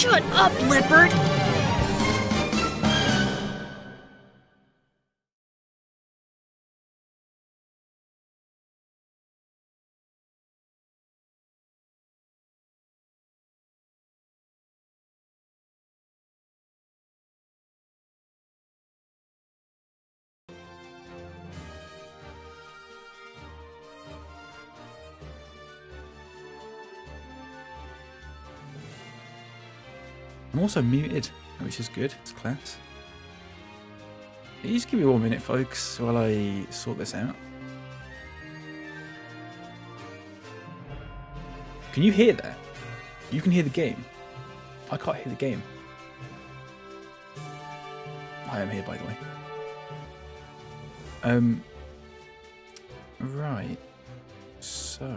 Shut up, leopard! I'm also muted, which is good. It's class. You just give me 1 minute, folks, while I sort this out. Can you hear that? You can hear the game. I can't hear the game. I am here, by the way. Right. So,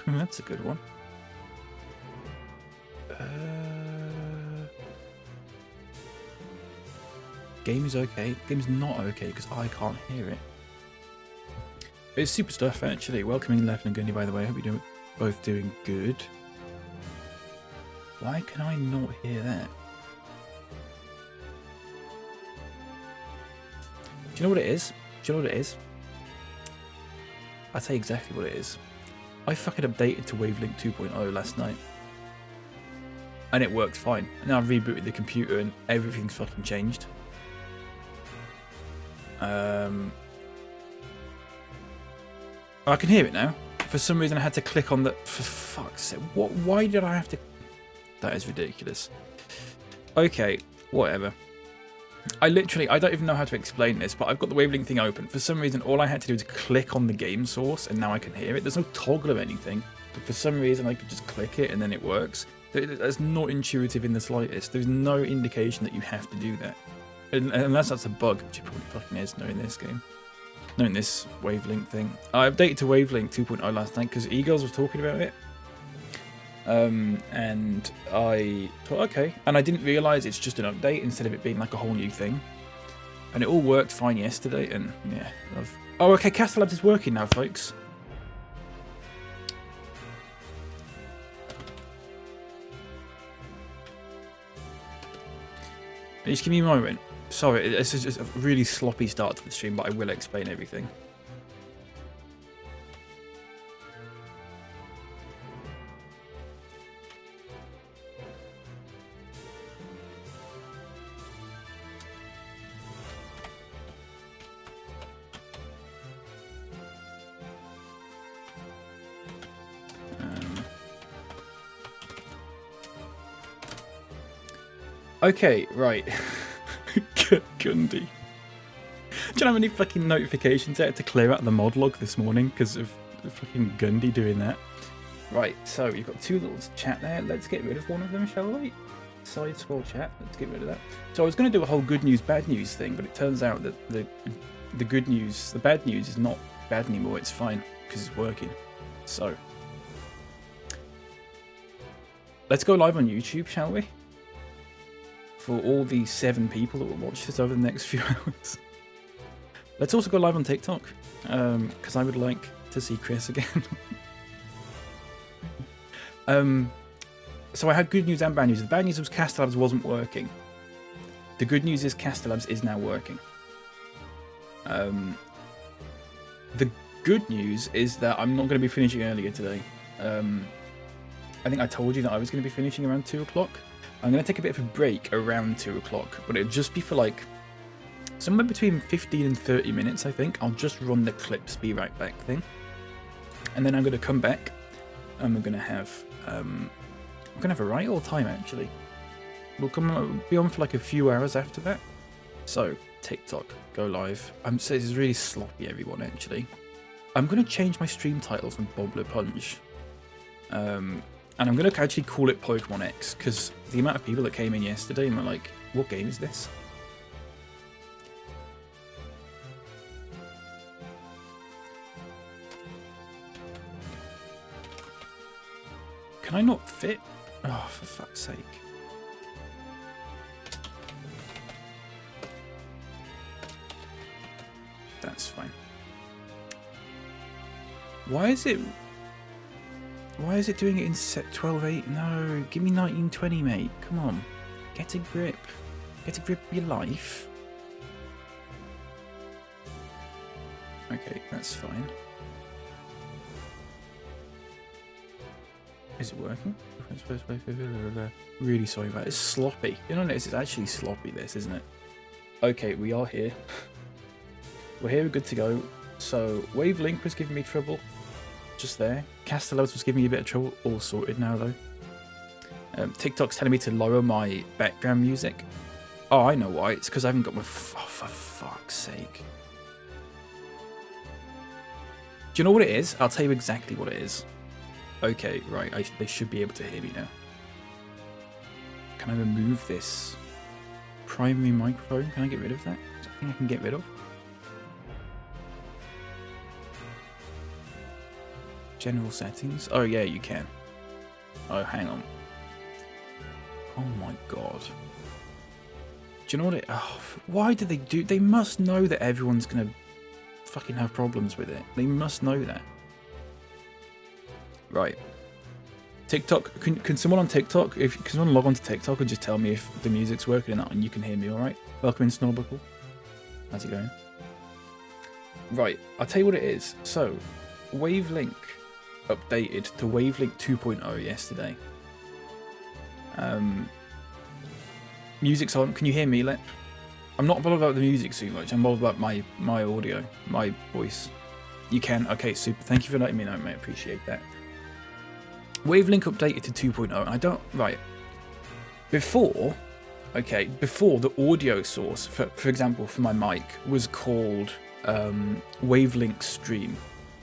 that's a good one. Game is okay. Game's not okay because I can't hear it. It's super stuff, actually. Welcoming Left and Gundy, by the way. I hope you're both doing good. Why can I not hear that? Do you know what it is? Do you know what it is? I'll tell you exactly what it is. I fucking updated to Wavelink 2.0 last night. And it worked fine. And now I've rebooted the computer and everything's fucking changed. I can hear it now. For some reason I had to click on the... For fuck's sake. What? Why did I have to... That is ridiculous. Okay, whatever. I don't even know how to explain this, but I've got the Wavelink thing open. For some reason, all I had to do is click on the game source, and now I can hear it. There's no toggle or anything. But for some reason, I could just click it, and then it works. That's not intuitive in the slightest. There's no indication that you have to do that. Unless that's a bug, which it probably fucking is, knowing this game. Knowing this Wavelink thing. I updated to Wavelink 2.0 last night because Eagles was talking about it. And I thought, okay. And I didn't realise it's just an update instead of it being like a whole new thing. And it all worked fine yesterday, and yeah. Oh, okay, Castlabs is working now, folks. Just give me a moment. Sorry, this is just a really sloppy start to the stream, but I will explain everything. Okay, right. Gundy. Do you know how many fucking notifications I had to clear out the mod log this morning because of fucking Gundy doing that? Right, so you've got two little chat there. Let's get rid of one of them, shall we? Side scroll chat. Let's get rid of that. So I was going to do a whole good news, bad news thing, but it turns out that the good news, the bad news is not bad anymore. It's fine because it's working. So let's go live on YouTube, shall we? For all the 7 people that will watch this over the next few hours. Let's also go live on TikTok, because I would like to see Chris again. So I had good news and bad news. The bad news was Castlabs wasn't working. The good news is Castlabs is now working. The good news is that I'm not going to be finishing earlier today. I think I told you that I was going to be finishing around 2 o'clock. I'm going to take a bit of a break around 2 o'clock, but it'll just be for like somewhere between 15 and 30 minutes, I think. I'll just run the clips, be right back thing. And then I'm going to come back and we're going to have a right old time, actually. We'll be on for like a few hours after that. So, TikTok, go live. This is really sloppy, everyone, actually. I'm going to change my stream title from Bobbler Punch. And I'm going to actually call it Pokemon X, because the amount of people that came in yesterday and were like, what game is this? Can I not fit? Oh, for fuck's sake. That's fine. Why is it... Why is it doing it in set 12.8? No, give me 1920, mate. Come on. Get a grip. Get a grip of your life. Okay, that's fine. Is it working? Really sorry about it. It's sloppy. You know, it's actually sloppy, this, isn't it? Okay, we are here. We're here, we're good to go. So, Wavelink was giving me trouble. Just there. Castellos was giving me a bit of trouble. All sorted now, though. TikTok's telling me to lower my background music. Oh, I know why. It's because I haven't got my... Oh, for fuck's sake. Do you know what it is? I'll tell you exactly what it is. Okay, right. They should be able to hear me now. Can I remove this primary microphone? Can I get rid of that? Is that a thing I can get rid of? General settings. Oh, yeah, you can. Oh, hang on. Oh, my God. Do you know what it... Oh, why do they do... They must know that everyone's going to fucking have problems with it. They must know that. Right. TikTok. Can someone on TikTok... Can someone log on to TikTok and just tell me if the music's working or not and you can hear me, alright? Welcome in, Snorbuckle. How's it going? Right. I'll tell you what it is. So, Wavelink updated to Wavelink 2.0 yesterday. Music's on. Can you hear me, Lep? I'm not bothered about the music so much. I'm bothered about my audio, my voice. You can. Okay, super. Thank you for letting me know, mate. Appreciate that. Wavelink updated to 2.0. I don't... Right. Before... Okay, before the audio source, for example, for my mic, was called Wavelink Stream.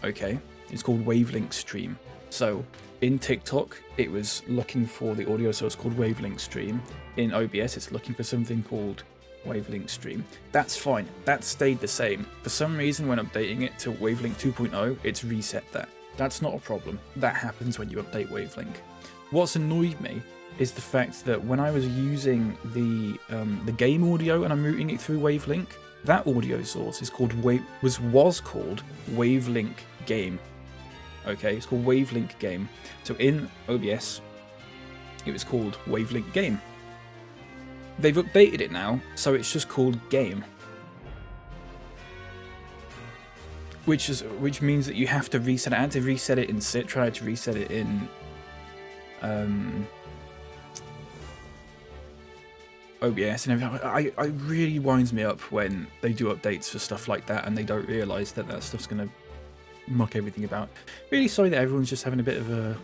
Okay? It's called Wavelink Stream. So, in TikTok, it was looking for the audio source called Wavelink Stream. In OBS, it's looking for something called Wavelink Stream. That's fine. That stayed the same. For some reason, when updating it to Wavelink 2.0, it's reset that. That's not a problem. That happens when you update Wavelink. What's annoyed me is the fact that when I was using the game audio and I'm routing it through Wavelink, that audio source is called was called Wavelink Game. Okay, it's called Wavelink Game. So in OBS, it was called Wavelink Game. They've updated it now, so it's just called Game. Which means that you have to reset it. I had to reset it in Citra, I had to reset it in OBS and everything. It really winds me up when they do updates for stuff like that and they don't realise that that stuff's going to muck everything about. Really sorry that everyone's just having a bit of a...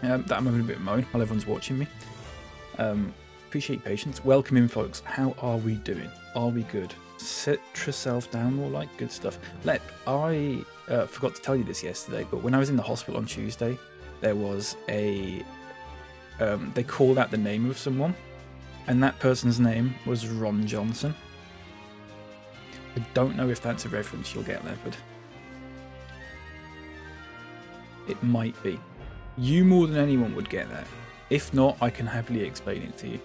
that I'm having a bit of moan while everyone's watching me. Appreciate your patience. Welcome in, folks. How are we doing? Are we good? Sit yourself down, more like good stuff. Lep, I forgot to tell you this yesterday, but when I was in the hospital on Tuesday, there was a... they called out the name of someone, and that person's name was Ron Johnson. I don't know if that's a reference you'll get, Leopard. It might be. You more than anyone would get that. If not, I can happily explain it to you.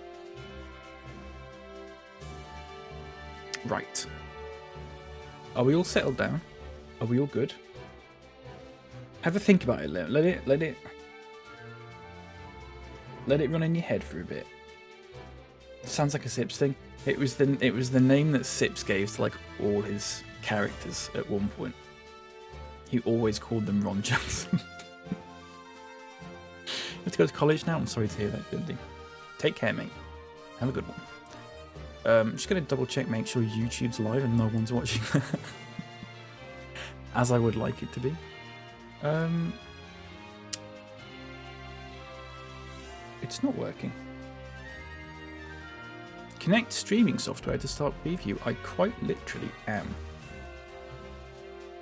Right. Are we all settled down? Are we all good? Have a think about it. Let it run in your head for a bit. Sounds like a Sips thing. It was the name that Sips gave to like all his characters at one point. He always called them Ron Johnson. You have to go to college now? I'm sorry to hear that, Dundee. Take care, mate. Have a good one. Just going to double check, make sure YouTube's live and no one's watching that. As I would like it to be. It's not working. Connect streaming software to start preview. I quite literally am.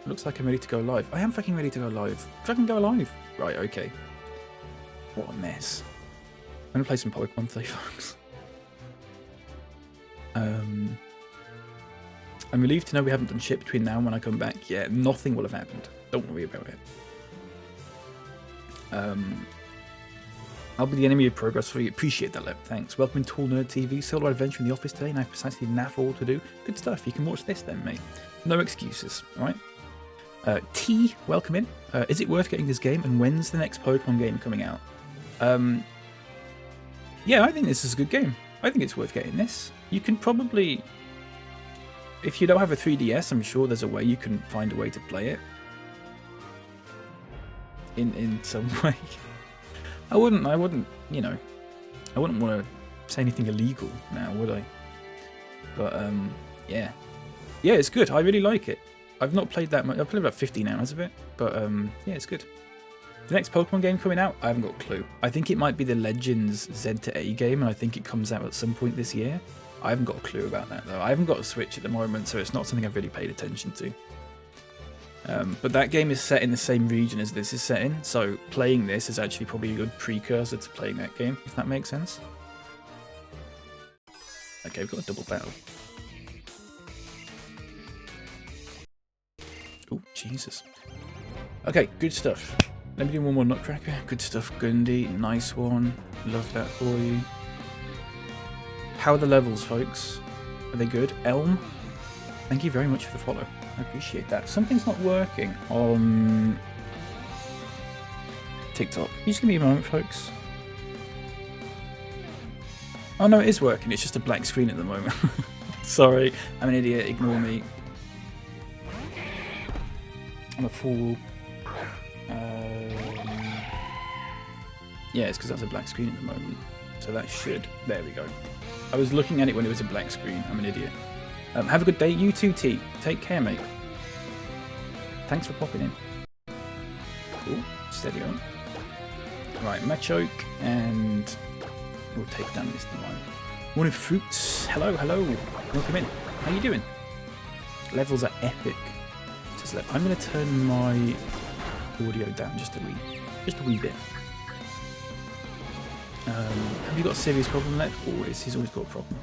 Looks like I'm ready to go live. I am fucking ready to go live. Fucking go live. Right, okay. What a mess. I'm going to play some Pokémon today, folks. I'm relieved to know we haven't done shit between now and when I come back. Yeah, nothing will have happened. Don't worry about it. I'll be the enemy of progress for you. Appreciate that, Lep. Thanks. Welcome in Tool Nerd TV. Solo adventure in the office today. Now precisely naff all to do. Good stuff. You can watch this then, mate. No excuses, alright? T, welcome in. Is it worth getting this game, and when's the next Pokemon game coming out? Yeah, I think this is a good game. I think it's worth getting this. You can probably, if you don't have a 3DS, I'm sure there's a way you can find a way to play it. In some way. I wouldn't, you know, I wouldn't want to say anything illegal now, would I? But, yeah. Yeah, it's good. I really like it. I've not played that much. I've played about 15 hours of it, but, yeah, it's good. The next Pokemon game coming out, I haven't got a clue. I think it might be the Legends Z to A game, and I think it comes out at some point this year. I haven't got a clue about that, though. I haven't got a Switch at the moment, so it's not something I've really paid attention to. But that game is set in the same region as this is set in, so playing this is actually probably a good precursor to playing that game, if that makes sense. Okay, we've got a double battle. Oh, Jesus. Okay, good stuff. Let me do one more Nutcracker. Good stuff, Gundy. Nice one. Love that for you. How are the levels, folks? Are they good? Elm, thank you very much for the follow. I appreciate that. Something's not working on TikTok. Can you just give me a moment, folks? Oh no, it is working. It's just a black screen at the moment. Sorry, I'm an idiot. Ignore me. I'm a fool. Yeah, it's because that's a black screen at the moment. So that should... There we go. I was looking at it when it was a black screen. I'm an idiot. Have a good day. You too, T. Take care, mate. Thanks for popping in. Cool. Steady on. Right, Machoke, and we'll take down this divine. Morning, Fruits. Hello, hello. Welcome in. How you doing? Levels are epic. I'm going to turn my audio down just a wee bit. Have you got a serious problem, Lev? Always. He's always got a problem.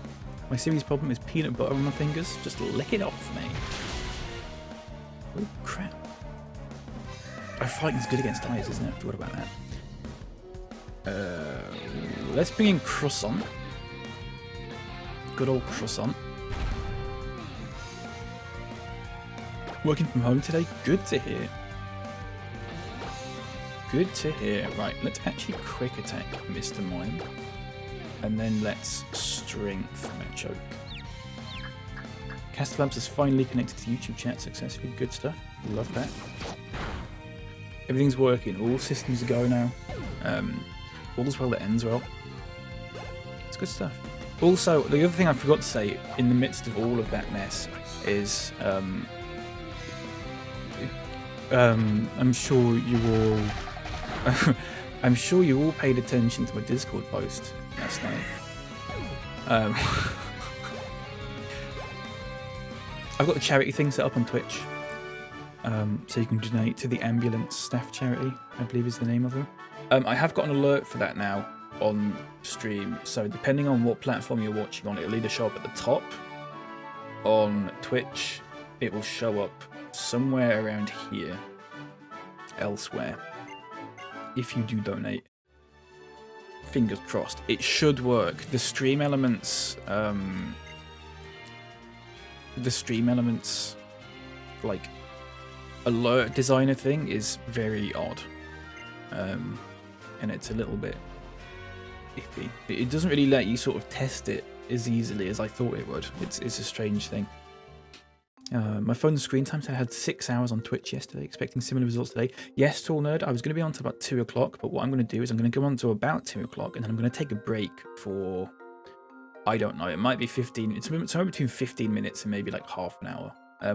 My serious problem is peanut butter on my fingers. Just lick it off, mate. Oh, crap. Fighting's good against ice, isn't it? I forgot about that. Let's bring in Croissant. Good old Croissant. Working from home today? Good to hear. Good to hear. Right, let's actually quick attack Mr. Mime. And then let's strength Machoke. Castlabs is finally connected to YouTube chat successfully. Good stuff. Love that. Everything's working. All systems are go now. All's well that ends well. It's good stuff. Also, the other thing I forgot to say in the midst of all of that mess is I'm sure you all paid attention to my Discord post last night. I've got the charity thing set up on Twitch, so you can donate to the ambulance staff charity, I believe is the name of them. I have got an alert for that now on stream, so depending on what platform you're watching on, it'll either show up at the top on Twitch, it will show up somewhere around here, elsewhere, if you do donate. Fingers crossed. It should work. The stream elements, like, alert designer thing is very odd. And it's a little bit iffy. It doesn't really let you sort of test it as easily as I thought it would. It's a strange thing. My phone's screen time, so I had 6 hours on Twitch yesterday, expecting similar results today. Yes, Tall Nerd, I was going to be on to about 2 o'clock, but what I'm going to do is I'm going to go on to about 2 o'clock, and then I'm going to take a break for, I don't know, it might be 15, it's somewhere between 15 minutes and maybe like half an hour.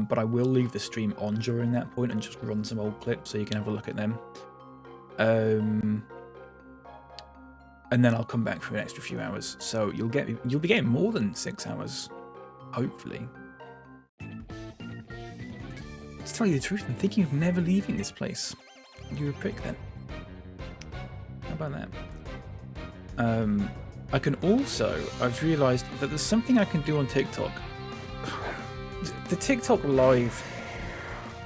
But I will leave the stream on during that point and just run some old clips so you can have a look at them. And then I'll come back for an extra few hours. So you'll be getting more than 6 hours, hopefully. To tell you the truth, I'm thinking of never leaving this place. You're a prick then. How about that? I can also, I've realised that there's something I can do on TikTok. The TikTok live,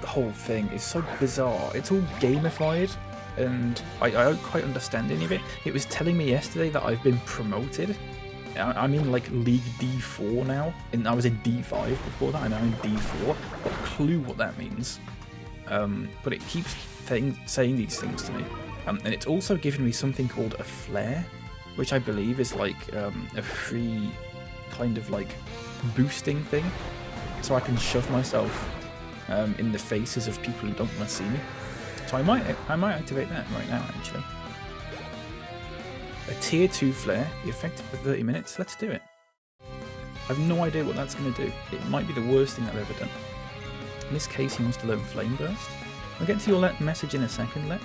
the whole thing is so bizarre. It's all gamified, and I don't quite understand any of it. It was telling me yesterday that I've been promoted. I'm in like League D4 now, and I was in D5 before that, and now I'm in D4. I've got a clue what that means. but it keeps saying these things to me. And it's also given me something called a flare, which I believe is like a free kind of like boosting thing, so I can shove myself in the faces of people who don't want to see me. So I might activate that right now, actually. A tier 2 flare, be effective for 30 minutes. Let's do it. I have no idea what that's going to do. It might be the worst thing I've ever done. In this case, he wants to learn Flame Burst. I'll get to your message in a second, Let.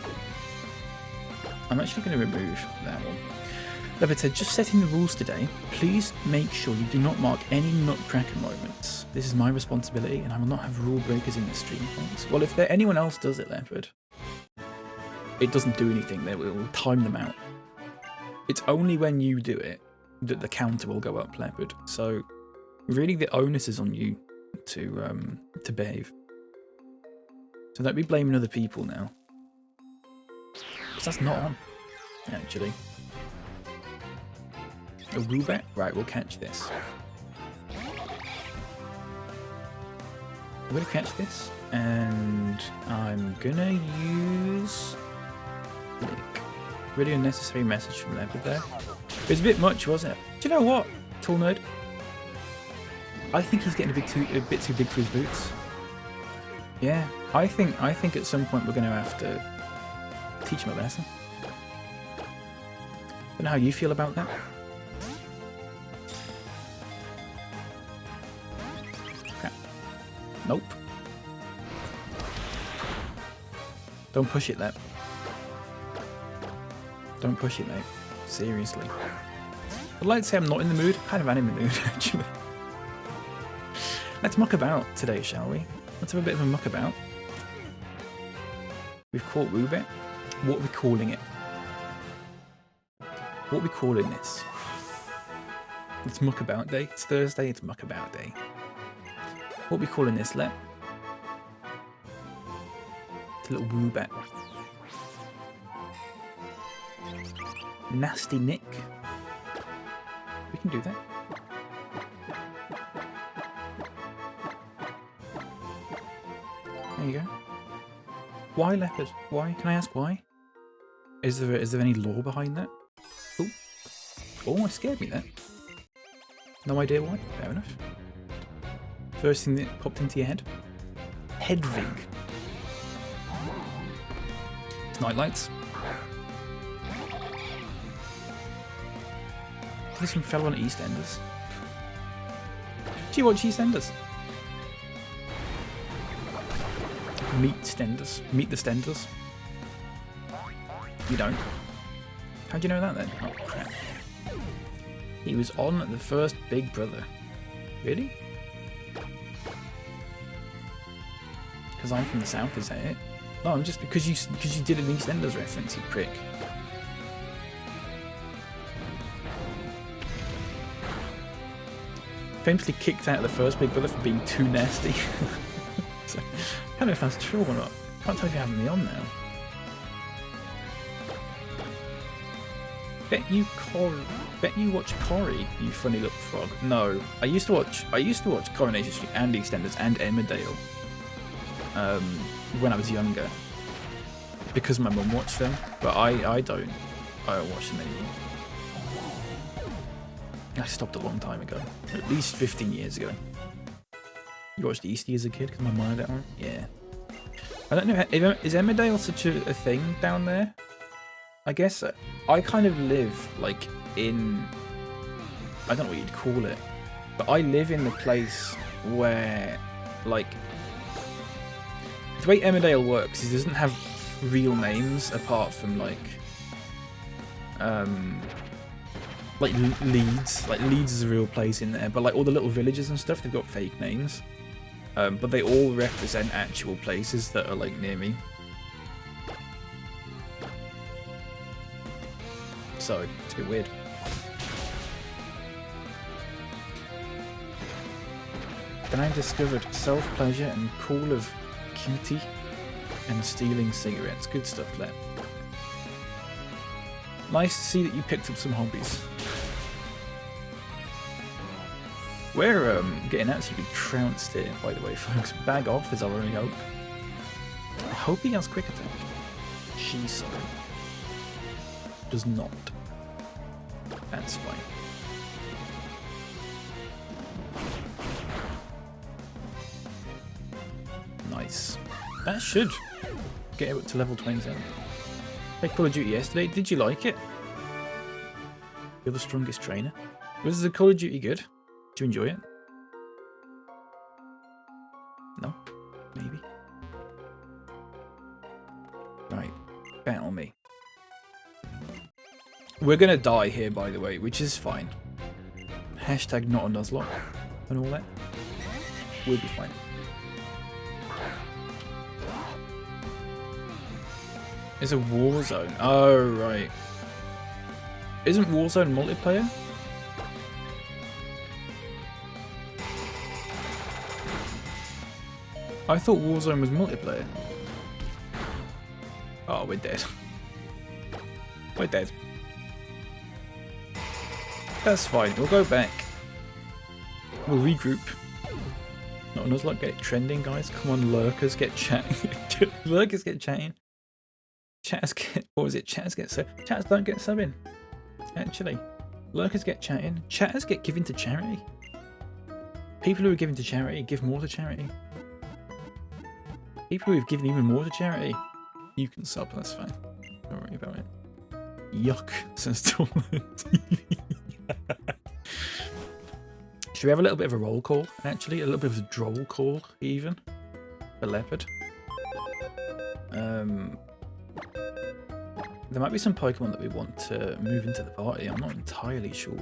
I'm actually going to remove that one. Leopard said, just setting the rules today. Please make sure you do not mark any nutcracker moments. This is my responsibility, and I will not have rule breakers in this stream, thanks. Well, if anyone else does it, Leopard, it doesn't do anything. They will time them out. It's only when you do it that the counter will go up, Leopard. So really the onus is on you to behave. So don't be blaming other people now. Because that's not on, actually. A Woobat? Right, we'll catch this. I'm going to catch this, and I'm going to use Link. Really unnecessary message from Leopard there. It was a bit much, wasn't it? Do you know what, Tall Nerd? I think he's getting a bit too big for his boots. Yeah, I think at some point we're going to have to teach him a lesson. Don't know how you feel about that. Crap. Nope. Don't push it, Lep. Don't push it, mate. Seriously. I'd like to say I'm not in the mood. I kind of am in the mood, actually. Let's muck about today, shall we? Let's have a bit of a muck about. We've caught Woobat. What are we calling it? What are we calling this? It's muck about day. It's Thursday, it's muck about day. What are we calling this, Let? It's a little Woobat. Nasty Nick. We can do that. There you go. Why Leopard? Why? Can I ask why? Is there any lore behind that? Oh, oh, it scared me there. No idea why. Fair enough. First thing that popped into your head. Hedvig. It's Nightlights. This one fell on EastEnders. Do you watch EastEnders? Meet Stenders. Meet the Stenders. You don't? How'd you know that then? Oh crap. He was on the first Big Brother. Really? Because I'm from the south, is that it? No, I'm just because you did an EastEnders reference, you prick. Famously kicked out of the first Big Brother for being too nasty. So, I don't know if that's true or not. Can't tell if you're having me on now. Bet you watch Corrie, you funny little frog. No, I used to watch Coronation Street and EastEnders and Emmerdale when I was younger because my mum watched them, but I don't watch them anymore. I stopped a long time ago, at least 15 years ago. You watched Eastie as a kid because my mum had that one? Yeah. I don't know, is Emmerdale such a thing down there? I guess I kind of live like in, I don't know what you'd call it, but I live in the place where like, the way Emmerdale works is it doesn't have real names apart from like Leeds. Like Leeds is a real place in there, but like all the little villages and stuff, they've got fake names. But they all represent actual places that are like near me. So it's a bit weird. Then I discovered self-pleasure and Call of Cutie and stealing cigarettes. Good stuff there. Nice to see that you picked up some hobbies. We're getting absolutely trounced here, by the way, folks. Bag off is our only hope. hope he has quick attack. Shiso does not. That's fine. Nice. That should get it up to level 27. Played Call of Duty yesterday. Did you like it? You're the strongest trainer. Was the Call of Duty good? Did you enjoy it? No? Maybe. Right. Battle me. We're gonna die here, by the way, which is fine. Hashtag not a Nuzlocke and all that. We'll be fine. It's a Warzone. Oh, right. Isn't Warzone multiplayer? I thought Warzone was multiplayer. Oh, we're dead. We're dead. That's fine. We'll go back. We'll regroup. Not a Nuzlocke, get it trending, guys. Come on, lurkers, get chatting. Lurkers get chatting. Chatters get, what was it? Chatters get sub. Chatters don't get subbing. Actually, lurkers get chatting. Chatters get given to charity. People who are given to charity give more to charity. People who've given even more to charity, you can sub. That's fine. Don't worry about it. Yuck, says Torment. Should we have a little bit of a roll call? Actually, a little bit of a droll call, even for Leopard. There might be some Pokemon that we want to move into the party. I'm not entirely sure.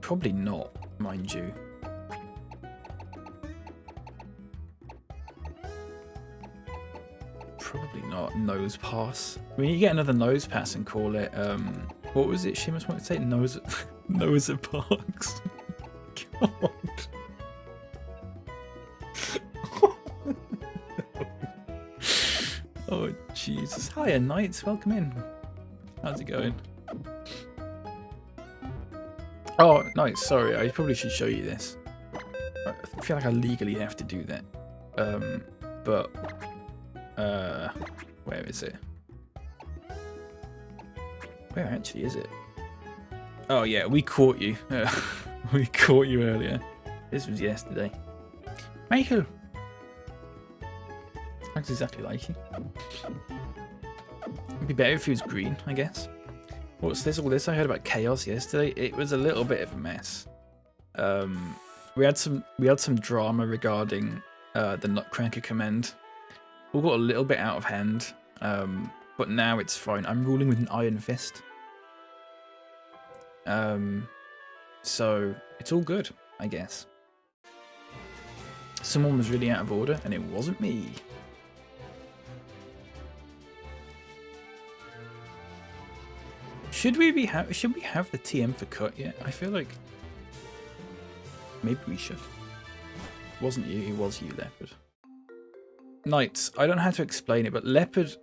Probably not, mind you. Probably not. Nose Pass. I mean, you get another Nose Pass and call it, what was it? She must want to say Nose Parks. God. Oh, Jesus. Hiya, Knights. Welcome in. How's it going? Oh, nice. Sorry, I probably should show you this. I feel like I legally have to do that. Where is it? Where actually is it? Oh, yeah, we caught you. We caught you earlier. This was yesterday. Michael! Looks exactly like you. It'd be better if he was green, I guess. What's this? All this I heard about chaos yesterday. It was a little bit of a mess. We had some drama regarding the Nutcracker command. We got a little bit out of hand, but now it's fine. I'm ruling with an iron fist. So it's all good, I guess. Someone was really out of order, and it wasn't me. Should we have the TM for cut yet? I feel like maybe we should. It wasn't you, it was you, Leopard. Knights, I don't have to explain it, but Leopard,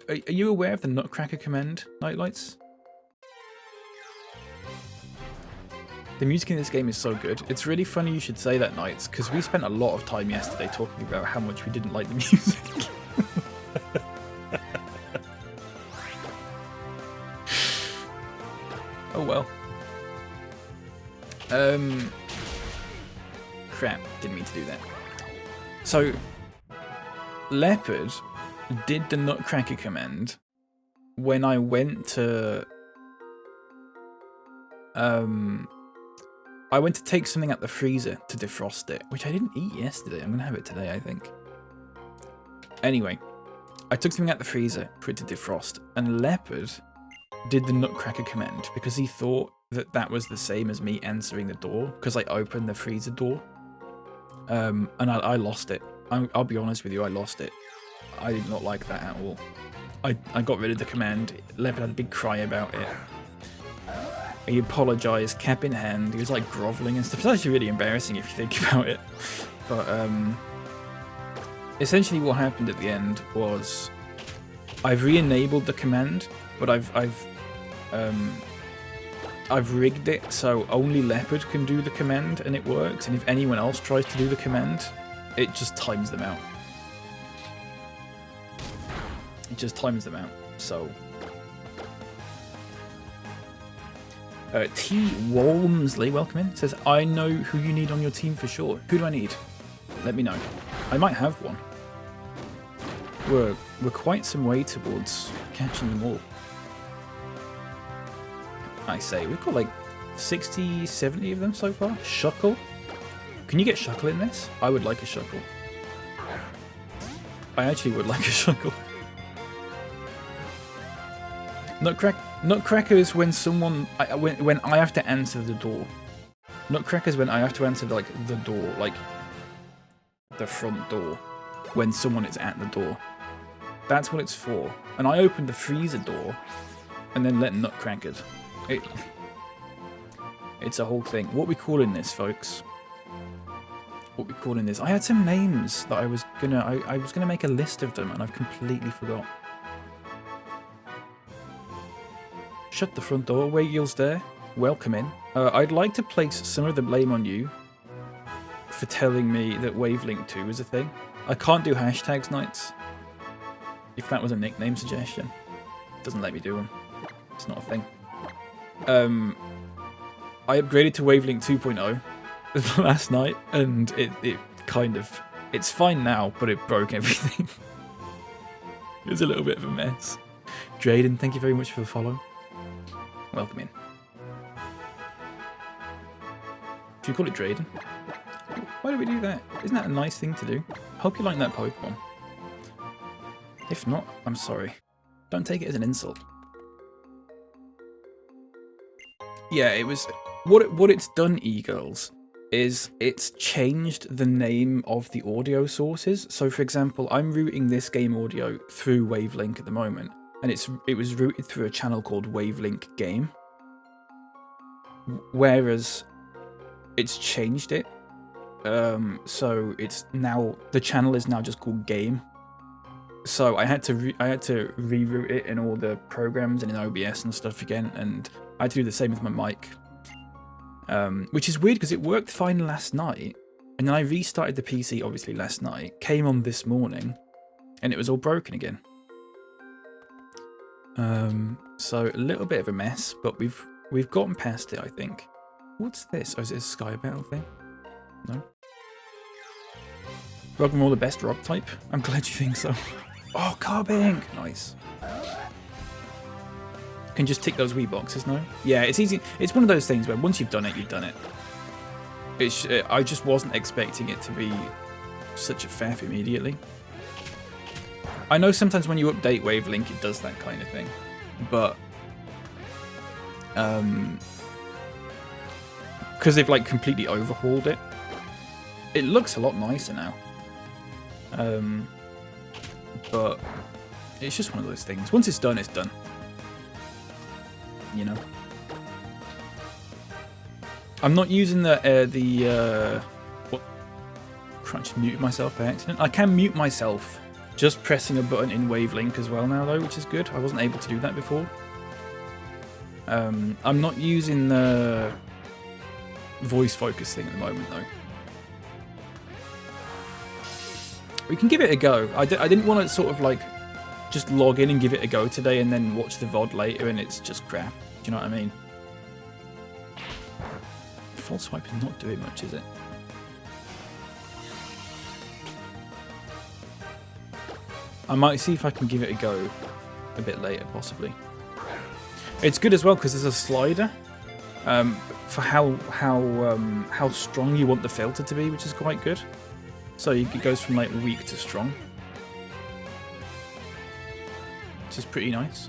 are you aware of the Nutcracker command, Nightlights? The music in this game is so good. It's really funny you should say that, Knights, because we spent a lot of time yesterday talking about how much we didn't like the music. Oh well. Crap, didn't mean to do that. So, Leopard did the Nutcracker command when I went to take something out the freezer to defrost it, which I didn't eat yesterday. I'm gonna have it today, I think. Anyway, I took something out the freezer for it to defrost, and Leopard did the Nutcracker command because he thought that that was the same as me answering the door because I opened the freezer door. And I lost it. I'll be honest with you, I lost it. I did not like that at all. I got rid of the command. Leopard had a big cry about it. He apologised, cap in hand. He was like grovelling and stuff. It's actually really embarrassing if you think about it. But essentially what happened at the end was I've re-enabled the command, but I've rigged it so only Leopard can do the command and it works, and if anyone else tries to do the command, it just times them out. It just times them out. So T. Walmsley, welcome in, says, I know who you need on your team for sure. Who do I need? Let me know. I might have one. We're quite some way towards catching them all. I say, we've got like 60, 70 of them so far. Shuckle. Can you get Shuckle in this? I would like a Shuckle. I actually would like a Shuckle. Nutcracker is when someone... when I have to answer the door. Nutcracker is when I have to answer like the door, like the front door, when someone is at the door. That's what it's for. And I opened the freezer door and then let Nutcracker. It's a whole thing. What we calling this, folks? What we calling this? I had some names that I was gonna make a list of them and I've completely forgot. Shut the front door. Wait, you'll stare. Welcome in. I'd like to place some of the blame on you for telling me that Wavelink 2 is a thing. I can't do hashtags nights. If that was a nickname suggestion. It doesn't let me do them. It's not a thing. I upgraded to Wavelink 2.0 last night, and it kind of... It's fine now, but it broke everything. It was a little bit of a mess. Drayden, thank you very much for the follow. Welcome in. Should we call it Drayden? Why do we do that? Isn't that a nice thing to do? Hope you like that Pokemon. If not, I'm sorry. Don't take it as an insult. Yeah, it was... What it's done, e-girls, is it's changed the name of the audio sources. So, for example, I'm routing this game audio through Wavelink at the moment, and it was routed through a channel called Wavelink Game. Whereas it's changed it. So it's now... The channel is now just called Game. So I had to reroute it in all the programs and in OBS and stuff again, and I had to do the same with my mic. Which is weird because it worked fine last night, and then I restarted the PC obviously last night, came on this morning, and it was all broken again. So a little bit of a mess, but we've gotten past it, I think. What's this? Oh, is it a Sky Battle thing? No. Welcome all the best rock type. I'm glad you think so. Oh, Carbink! Nice. Can just tick those wee boxes now. Yeah, it's easy. It's one of those things where once you've done it, you've done it. I just wasn't expecting it to be such a faff immediately. I know sometimes when you update Wavelink, it does that kind of thing, but because they've like completely overhauled it, it looks a lot nicer now. But it's just one of those things. Once it's done, it's done. You know. I'm not using what? I just muted myself by accident. I can mute myself just pressing a button in Wavelink as well now, though, which is good. I wasn't able to do that before. I'm not using the voice focus thing at the moment, though. We can give it a go. I didn't want to sort of like just log in and give it a go today and then watch the VOD later and it's just crap. Do you know what I mean? False swipe is not doing much, is it? I might see if I can give it a go a bit later, possibly. It's good as well because there's a slider for how strong you want the filter to be, which is quite good. So it goes from like weak to strong, which is pretty nice.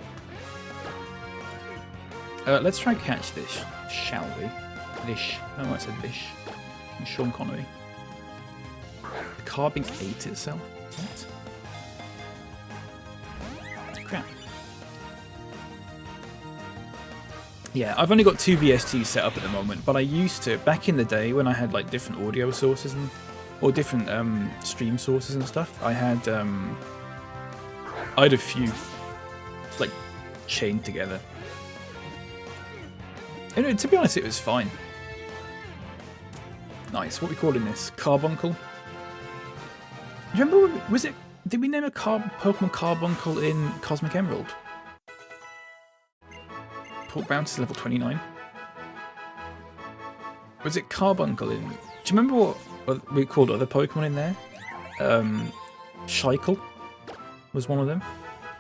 Let's try and catch this, shall we? Lish. No, I said Lish. And Sean Connery. The Carbink ate itself. What? Crap. Yeah, I've only got 2 VSTs set up at the moment, but I used to, back in the day when I had like different audio sources or different stream sources and stuff, I had a few like chained together. And to be honest, it was fine. Nice. What are we calling this? Carbuncle? Remember, was it Did we name a Pokemon Carbuncle in Cosmic Emerald? Pork Bounce is level 29. Was it Carbuncle in... Do you remember what we called other Pokemon in there? Shackle was one of them.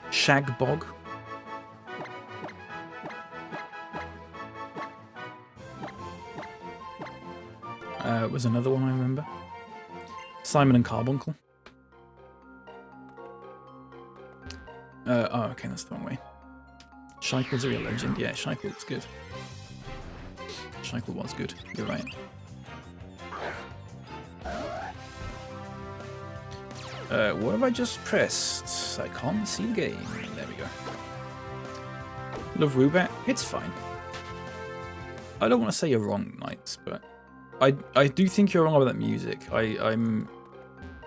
Shagbog. Was another one I remember. Simon and Carbuncle. Oh, okay, that's the wrong way. Shackle's a real legend. Yeah, Shackle was good. Shackle was good. You're right. What have I just pressed? I can't see the game. There we go. Love Rubat. It's fine. I don't want to say you're wrong, Knights, but I do think you're wrong about that music. I'm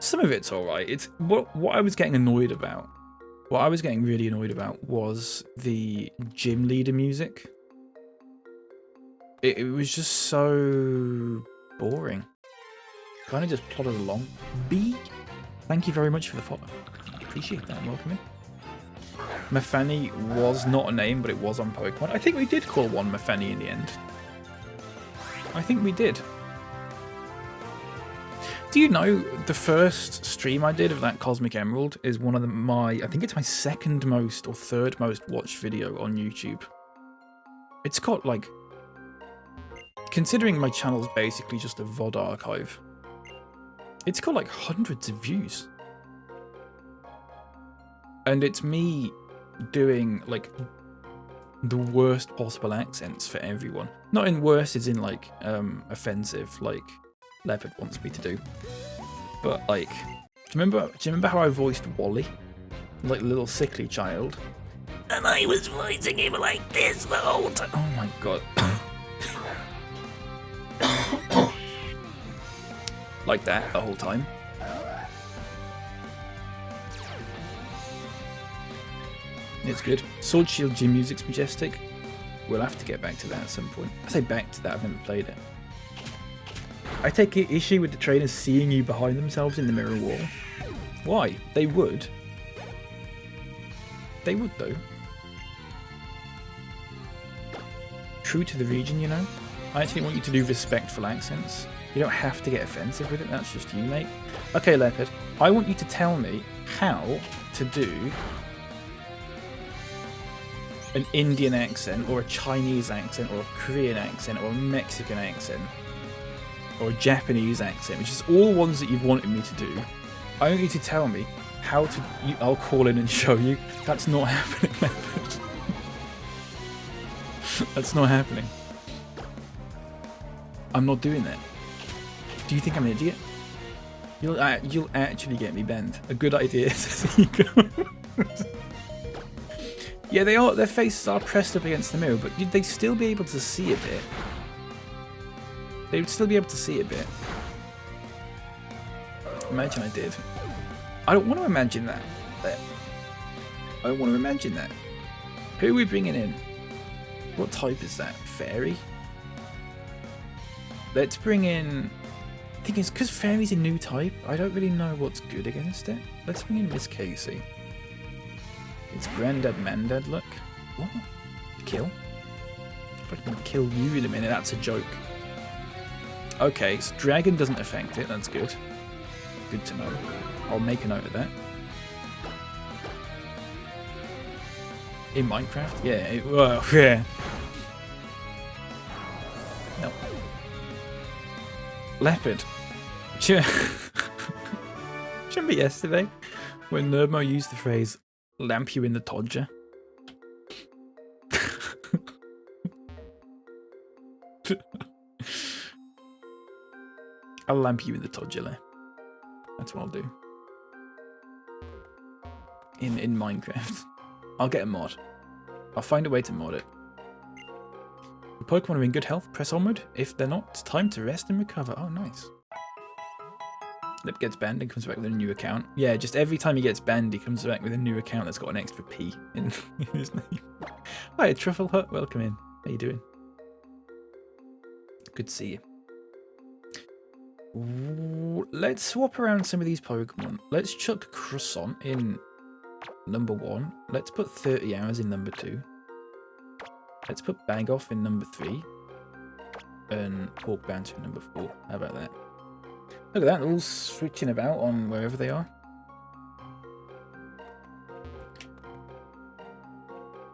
some of it's alright. It's what I was getting annoyed about. What I was getting really annoyed about was the gym leader music. It was just so boring. Kind of just plodded along. B, thank you very much for the follow. Appreciate that. Welcome in. Mafani was not a name, but it was on Pokemon. I think we did call one Mafani in the end. I think we did. Do you know the first stream I did of that Cosmic Emerald is one of I think it's my second most or third most watched video on YouTube. It's got like, considering my channel's basically just a VOD archive, it's got like hundreds of views. And it's me doing like the worst possible accents for everyone. Not in worse as in like offensive like Leopard wants me to do. But like, do you remember how I voiced Wally? Like a little sickly child. And I was voicing him like this the whole time. Oh my god. Like that the whole time. It's good. Sword Shield Gym music's majestic. We'll have to get back to that at some point. I say back to that, I've never played it. I take issue with the trainers seeing you behind themselves in the mirror wall. Why? They would. They would though. True to the region, you know? I actually want you to do respectful accents. You don't have to get offensive with it, that's just you, mate. Okay, Leopard, I want you to tell me how to do an Indian accent, or a Chinese accent, or a Korean accent, or a Mexican accent, or a Japanese accent, which is all ones that you've wanted me to do. I want you to tell me how to... I'll call in and show you. That's not happening, Leopard. That's not happening. I'm not doing that. Do you think I'm an idiot? You'll actually get me banned. A good idea. Yeah, they are. Their faces are pressed up against the mirror, but you'd they still be able to see a bit. They would still be able to see a bit. Imagine I did. I don't want to imagine that. I don't want to imagine that. Who are we bringing in? What type is that? Fairy? Let's bring in... The thing is, because Fairy's a new type, I don't really know what's good against it. Let's bring in Miss Casey. It's Grandad Mandad look. What? Kill? If I can kill you in a minute, that's a joke. Okay, so Dragon doesn't affect it, that's good. Good to know. I'll make a note of that. In Minecraft? Yeah, yeah. No. Leopard. Do you remember yesterday when Nerdmo used the phrase lamp you in the todger? I'll lamp you in the todger. That's what I'll do. In Minecraft. I'll get a mod. I'll find a way to mod it. The Pokemon are in good health, press onward. If they're not, it's time to rest and recover. Oh, nice. Lip gets banned and comes back with a new account. Yeah, just every time he gets banned, he comes back with a new account that's got an extra P in his name. Hi, Truffle Hut, welcome in. How you doing? Good to see you. Let's swap around some of these Pokemon. Let's chuck Croissant in number 1. Let's put 30 hours in number 2. Let's put Bag Off in number 3. And Pork Bouncer in number 4. How about that? Look at that, all switching about on wherever they are.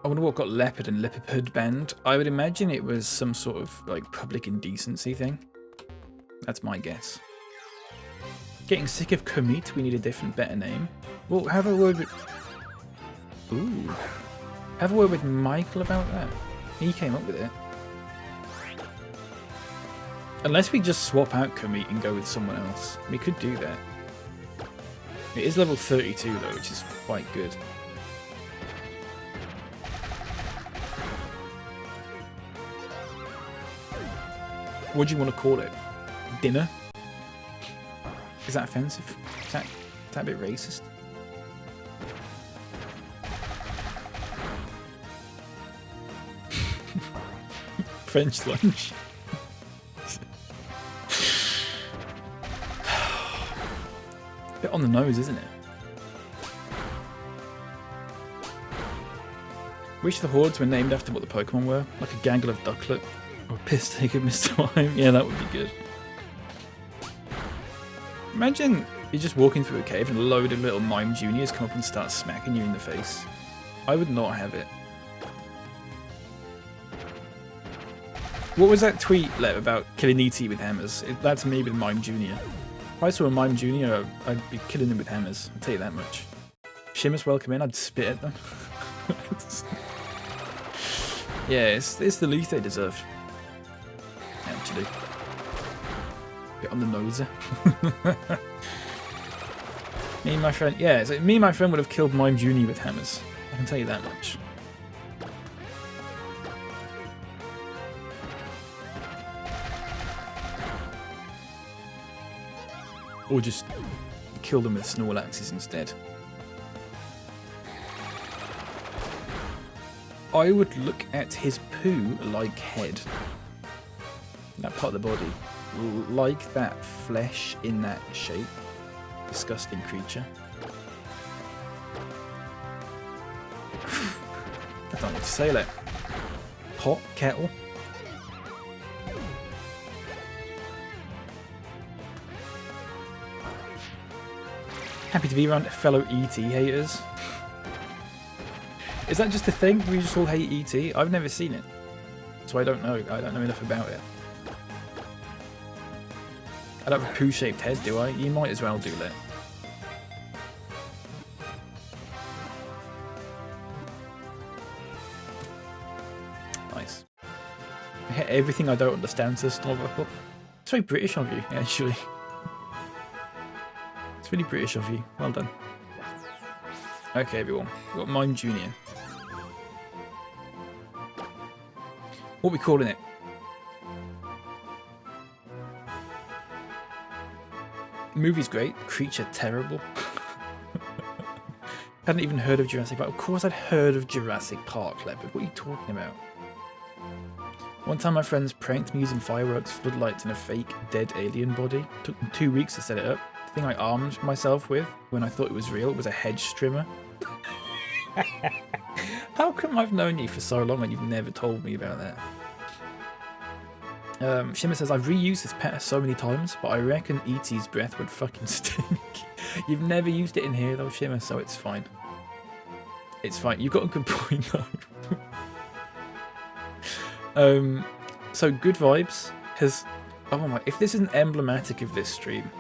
I wonder what got Leopard and Lipipud banned. I would imagine it was some sort of like public indecency thing. That's my guess. Getting sick of Commit, we need a different, better name. Well, have a word with... Ooh. Have a word with Michael about that. He came up with it. Unless we just swap out Commit and go with someone else. We could do that. It is level 32 though, which is quite good. What do you want to call it? Dinner? Is that offensive? Is that a bit racist? French lunch. Bit on the nose, isn't it? Wish the hordes were named after what the Pokemon were, like a gaggle of ducklet or a piss take of Mr. Mime. Yeah, that would be good. Imagine you're just walking through a cave and a load of little Mime Juniors come up and start smacking you in the face. I would not have it. What was that tweet, Lev, about killing ET with hammers? That's me with Mime Junior. If I saw a Mime Junior, I'd be killing them with hammers. I'll tell you that much. Shimmers welcome in, I'd spit at them. Yeah, it's the least they deserve. Actually. Bit on the nose. Me and my friend, yeah, so me and my friend would have killed Mime Junior with hammers. I can tell you that much. Or just kill them with Snorlaxes instead. I would look at his poo-like head. That part of the body. Like that flesh in that shape. Disgusting creature. I don't know what to say, like. Pot? Kettle? Happy to be around fellow ET haters. Is that just a thing? We just all hate ET? I've never seen it, so I don't know. I don't know enough about it. I don't have a poo-shaped head, do I? You might as well do that. Nice. I hate everything I don't understand, says Snowball. It's very British of you, actually. It's really British of you. Well done. Okay, everyone. We've got Mime Junior. What are we calling it? Movie's great. Creature terrible. Hadn't even heard of Jurassic Park. Of course I'd heard of Jurassic Park, Leopard. What are you talking about? One time my friends pranked me using fireworks, floodlights, and a fake dead alien body. Took them 2 weeks to set it up. The thing I armed myself with when I thought it was real was a hedge trimmer. How come I've known you for so long and you've never told me about that? Shimmer says, I've reused this pet so many times, but I reckon E.T.'s breath would fucking stink. You've never used it in here though, Shimmer, so it's fine. It's fine. You've got a good point though. So Good Vibes has... Oh my... If this isn't emblematic of this stream,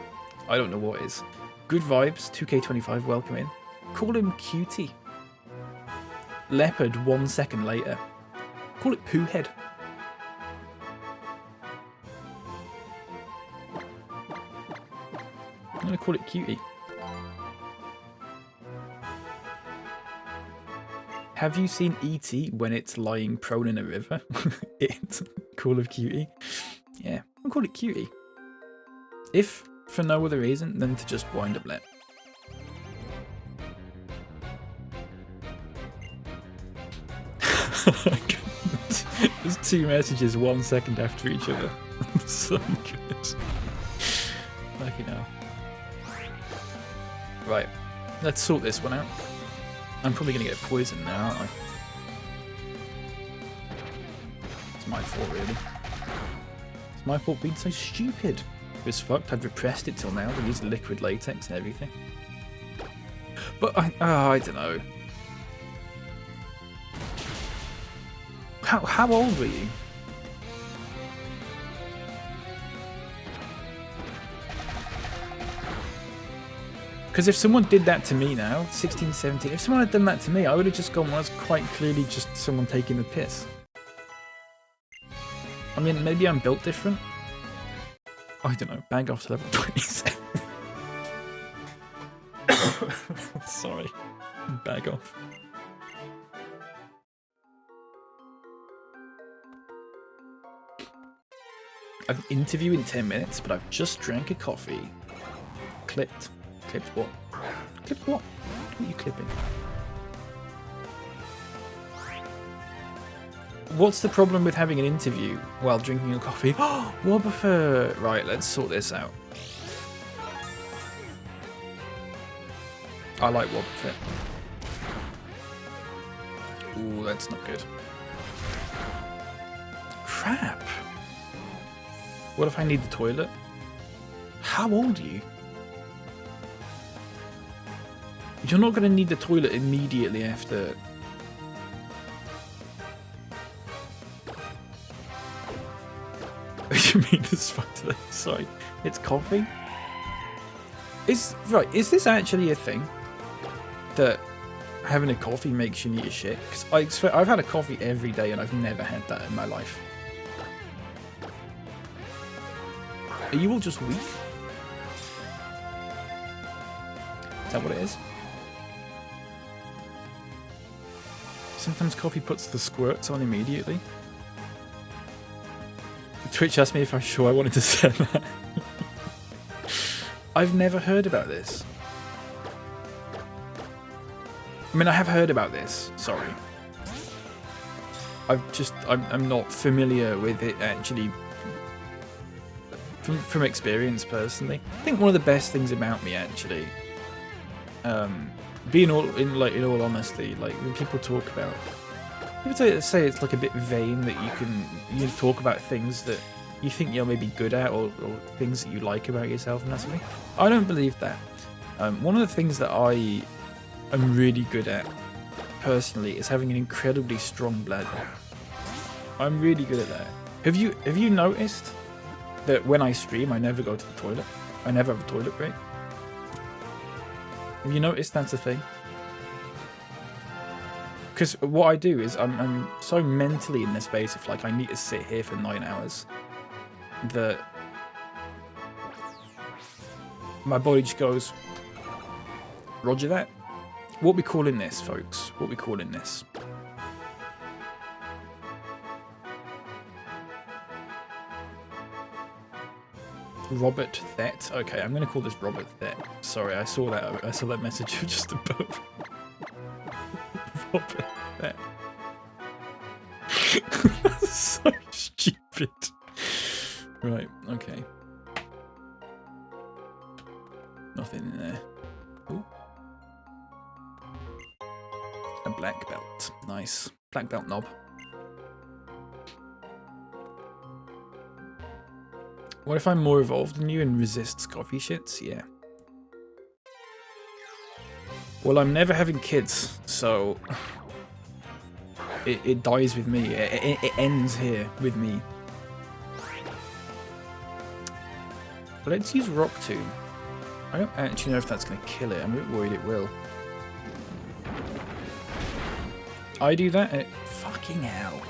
I don't know what is. Good Vibes, 2K25, welcome in. Call him Cutie. Leopard 1 second later. Call it Poo Head. I'm going to call it Cutie. Have you seen E.T. when it's lying prone in a river? It's Call of Cutie. Yeah, I'll call it Cutie. If for no other reason than to just wind up Let. There's 2 messages 1 second after each other. So good. You know. Right. Let's sort this one out. I'm probably going to get poisoned now, aren't I? It's my fault, really. It's my fault being so stupid. It was fucked. I'd repressed it till now. I used liquid latex and everything. But I don't know. How old were you? Because if someone did that to me now, 16, 17, if someone had done that to me, I would have just gone, well, it's quite clearly just someone taking the piss. I mean, maybe I'm built different. I don't know, bag off to level 27. Sorry, bag off. I have an interview in 10 minutes, but I've just drank a coffee. Clipped. Clipped what? Clipped what? What are you clipping? What's the problem with having an interview while drinking a coffee? Oh, Wobbuffet! Right, let's sort this out. I like Wobbuffet. Ooh, that's not good. Crap! What if I need the toilet? How old are you? You're not going to need the toilet immediately after. You mean this fuck today? Sorry, it's coffee. Is this actually a thing? That having a coffee makes you need a shit? Because I swear I've had a coffee every day and I've never had that in my life. Are you all just weak? Is that what it is? Sometimes coffee puts the squirts on immediately. Twitch asked me if I'm sure I wanted to say that. I've never heard about this. I mean, I have heard about this. Sorry. I'm not familiar with it actually. From experience, personally, I think one of the best things about me actually, being in all honesty, like when people talk about, people say it's like a bit vain that you talk about things that you think you're maybe good at or things that you like about yourself and that sort of thing. I don't believe that. One of the things that I am really good at personally is having an incredibly strong bladder. I'm really good at that. Have you noticed that when I stream, I never go to the toilet? I never have a toilet break. Have you noticed that's a thing? Because what I do is I'm so mentally in this space of like I need to sit here for 9 hours that my body just goes, Roger that. What we calling this, folks? What we calling this? Robert Thet. Okay, I'm gonna call this Robert Thet. Sorry, I saw that message just above. Robert Thet. That's so stupid. Right, okay. Nothing in there. Ooh. A black belt. Nice. Black belt knob. What if I'm more evolved than you and resists coffee shits? Yeah. Well, I'm never having kids, so it dies with me. It ends here with me. Let's use Rock Tomb. I don't actually know if that's going to kill it. I'm a bit worried it will. I do that and it... Fucking hell.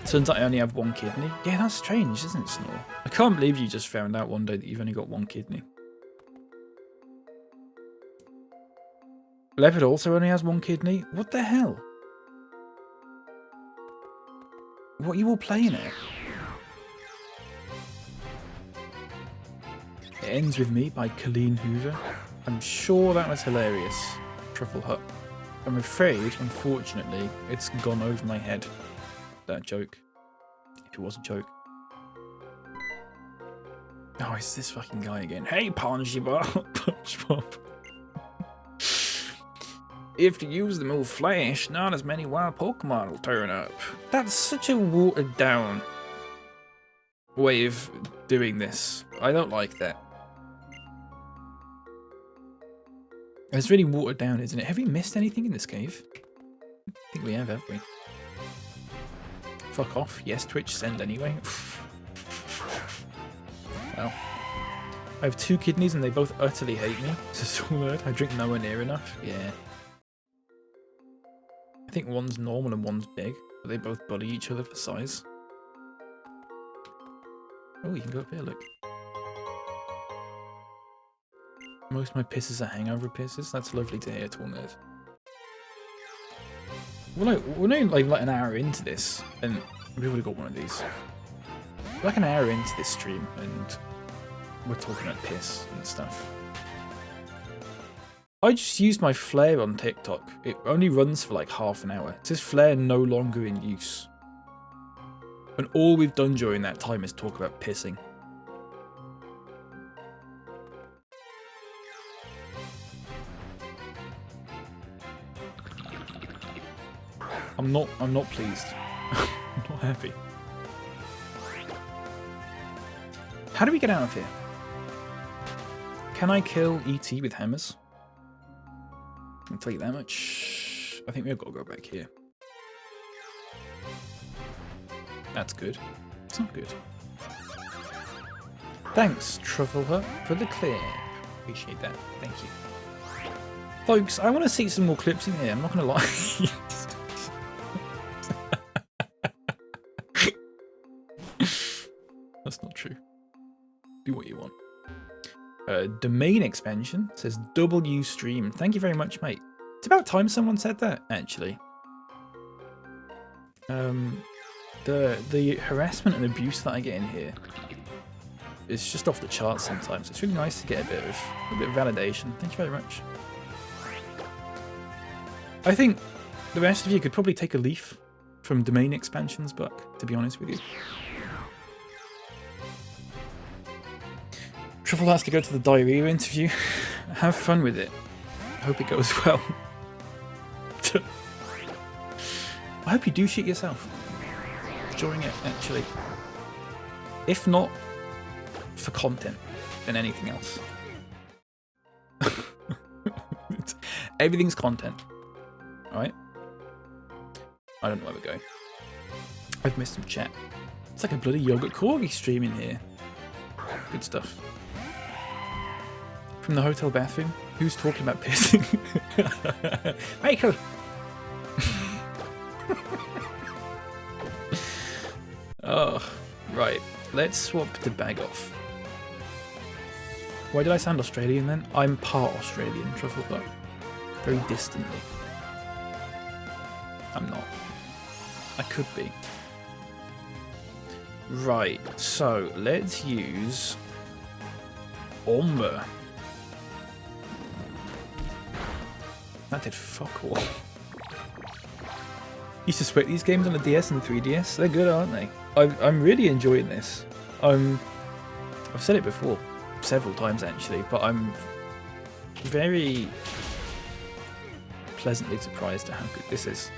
Turns out I only have one kidney. Yeah, that's strange, isn't it, Snore? I can't believe you just found out one day that you've only got one kidney. Leopard also only has one kidney? What the hell? What are you all playing at? It Ends With Me by Colleen Hoover. I'm sure that was hilarious. Truffle Hut. I'm afraid, unfortunately, it's gone over my head. That joke. If it was a joke. Oh, it's this fucking guy again. Hey, SpongeBob. If you use the move Flash, not as many wild Pokemon will turn up. That's such a watered down way of doing this. I don't like that. It's really watered down, isn't it? Have we missed anything in this cave? I think we have we? Fuck off. Yes, Twitch, send anyway. Well, I have 2 kidneys and they both utterly hate me. It's a word. I drink nowhere near enough. Yeah. I think one's normal and one's big, but they both bully each other for size. Oh, you can go up here, look. Most of my pisses are hangover pisses. That's lovely to hear, Tall Nerd. We're not like an hour into this, and we would have got one of these. We're like an hour into this stream, and we're talking about piss and stuff. I just used my flare on TikTok. It only runs for like half an hour. It says flare no longer in use. And all we've done during that time is talk about pissing. I'm not pleased. I'm not happy. How do we get out of here? Can I kill ET with hammers? I'll tell you that much. I think we've got to go back here. That's good. It's not good. Thanks, Truffle Hut, for the clip. Appreciate that. Thank you. Folks, I want to see some more clips in here. I'm not going to lie. That's not true. Do what you want. Domain expansion says W stream. Thank you very much, mate. It's about time someone said that, actually. The harassment and abuse that I get in here is just off the charts sometimes. It's really nice to get a bit of validation. Thank you very much. I think the rest of you could probably take a leaf from domain expansion's book, to be honest with you. Truffle has to go to the diarrhea interview. Have fun with it. I hope it goes well. I hope you do shit yourself during it, actually. If not for content, then anything else. Everything's content. Alright? I don't know where we're going. I've missed some chat. It's like a bloody yogurt corgi stream in here. Good stuff. From the hotel bathroom? Who's talking about pissing? Michael! Oh, right. Let's swap the bag off. Why did I sound Australian then? I'm part Australian, Truffle Butt. Very distantly. I'm not. I could be. Right, so let's use Ombre. That did fuck all. Used to sweat these games on the DS and the 3DS. They're good, aren't they? I'm really enjoying this. I've said it before, several times actually, but I'm very pleasantly surprised at how good this is.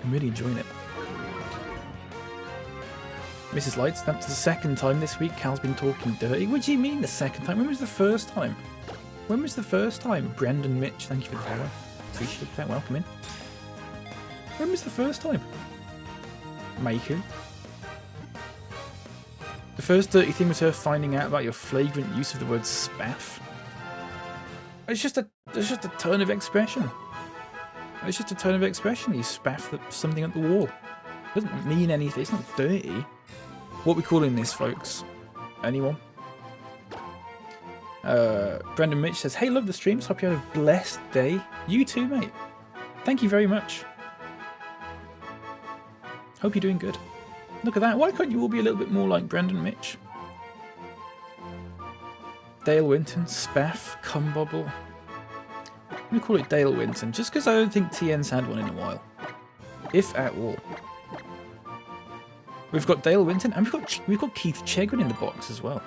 I'm really enjoying it. Mrs. Lights, that's the second time this week Cal's been talking dirty. What do you mean the second time? When was the first time? When was the first time? Brendan Mitch, thank you for the follow. Appreciate that. Welcome in. When was the first time? Michael. The first dirty thing was her finding out about your flagrant use of the word spaff. It's just a turn of expression. It's just a turn of expression. You spaff something at the wall. It doesn't mean anything. It's not dirty. What are we calling this, folks? Anyone? Brendan Mitch says, hey, love the streams. Hope you had a blessed day. You too, mate. Thank you very much. Hope you're doing good. Look at that. Why can't you all be a little bit more like Brendan Mitch? Dale Winton, Spaff, Cumbubble. I'm going to call it Dale Winton, just because I don't think TN's had one in a while. If at all. We've got Dale Winton, and we've got Keith Chegwin in the box as well.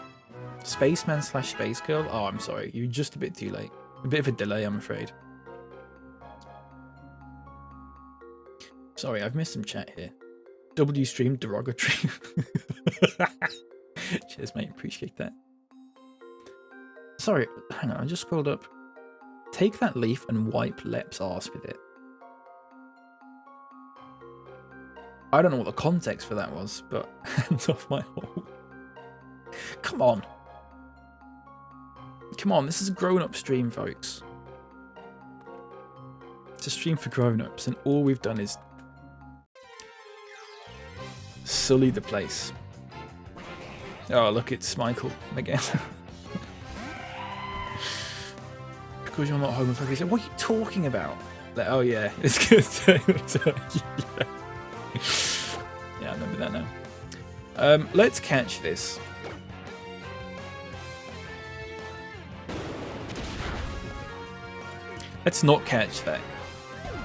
Spaceman / Space Girl. Oh, I'm sorry, you're just a bit too late. A bit of a delay, I'm afraid. Sorry, I've missed some chat here. W stream derogatory. Cheers, mate. Appreciate that. Sorry, hang on. I just scrolled up. Take that leaf and wipe Lep's arse with it. I don't know what the context for that was, but hands off my hole. Come on. Come on, this is a grown-up stream, folks. It's a stream for grown-ups, and all we've done is sully the place. Oh, look, it's Michael again. Because you're not homophobic. He said, what are you talking about? Like, oh, yeah, it's good. Yeah. Yeah, I remember that now. Let's catch this. Let's not catch that.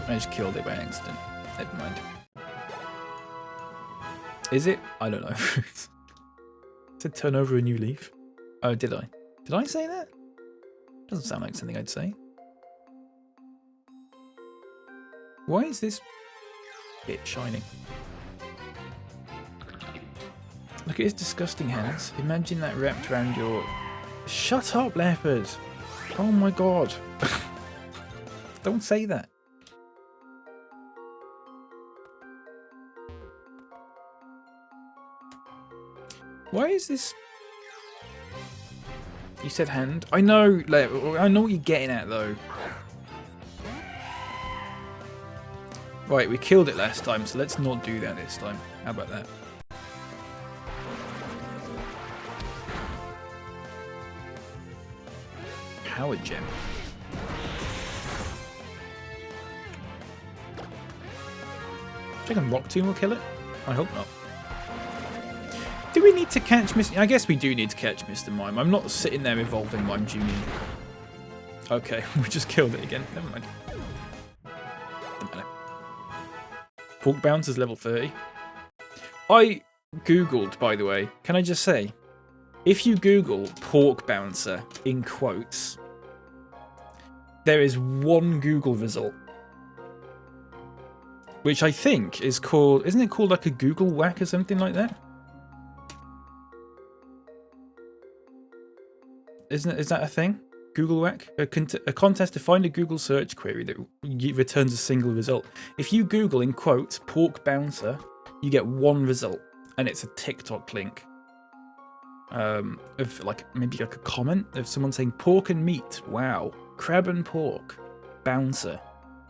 I just killed it by accident. Never mind. Is it? I don't know. To turn over a new leaf? Oh, did I? Did I say that? Doesn't sound like something I'd say. Why is this bit shining? Look at his disgusting hands. Imagine that wrapped around your... Shut up, leopard! Oh my god. Don't say that. Why is this... You said hand? I know, I know what you're getting at though. Right, we killed it last time, so let's not do that this time. How about that? Howard gem. Do you reckon Rock Tomb will kill it? I hope not. Do we need to catch Mr... I guess we do need to catch Mr. Mime. I'm not sitting there evolving Mime Jr. Okay, we just killed it again. Never mind. Doesn't matter. Pork Bounce is level 30. I googled, by the way, can I just say, if you Google Pork Bouncer in quotes, there is one Google result, which I think is called, isn't it called like a Google whack or something like that? Is that a thing? Google whack? A contest to find a Google search query that returns a single result. If you Google in quotes Pork Bouncer, you get one result, and it's a TikTok link. Of like maybe like a comment of someone saying pork and meat. Wow. Crab and pork. Bouncer.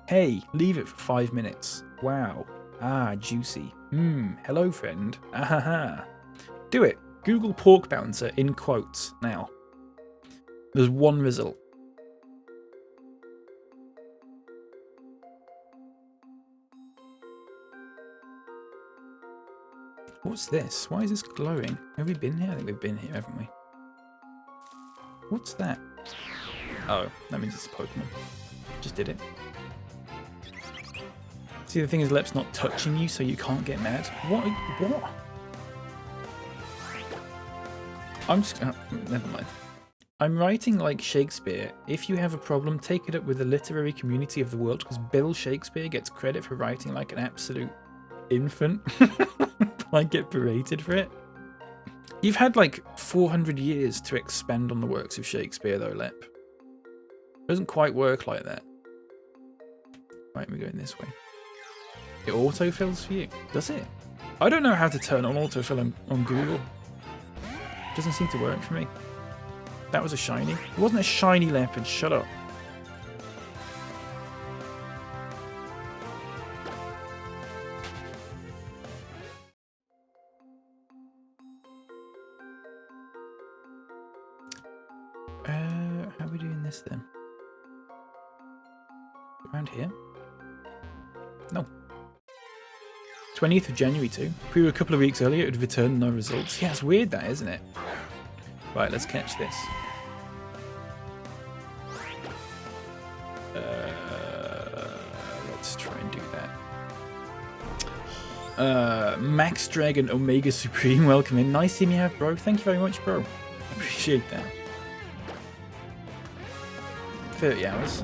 Hey, leave it for 5 minutes. Wow. Ah, juicy. Hello friend. Ahaha. Do it. Google Pork Bouncer in quotes now. There's one result. What's this? Why is this glowing? Have we been here? I think we've been here, haven't we? What's that? Oh, that means it's a Pokemon. Just did it. See, the thing is, Lep's not touching you, so you can't get mad. What? I'm just... never mind. I'm writing like Shakespeare. If you have a problem, take it up with the literary community of the world, because Bill Shakespeare gets credit for writing like an absolute infant. I get berated for it. You've had like 400 years to expend on the works of Shakespeare, though, Lep. It doesn't quite work like that. Right, we're going this way. It autofills for you, does it? I don't know how to turn on autofill on Google. It doesn't seem to work for me. That was a shiny. It wasn't a shiny leopard. Shut up. How are we doing this then? Around here? No. 20th of January too. If we were a couple of weeks earlier, it would return no results. Yeah, it's weird that, isn't it? Right, let's catch this. Let's try and do that. Max Dragon Omega Supreme, welcome in. Nice team you have, bro. Thank you very much, bro. Appreciate that. 30 hours.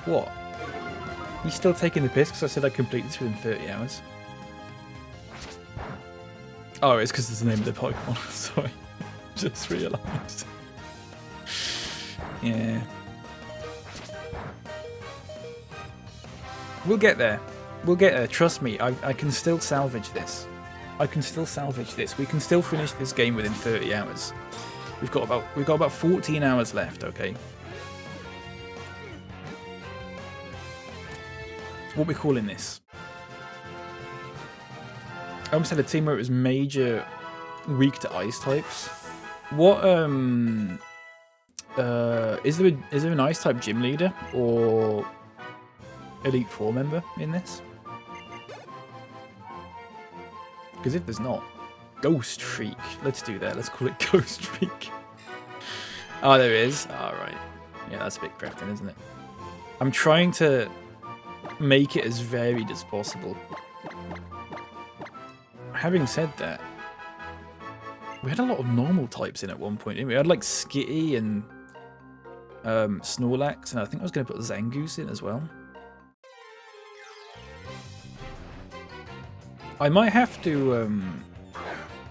What? You still taking the piss because I said I'd complete this within 30 hours? Oh, it's because it's the name of the Pokemon. Sorry. Just realised. Yeah. We'll get there. We'll get there. Trust me. I can still salvage this. I can still salvage this. We can still finish this game within 30 hours. We've got about 14 hours left, okay? What are we calling this? I almost had a team where it was major weak to ice types. What is there an ice type gym leader or Elite Four member in this? Because if there's not, Ghost Freak. Let's do that. Let's call it Ghost Freak. Oh, there is. All right. Yeah, that's a bit crap then, isn't it? I'm trying to make it as varied as possible. Having said that, we had a lot of normal types in at one point, didn't we? We had like Skitty and Snorlax, and I think I was going to put Zangoose in as well. I might have to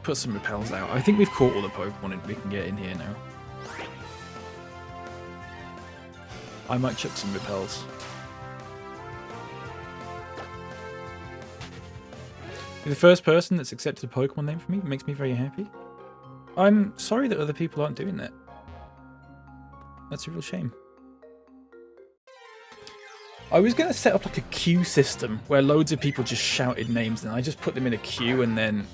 put some repels out. I think we've caught all the Pokemon we can get in here now. I might chuck some repels. You're the first person that's accepted a Pokemon name for me. It makes me very happy. I'm sorry that other people aren't doing that. That's a real shame. I was going to set up like a queue system where loads of people just shouted names and I just put them in a queue and then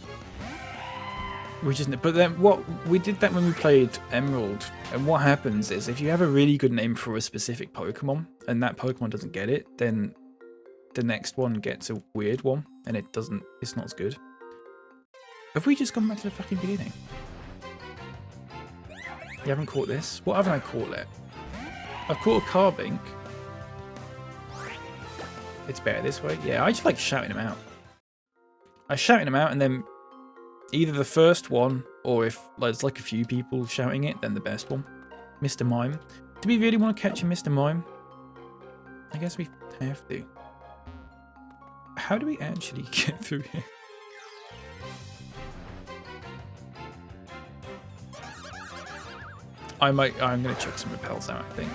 we just... But then we did that when we played Emerald, and what happens is if you have a really good name for a specific Pokemon and that Pokemon doesn't get it, then the next one gets a weird one and it's not as good. Have we just gone back to the fucking beginning? You haven't caught this? What haven't I caught yet? I've caught a Carbink. It's better this way. Yeah, I just like shouting them out. I shouting them out and then either the first one or if there's like a few people shouting it, then the best one. Mr. Mime. Do we really want to catch a Mr. Mime? I guess we have to. How do we actually get through here? I'm gonna chuck some repels out, I think.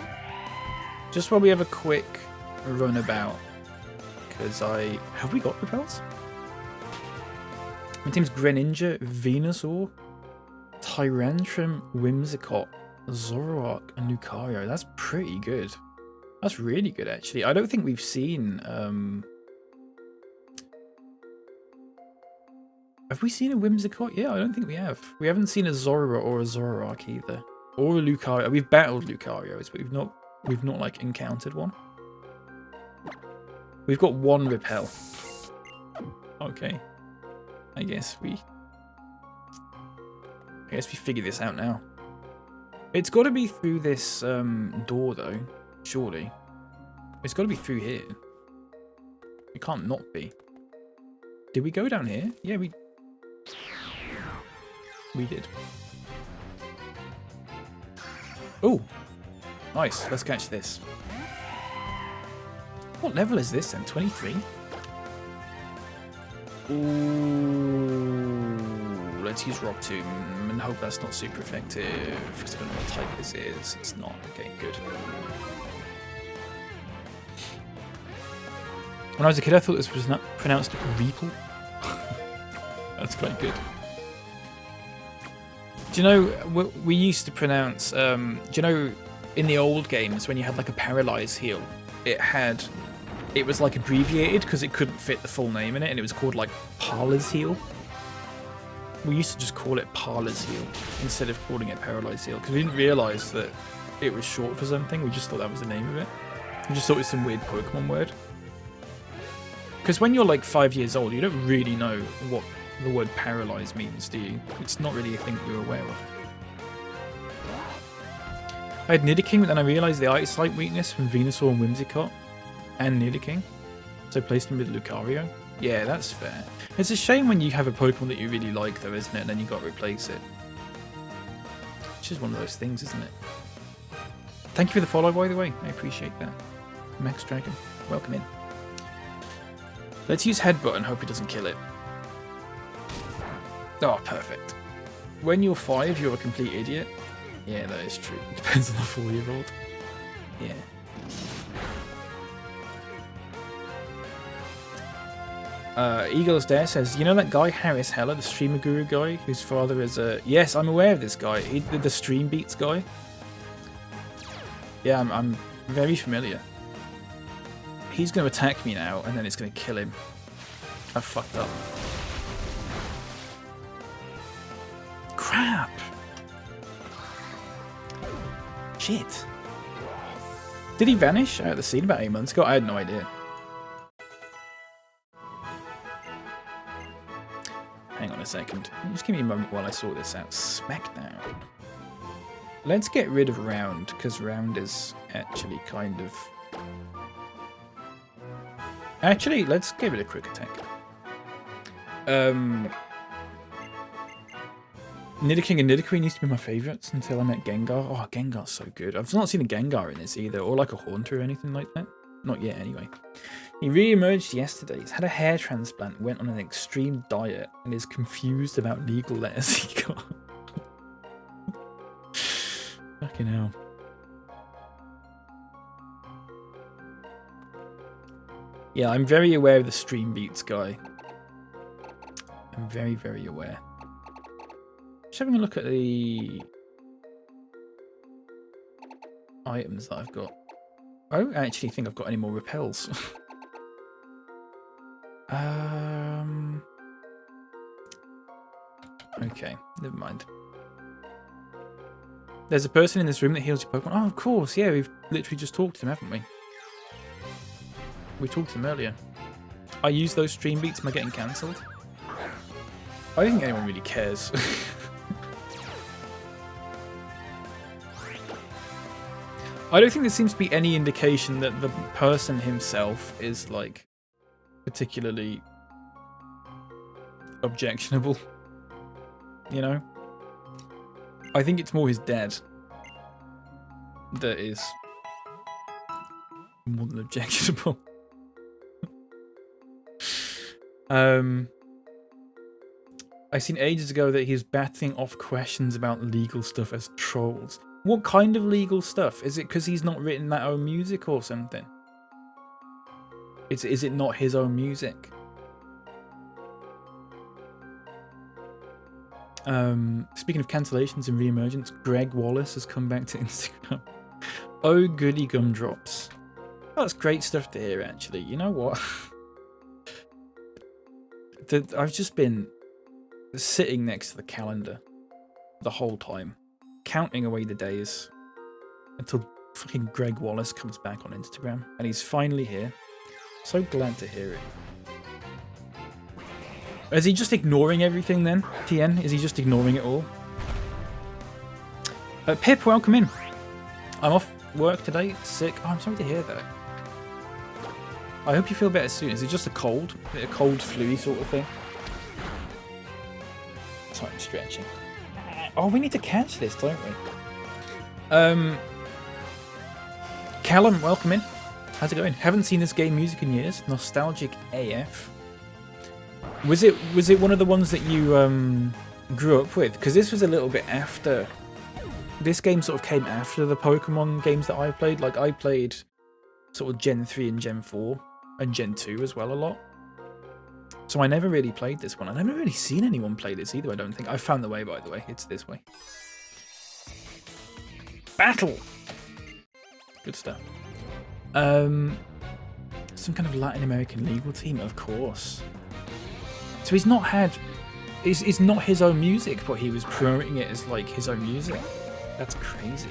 Just while we have a quick runabout. Because have we got repels? My team's Greninja, Venusaur, Tyrantrum, Whimsicott, Zoroark, and Lucario. That's pretty good. That's really good, actually. I don't think we've seen... Have we seen a Whimsicott? Yeah, I don't think we have. We haven't seen a Zorora or a Zoroark either. Or a Lucario. We've battled Lucarios, but we've not like encountered one. We've got one repel. Okay. I guess we figure this out now. It's got to be through this door though, surely. It's got to be through here. It can't not be. Did we go down here? Yeah, we did. Oh, nice. Let's catch this. What level is this then? 23? Ooh, let's use Rock Tomb and hope that's not super effective because I don't know what type this is. It's not. Okay, good. When I was a kid, I thought this was not pronounced Reaple. That's quite good. Do you know, we used to pronounce, do you know, in the old games when you had like a paralyzed heal, it was like abbreviated because it couldn't fit the full name in it and it was called like Parler's Heal. We used to just call it Parler's Heal instead of calling it Paralyzed Heal because we didn't realise that it was short for something. We just thought that was the name of it. We just thought it was some weird Pokemon word. Because when you're like 5 years old, you don't really know what the word paralyzed means, do you? It's not really a thing that you're aware of. I had Nidoking, but then I realised the Ice Light weakness from Venusaur and Whimsicott and Nidoking, so I placed him with Lucario. Yeah, that's fair. It's a shame when you have a Pokemon that you really like, though, isn't it? And then you got to replace it. It's just one of those things, isn't it? Thank you for the follow, by the way. I appreciate that. Max Dragon, welcome in. Let's use Headbutt and hope he doesn't kill it. Oh, perfect. When you're 5, you're a complete idiot. Yeah, that is true. It depends on the 4-year-old. Yeah. Eagles Dare says, you know that guy Harris Heller, the streamer guru guy, whose father is a... Yes, I'm aware of this guy. The Stream Beats guy. Yeah, I'm very familiar. He's going to attack me now, and then it's going to kill him. I fucked up. Crap! Shit. Did he vanish out of the scene about 8 months ago? I had no idea. Hang on a second. Just give me a moment while I sort this out. Smackdown. Let's get rid of Round, because Round is actually kind of... Actually, let's get rid of Quick Attack. Nidoking and Nidoqueen used to be my favourites until I met Gengar. Oh, Gengar's so good. I've not seen a Gengar in this either, or like a Haunter or anything like that. Not yet, anyway. He re-emerged yesterday. He's had a hair transplant, went on an extreme diet, and is confused about legal letters he got. Fucking hell. Yeah, I'm very aware of the Stream Beats guy. I'm very, very aware. Just having a look at the items that I've got. I don't actually think I've got any more repels. Okay, never mind. There's a person in this room that heals your Pokemon. Oh, of course, yeah, we've literally just talked to him, haven't we? We talked to him earlier. I use those stream beats, am I getting cancelled? I don't think anyone really cares. I don't think there seems to be any indication that the person himself is, like, particularly objectionable. You know? I think it's more his dad that is more than objectionable. I seen ages ago that he's batting off questions about legal stuff as trolls. What kind of legal stuff? Is it because he's not written that own music or something? Is it not his own music? Speaking of cancellations and re-emergence, Greg Wallace has come back to Instagram. Oh, goody gumdrops. That's great stuff to hear, actually. You know what? I've just been sitting next to the calendar the whole time, counting away the days until fucking Greg Wallace comes back on Instagram, and he's finally here. So glad to hear it. Is he just ignoring everything then, TN? Is he just ignoring it all? Pip, welcome in. I'm off work today, sick. Oh, I'm sorry to hear that. I hope you feel better soon. Is it just a cold? A cold, flu-y sort of thing? Sorry, I'm stretching. Oh, we need to catch this, don't we? Callum, welcome in. How's it going? Haven't seen this game music in years. Nostalgic AF. Was it one of the ones that you grew up with? Because this was a little bit after. This game sort of came after the Pokemon games that I played. Like, I played sort of Gen 3 and Gen 4 and Gen 2 as well a lot. So I never really played this one. I've never really seen anyone play this either, I don't think. I found the way, by the way. It's this way. Battle! Good stuff. Some kind of Latin American legal team, of course. So he's not had... It's not his own music, but he was promoting it as, like, his own music. That's crazy.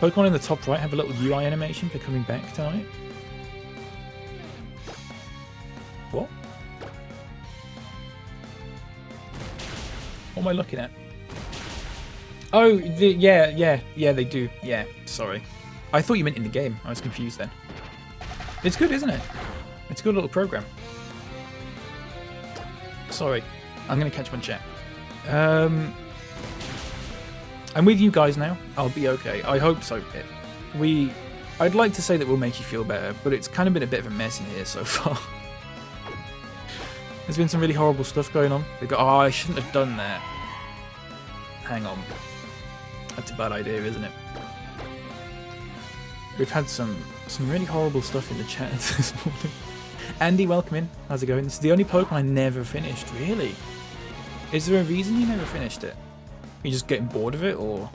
Pokemon in the top right have a little UI animation for coming back tonight. What? What am I looking at? Oh, yeah, they do. Yeah, sorry. I thought you meant in the game. I was confused then. It's good, isn't it? It's a good little program. Sorry, I'm going to catch my chat. I'm with you guys now. I'll be okay. I hope so. I'd like to say that we'll make you feel better, but it's kind of been a bit of a mess in here so far. There's been some really horrible stuff going on. They go, oh, I shouldn't have done that. Hang on. That's a bad idea, isn't it? We've had some really horrible stuff in the chat this morning. Andy, welcome in. How's it going? This is the only Pokemon I never finished. Really? Is there a reason you never finished it? Are you just getting bored of it, or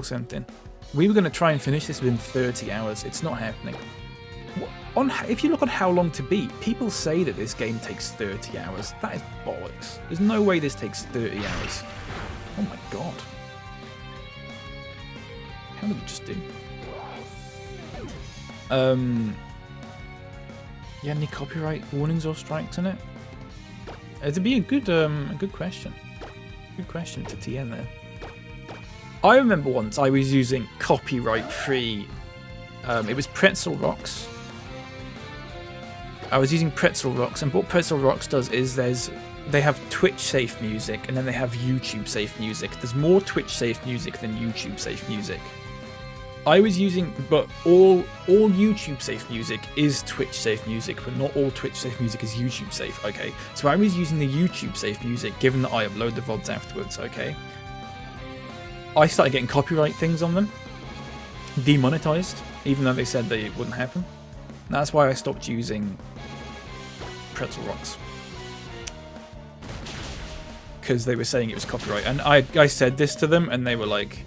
something? We were going to try and finish this within 30 hours. It's not happening. If you look on how long to beat, people say that this game takes 30 hours. That is bollocks. There's no way this takes 30 hours. Oh my god. How did it just do? Yeah, any copyright warnings or strikes in it? It'd be a good question. Good question to TN there. I remember once I was using copyright-free. It was Pretzel Rocks. I was using Pretzel Rocks, and what Pretzel Rocks does is they have Twitch safe music, and then they have YouTube safe music. There's more Twitch safe music than YouTube safe music. I was using, but all YouTube safe music is Twitch safe music, but not all Twitch safe music is YouTube safe, okay? So I was using the YouTube safe music, given that I upload the VODs afterwards, okay? I started getting copyright things on them, demonetized, even though they said that it wouldn't happen. That's why I stopped using Pretzel Rocks. Because they were saying it was copyright, and I said this to them, and they were like,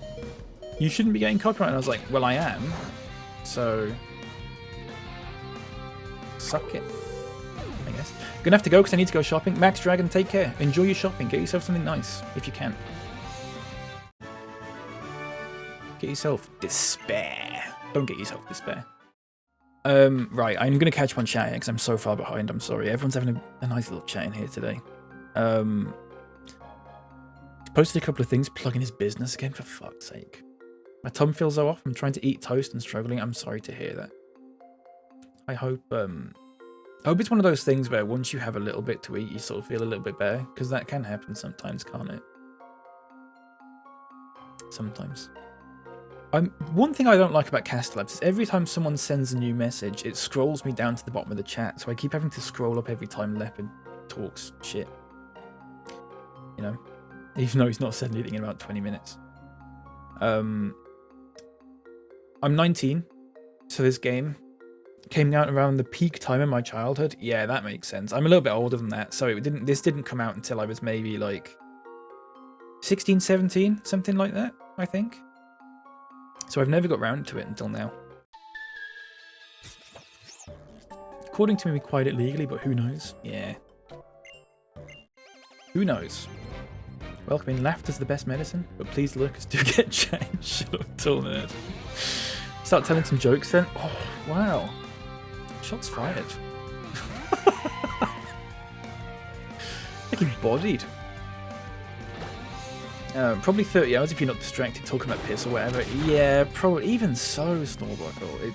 you shouldn't be getting copyright. And I was like, well, I am. So, suck it, I guess. Gonna have to go because I need to go shopping. Max Dragon, take care. Enjoy your shopping. Get yourself something nice, if you can. Get yourself despair. Don't get yourself despair. Right, I'm gonna catch one chat here because I'm so far behind. I'm sorry. Everyone's having a nice little chat in here today. Posted a couple of things, plugging his business again, for fuck's sake. My tongue feels so off. I'm trying to eat toast and struggling. I'm sorry to hear that. I hope it's one of those things where once you have a little bit to eat, you sort of feel a little bit better, because that can happen sometimes, can't it? Sometimes. One thing I don't like about Castlabs is every time someone sends a new message, it scrolls me down to the bottom of the chat, so I keep having to scroll up every time Leopard talks shit. You know? Even though he's not said anything in about 20 minutes. I'm 19, so this game came out around the peak time of my childhood. Yeah, that makes sense. I'm a little bit older than that, so this didn't come out until I was maybe like 16, 17, something like that, I think. So I've never got round to it until now. According to me, we acquired it legally, but who knows? Yeah. Who knows? Welcome in. Laughter's the best medicine, but please lurkers do get changed. Shut up, tall nerd. Start telling some jokes then. Oh, wow. Shots fired. Like bodied. Probably 30 hours if you're not distracted talking about piss or whatever. Yeah, probably. Even so, Snorbuckle.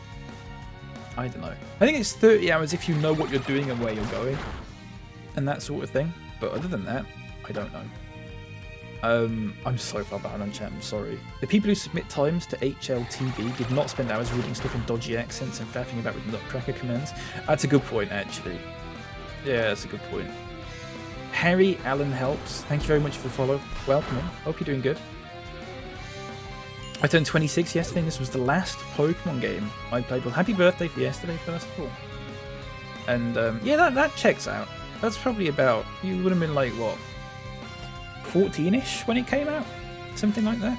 I don't know. I think it's 30 hours if you know what you're doing and where you're going. And that sort of thing. But other than that, I don't know. I'm so far behind on chat, I'm sorry. The people who submit times to HLTV did not spend hours reading stuff in dodgy accents and faffing about with nutcracker commands. That's a good point, actually. Yeah, that's a good point. Harry Allen Helps, thank you very much for the follow. Welcome in. Hope you're doing good. I turned 26 yesterday, and this was the last Pokemon game I played. Well, happy birthday for yesterday, first of all. And, yeah, that checks out. That's probably about, you would have been like, what, 14-ish when it came out? Something like that?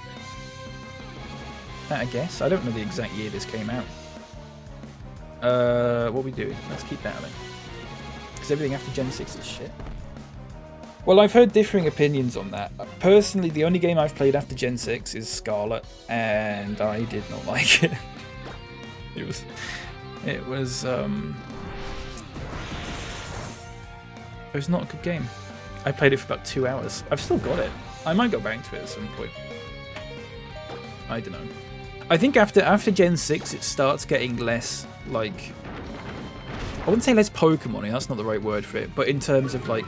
I guess. I don't know the exact year this came out. What are we doing? Let's keep that then. Because everything after Gen 6 is shit. Well, I've heard differing opinions on that. Personally, the only game I've played after Gen 6 is Scarlet, and I did not like it. It was not a good game. I played it for about 2 hours. I've still got it. I might go back to it at some point. I don't know. I think after Gen 6, it starts getting less, like... I wouldn't say less Pokemon-y, that's not the right word for it, but in terms of, like...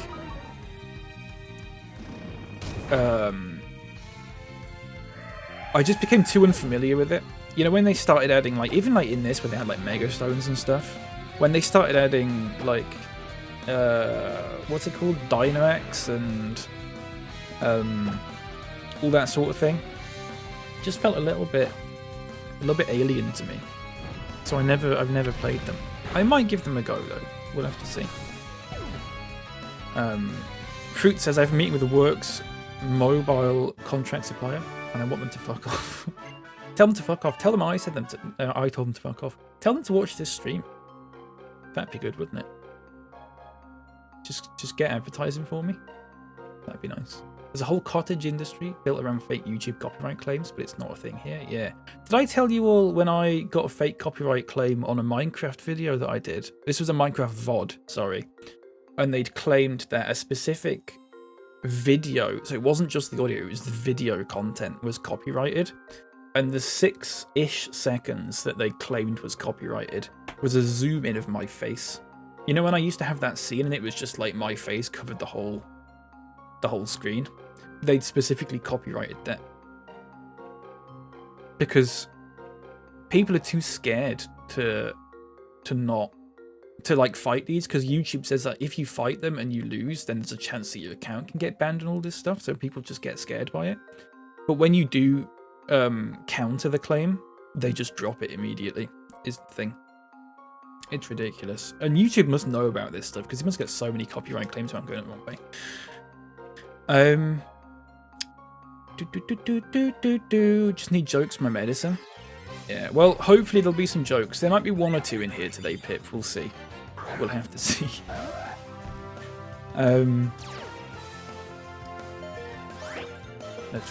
I just became too unfamiliar with it. You know, when they started adding, like, even, like, in this, when they had, like, Mega Stones and stuff, when they started adding, like, what's it called? Dynamax and, all that sort of thing, just felt a little bit alien to me. So I've never played them. I might give them a go, though. We'll have to see. Fruit says, I have a meeting with the Works mobile contract supplier, and I want them to fuck off. Tell them to fuck off. Tell them I said them to. I told them to fuck off. Tell them to watch this stream. That'd be good, wouldn't it? Just get advertising for me. That'd be nice. There's a whole cottage industry built around fake YouTube copyright claims, but it's not a thing here. Yeah. Did I tell you all when I got a fake copyright claim on a Minecraft video that I did? This was a Minecraft VOD, sorry. And they'd claimed that a specific video, so it wasn't just the audio, it was the video content, was copyrighted. And the 6-ish seconds that they claimed was copyrighted was a zoom in of my face. You know when I used to have that scene and it was just like my face covered the whole screen? They'd specifically copyrighted that. Because people are too scared to like fight these, because YouTube says that if you fight them and you lose, then there's a chance that your account can get banned and all this stuff, so people just get scared by it. But when you do counter the claim, they just drop it immediately, is the thing. It's ridiculous. And YouTube must know about this stuff, because he must get so many copyright claims when I'm going the wrong way. Just need jokes for my medicine. Yeah, well, hopefully there'll be some jokes. There might be one or two in here today, Pip. We'll see. We'll have to see. Let's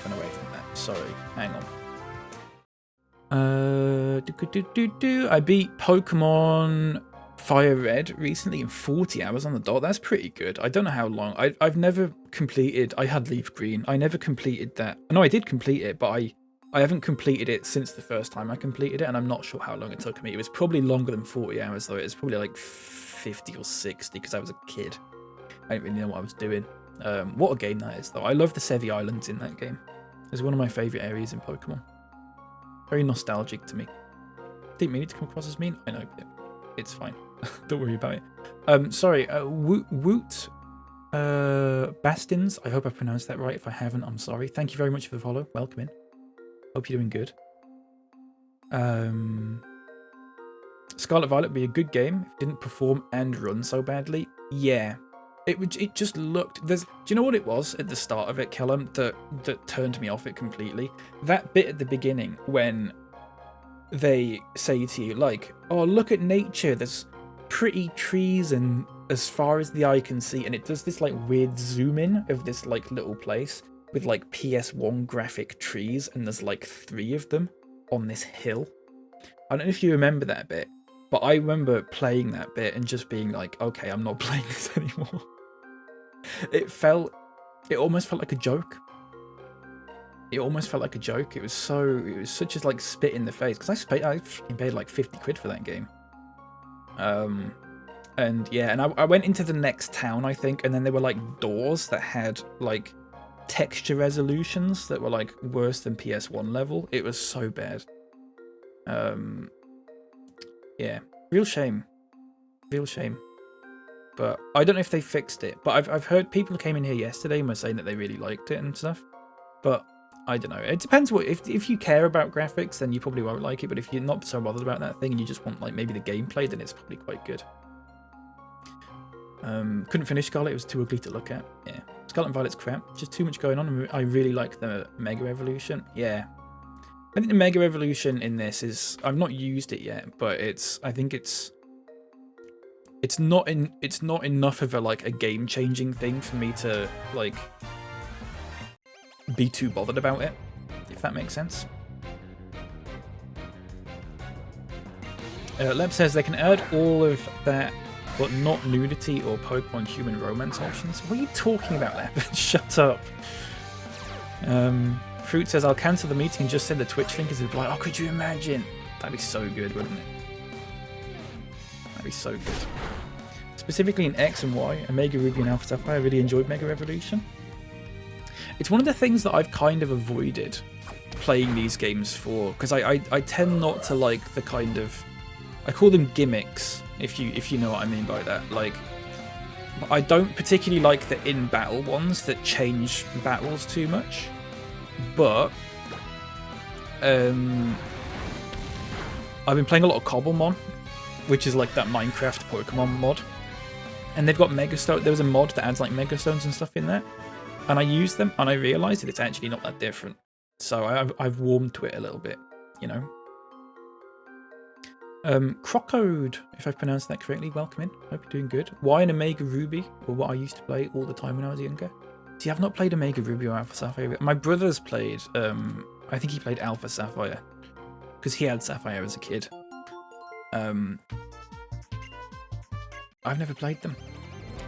run away from that. Sorry. Hang on. I beat Pokemon Fire Red recently in 40 hours on the dot. That's pretty good. I don't know how long. I've never completed... I had Leaf Green. I never completed that. No, I did complete it, but I haven't completed it since the first time I completed it, and I'm not sure how long it took me. It was probably longer than 40 hours, though. It was probably like 50 or 60, because I was a kid. I didn't really know what I was doing. What a game that is, though. I love the Sevi Islands in that game. It's one of my favourite areas in Pokemon. Very nostalgic to me. Didn't mean it to come across as mean. I know, Pip. It's fine. Don't worry about it. Sorry, Woot Bastins. I hope I pronounced that right. If I haven't, I'm sorry. Thank you very much for the follow. Welcome in. Hope you're doing good. Scarlet Violet would be a good game if it didn't perform and run so badly. Yeah. It just looked... Do you know what it was at the start of it, Kellum, that turned me off it completely? That bit at the beginning when they say to you, like, oh, look at nature, there's pretty trees and as far as the eye can see, and it does this like weird zoom in of this like little place with like PS1 graphic trees, and there's like 3 of them on this hill. I don't know if you remember that bit, but I remember playing that bit and just being like, okay, I'm not playing this anymore. It almost felt like a joke. It almost felt like a joke. It was such a like spit in the face, because I paid like 50 quid for that game. And yeah, and I went into the next town, I think, and then there were like doors that had like texture resolutions that were like worse than PS1 level. It was so bad. Yeah, real shame. But I don't know if they fixed it. But I've heard people who came in here yesterday and were saying that they really liked it and stuff. But I don't know. It depends what if you care about graphics, then you probably won't like it. But if you're not so bothered about that thing and you just want like maybe the gameplay, then it's probably quite good. Couldn't finish Scarlet. It was too ugly to look at. Yeah, Scarlet and Violet's crap. Just too much going on. I really like the Mega Evolution. Yeah. I think the Mega Evolution in this is... I've not used it yet, but I think it's not enough of a game-changing thing for me to like be too bothered about it, if that makes sense. Leb says they can add all of that, but not nudity or Pokemon human romance options. What are you talking about, Leb? Shut up. Fruit says, I'll cancel the meeting and just send the Twitch link as a reply. Oh, could you imagine? That'd be so good, wouldn't it? That'd be so good. Specifically in X and Y, Omega Ruby and Alpha Sapphire, I really enjoyed Mega Revolution. It's one of the things that I've kind of avoided playing these games for, because I tend not to like the kind of, I call them gimmicks, if you know what I mean by that. Like, I don't particularly like the in-battle ones that change battles too much, but I've been playing a lot of Cobblemon, which is like that Minecraft Pokemon mod, and they've got Megastone. There was a mod that adds like Megastones and stuff in there, and I used them, and I realised that it's actually not that different. So I've warmed to it a little bit, you know. Crocode, if I've pronounced that correctly, welcome in. Hope you're doing good. Why an Omega Ruby, or what I used to play all the time when I was younger? See, I've not played Omega Ruby or Alpha Sapphire. My brother's played, I think he played Alpha Sapphire, because he had Sapphire as a kid. I've never played them.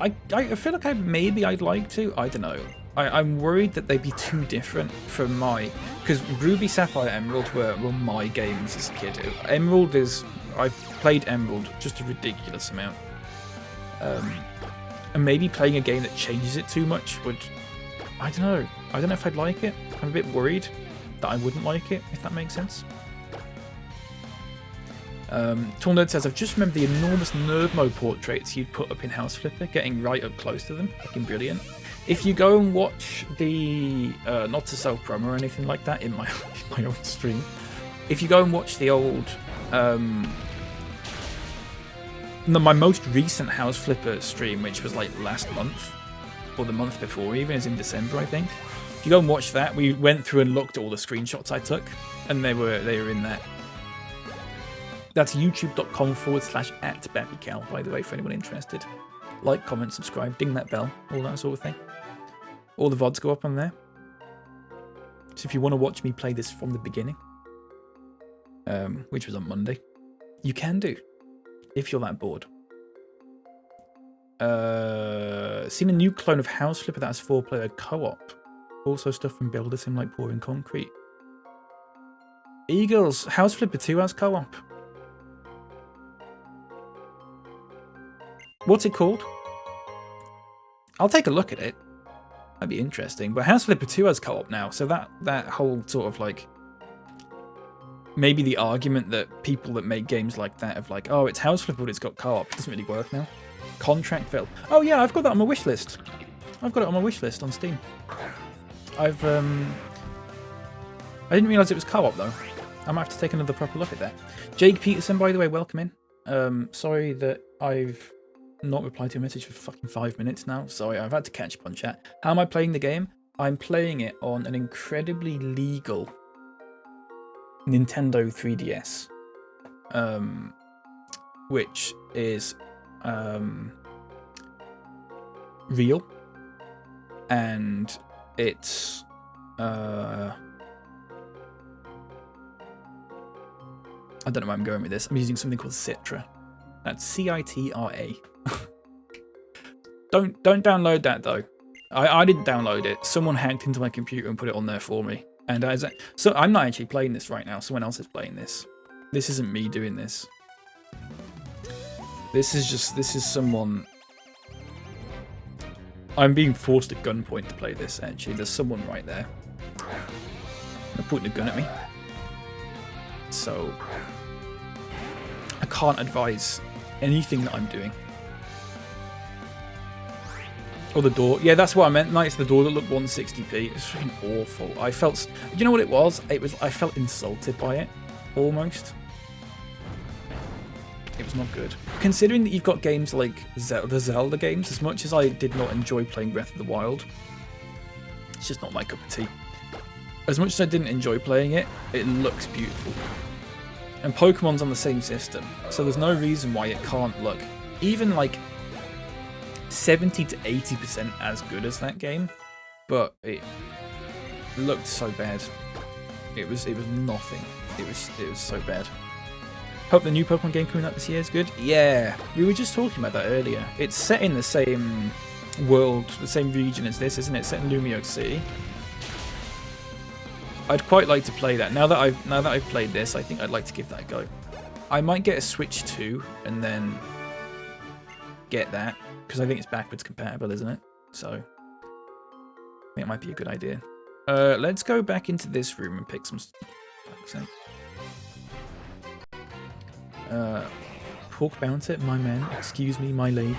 I feel like maybe I'd like to. I don't know. I'm worried that they'd be too different from my... Because Ruby, Sapphire, Emerald were my games as a kid. Emerald is... I've played Emerald just a ridiculous amount. And maybe playing a game that changes it too much would... I don't know. I don't know if I'd like it. I'm a bit worried that I wouldn't like it, if that makes sense. Tornado says, I've just remembered the enormous Nerdmo portraits you'd put up in House Flipper, getting right up close to them. Fucking brilliant. If you go and watch the, not to self-promo or anything like that in my own stream, if you go and watch the old, my most recent House Flipper stream, which was like last month, or the month before even, is in December, I think. If you go and watch that, we went through and looked at all the screenshots I took, and they were in that. That's youtube.com/@BapyCal, by the way, for anyone interested. Like, comment, subscribe, ding that bell, all that sort of thing. All the VODs go up on there. So if you want to watch me play this from the beginning, which was on Monday, you can do, if you're that bored. Seen a new clone of House Flipper that has 4-player co-op. Also stuff from Builder Sim like pouring concrete. Eagles, House Flipper 2 has co-op. What's it called? I'll take a look at it. That'd be interesting. But House Flipper 2 has co-op now, so that whole sort of like... Maybe the argument that people that make games like that of like, oh, it's House Flipper, but it's got co-op. It doesn't really work now. Contract failed. Oh yeah, I've got that on my wish list. I've got it on my wish list on Steam. I didn't realise it was co-op though. I might have to take another proper look at that. Jake Peterson, by the way, welcome in. Sorry that I've not replied to a message for fucking 5 minutes now. Sorry, I've had to catch up on chat. How am I playing the game? I'm playing it on an incredibly legal Nintendo 3DS, which is real, and it's I don't know where I'm going with this. I'm using something called Citra. That's C-I-T-R-A. Don't download that though. I didn't download it. Someone hacked into my computer and put it on there for me. And so I'm not actually playing this right now. Someone else is playing this. This isn't me doing this. This is someone. I'm being forced at gunpoint to play this. Actually, there's someone right there. They're pointing a gun at me. So I can't advise anything that I'm doing. Or the door. Yeah, that's what I meant. Like, it's the door that looked 160p. It's freaking awful. I felt... You know what it was? I felt insulted by it. Almost. It was not good. Considering that you've got games like the Zelda games, as much as I did not enjoy playing Breath of the Wild, it's just not my cup of tea. As much as I didn't enjoy playing it, it looks beautiful. And Pokemon's on the same system, so there's no reason why it can't look even like 70 to 80% as good as that game, but it looked so bad. It was nothing. It was so bad. Hope the new Pokemon game coming out this year is good. Yeah, we were just talking about that earlier. It's set in the same world, the same region as this, isn't it? It's set in Lumio City. I'd quite like to play that. Now that I've played this, I think I'd like to give that a go. I might get a Switch 2 and then get that, because I think it's backwards compatible, isn't it? So I think it might be a good idea. Let's go back into this room and pick some stuff. Pork bouncer, my man. Excuse me, my lady.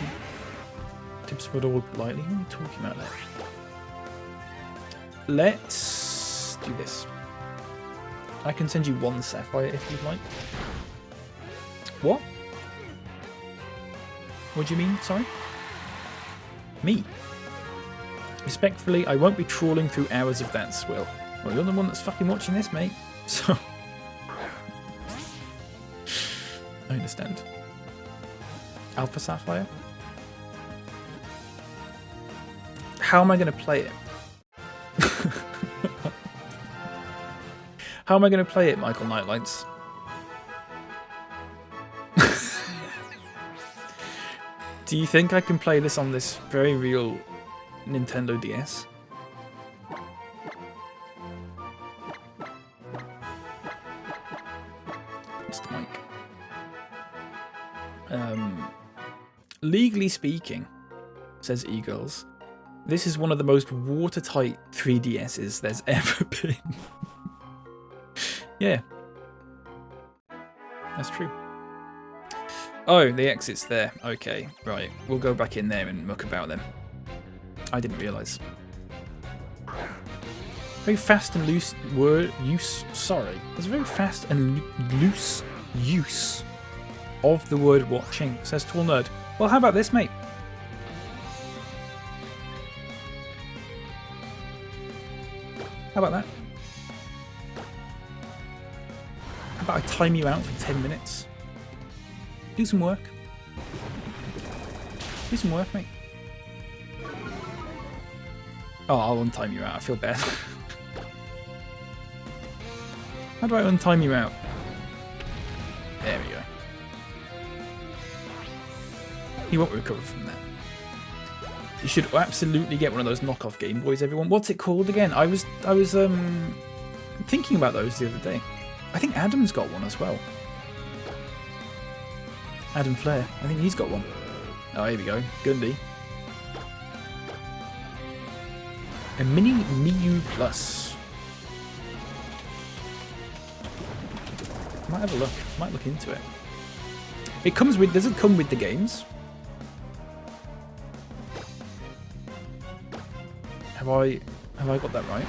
Tips for the all politely. What are we talking about there? Let's do this. I can send you 1 sapphire if you'd like. What? What do you mean? Sorry? Me? Respectfully, I won't be trawling through hours of that swill. Well, you're the one that's fucking watching this, mate. So... I understand. Alpha Sapphire? How am I going to play it? How am I going to play it, Michael Nightlights? Do you think I can play this on this very real Nintendo DS? Mr. Mike. Legally speaking, says E-Girls, this is one of the most watertight 3DSs there's ever been. Yeah. That's true. Oh, the exit's there. Okay, right. We'll go back in there and muck about then. I didn't realise. Very fast and loose word use. Sorry. There's a very fast and loose use of the word watching, says Tall Nerd. Well, how about this, mate? How about that? How about I time you out for 10 minutes? Do some work. Do some work, mate. Oh, I'll untime you out. I feel bad. How do I untime you out? There we go. He won't recover from that. You should absolutely get one of those knockoff Game Boys, everyone. What's it called again? I was thinking about those the other day. I think Adam's got one as well. Adam Flair. I think he's got one. Oh, here we go. Gundy. A mini Miu Plus. Might have a look. Might look into it. It comes with. Does it come with the games? Have I got that right?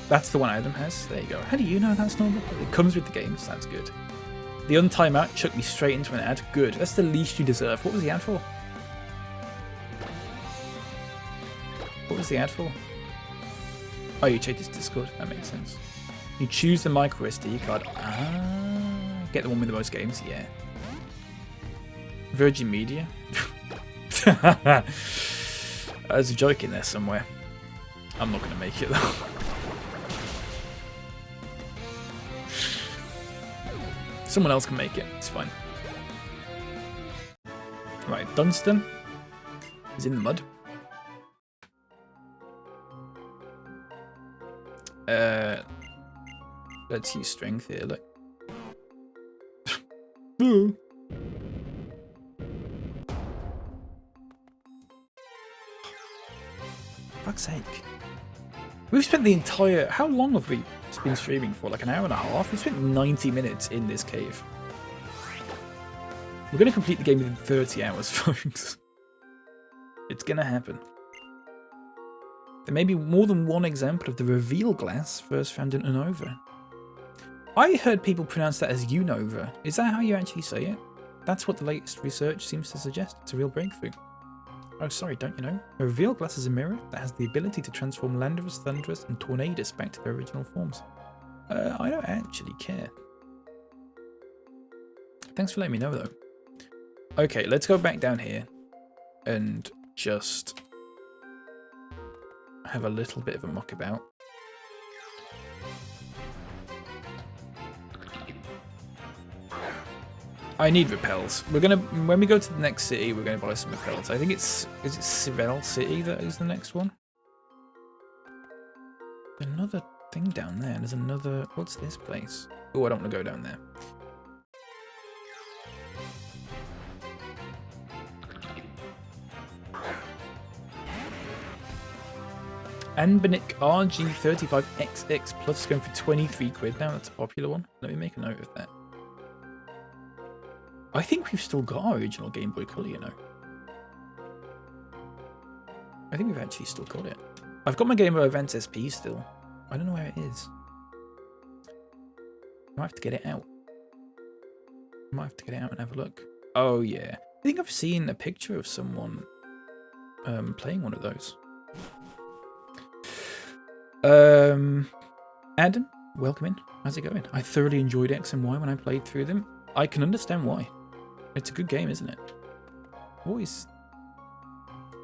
That's the one Adam has. There you go. How do you know that's normal? It comes with the games. That's good. The untime out chucked me straight into an ad. Good. That's the least you deserve. What was the ad for? What was the ad for? Oh, you checked his Discord. That makes sense. You choose the micro SD card. Ah, get the one with the most games. Yeah. Virgin Media. There's a joke in there somewhere. I'm not going to make it though. Someone else can make it. It's fine. Right, Dunstan is in the mud. Let's use strength here. Look. Fuck's sake. We've spent the entire... How long have we been streaming for? Like an hour and a half? We've spent 90 minutes in this cave. We're going to complete the game within 30 hours, folks. It's going to happen. There may be more than one example of the reveal glass first found in Unova. I heard people pronounce that as Unova. Is that how you actually say it? That's what the latest research seems to suggest. It's a real breakthrough. Oh, sorry, don't you know? A reveal glass is a mirror that has the ability to transform Landorus, Thunderous, and Tornadus back to their original forms. I don't actually care. Thanks for letting me know, though. Okay, let's go back down here and just have a little bit of a muck about. I need repels. We're gonna, when we go to the next city, we're gonna buy some repels. I think is it Cyril City that is the next one? thing down there. There's another... What's this place? Oh, I don't want to go down there. Anbanic RG35XX Plus going for 23 quid now. That's a popular one. Let me make a note of that. I think we've still got our original Game Boy Color, you know. I think we've actually still got it. I've got my Game Boy Advance SP still. I don't know where it is. I might have to get it out. I might have to get it out and have a look. Oh, yeah. I think I've seen a picture of someone playing one of those. Adam, welcome in. How's it going? I thoroughly enjoyed X and Y when I played through them. I can understand why. It's a good game, isn't it? What is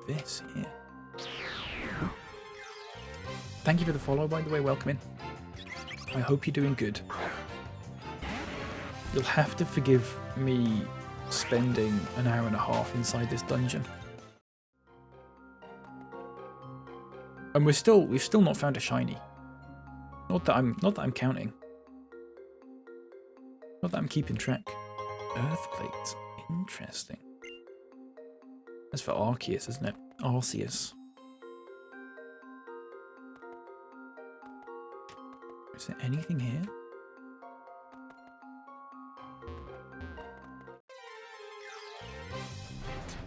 this here? Thank you for the follow, by the way. Welcome in. I hope you're doing good. You'll have to forgive me spending an hour and a half inside this dungeon. And we've still not found a shiny. Not that I'm counting. Not that I'm keeping track. Earth plate. Interesting. That's for Arceus, isn't it? Arceus. Is there anything here?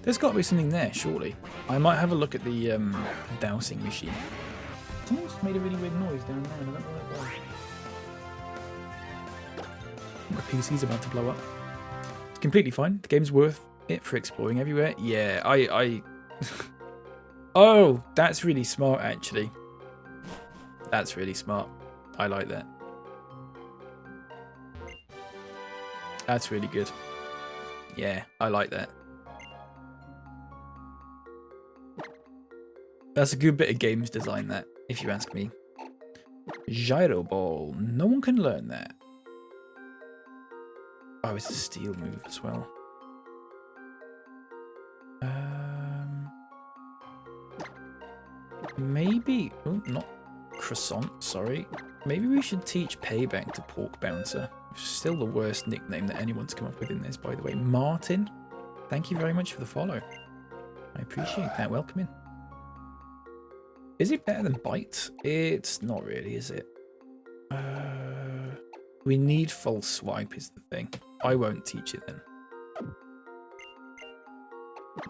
There's got to be something there, surely. I might have a look at the dowsing machine. Something just made a really weird noise down there, and I don't know what it was. My PC's about to blow up. It's completely fine. The game's worth it for exploring everywhere. Yeah, I... Oh, that's really smart, actually. That's really smart. I like that. That's really good. Yeah, I like that. That's a good bit of games design, that, if you ask me. Gyro Ball. No one can learn that. Oh, it's a steel move as well. Maybe... Oh, not Croissant, sorry. Maybe we should teach Payback to Pork Bouncer. Still the worst nickname that anyone's come up with in this, by the way. Martin, thank you very much for the follow. I appreciate that. Welcome in. Is it better than Bite? It's not really, is it? We need False Swipe is the thing. I won't teach it then.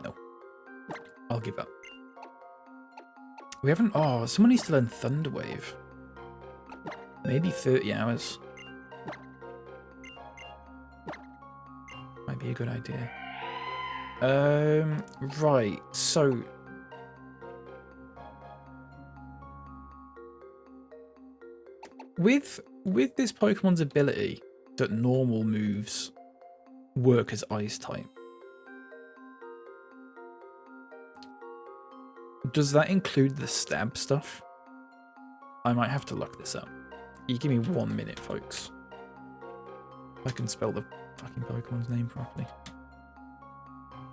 No. I'll give up. We haven't... Oh, someone needs to learn Thunder Wave. Maybe 30 hours. Might be a good idea. Right, so... With this Pokemon's ability that normal moves work as Ice type, does that include the stab stuff? I might have to look this up. You give me 1 minute, folks. I can spell the fucking Pokemon's name properly.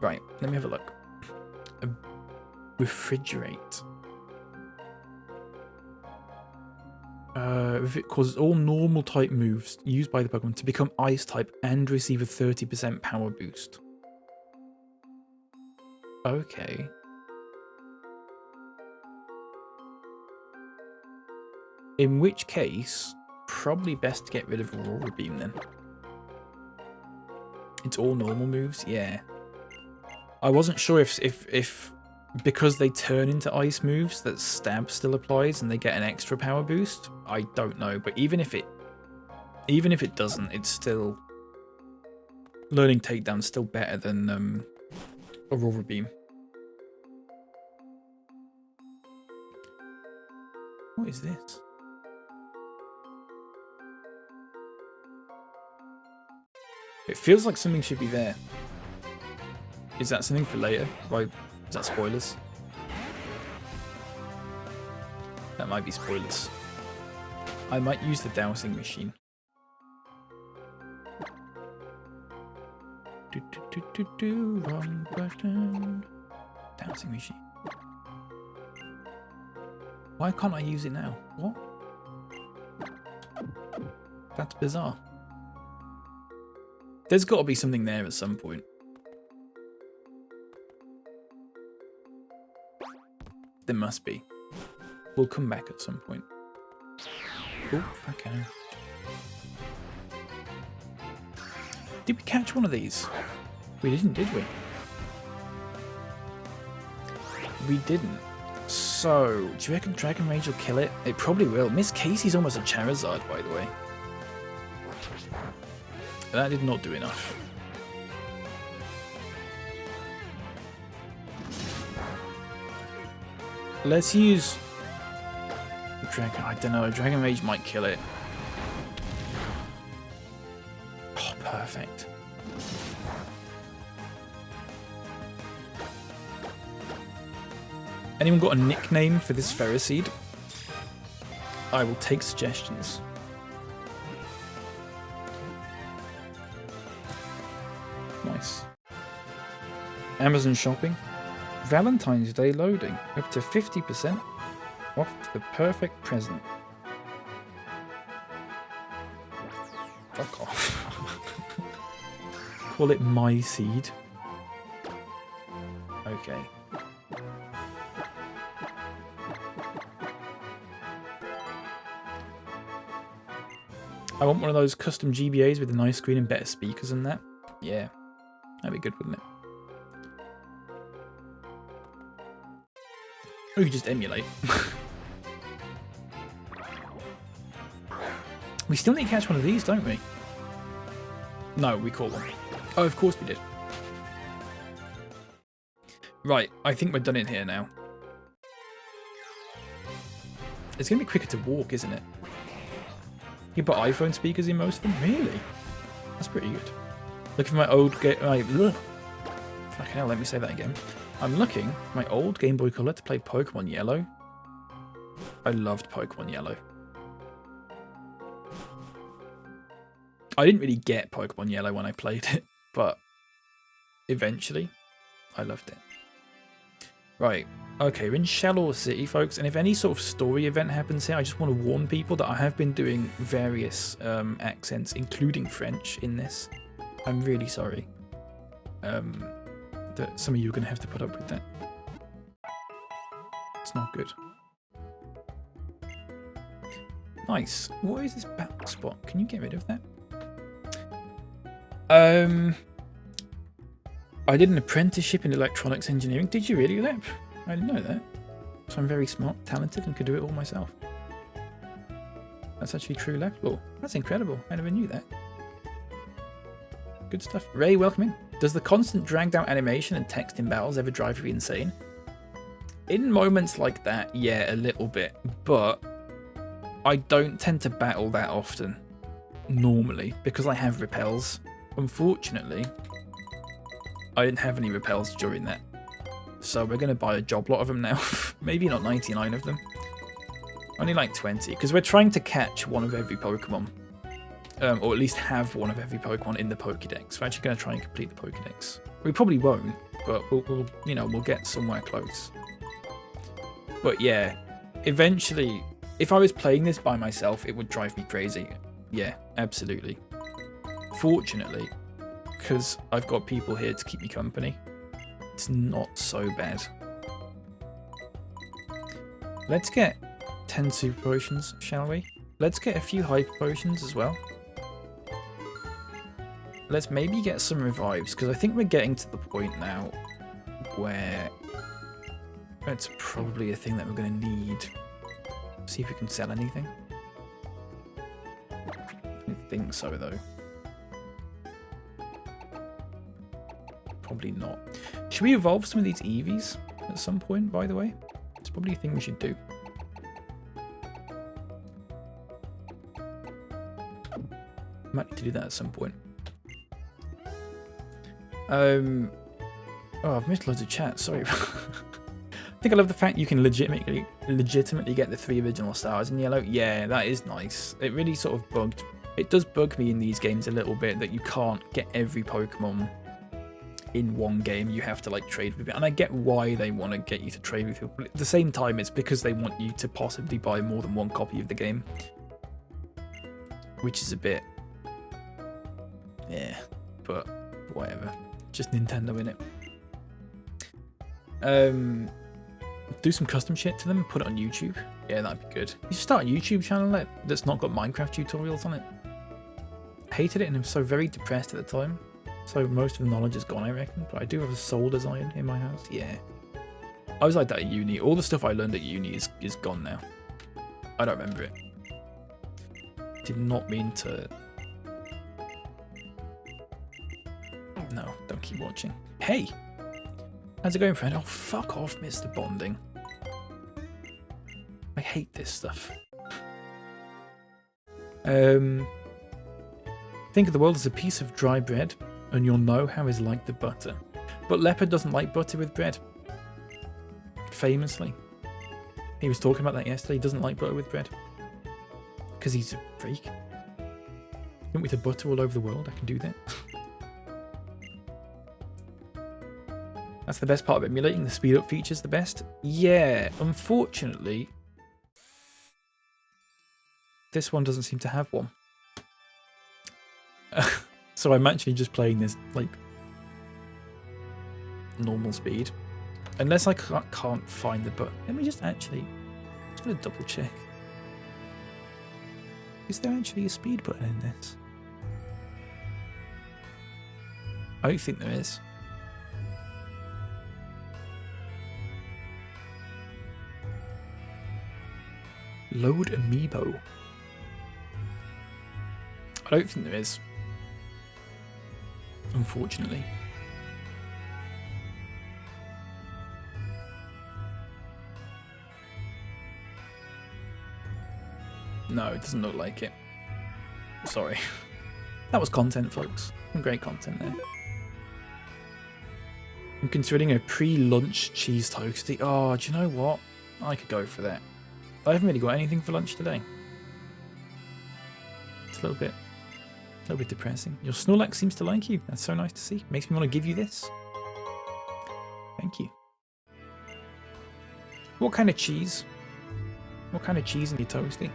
Right, let me have a look. Refrigerate. It causes all normal type moves used by the Pokemon to become Ice type and receive a 30% power boost. Okay. In which case, probably best to get rid of Aurora Beam then. It's all normal moves? Yeah. I wasn't sure if because they turn into ice moves that stab still applies and they get an extra power boost. I don't know, but even if it doesn't, it's still learning takedown's still better than Aurora Beam. What is this? It feels like something should be there. Is that something for later? Right? Is that spoilers? That might be spoilers. I might use the dowsing machine. Wrong button. Dowsing machine. Why can't I use it now? What? That's bizarre. There's got to be something there at some point. There must be. We'll come back at some point. Oh, fuck hell. Did we catch one of these? We didn't, did we? We didn't. So, do you reckon Dragon Rage will kill it? It probably will. Miss Casey's almost a Charizard, by the way. That did not do enough. Let's use... Dragon... I don't know. Dragon Rage might kill it. Oh, perfect. Anyone got a nickname for this Ferroseed? I will take suggestions. Nice. Amazon shopping. Valentine's Day loading. Up to 50% off the perfect present. Fuck off. Call it my seed. Okay. I want one of those custom GBAs with a nice screen and better speakers and that. Yeah, that'd be good, wouldn't it? Or you could just emulate. We still need to catch one of these, don't we? No, we caught one. Oh, of course we did. Right, I think we're done in here now. It's going to be quicker to walk, isn't it? You put iPhone speakers in most of them? Really? That's pretty good. Look at my old game. Fucking hell, let me say that again. I'm looking at my old Game Boy Color to play Pokemon Yellow. I loved Pokemon Yellow. I didn't really get Pokemon Yellow when I played it, but eventually I loved it. Right. Okay, we're in Shallow City, folks, and if any sort of story event happens here, I just want to warn people that I have been doing various accents, including French, in this. I'm really sorry that some of you are going to have to put up with that. It's not good. Nice. What is this battle spot? Can you get rid of that? I did an apprenticeship in electronics engineering. Did you really, Lep? I didn't know that. So I'm very smart, talented, and could do it all myself. That's actually true, Lep. Oh, that's incredible. I never knew that. Good stuff. Ray, welcome in. Does the constant dragged out animation and text in battles ever drive you insane? In moments like that, yeah, a little bit. But I don't tend to battle that often, normally, because I have repels. Unfortunately, I didn't have any repels during that. So we're going to buy a job lot of them now. Maybe not 99 of them. Only like 20, because we're trying to catch one of every Pokemon. Or at least have one of every Pokemon in the Pokédex. We're actually going to try and complete the Pokédex. We probably won't, but we'll get somewhere close. But yeah, eventually, if I was playing this by myself, it would drive me crazy. Yeah, absolutely. Fortunately, because I've got people here to keep me company, it's not so bad. Let's get 10 super potions, shall we? Let's get a few hyper potions as well. Let's maybe get some revives, because I think we're getting to the point now where it's probably a thing that we're going to need. See if we can sell anything. I don't think so, though. Probably not. Should we evolve some of these Eevees at some point, by the way? It's probably a thing we should do. Might need to do that at some point. Oh, I've missed loads of chat. Sorry. I think I love the fact you can legitimately get the 3 original stars in yellow. Yeah, that is nice. It really sort of bugged. It does bug me in these games a little bit that you can't get every Pokemon in one game. You have to like trade with it, and I get why they want to get you to trade with people. But at the same time, it's because they want you to possibly buy more than one copy of the game. which is a bit, yeah, but whatever. Just Nintendo innit. Do some custom shit to them, put it on YouTube. Yeah, that'd be good. You should start a YouTube channel that's not got Minecraft tutorials on it. Hated it and I was so very depressed at the time. So most of the knowledge is gone, I reckon. But I do have a soul design in my house. Yeah. I was like that at uni. All the stuff I learned at uni is gone now. I don't remember it. Did not mean to... No, don't keep watching. Hey! How's it going, friend? Oh, fuck off, Mr. Bonding. I hate this stuff. Think of the world as a piece of dry bread, and you'll know how it's like the butter. But Leopard doesn't like butter with bread. Famously. He was talking about that yesterday. He doesn't like butter with bread. Because he's a freak. Want me to butter all over the world? I can do that. That's the best part of emulating. The speed up feature's the best. Yeah, unfortunately, this one doesn't seem to have one. So I'm actually just playing this like normal speed. Unless I can't find the button. Let me just actually, just gonna double check. Is there actually a speed button in this? I don't think there is. Load amiibo. I don't think there is. Unfortunately. No, it doesn't look like it. Sorry. That was content, folks. Some great content there. I'm considering a pre-lunch cheese toasty. Oh, do you know what? I could go for that. I haven't really got anything for lunch today. It's a little bit depressing. Your Snorlax seems to like you. That's so nice to see. Makes me want to give you this. Thank you. What kind of cheese? What kind of cheese in your toasty?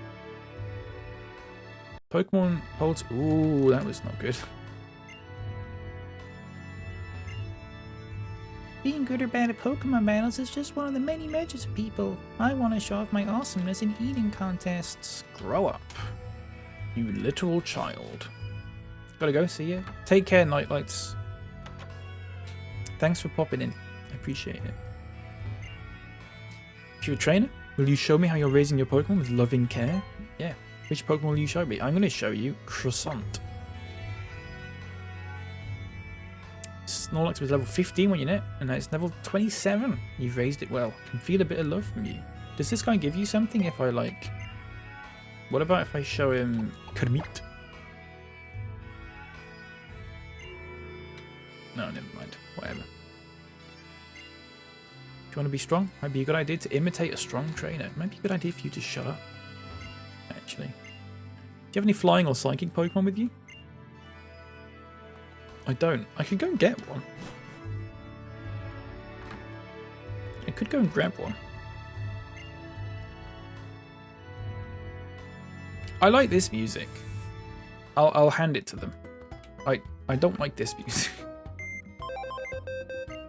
Pokemon holds... Ooh, that was not good. Being good or bad at Pokemon battles is just one of the many measures of people. I want to show off my awesomeness in eating contests. Grow up, you literal child. Gotta go, see ya. Take care, Nightlights. Thanks for popping in. I appreciate it. If you're a trainer, will you show me how you're raising your Pokemon with loving care? Yeah. Which Pokemon will you show me? I'm going to show you Croissant. Snorlax was level 15 when you knit, and now it's level 27. You've raised it well. I can feel a bit of love from you. Does this guy give you something if I like... What about if I show him Kermit? No, never mind. Whatever. If you want to be strong, might be a good idea to imitate a strong trainer. Might be a good idea for you to shut up. Actually. Do you have any flying or psychic Pokemon with you? I don't. I could go and get one. I could go and grab one. I like this music. I'll hand it to them. I don't like this music.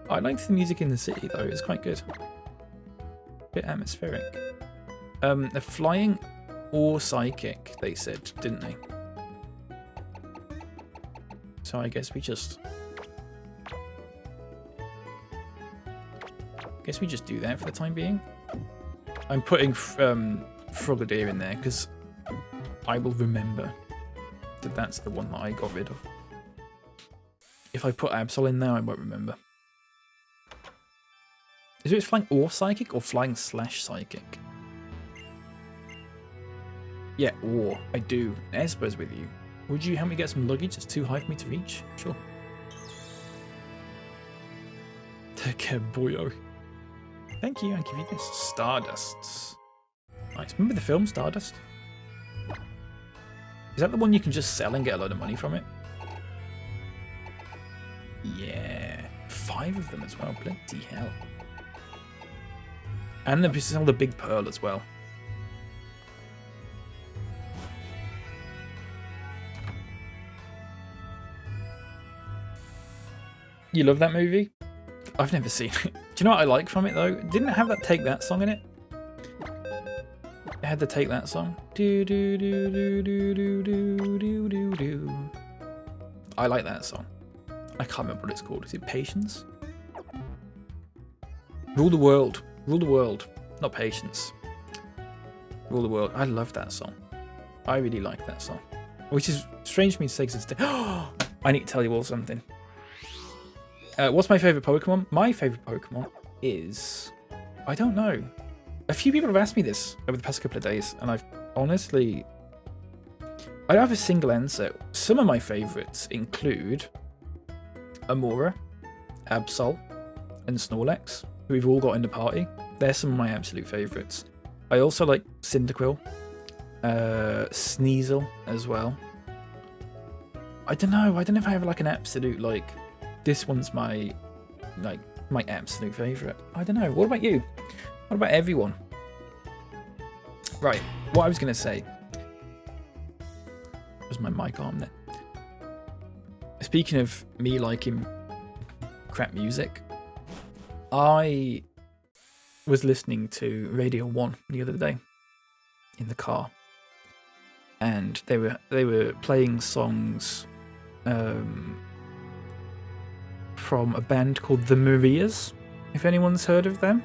I liked the music in the city though. It's quite good. Bit atmospheric. They're flying or psychic, they said, didn't they? So I guess we just... do that for the time being. I'm putting Frogadier in there because I will remember that that's the one that I got rid of. If I put Absol in there, I won't remember. Is it flying or psychic or flying / psychic? Yeah, or I do. Esper's with you. Would you help me get some luggage? It's too high for me to reach. Sure. Take care, boyo. Thank you. I'll give you this. Stardust. Nice. Remember the film Stardust? Is that the one you can just sell and get a load of money from it? Yeah. 5 of them as well. Bloody hell. And then sell the big pearl as well. You love that movie? I've never seen it. Do you know what I like from it though? Didn't it have that Take That song in it? It had the Take That song. Do do do do do do do do do do. I like that song. I can't remember what it's called. Is it Patience? Rule the World. Rule the World. Not Patience. Rule the World. I love that song. I really like that song. Which is strange for me to say because it's... I need to tell you all something. What's my favourite Pokemon? My favourite Pokemon is... I don't know. A few people have asked me this over the past couple of days, and I've honestly... I don't have a single answer. Some of my favourites include Amora, Absol, and Snorlax, who we've all got in the party. They're some of my absolute favourites. I also like Cyndaquil, Sneasel as well. I don't know if I have like an absolute, like, this one's my absolute favourite. I don't know. What about you? What about everyone? Right, what I was going to say. Was my mic on there? Speaking of me liking crap music, I was listening to Radio 1 the other day in the car, and they were playing songs from a band called The Marias, if anyone's heard of them.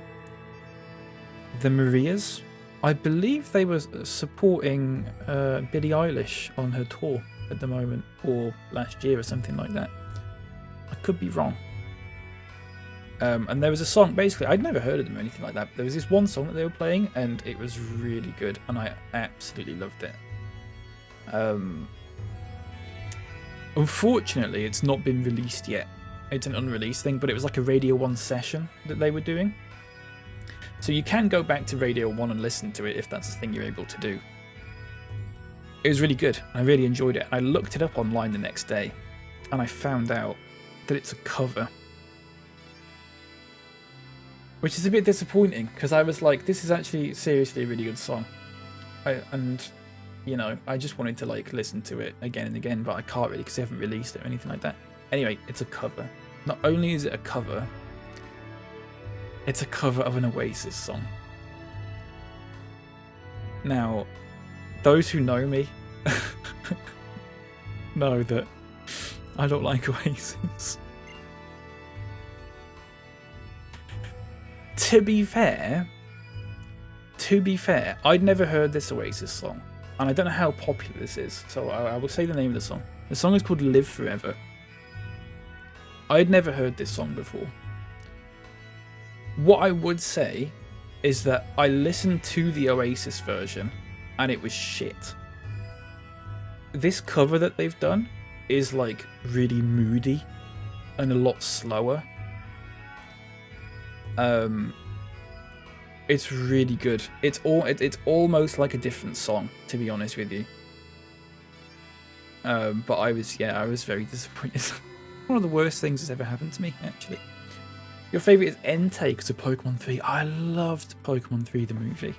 The Marias. I believe they were supporting Billie Eilish on her tour at the moment, or last year or something like that. I could be wrong. And there was a song, basically, I'd never heard of them or anything like that, but there was this one song that they were playing, and it was really good, and I absolutely loved it. Unfortunately, it's not been released yet. It's an unreleased thing, but it was like a Radio 1 session that they were doing. So you can go back to Radio 1 and listen to it if that's the thing you're able to do. It was really good. I really enjoyed it. I looked it up online the next day, and I found out that it's a cover. Which is a bit disappointing, because I was like, this is actually seriously a really good song. And, you know, I just wanted to like listen to it again and again, but I can't really because they haven't released it or anything like that. Anyway, it's a cover. Not only is it a cover, it's a cover of an Oasis song. Now, those who know me know that I don't like Oasis. To be fair, I'd never heard this Oasis song, and I don't know how popular this is, so I will say the name of the song. The song is called Live Forever. I'd never heard this song before. What I would say is that I listened to the Oasis version, and it was shit. This cover that they've done is like really moody and a lot slower. It's really good. It's almost like a different song, to be honest with you. But I was very disappointed. One of the worst things that's ever happened to me, actually. Your favourite is Entei because of Pokemon 3. I loved Pokemon 3, the movie.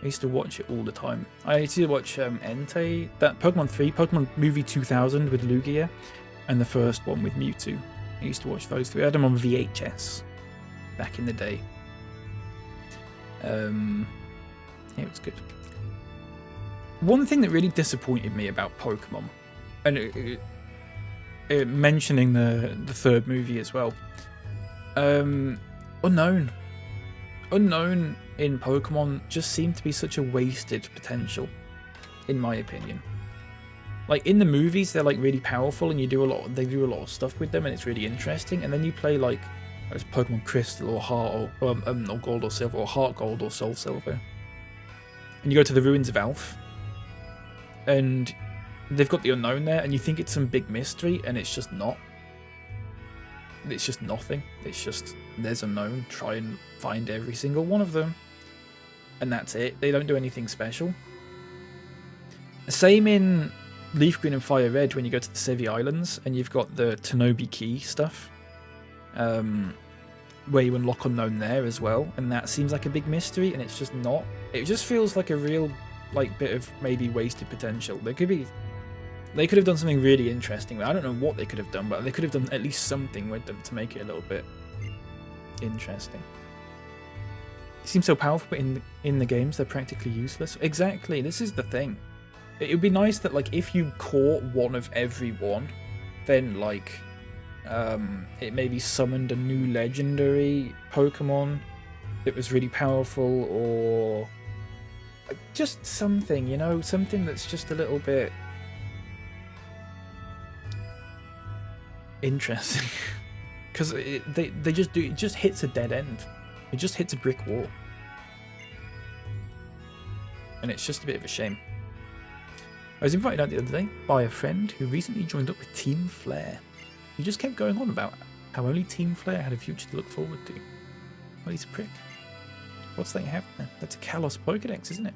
I used to watch it all the time. I used to watch Entei, that Pokemon 3, Pokemon Movie 2000 with Lugia, and the first one with Mewtwo. I used to watch those three. I had them on VHS back in the day. Yeah, it was good. One thing that really disappointed me about Pokemon, and mentioning the third movie as well, Unknown in Pokemon just seemed to be such a wasted potential, in my opinion. Like in the movies, they're like really powerful, and they do a lot of stuff with them, and it's really interesting. And then you play like Pokemon Crystal or Heart or Gold or Silver, or Heart Gold or Soul Silver, and you go to the ruins of Alph, and they've got the Unknown there, and you think it's some big mystery, and it's just not. It's just nothing. It's just, there's Unknown, try and find every single one of them, and that's it. They don't do anything special. Same in Leaf Green and Fire Red when you go to the Sevi Islands, and you've got the Tanobi Key stuff, where you unlock Unknown there as well, and that seems like a big mystery, and it's just not. It just feels like a real bit of maybe wasted potential. There could be They could have done something really interesting. I don't know what they could have done, but they could have done at least something with them to make it a little bit interesting. They seem so powerful, but in the games they're practically useless. Exactly, this is the thing. It would be nice that, like, if you caught one of every one, then, like, it maybe summoned a new legendary Pokemon that was really powerful, or just something, you know, something that's just a little bit interesting. Because they just do, it just hits a dead end. It just hits a brick wall. And it's just a bit of a shame. I was invited out the other day by a friend who recently joined up with Team Flare. He just kept going on about how only Team Flare had a future to look forward to. Well, he's a prick. What's that you have there? That's a Kalos Pokedex, isn't it?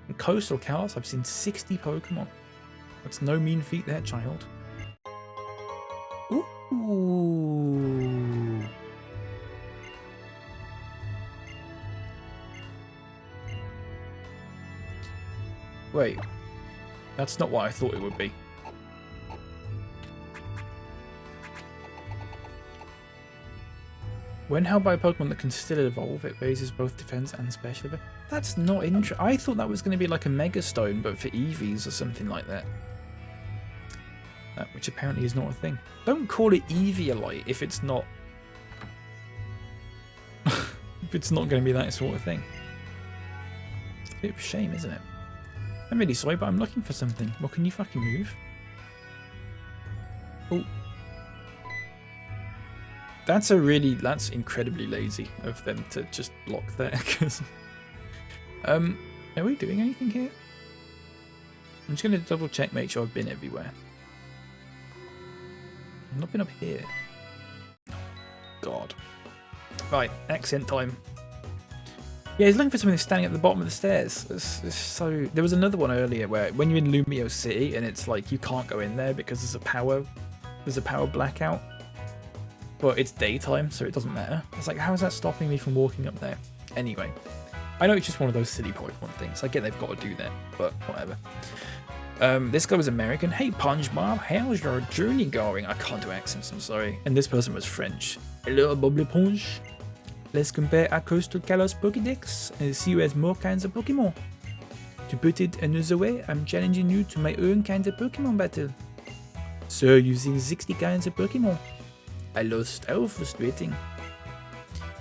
In Coastal Kalos, I've seen 60 Pokemon. That's no mean feat there, child. Ooh. Wait, that's not what I thought it would be. When held by a Pokemon that can still evolve, it raises both defense and special. That's not interesting. I thought that was going to be like a Mega Stone, but for EVs or something like that. Which apparently is not a thing. Don't call it Eviolite if it's not. If it's not going to be that sort of thing. It's a bit of a shame, isn't it? I'm really sorry, but I'm looking for something. Well, can you fucking move? Oh. That's incredibly lazy of them to just block there. Cause, are we doing anything here? I'm just going to double check, make sure I've been everywhere. I've not been up here. God. Right, accent time. Yeah, he's looking for something standing at the bottom of the stairs. It's so. There was another one earlier where when you're in Lumio City and it's like you can't go in there because there's a power blackout. But it's daytime, so it doesn't matter. It's like, how is that stopping me from walking up there? Anyway, I know it's just one of those silly Pokemon things. I get they've got to do that, but whatever. This guy was American. Hey, SpongeBob, how's your journey going? I can't do accents, I'm sorry. And this person was French. Hello, Bob L'Éponge. Let's compare our Coastal Kalos Pokédex and see who has more kinds of Pokemon. To put it another way, I'm challenging you to my own kind of Pokemon battle. So, using 60 kinds of Pokemon. I lost. How frustrating.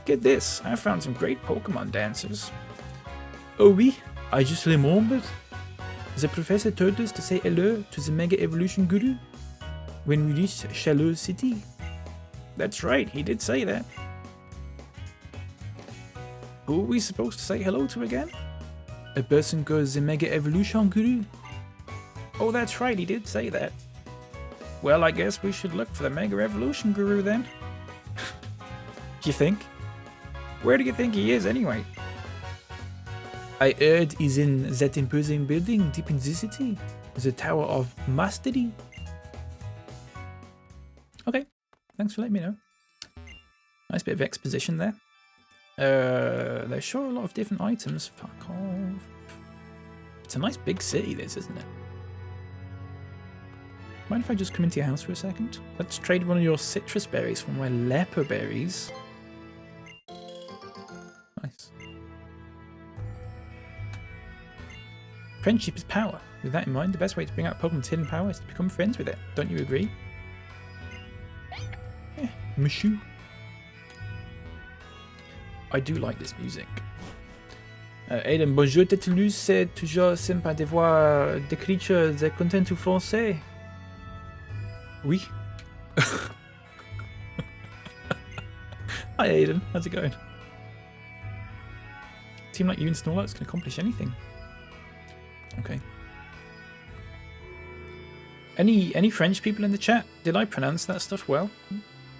Get this, I found some great Pokemon dancers. Oh oui, I just remembered. The professor told us to say hello to the Mega Evolution Guru when we reached Shallow City. That's right, he did say that. Who are we supposed to say hello to again? A person called the Mega Evolution Guru. Oh, that's right, he did say that. Well, I guess we should look for the Mega Evolution Guru then. Do you think? Where do you think he is anyway? I heard he's in that imposing building deep in the city. The Tower of Mastery. Okay, thanks for letting me know. Nice bit of exposition there. They show a lot of different items. Fuck off. It's a nice big city, this, isn't it? Mind if I just come into your house for a second? Let's trade one of your citrus berries for my leper berries. Nice. Friendship is power. With that in mind, the best way to bring out Pokemon's hidden power is to become friends with it. Don't you agree? Yeah, monsieur. I do like this music. Aiden, bonjour, Tétulus, c'est toujours sympa de voir des creatures de content ou français. Oui. Hi Aiden, how's it going? A team like you and Snorlax can accomplish anything. Okay. Any French people in the chat? Did I pronounce that stuff well?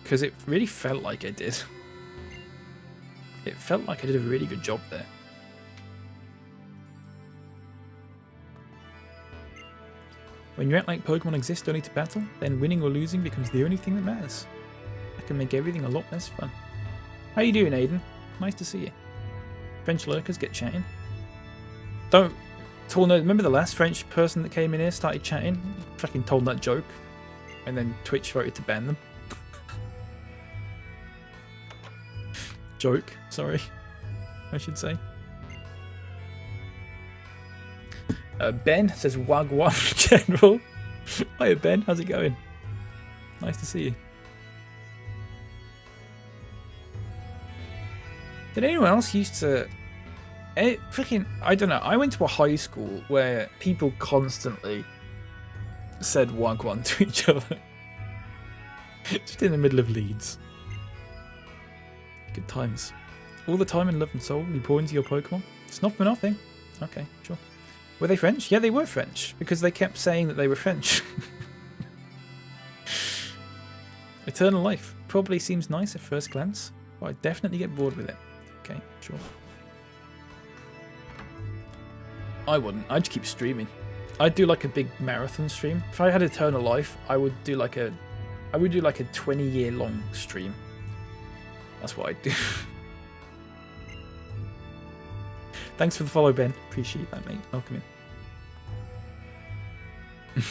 Because it really felt like I did. It felt like I did a really good job there. When you act like Pokemon exist only to battle, then winning or losing becomes the only thing that matters. That can make everything a lot less fun. How you doing, Aiden? Nice to see you. French lurkers get chatting. Don't Tall nose. Remember the last French person that came in here, started chatting, fucking told that joke, and then Twitch voted to ban them. Joke, sorry, I should say. Ben says Wagwan General. Hiya Ben, how's it going? Nice to see you. Did anyone else used to... freaking, I don't know, I went to a high school where people constantly said Wagwan to each other. Just in the middle of Leeds. Good times. All the time in Love and Soul, you pour into your Pokemon. It's not for nothing. Okay, sure. Were they French? Yeah, they were French, because they kept saying that they were French. Eternal Life. Probably seems nice at first glance, but I definitely get bored with it. Okay, sure. I wouldn't. I'd just keep streaming. I'd do like a big marathon stream. If I had Eternal Life, I would do like a 20-year long stream. That's what I'd do. Thanks for the follow, Ben. Appreciate that, mate. Welcome in.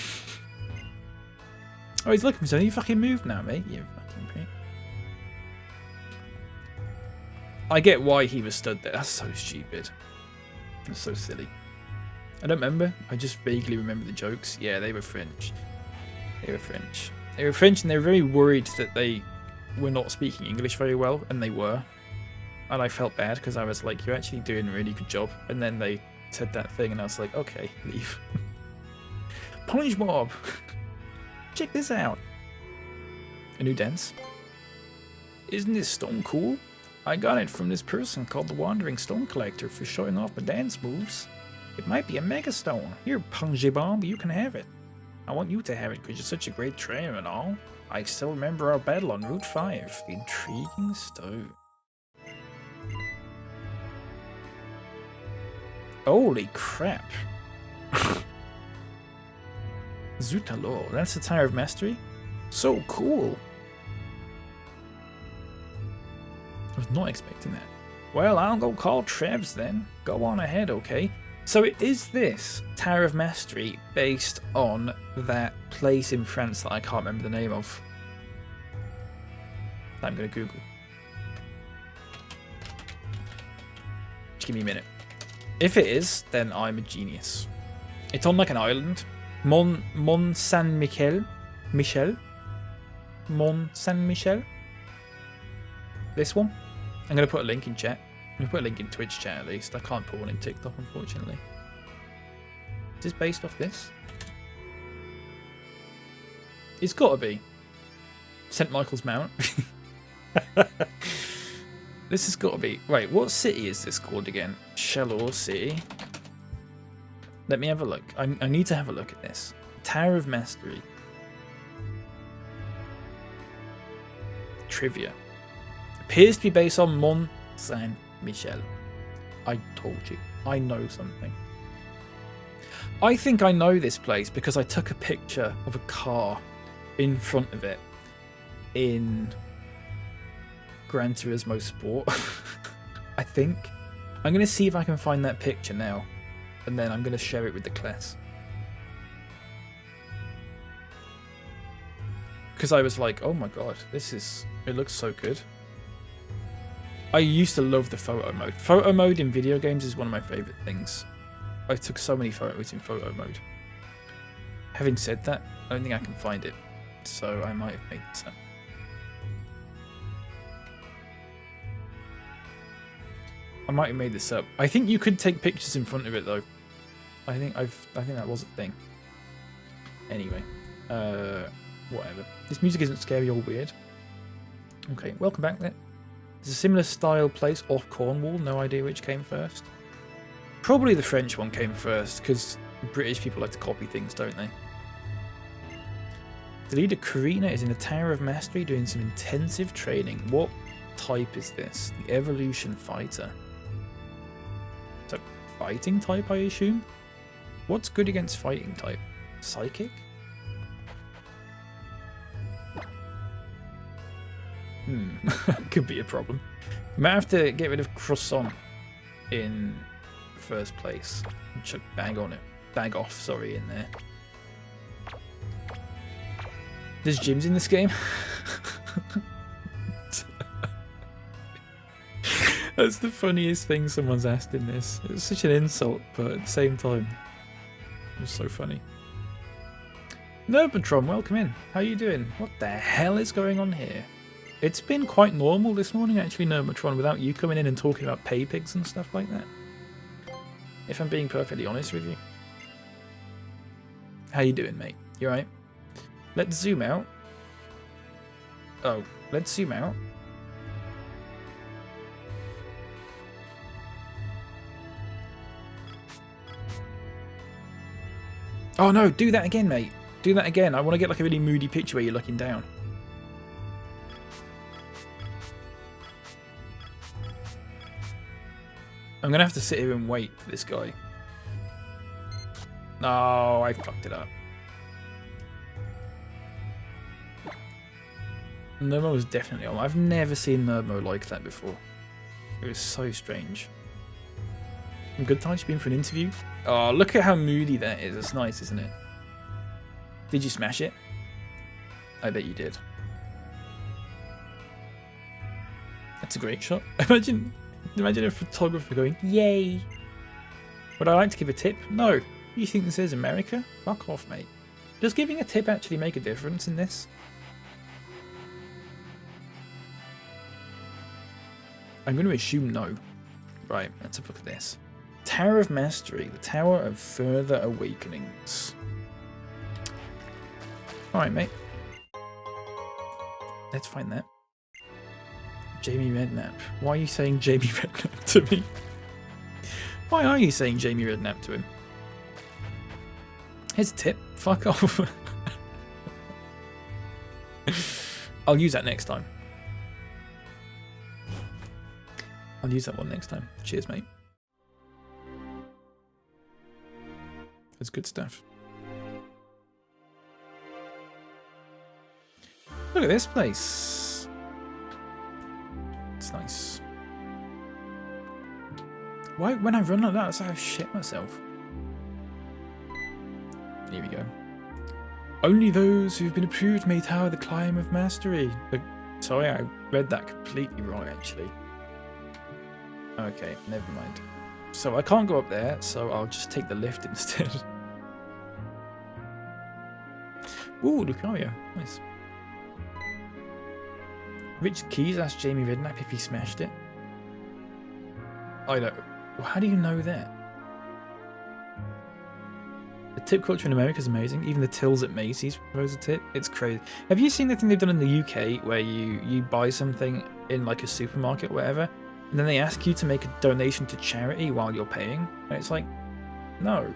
Oh, he's looking for something. You fucking moved now, mate. You fucking prick. I get why he was stood there. That's so stupid. That's so silly. I don't remember. I just vaguely remember the jokes. Yeah, they were French. They were French. They were French, and they were very worried that they were not speaking English very well, and they were. And I felt bad because I was like, you're actually doing a really good job. And then they said that thing, and I was like, okay, leave. Punch Mob! Check this out. A new dance. Isn't this stone cool? I got it from this person called the Wandering Stone Collector for showing off my dance moves. It might be a mega stone. Here, Punji Bomb, you can have it. I want you to have it because you're such a great trainer and all. I still remember our battle on Route 5. Intriguing stuff. Holy crap. Zutalo, that's the Tower of Mastery? So cool. I was not expecting that. Well, I'll go call Trevs then. Go on ahead, okay? So is this Tower of Mastery based on that place in France that I can't remember the name of? That I'm going to Google. Just give me a minute. If it is, then I'm a genius. It's on like an island. Mont Saint Michel. Mont Saint Michel. This one. I'm going to put a link in chat. I'm going to put a link in Twitch chat at least. I can't put one in TikTok, unfortunately. Is this based off this? It's got to be. St. Michael's Mount. This has got to be... Wait, what city is this called again? Chaleur City. Let me have a look. I need to have a look at this. Tower of Mastery. Trivia. Appears to be based on Mont Saint Michel. I told you. I know something. I think I know this place because I took a picture of a car in front of it in Gran Turismo Sport. I think. I'm going to see if I can find that picture now. And then I'm going to share it with the class. Because I was like, oh my god, it looks so good. I used to love the photo mode. Photo mode in video games is one of my favourite things. I took so many photos in photo mode. Having said that, I don't think I can find it. So I might have made this up. I might have made this up. I think you could take pictures in front of it though. I think that was a thing. Anyway, whatever. This music isn't scary or weird. Okay, welcome back there. There's a similar style place off Cornwall. No idea which came first. Probably the French one came first because British people like to copy things, don't they? The leader Karina is in the Tower of Mastery doing some intensive training. What type is this? The Evolution Fighter. So fighting type, I assume? What's good against fighting type? Psychic? Could be a problem. Might have to get rid of Croissant in first place. Chuck bag on it. Bag off, sorry, in there. There's gyms in this game? That's the funniest thing someone's asked in this. It's such an insult, but at the same time, it's so funny. Nerbatron, welcome in. How you doing? What the hell is going on here? It's been quite normal this morning, actually, Nerbatron, without you coming in and talking about pay pigs and stuff like that. If I'm being perfectly honest with you. How you doing, mate? You alright? Let's zoom out. Oh, let's zoom out. Oh no, do that again, mate. Do that again. I want to get like a really moody picture where you're looking down. I'm going to have to sit here and wait for this guy. No, I fucked it up. Nermo was definitely on. I've never seen Nermo like that before. It was so strange. Good time to be in for an interview. Oh, look at how moody that is. It's nice, isn't it? Did you smash it? I bet you did. That's a great shot. Imagine a photographer going, yay. Would I like to give a tip? No. You think this is America? Fuck off, mate. Does giving a tip actually make a difference in this? I'm going to assume no. Right, let's have a look at this. Tower of Mastery, the Tower of Further Awakenings. Alright, mate. Let's find that. Jamie Redknapp. Why are you saying Jamie Redknapp to me? Why are you saying Jamie Redknapp to him? Here's a tip. Fuck off. I'll use that next time. I'll use that one next time. Cheers, mate. That's good stuff. Look at this place. It's nice. Why, when I run like that, it's like I shit myself. Here we go. Only those who've been approved may tower the climb of mastery. Sorry, I read that completely wrong, actually. Okay, never mind. So I can't go up there, so I'll just take the lift instead. Ooh, Lucario. Nice. Rich Keys asked Jamie Redknapp if he smashed it. I don't. Well, how do you know that? The tip culture in America is amazing. Even the tills at Macy's propose a tip. It's crazy. Have you seen the thing they've done in the UK where you buy something in like a supermarket or whatever, and then they ask you to make a donation to charity while you're paying? And it's like, no.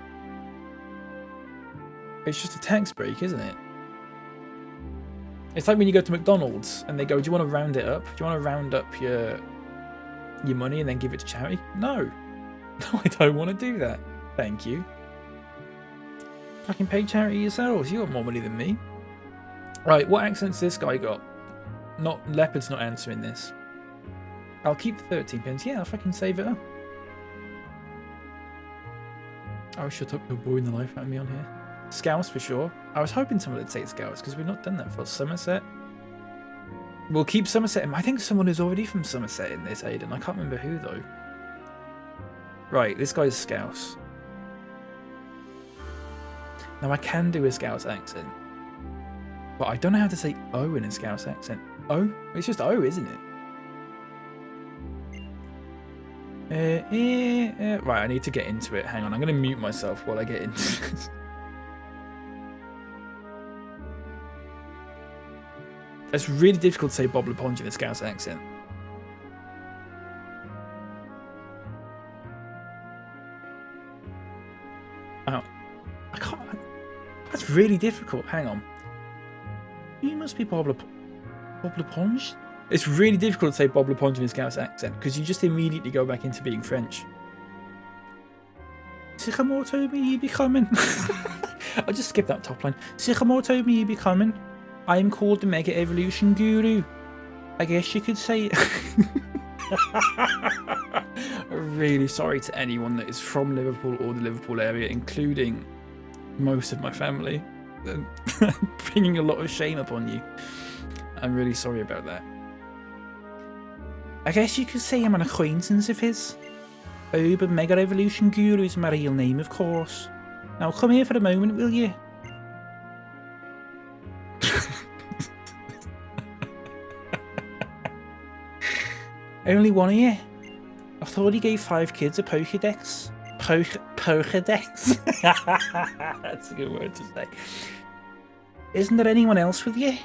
It's just a tax break, isn't it? It's like when you go to McDonald's and they go, do you want to round it up? Do you want to round up your money and then give it to charity? No. No, I don't want to do that. Thank you. Fucking pay charity yourselves. You got more money than me. Right, what accent's this guy got? Leopard's not answering this. I'll keep the 13 pence. Yeah, I'll fucking save it up. Oh, shut up, you're boring the life out of me on here. Scouse for sure. I was hoping someone would say Scouse because we've not done that for Somerset. We'll keep Somerset. I think someone is already from Somerset in this, Aiden. I can't remember who though. Right, this guy's Scouse. Now I can do a Scouse accent, but I don't know how to say O in a Scouse accent. O? It's just O, isn't it? Right, I need to get into it. Hang on, I'm going to mute myself while I get into this. It's really difficult to say Bob LePonge in a Scouse accent. Oh, I can't. That's really difficult. Hang on. You must be Bob LePonge? It's really difficult to say Bob LePonge in a Scouse accent because you just immediately go back into being French. Sycamore told me you'd be coming. I'll just skip that top line. Sycamore told me you'd be coming. I am called the Mega Evolution Guru. I guess you could say it. Really sorry to anyone that is from Liverpool or the Liverpool area, including most of my family. Bringing a lot of shame upon you. I'm really sorry about that. I guess you could say I'm an acquaintance of his. But Mega Evolution Guru is my real name, of course. Now come here for a moment, will you? Only one of you? I thought he gave 5 kids a Pokédex. Pokédex? That's a good word to say. Isn't there anyone else with you?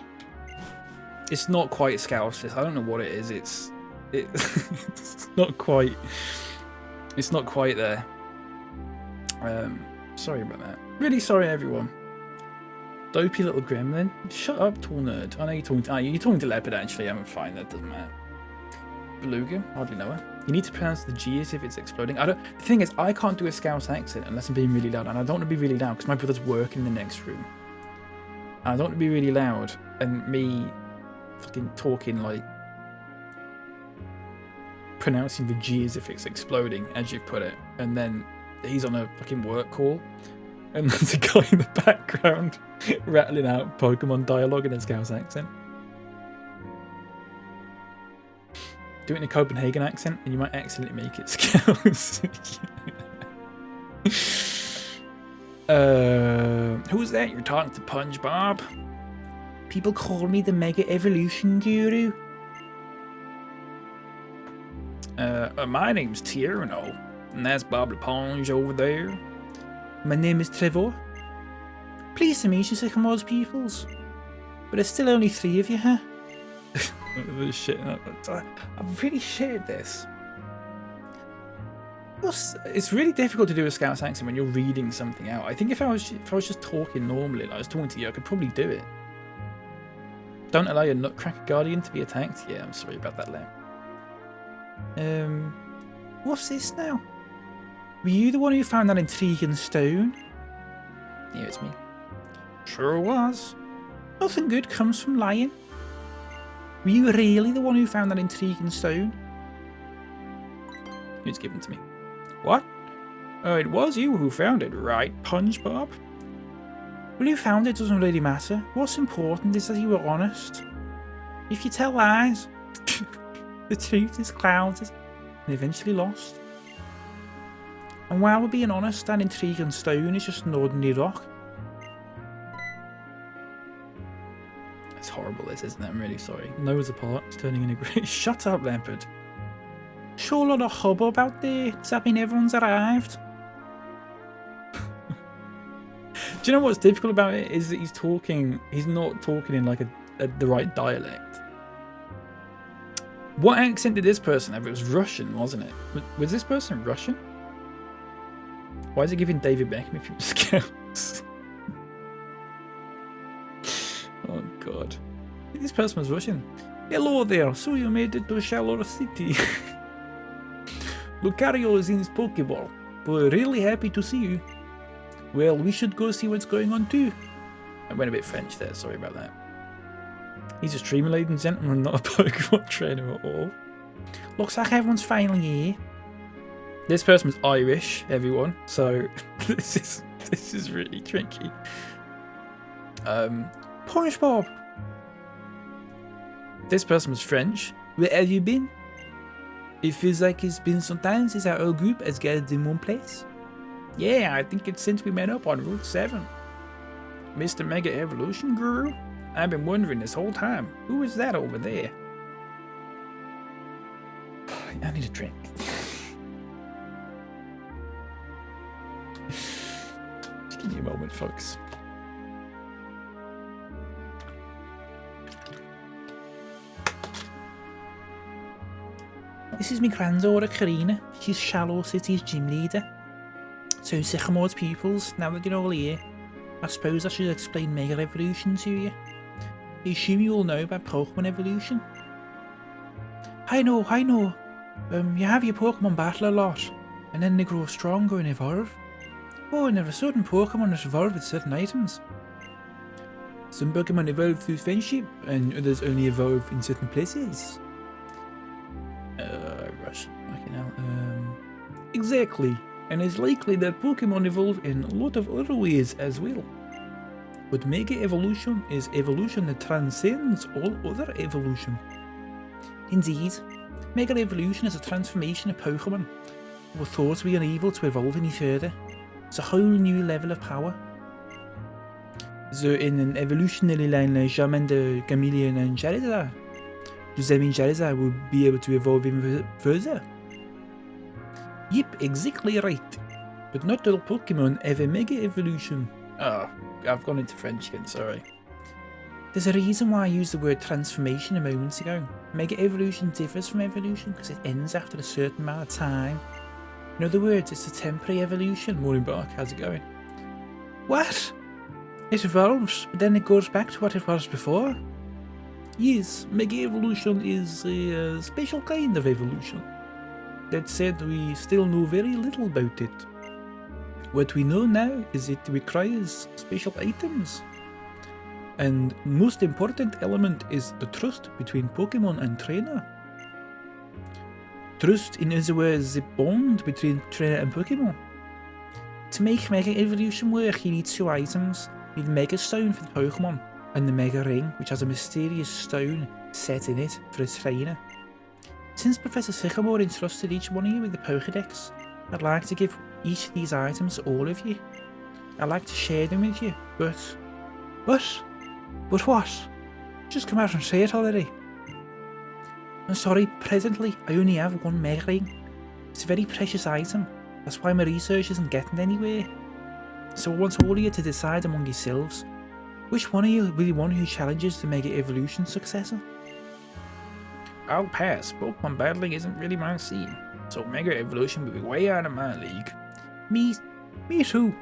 It's not quite Scouse. I don't know what it is. It's not quite. It's not quite there. Sorry about that. Really sorry, everyone. Dopey little gremlin. Shut up, tall nerd. I know you're talking to. You're talking to Leopard. Actually, I'm fine. That doesn't matter. Beluga. Hardly know her. You need to pronounce the G as if it's exploding. The thing is, I can't do a Scouse accent unless I'm being really loud, and I don't want to be really loud because my brother's working in the next room. I don't want to be really loud and me fucking talking like pronouncing the G as if it's exploding, as you put it, and then he's on a fucking work call and there's a guy in the background rattling out Pokemon dialogue in a Scouse accent. Do it in a Copenhagen accent and you might accidentally make it Scouse. Who's that? You're talking to SpongeBob? People call me the Mega Evolution Guru. My name's Tierno, and that's Bob LePonge over there. My name is Trevor. Pleased to meet you, Sycamore's peoples. But there's still only 3 of you, huh? Shit, I'm really shit at this. It's really difficult to do a Scouse accent when you're reading something out. I think if I was just talking normally, like I was talking to you, I could probably do it. Don't allow your Nutcracker Guardian to be attacked. Yeah, I'm sorry about that, Lem. What's this now? Were you the one who found that intriguing stone? Yeah, it's me. Sure was. Nothing good comes from lying. Were you really the one who found that intriguing stone? It's given to me. What? Oh, it was you who found it, right, SpongeBob? Well, who found it doesn't really matter. What's important is that you were honest. If you tell lies, the truth is clouded and eventually lost. And while we're being honest, that intriguing stone is just an ordinary rock. It's horrible, this, isn't it? I'm really sorry. Nose apart, it's turning into grey. Shut up, Leopard. Sure, a lot of hubbub out there. Does that mean everyone's arrived? Do you know what's difficult about it? Is that he's not talking in like the right dialect. What accent did this person have? It was Russian, wasn't it? Was this person Russian? Why is it giving David Beckham if he was Scouts? Oh god. This person was Russian. Hello there, so you made it to Shallow City. Lucario is in his Pokeball, but really happy to see you. Well, we should go see what's going on too. I went a bit French there, sorry about that. He's a streamer, ladies and gentlemen, not a Pokemon trainer at all. Looks like everyone's finally here. This person was Irish, everyone, so this is really tricky. SpongeBob. This person was French. Where have you been? It feels like it's been some time since our whole group has gathered in one place. Yeah, I think it's since we met up on Route 7. Mr. Mega Evolution Guru? I've been wondering this whole time. Who is that over there? I need a drink. Just give me a moment, folks. This is my granddaughter, Karina. She's Shallow City's gym leader. So, Sycamore's pupils, now that you're all here, I suppose I should explain Mega Evolution to you. I assume you all know about Pokemon evolution? I know. You have your Pokemon battle a lot, and then they grow stronger and evolve. Oh, and there are certain Pokemon that evolve with certain items. Some Pokemon evolve through friendship, and others only evolve in certain places. hell? Exactly. And it's likely that Pokemon evolve in a lot of other ways as well. But Mega Evolution is evolution that transcends all other evolution. Indeed, Mega Evolution is a transformation of Pokemon who were thought to be unable to evolve any further. It's a whole new level of power. So in an evolutionary line like Charmander, Chameleon and Charizard, does that mean Charizard will be able to evolve even further? Yep, exactly right. But not all Pokemon have a Mega Evolution. Oh, I've gone into French again, sorry. There's a reason why I used the word transformation a moment ago. Mega Evolution differs from evolution because it ends after a certain amount of time. In other words, it's a temporary evolution. Morning Bark, how's it going? What? It evolves, but then it goes back to what it was before? Yes, Mega Evolution is a special kind of evolution. That said, we still know very little about it. What we know now is it requires special items. And most important element is the trust between Pokemon and trainer. Trust, in other words, the bond between trainer and Pokemon. To make Mega Evolution work, you need two items. You need the Mega Stone for the Pokemon, and the Mega Ring, which has a mysterious stone set in it for its trainer. Since Professor Sycamore entrusted each one of you with the Pokédex, I'd like to give each of these items to all of you. I'd like to share them with you, but what? Just come out and say it already. I'm sorry, presently I only have one Mega Ring. It's a very precious item, that's why my research isn't getting anywhere. So I want all of you to decide among yourselves, which one of you will be one who challenges the Mega Evolution successor? I'll pass, Pokemon battling isn't really my scene, so Mega Evolution will be way out of my league. Me too.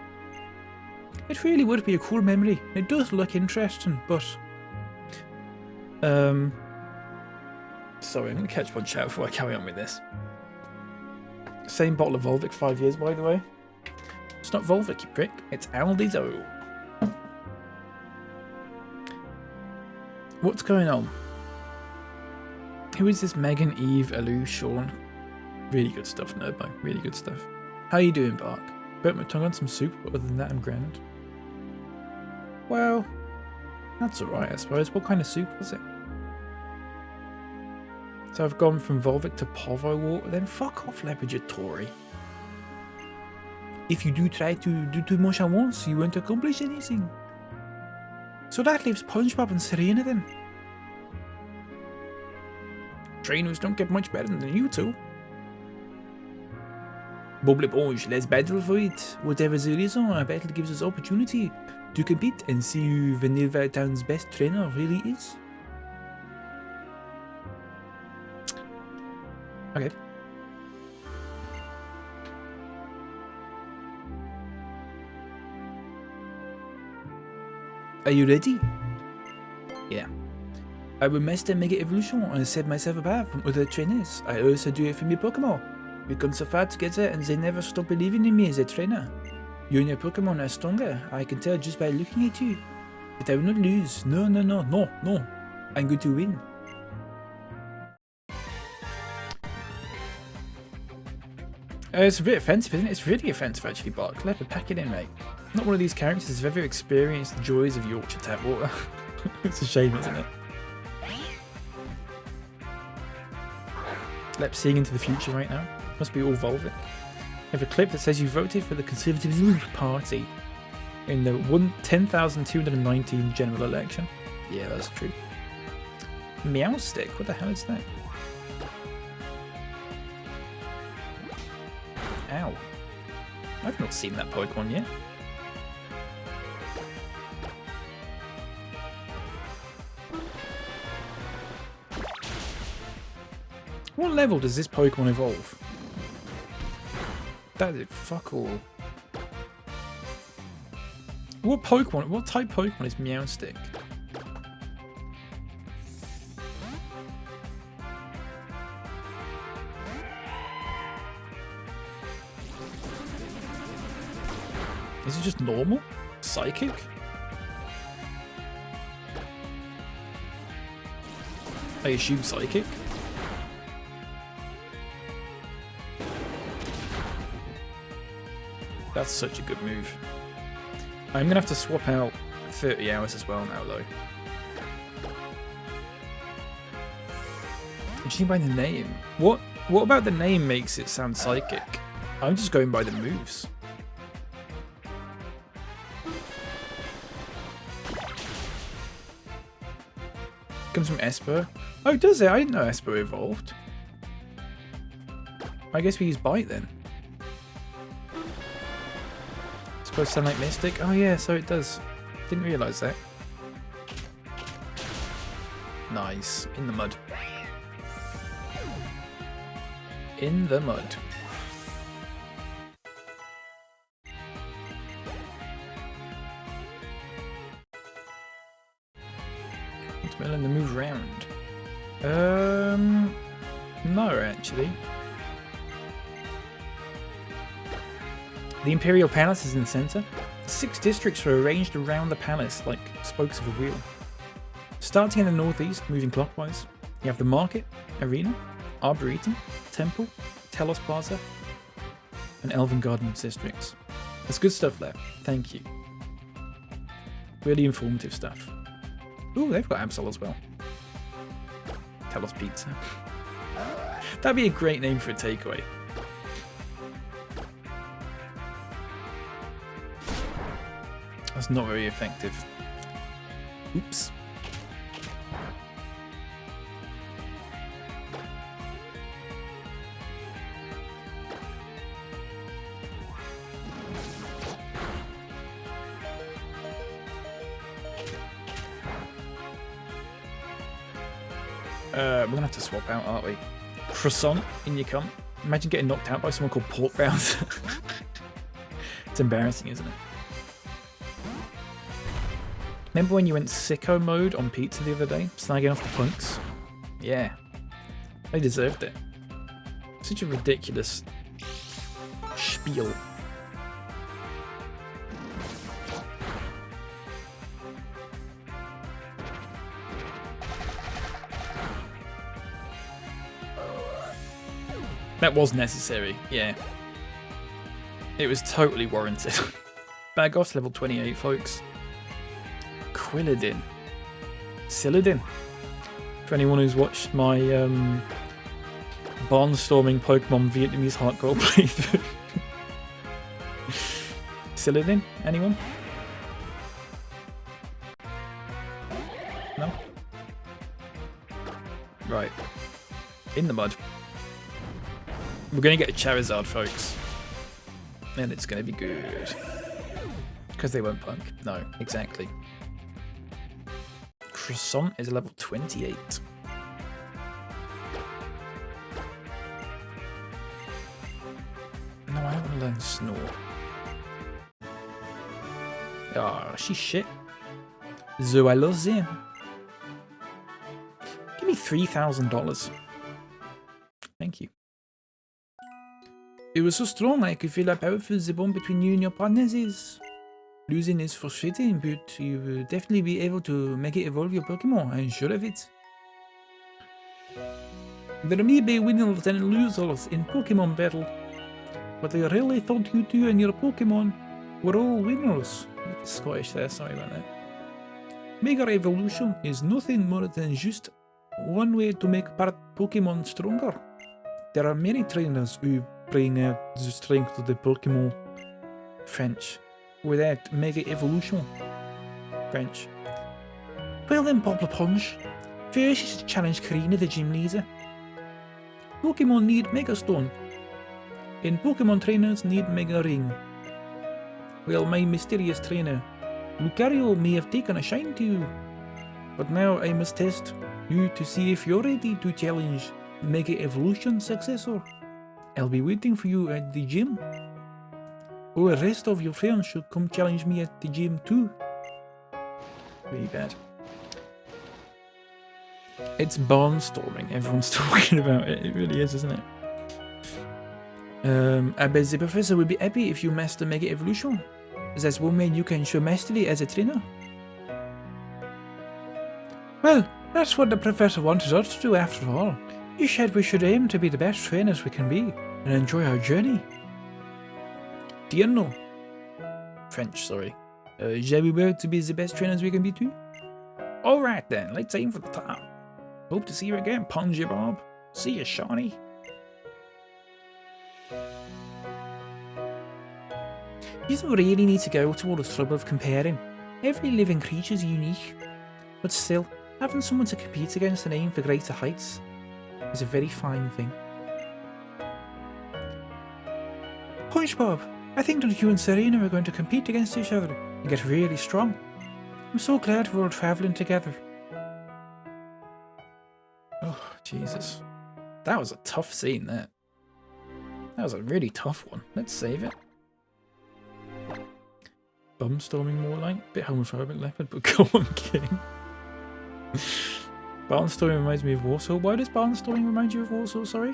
It really would be a cool memory. It does look interesting, but... Sorry, I'm going to catch one chat before I carry on with this. Same bottle of Volvic 5 years, by the way. It's not Volvic, you prick. It's Aldizo. What's going on? Who is this Megan, Eve, Alou, Sean? Really good stuff, Nerdbo. Really good stuff. How you doing, Bark? Burnt my tongue on some soup, but other than that, I'm grand. Well, that's alright, I suppose. What kind of soup was it? So I've gone from Volvic to Povo water, then fuck off, Laboratory. If you do try to do too much at once, you won't accomplish anything. So that leaves SpongeBob and Serena then. Trainers don't get much better than you two. Bubbly Boys, let's battle for it. Whatever the reason, a battle gives us opportunity to compete and see who Vanilla Town's best trainer really is. Okay. Are you ready? Yeah. I will master Mega Evolution and set myself apart from other trainers. I also do it for my Pokemon. We come so far together and they never stop believing in me as a trainer. You and your Pokemon are stronger, I can tell just by looking at you. But I will not lose. No. I'm going to win. It's a bit offensive, isn't it? It's really offensive actually, Bark. Let me pack it in, mate. Not one of these characters who've ever experienced the joys of Yorkshire tap water. It's a shame, isn't it? Lep seeing into the future right now. Must be all Volvic. I have a clip that says you voted for the Conservative Party in the 10,219 general election. Yeah, that's true. Meowstick, what the hell is that? Ow. I've not seen that Pokemon yet. What level does this Pokemon evolve? That is fuck all. What type Pokemon is Meowstick? Is it just normal? Psychic? I assume Psychic? That's such a good move. I'm going to have to swap out 30 hours as well now, though. Judging by the name. What about the name makes it sound psychic? I'm just going by the moves. Comes from Esper. Oh, does it? I didn't know Esper evolved. I guess we use Bite then. Supposed to sound like Mystic? Oh yeah, so it does. Didn't realise that. Nice. In the mud. In the mud. Watermelon to move round. No, actually. The Imperial Palace is in the centre. 6 districts are arranged around the palace like spokes of a wheel. Starting in the northeast, moving clockwise, you have the Market, Arena, Arboretum, Temple, Telos Plaza, and Elven Gardens districts. That's good stuff there. Thank you. Really informative stuff. Ooh, they've got Absol as well. Telos Pizza. That'd be a great name for a takeaway. That's not very effective. Oops. We're gonna have to swap out, aren't we? Croissant, in you come. Imagine getting knocked out by someone called Pork Bounce. It's embarrassing, isn't it? Remember when you went sicko mode on pizza the other day? Snagging off the punks? Yeah. They deserved it. Such a ridiculous spiel. That was necessary, yeah. It was totally warranted. Bagos level 28, folks. Quilladin. Silladin. For anyone who's watched my barnstorming Pokemon Vietnamese hardcore playthrough. Silladin? Anyone? No? Right. In the mud. We're going to get a Charizard, folks. And it's going to be good. Because they won't punk. No, exactly. Croissant is level 28. No, I want to learn Snore. Ah, oh, she's shit. Zoalozin. Give me $3,000. Thank you. It was so strong I could feel how powerful the bond between you and your partners is. Losing is frustrating, but you will definitely be able to make it evolve your Pokemon, I'm sure of it. There may be winners and losers in Pokemon battle, but I really thought you two and your Pokemon were all winners. It's Scottish there, sorry about that. Mega Evolution is nothing more than just one way to make part Pokemon stronger. There are many trainers who bring out the strength of the Pokemon. French. Without Mega Evolution. French. Well then, Poplar Punch. First you should challenge Karina, the gym leader. Pokemon need Mega Stone. And Pokemon trainers need Mega Ring. Well, my mysterious trainer, Lucario, may have taken a shine to you. But now I must test you to see if you're ready to challenge Mega Evolution successor. I'll be waiting for you at the gym. Or the rest of your friends should come challenge me at the gym too. Really bad. It's barnstorming. Everyone's talking about it. It really is, isn't it? I bet the professor will be happy if you master Mega Evolution. That's one way you can show mastery as a trainer. Well, that's what the professor wanted us to do after all. He said we should aim to be the best trainers we can be and enjoy our journey. Do you know, French, sorry. Shall we work to be the best trainers we can be too? Alright then, let's aim for the top. Hope to see you again, Punji Bob. See you, Shawnee. You don't really need to go to all the trouble of comparing. Every living creature is unique. But still, having someone to compete against and aim for greater heights is a very fine thing. SpongeBob, I think that you and Serena are going to compete against each other and get really strong. I'm so glad we're all travelling together. Oh, Jesus. That was a tough scene, that. That was a really tough one. Let's save it. Bumstorming more like? Bit homophobic, Leopard, but go on, King. Barnstorming reminds me of Warsaw. Why does Barnstorming remind you of Warsaw, sorry?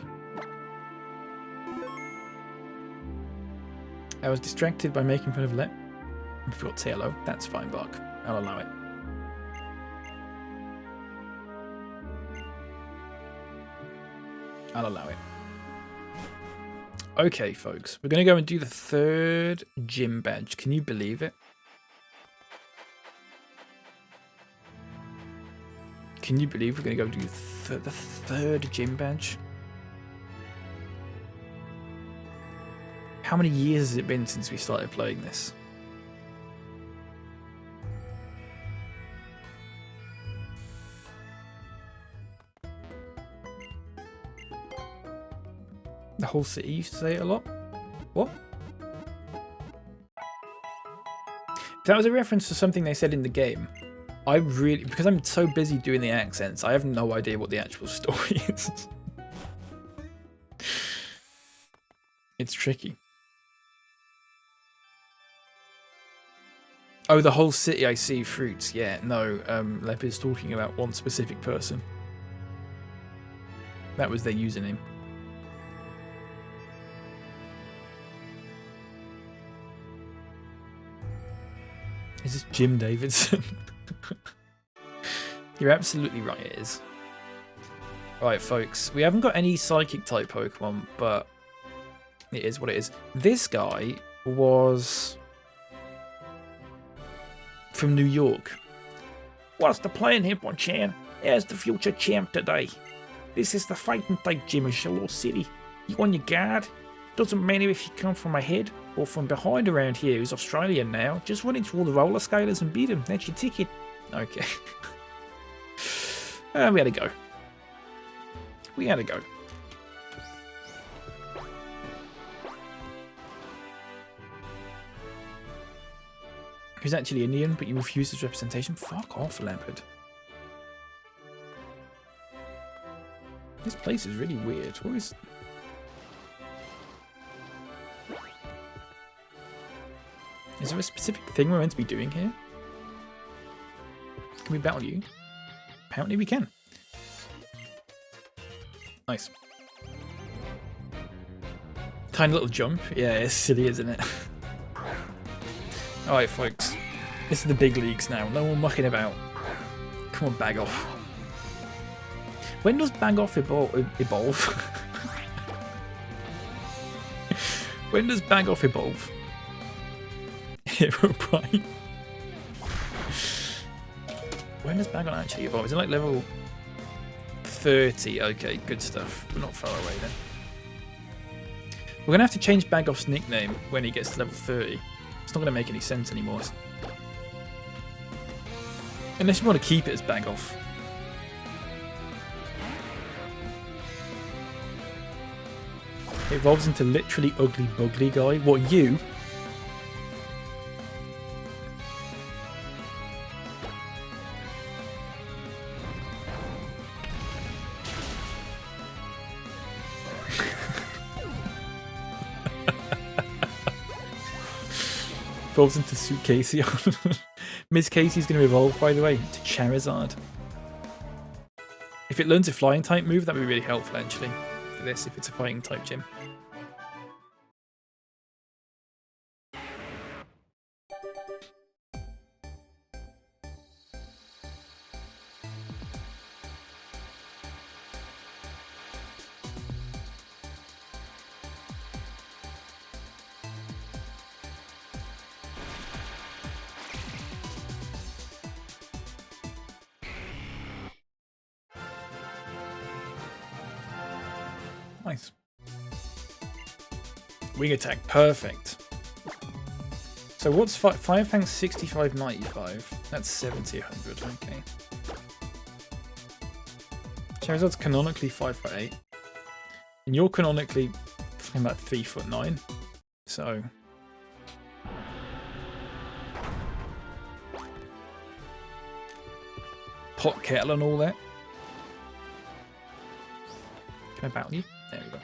I was distracted by making fun of Lep. I forgot to say hello. That's fine, Bark. I'll allow it. I'll allow it. Okay, folks. We're going to go and do the 3rd gym badge. Can you believe it? Can you believe we're going to go do the 3rd gym badge? How many years has it been since we started playing this? The whole city used to say it a lot. What? That was a reference to something they said in the game. I really, because I'm so busy doing the accents, I have no idea what the actual story is. It's tricky. Oh, the whole city, I see. Fruits. Yeah, no, Leopard's talking about one specific person. That was their username. Is this Jim Davidson? You're absolutely right, it is. Right, folks, we haven't got any psychic type Pokemon, but it is what it is. This guy was from New York. What's the plan here, Bonchan? Here's the future champ today. This is the fighting type gym in Shallow City. You on your guard? Doesn't matter if you come from ahead or from behind around here. He's Australian now. Just run into all the roller skaters and beat him. That's your ticket. Okay. We had to go. We had to go. He's actually Indian, but you refuse his representation? Fuck off, Leopard. This place is really weird. What is... Is there a specific thing we're meant to be doing here? Can we battle you? Apparently we can. Nice. Tiny little jump. Yeah, it's silly, isn't it? Alright, folks. This is the big leagues now. No more mucking about. Come on, bag off. When does bag off evolve? When does bag off evolve? Herobrine. When does bag on actually evolve? Is it like level 30? Okay, good stuff. We're not far away then. We're going to have to change Bagoff's nickname when he gets to level 30. It's not going to make any sense anymore. Unless you want to keep it as Bagoff. It evolves into literally ugly bugly guy. What, you? Evolves into Suit Casey. Miss Casey's going to evolve, by the way, to Charizard. If it learns a flying type move, that would be really helpful, actually, for this, if it's a fighting type gym. Nice. Wing attack, perfect. So what's 5 thanks 65, 95? That's 70, 100, okay. Charizard's canonically 5'8". And you're canonically about 3'9". So pot kettle and all that. Can I battle you? There we go.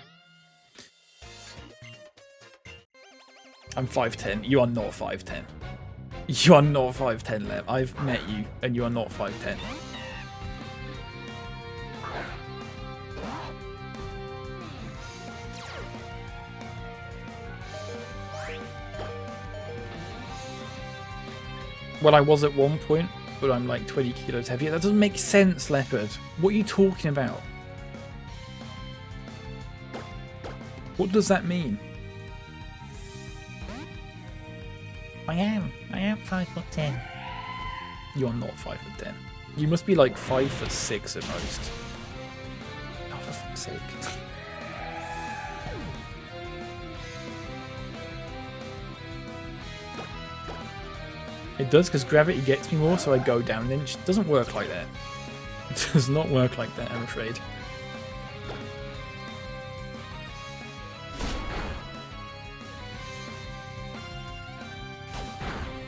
I'm 5'10". You are not 5'10". You are not 5'10", Lev. I've met you, and you are not 5'10". Well, I was at one point, but I'm like 20 kilos heavier. That doesn't make sense, Leopard. What are you talking about? What does that mean? I am 5'10". You are not 5'10". You must be like 5'6" at most. Oh, for fuck's sake. It does, because gravity gets me more, so I go down an inch. It doesn't work like that. It does not work like that, I'm afraid.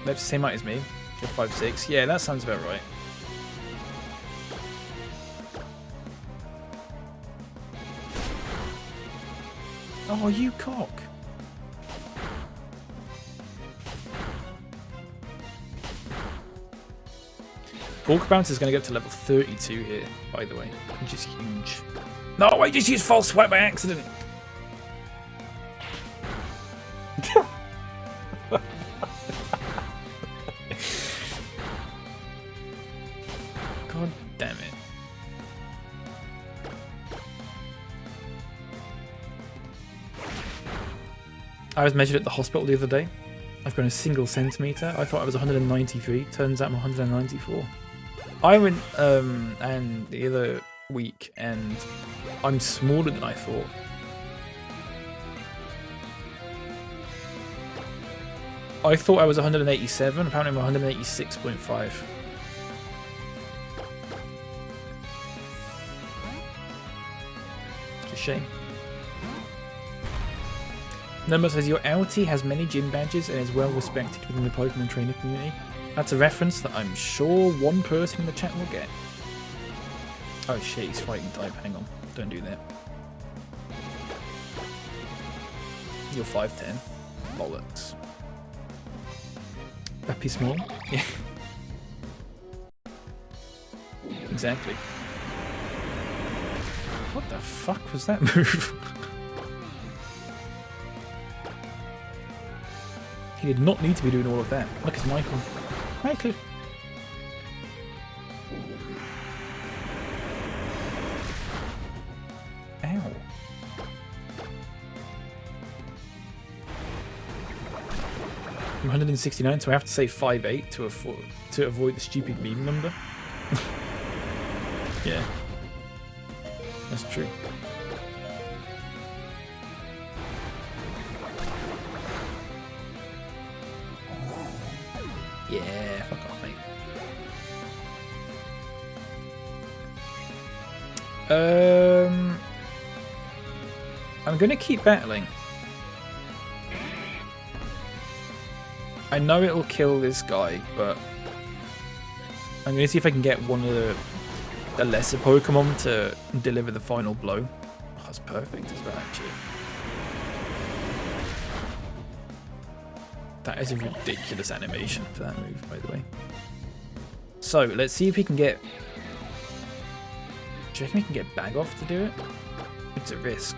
They're the same height as me. You're 5'6". Yeah, that sounds about right. Oh, you cock. Bulk Bounce is going to get to level 32 here, by the way, which is huge. No, I just used False Swipe by accident. God damn it. I was measured at the hospital the other day. I've grown a single centimetre. I thought I was 193. Turns out I'm 194. I went and the other week, and I'm smaller than I thought. I thought I was 187. Apparently I'm 186.5. It's a shame. Number says your outie has many gym badges and is well respected within the Pokemon trainer community. That's a reference that I'm sure one person in the chat will get. Oh shit, he's fighting type. Hang on. Don't do that. You're 5'10". Bollocks. Bappy small? Yeah. Exactly. What the fuck was that move? He did not need to be doing all of that. Look, it's Michael. Michael! Ow. I'm 169, so I have to say 5'8" to avoid the stupid meme number. Yeah. That's true. Yeah, fuck off, mate. I'm gonna keep battling. I know it'll kill this guy, but I'm gonna see if I can get one of the lesser Pokemon to deliver the final blow. Oh, that's perfect as well, actually. That is a ridiculous animation for that move, by the way. So, let's see if we can get... Do you reckon we can get Bag Off to do it? It's a risk.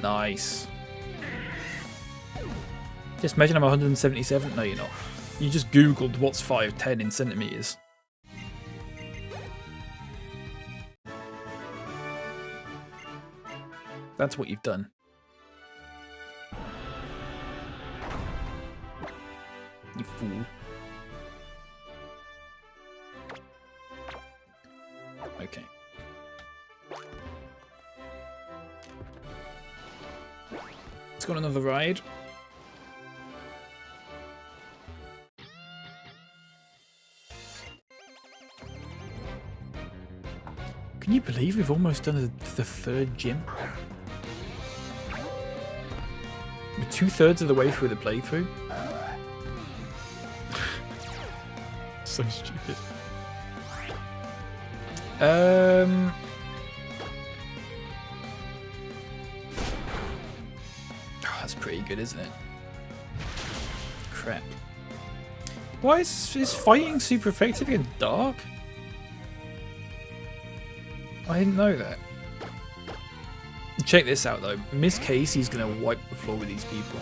Nice. Just imagine I'm 177. No, you're not. You just googled what's 5'10" in centimeters. That's what you've done. You fool. Okay. Let's go on another ride. Can you believe we've almost done the third gym? We're 2/3 of the way through the playthrough. So stupid. Oh, that's pretty good, isn't it? Crap. Why is fighting super effective in dark? I didn't know that. Check this out though. Miss Casey's gonna wipe the floor with these people.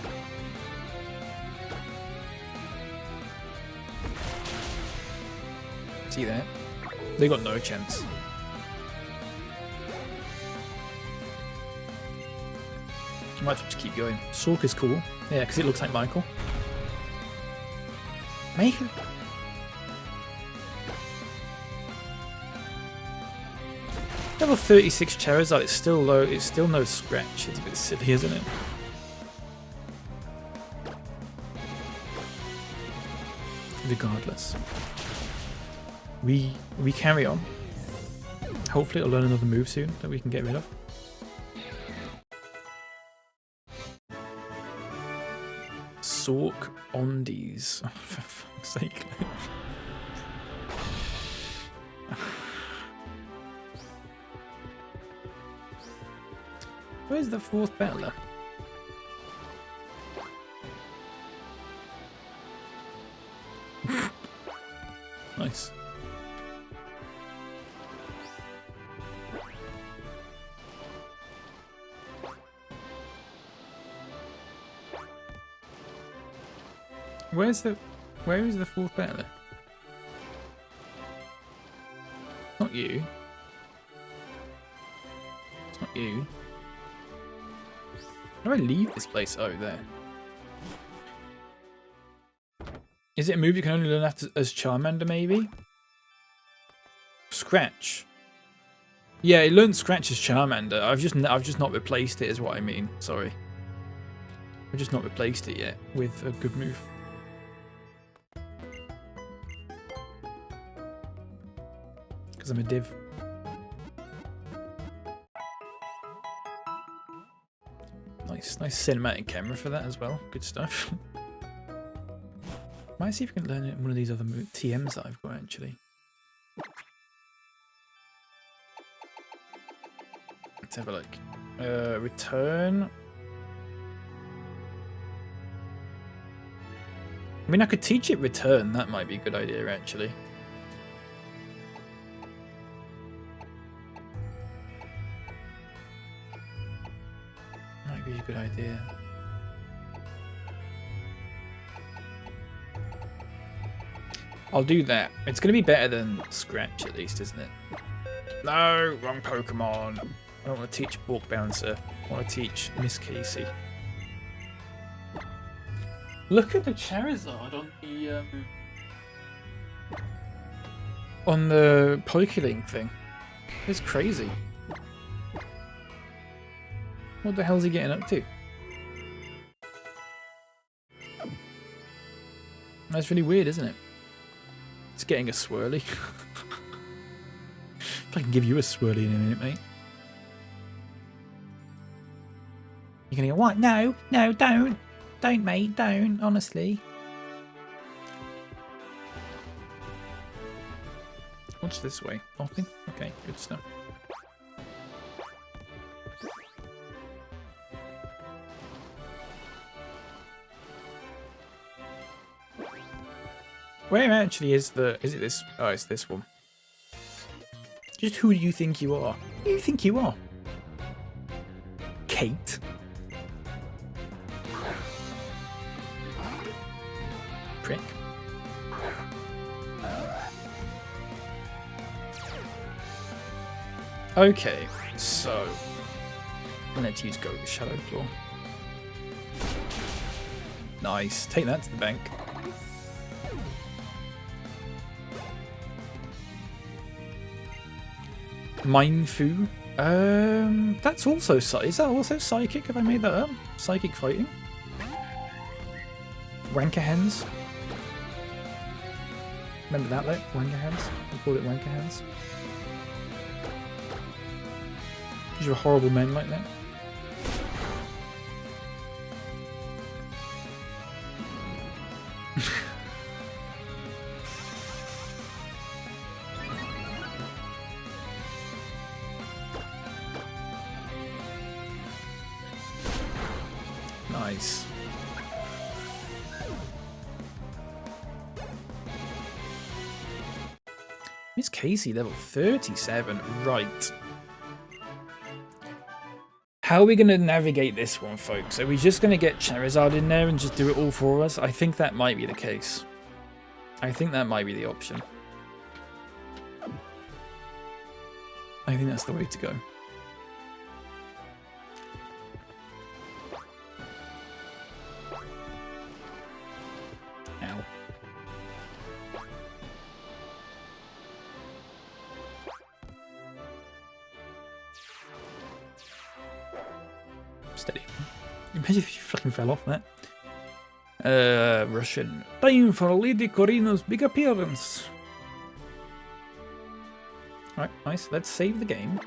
See that? They got no chance. I might just keep going. Sork is cool. Yeah, because it looks like Michael. Make it. Level 36 Charizard, it's still low, it's still no scratch. It's a bit silly, isn't it? Regardless. We carry on. Hopefully it'll learn another move soon that we can get rid of. Sork Ondies. Oh, for fuck's sake. Where's the fourth battler? Nice. Where is the fourth battler? Not you. It's not you. How do I leave this place? Oh, there. Is it a move you can only learn after as Charmander, maybe? Scratch. Yeah, it learned Scratch as Charmander. I've just not replaced it, is what I mean. Sorry. I've just not replaced it yet with a good move. Because I'm a div. Nice cinematic camera for that as well. Good stuff. Might see if we can learn it in one of these other TMs that I've got actually. Let's have a look. Return. I mean, I could teach it return. That might be a good idea actually. Good idea. I'll do that. It's going to be better than Scratch at least, isn't it? No, wrong Pokemon. I don't want to teach Bork Bouncer. I want to teach Miss Casey. Look at the Charizard on the Pokelink thing. It's crazy. What the hell is he getting up to? That's really weird, isn't it? It's getting a swirly. If I can give you a swirly in a minute, mate. You're gonna go, what? No, don't. Don't, mate, don't, honestly. What's this way? Nothing? Okay, good stuff. Where actually is it this? Oh, it's this one. Just who do you think you are? Who do you think you are? Kate? Prick. Okay, so let's use Shadow Claw. Nice. Take that to the bank. Mindfu. That's also is that also psychic? Have I made that up? Psychic fighting. Wanker hens. Remember that, like wanker hens? We called it wanker hens. Because you're horrible men like that. Nice. Miss Casey, level 37. Right. How are we going to navigate this one, folks? Are we just going to get Charizard in there and just do it all for us? I think that might be the case. I think that might be the option. I think that's the way to go. Ow. Steady. Imagine if you fucking fell off that. Russian. Time for Lady Corina's big appearance. Alright, nice. Let's save the game.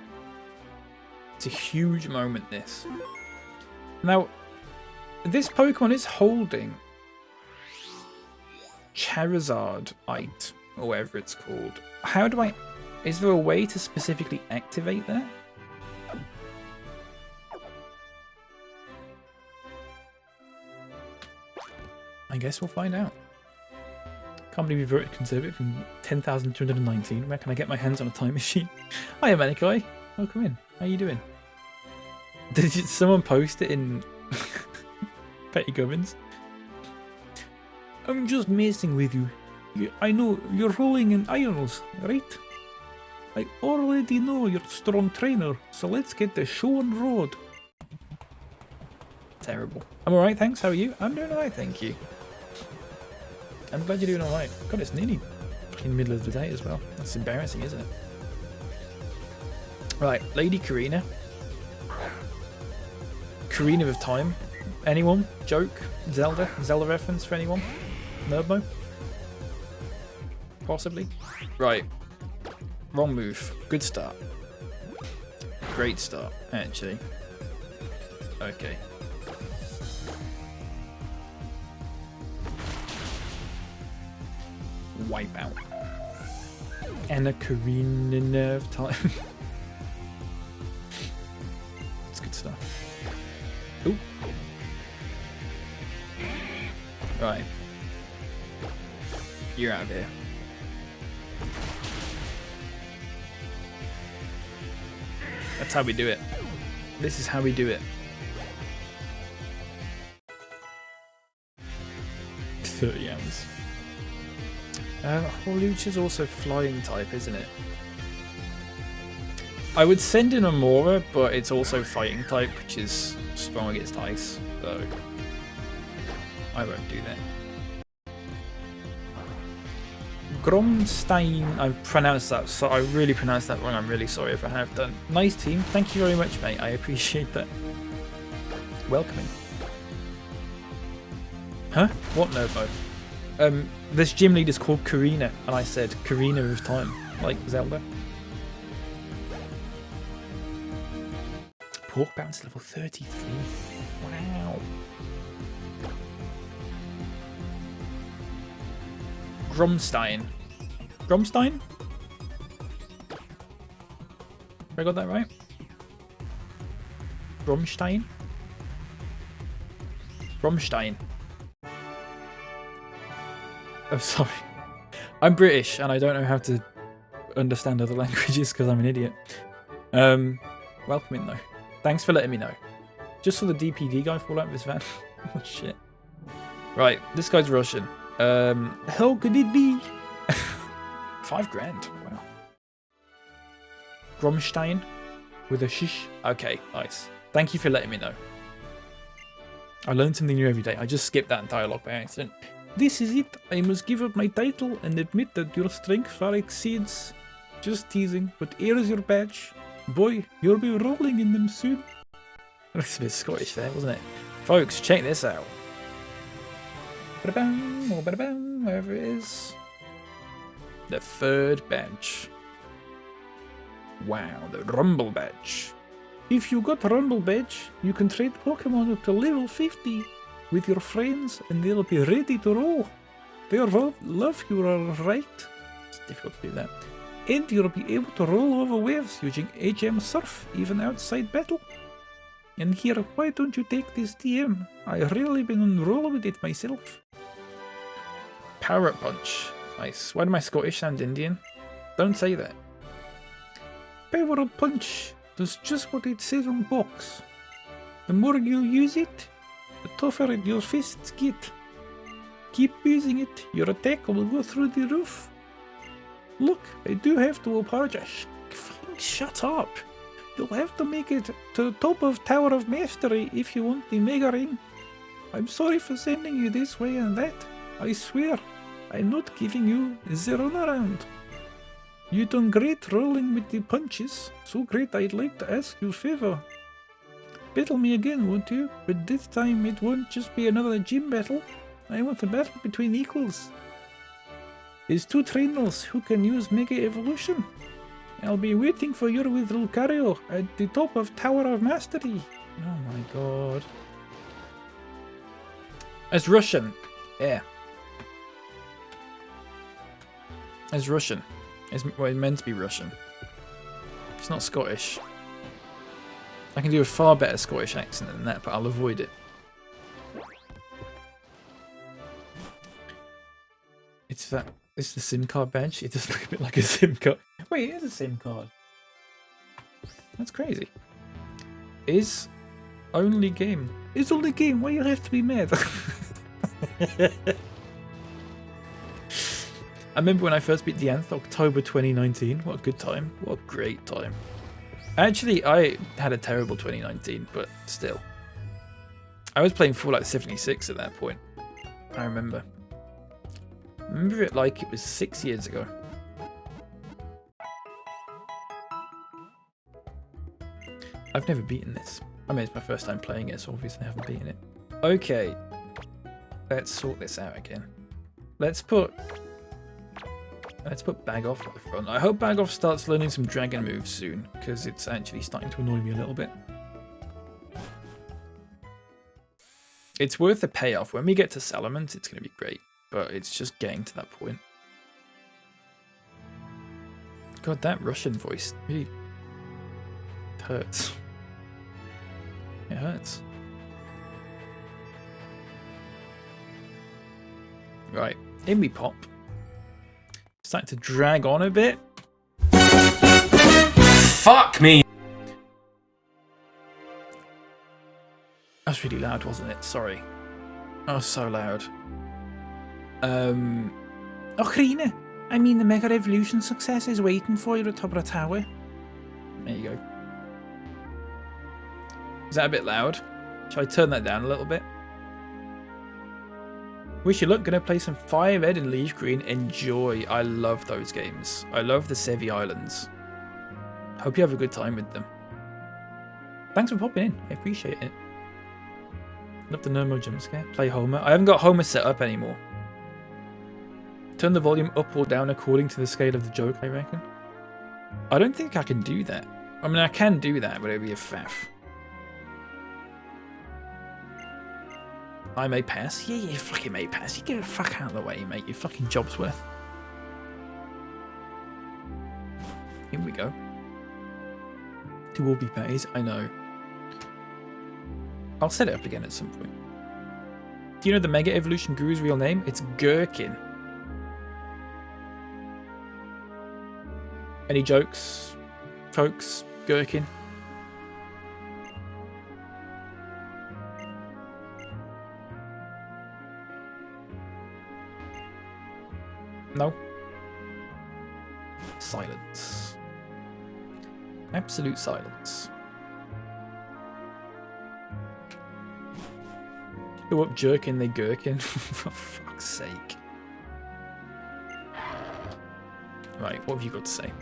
It's a huge moment, this. Now, this Pokemon is holding Charizardite, or whatever it's called. How do I... Is there a way to specifically activate that? I guess we'll find out. Can't believe we voted Conservative in 10,219. Where can I get my hands on a time machine? Hiya, Manikai. Welcome in. How you doing? Did someone post it in Petty Gubbins? I'm just messing with you. I know you're rolling in irons, right? I already know you're a strong trainer, so let's get the show on the road. Terrible. I'm alright, thanks. How are you? I'm doing alright, thank you. I'm glad you're doing alright. God, it's nearly in the middle of the day as well. That's embarrassing, isn't it? Right, Lady Karina. Karina of Time. Anyone? Joke? Zelda? Zelda reference for anyone? Nerdmo? Possibly? Right. Wrong move. Good start. Great start, actually. Okay. Wipe out. And a Karina of Time. It's good stuff. Ooh. Right. You're out of here. That's how we do it. This is how we do it. 30 hours. Holuch is also flying type, isn't it? I would send in Amora, but it's also fighting type, which is strong against ice, so I won't do that. Gromstein, I've pronounced that, so I really pronounced that wrong. I'm really sorry if I have done. Nice team, thank you very much, mate. I appreciate that. Welcoming. Huh? What Nervo? This gym lead is called Karina, and I said Karina of Time, like Zelda. Pork bounce level 33. Wow. Gromstein. Gromstein? Have I got that right? Gromstein? Gromstein. I'm sorry. I'm British and I don't know how to understand other languages because I'm an idiot. Welcome in though. Thanks for letting me know. Just saw the DPD guy fall out of his van. Oh shit. Right, this guy's Russian. How could it be? 5 grand. Wow. Gromstein with a shish. Okay, nice. Thank you for letting me know. I learn something new every day. I just skipped that dialogue by accident. This is it. I must give up my title and admit that your strength far exceeds Just teasing, but here's your badge. Boy, you'll be rolling in them soon. That's a bit Scottish there, wasn't it? Folks, check this out. Ba-da-bam, or ba-da-bam, wherever it is. The third badge. Wow, the Rumble badge. If you got Rumble badge, you can trade Pokemon up to level 50 with your friends and they'll be ready to roll. They'll love you, alright? It's difficult to do that. And you'll be able to roll over waves using HM Surf even outside battle. And here, why don't you take this TM? I've really been on roll with it myself. Power Up Punch. Nice. Why do my Scottish sound Indian? Don't say that. Power Up Punch does just what it says on box. The more you use it, the tougher your fists get. Keep using it, your attack will go through the roof. Look, I do have to apologize. Shut up. You'll have to make it to the top of Tower of Mastery if you want the Mega Ring. I'm sorry for sending you this way and that. I swear, I'm not giving you the runaround. You done great rolling with the punches. So great I'd like to ask you a favor. Battle me again, won't you? But this time it won't just be another gym battle. I want a battle between equals. There's two trainers who can use Mega Evolution. I'll be waiting for you with Lucario at the top of Tower of Mastery. Oh my god. It's Russian. Yeah. It's Russian. It's meant to be Russian. It's not Scottish. I can do a far better Scottish accent than that, but I'll avoid it. It's that. It's the SIM card badge. It does look a bit like a SIM card. Wait, it is a SIM card. That's crazy. Is only game. It's only game. Why you have to be mad? I remember when I first beat the Nth, October 2019. What a good time. What a great time. Actually, I had a terrible 2019, but still. I was playing Fallout 76 at that point. I remember. I remember it like it was 6 years ago. I've never beaten this. I mean, it's my first time playing it, so obviously I haven't beaten it. Okay. Let's sort this out again. Let's put Bag Off at the front. I hope Bag Off starts learning some dragon moves soon, because it's actually starting to annoy me a little bit. It's worth the payoff. When we get to Salamence, it's going to be great, but it's just getting to that point. God, that Russian voice really hurts. It hurts. Right, in we pop. Starting to drag on a bit. Fuck me! That's really loud, wasn't it? Sorry. Oh, so loud. Ocarina! I mean, the Mega Evolution success is waiting for you at top of the tower. There you go. Is that a bit loud? Shall I turn that down a little bit? Wish you luck. Gonna play some Fire Red and Leaf Green. Enjoy. I love those games. I love the Sevi Islands. Hope you have a good time with them. Thanks for popping in. I appreciate it. Love the Nermo jump scare. Play Homer. I haven't got Homer set up anymore. Turn the volume up or down according to the scale of the joke, I reckon. I don't think I can do that. I mean, I can do that, but it'd be a faff. I may pass. Yeah, you fucking may pass. You get the fuck out of the way, mate. Your fucking job's worth. Here we go. Two Warby Patties. I know. I'll set it up again at some point. Do you know the Mega Evolution Guru's real name? It's Gherkin. Any jokes, folks? Gherkin? No. Silence. Absolute silence. Go up, jerkin, they gherkin. For fuck's sake. Right, what have you got to say?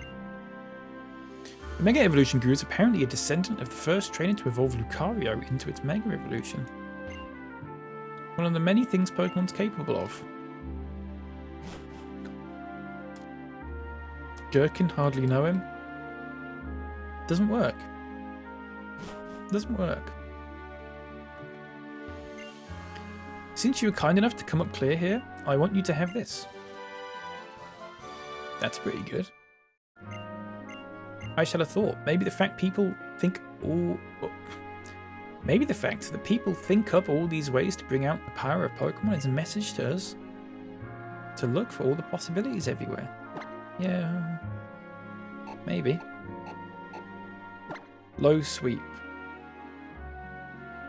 The Mega Evolution grew is apparently a descendant of the first trainer to evolve Lucario into its Mega Evolution. One of the many things Pokemon's capable of. Gherkin, hardly know him. Doesn't work. Doesn't work. Since you were kind enough to come up clear here, I want you to have this. That's pretty good. I shall have thought. Maybe the fact people think maybe the fact that people think up all these ways to bring out the power of Pokemon is a message to us to look for all the possibilities everywhere. Yeah. Maybe. Low sweep.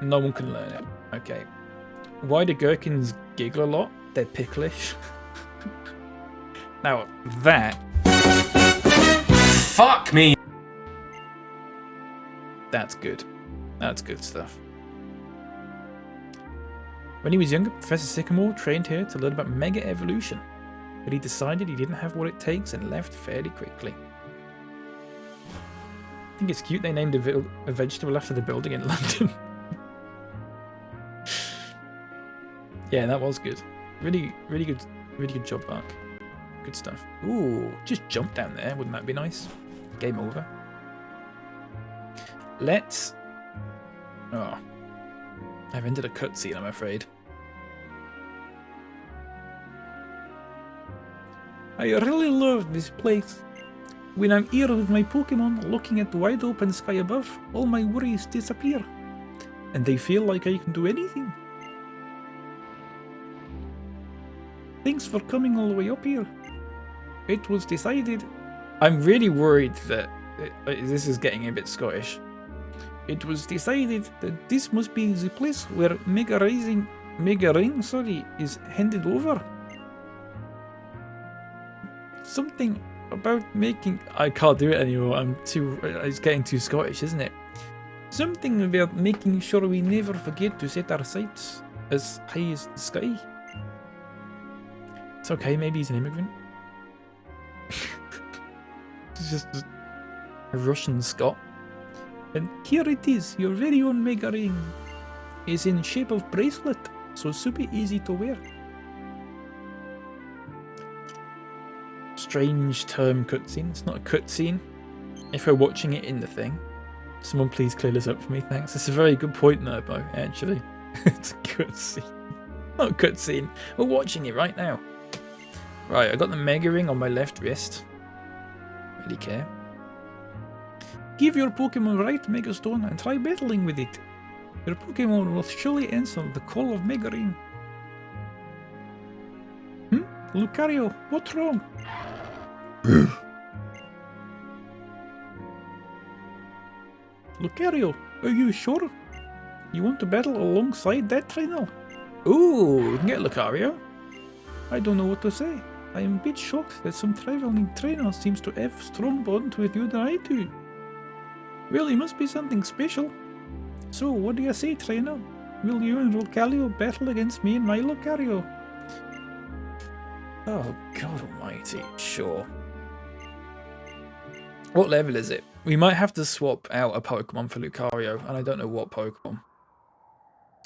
No one can learn it. Okay. Why do gherkins giggle a lot? They're picklish. Now, that... Fuck me! That's good. That's good stuff. When he was younger, Professor Sycamore trained here to learn about Mega Evolution, but he decided he didn't have what it takes and left fairly quickly. I think it's cute they named a vegetable after the building in London. Yeah, that was good. Really good job, Mark. Good stuff. Ooh, just jump down there. Wouldn't that be nice? Game over. Let's... Oh. I've ended a cutscene, I'm afraid. I really love this place. When I'm here with my Pokemon, looking at the wide open sky above, all my worries disappear. And they feel like I can do anything. Thanks for coming all the way up here. It was decided... I'm really worried that this is getting a bit Scottish. It was decided that this must be the place where Mega Ring, is handed over. Something about making... I can't do it anymore. It's getting too Scottish, isn't it? Something about making sure we never forget to set our sights as high as the sky. It's okay, maybe he's an immigrant. He's just a Russian Scot. And here it is, your very own Mega Ring. It's in shape of bracelet, so super easy to wear. Strange term cutscene. It's not a cutscene. If we're watching it in the thing. Someone please clear this up for me, thanks. That's a very good point, Nerbo, actually. It's a cutscene. Not a cutscene. We're watching it right now. Right, I got the Mega Ring on my left wrist. Really care. Give your Pokemon right Mega Stone and try battling with it. Your Pokemon will surely answer the call of Mega Ring. Lucario, what's wrong? Lucario, are you sure? You want to battle alongside that trainer? Ooh, we can get Lucario. I don't know what to say. I am a bit shocked that some traveling trainer seems to have a strong bond with you than I do. Well, it must be something special. So, what do you say, trainer? Will you and Lucario battle against me and my Lucario? Oh, God almighty, sure. What level is it? We might have to swap out a Pokemon for Lucario, and I don't know what Pokemon.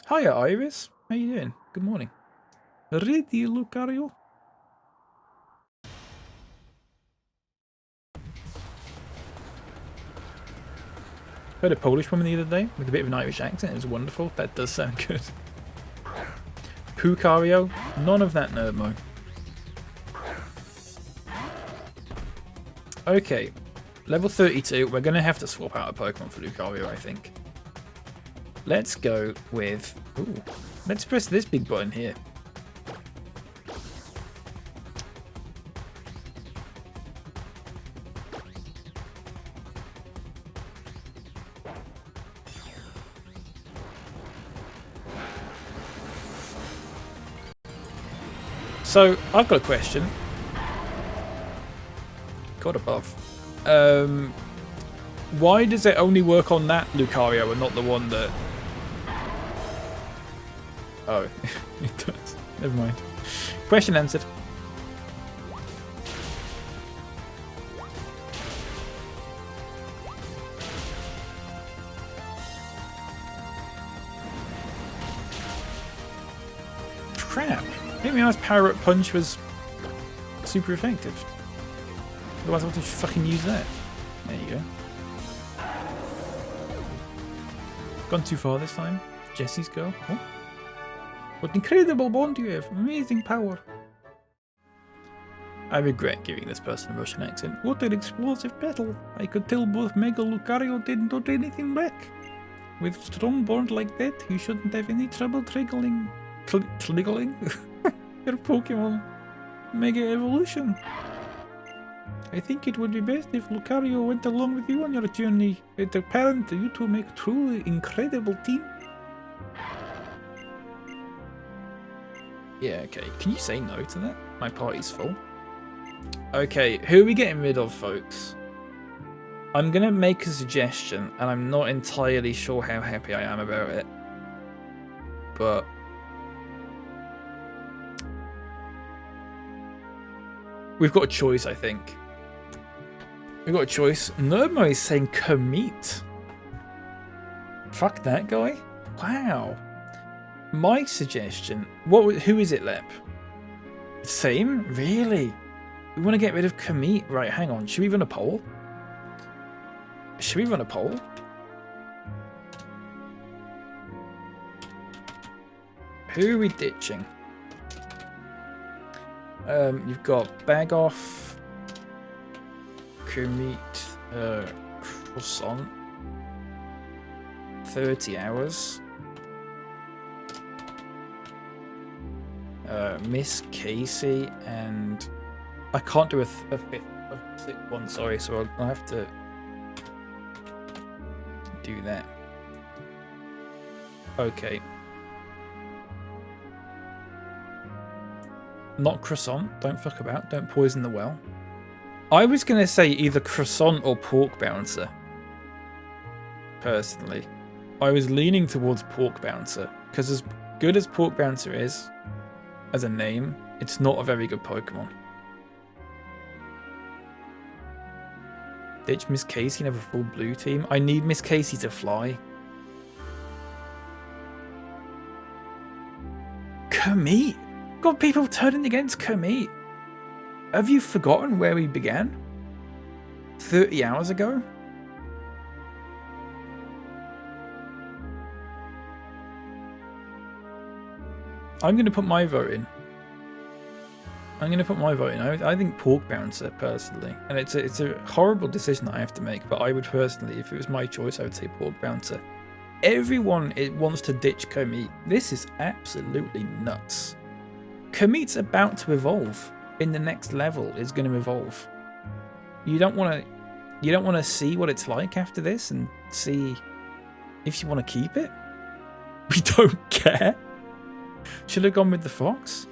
Hiya, Iris. How you doing? Good morning. Ready, Lucario? Heard a Polish woman the other day with a bit of an Irish accent. It was wonderful. That does sound good. Pucario? None of that, Nerdmo. Okay. Level 32. We're going to have to swap out a Pokemon for Lucario, I think. Let's go with... Ooh. Let's press this big button here. So, I've got a question. God above. Why does it only work on that Lucario and not the one that... Oh, it does. Never mind. Question answered. Didn't realize Power Up Punch was super effective. Otherwise I would have fucking used that. There you go. Gone too far this time. Jesse's girl. Oh. What incredible bond you have. Amazing power. I regret giving this person a Russian accent. What an explosive battle. I could tell both Meg and Lucario didn't do anything back. With strong bond like that, you shouldn't have any trouble triggling your Pokemon Mega Evolution. I think it would be best if Lucario went along with you on your journey. It's apparent you two make a truly incredible team. Yeah, okay. Can you say no to that? My party's full. Okay, who are we getting rid of, folks? I'm going to make a suggestion, and I'm not entirely sure how happy I am about it. But we've got a choice, I think. We've got a choice. Nermo is saying Kermit. Fuck that guy. Wow. My suggestion. Who is it, Lep? Same? Really? We want to get rid of Kermit. Right, hang on. Should we run a poll? Should we run a poll? Who are we ditching? You've got Bag Off, Kermit, Croissant, 30 hours, Miss Casey, and I can't do a sixth one, sorry, so I'll have to do that. Okay. Not Croissant, don't fuck about, don't poison the well. I was going to say either Croissant or Pork Bouncer. Personally. I was leaning towards Pork Bouncer, because as good as Pork Bouncer is, as a name, it's not a very good Pokemon. Ditch Miss Casey and have a full blue team. I need Miss Casey to fly. Kermit! Got people turning against Kermit. Have you forgotten where we began? 30 hours ago? I'm going to put my vote in. I think Pork Bouncer, personally. And it's a horrible decision that I have to make, but I would personally, if it was my choice, I would say Pork Bouncer. Everyone wants to ditch Kermit. This is absolutely nuts. Kermit's about to evolve. In the next level, is going to evolve. You don't want to see what it's like after this and see if you want to keep it. We don't care. Should have gone with the fox.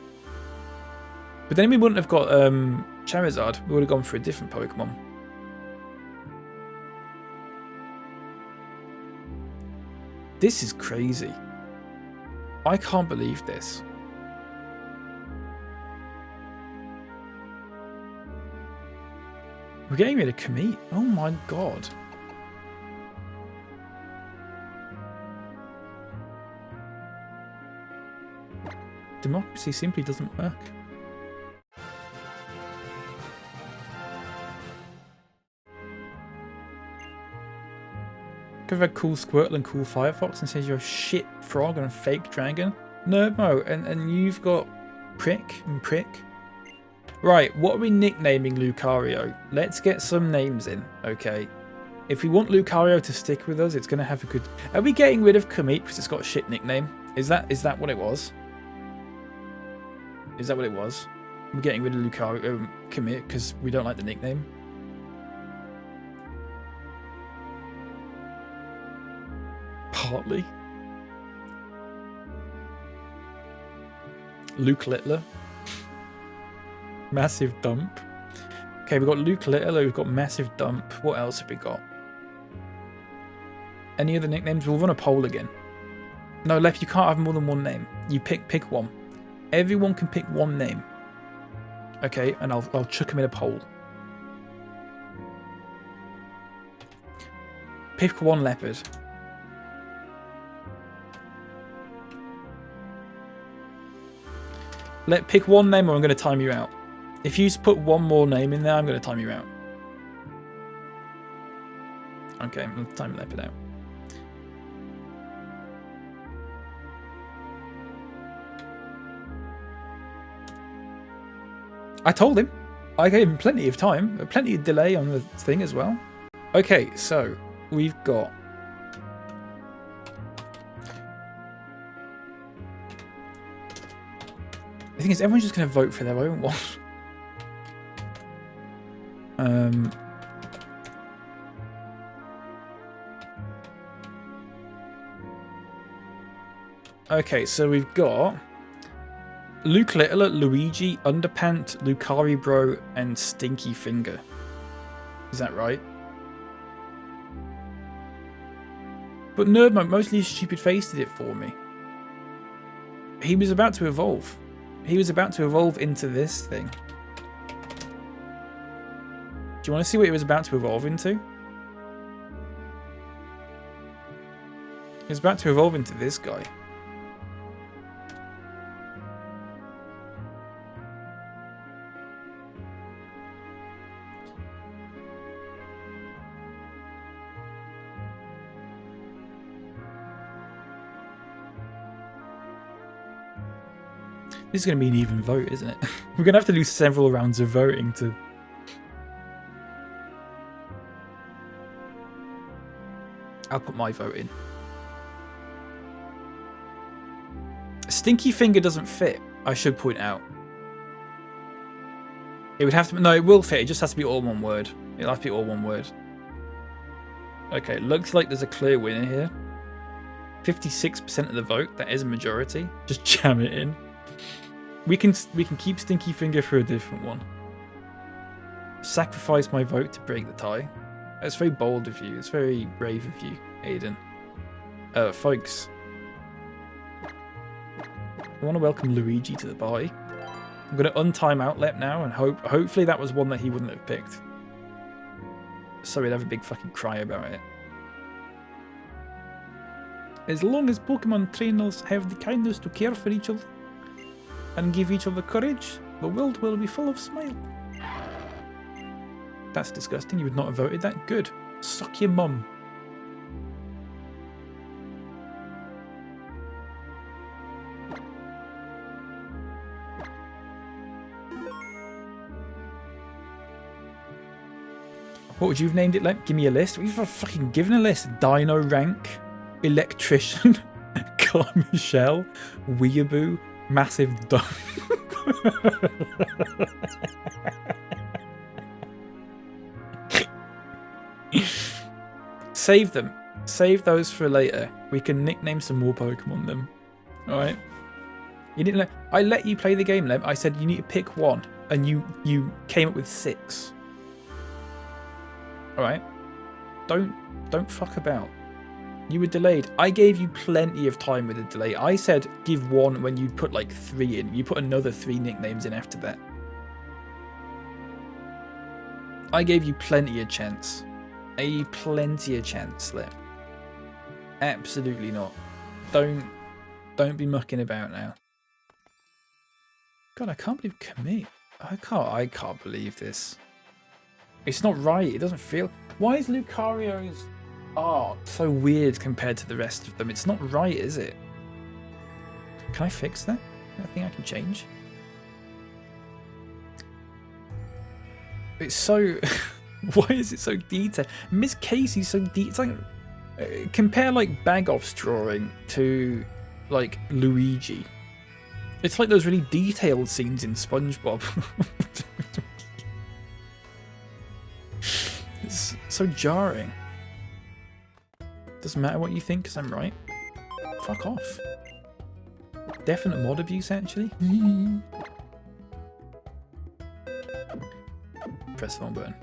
But then we wouldn't have got Charizard. We would have gone for a different Pokemon. This is crazy. I can't believe this. We're getting rid of Kermit. Oh my god. Democracy simply doesn't work. Could have had cool Squirtle and cool Firefox and says you're a shit frog and a fake dragon. No, and you've got Prick and Prick. Right, what are we nicknaming Lucario? Let's get some names in, okay? If we want Lucario to stick with us, it's going to have a good... Are we getting rid of Kermit because it's got a shit nickname? Is that what it was? Is that what it was? We're getting rid of Lucario, Kermit because we don't like the nickname? Partly. Luke Littler. Massive Dump. Okay, we've got Luke Littler, we've got Massive Dump. What else have we got? Any other nicknames? We'll run a poll again. No, Lef, you can't have more than one name. You pick one. Everyone can pick one name. Okay, and I'll chuck them in a poll. Pick one leopard. Pick one name or I'm going to time you out. If you put one more name in there, I'm going to time you out. Okay, I'm going to time Leopard out. I told him. I gave him plenty of time. Plenty of delay on the thing as well. Okay, so we've got... The thing is, everyone's just going to vote for their own one. Okay, so we've got Luke Littler, Luigi, Underpant, Lucari Bro, and Stinky Finger. Is that right? But Nerd Mode, mostly Stupid Face did it for me. He was about to evolve. He was about to evolve into this thing. Do you want to see what he was about to evolve into? He was about to evolve into this guy. This is going to be an even vote, isn't it? We're going to have to do several rounds of voting to... I'll put my vote in. Stinky Finger doesn't fit, I should point out. It would have to... No, it will fit. It just has to be all one word. It'll have to be all one word. Okay, looks like there's a clear winner here. 56% of the vote. That is a majority. Just jam it in. We can keep Stinky Finger for a different one. Sacrifice my vote to break the tie. That's very bold of you. It's very brave of you, Aiden. Folks. I want to welcome Luigi to the party. I'm going to untime Outlet now and hopefully that was one that he wouldn't have picked. So he'd have a big fucking cry about it. As long as Pokemon trainers have the kindness to care for each other and give each other courage, the world will be full of smile. That's disgusting. You would not have voted that. Good. Suck your mum. What would you have named it like? Give me a list. We've fucking given a list. Dino Rank, Electrician, Carmichelle, Weeaboo, Massive Dome. Save them. Save those for later. We can nickname some more Pokemon them. Alright? You didn't let... I let you play the game, Lem. I said you need to pick one. And you came up with 6. Alright? Don't fuck about. You were delayed. I gave you plenty of time with a delay. I said give one when you put like 3 in. You put another 3 nicknames in after that. I gave you plenty of chance. Plenty of chance, Lip. Absolutely not. Don't be mucking about now. God, I can't believe commit. I can't believe this. It's not right. It doesn't feel... Why is Lucario's art so weird compared to the rest of them? It's not right, is it? Can I fix that? I think I can change. It's so... Why is it so detailed? Miss Casey's so detailed. It's like... compare like Bagoff's drawing to like Luigi. It's like those really detailed scenes in SpongeBob. It's so jarring. Doesn't matter what you think because I'm right. Fuck off. Definite mod abuse, actually. Press the wrong button.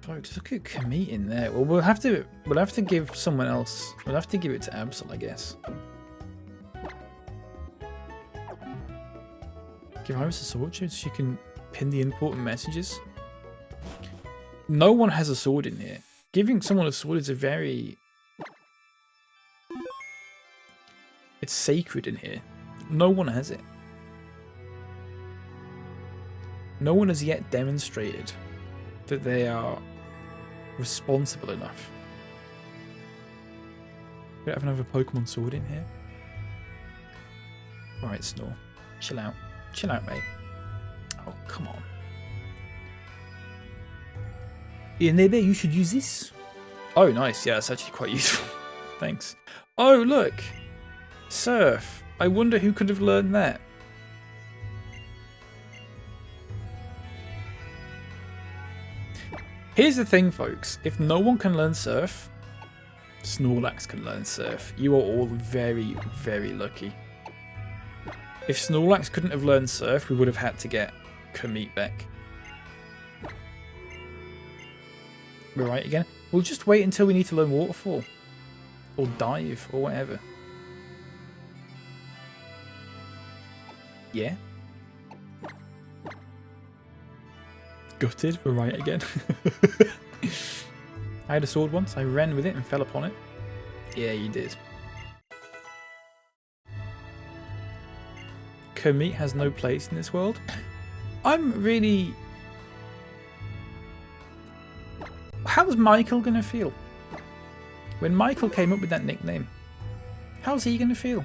Folks, look at Kamit in there. Well, we'll have to give someone else. We'll have to give it to Absol, I guess. Give Iris a sword so she can pin the important messages. No one has a sword in here. Giving someone a sword is a very... It's sacred in here. No one has it. No one has yet demonstrated that they are responsible enough. We don't have another Pokemon sword in here. Alright, Snore. Chill out. Chill out, mate. Oh, come on. Yeah, maybe you should use this. Oh, nice. Yeah, it's actually quite useful. Thanks. Oh, look. Surf. I wonder who could have learned that. Here's the thing, folks. If no one can learn Surf, Snorlax can learn Surf. You are all very, very lucky. If Snorlax couldn't have learned Surf, we would have had to get Kermit back. We're right again. We'll just wait until we need to learn Waterfall. Or Dive, or whatever. Yeah. Gutted, we're right again. I had a sword once, I ran with it and fell upon it. Yeah, you did. Kermit has no place in this world. I'm really... How's Michael going to feel? When Michael came up with that nickname, how's he going to feel?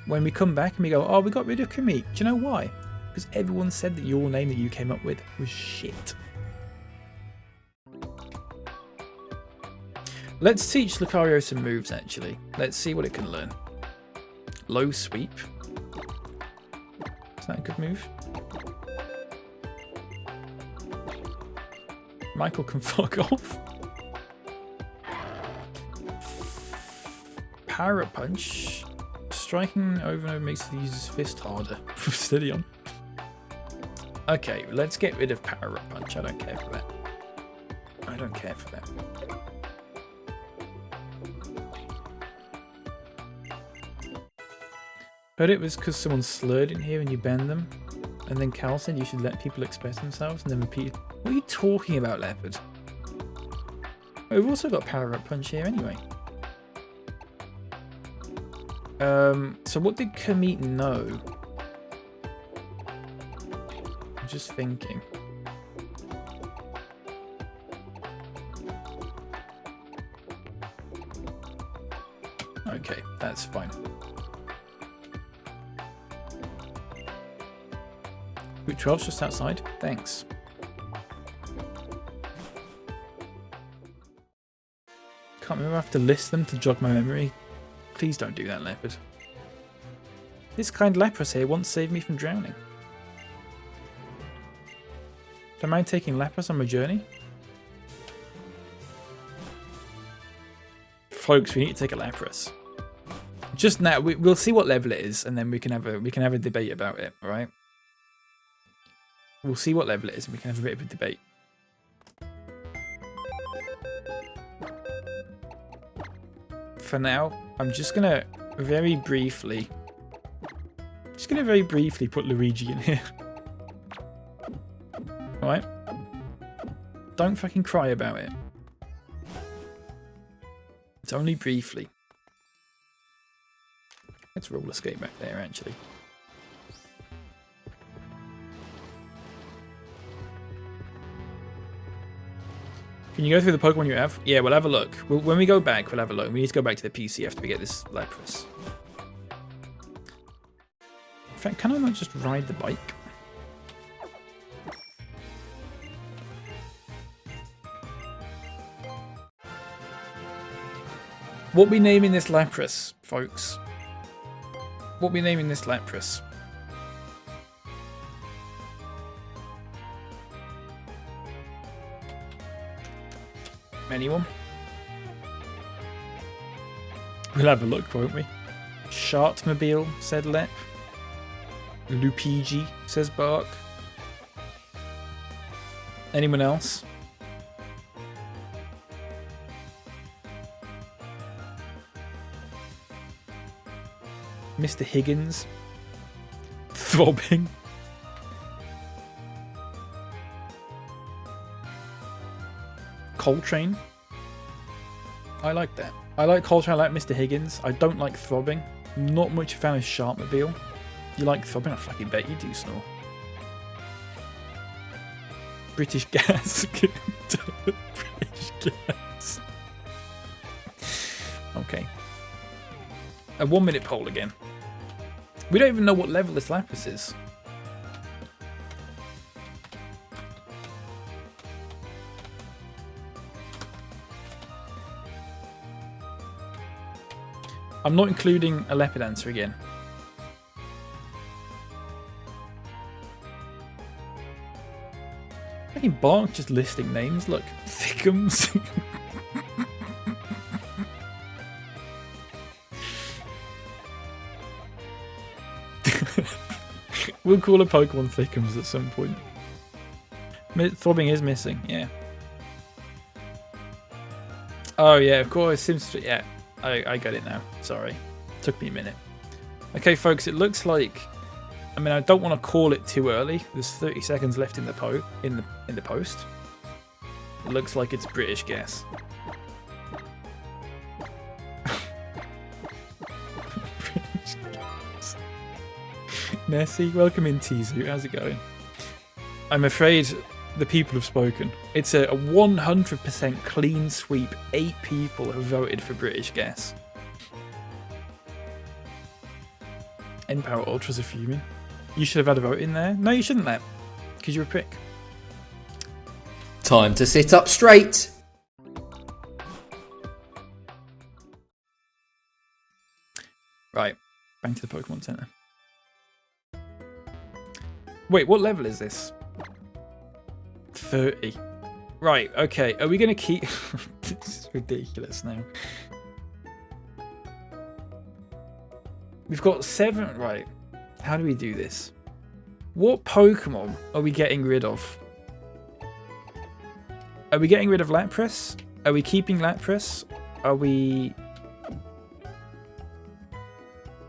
When we come back and we go, oh, we got rid of Kermit. Do you know why? Because everyone said that your name that you came up with was shit. Let's teach Lucario some moves, actually. Let's see what it can learn. Low sweep. Is that a good move? Michael can fuck off. Power punch. Striking over and over makes the user's fist harder. Steady on. Okay, let's get rid of power punch. I don't care for that. I don't care for that. Heard it was because someone slurred in here and you banned them. And then Cal said you should let people express themselves and then repeated. What are you talking about, Leopard? We've also got power up punch here anyway. So what did Kermit know? I'm just thinking. Okay, that's fine. Route 12's just outside. Thanks. Can't remember, I have to list them to jog my memory. Please don't do that, Leopard. This kind Lapras here once saved me from drowning. Don't mind taking Lapras on my journey? Folks, we need to take a Lapras. Just now, we'll see what level it is, and then we can have a debate about it, alright? We'll see what level it is, and we can have a bit of a debate. For now, I'm just gonna very briefly put Luigi in here. Alright? Don't fucking cry about it. It's only briefly. Let's roller skate back there, actually. Can you go through the Pokemon you have? Yeah, we'll have a look. When we go back, we'll have a look. We need to go back to the PC after we get this Lapras. In fact, can I not just ride the bike? What we naming this Lapras, folks? What we naming this Lapras? Anyone? We'll have a look, won't we? Shartmobile, said Lep. Lupigi, says Bark. Anyone else? Mr. Higgins. Throbbing. Coltrane. I like that. I like Coltrane, I like Mr. Higgins. I don't like Throbbing. Not much fan of Sharkmobile. You like throbbing? I fucking bet you do, Snore. British Gas. British Gas. Okay. A 1 minute poll again. We don't even know what level this Lapras is. I'm not including a leopard answer again. Fucking Bark just listing names. Look, Thickums. We'll call a Pokemon Thickums at some point. Throbbing is missing, yeah. Oh yeah, of course. Seems yeah. I got it now. Sorry, took me a minute. Okay, folks. It looks like. I mean, I don't want to call it too early. There's 30 seconds left in the post. It looks like it's British Gas. British Gas. Nessie, welcome in, Tizu. How's it going? I'm afraid the people have spoken. It's a 100% clean sweep. 8 people have voted for British Gas. N-Power Ultras are fuming. You should have had a vote in there. No, you shouldn't have. Because you're a prick. Time to sit up straight. Right. Back to the Pokemon Center. Wait, what level is this? 30. Right, okay. Are we going to keep... This is ridiculous now. We've got 7... Right. How do we do this? What Pokemon are we getting rid of? Are we getting rid of Lapras? Are we keeping Lapras? Are we...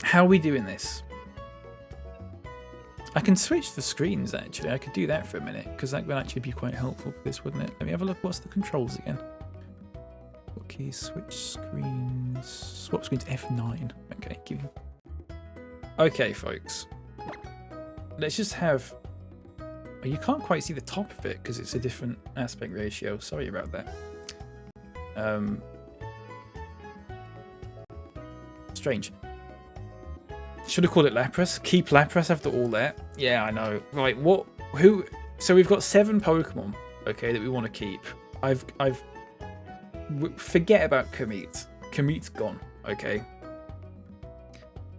How are we doing this? I can switch the screens, actually. I could do that for a minute, because that would actually be quite helpful for this, wouldn't it? Let me have a look. What's the controls again? What keys? Switch screens. Swap screens F9. Okay, give me... Okay, folks. Let's just have... Oh, you can't quite see the top of it, because it's a different aspect ratio. Sorry about that. Strange. Should have called it Lapras. Keep Lapras after all that. Yeah, I know. Right, what? Who? So we've got 7 Pokemon, okay, that we want to keep. Forget about Kamit. Kamit's gone, okay.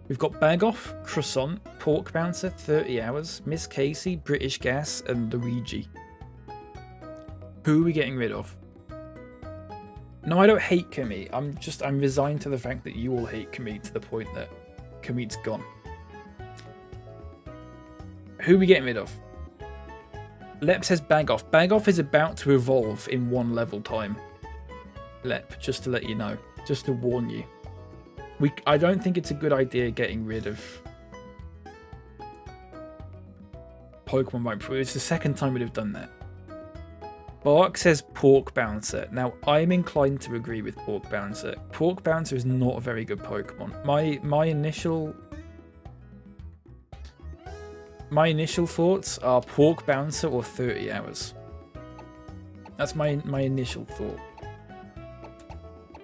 We've got Bagoff, Croissant, Pork Bouncer, 30 Hours, Miss Casey, British Gas, and Luigi. Who are we getting rid of? No, I don't hate Kamit. I'm resigned to the fact that you all hate Kamit to the point that Kamit's gone. Who are we getting rid of? Lep says Bagoff. Bagoff is about to evolve in 1 level time. Lep, just to let you know. Just to warn you. I don't think it's a good idea getting rid of Pokemon right before. It's the second time we'd have done that. Bark says Pork Bouncer. Now, I'm inclined to agree with Pork Bouncer. Pork Bouncer is not a very good Pokemon. My initial thoughts are Pork Bouncer or 30 Hours. That's my initial thought.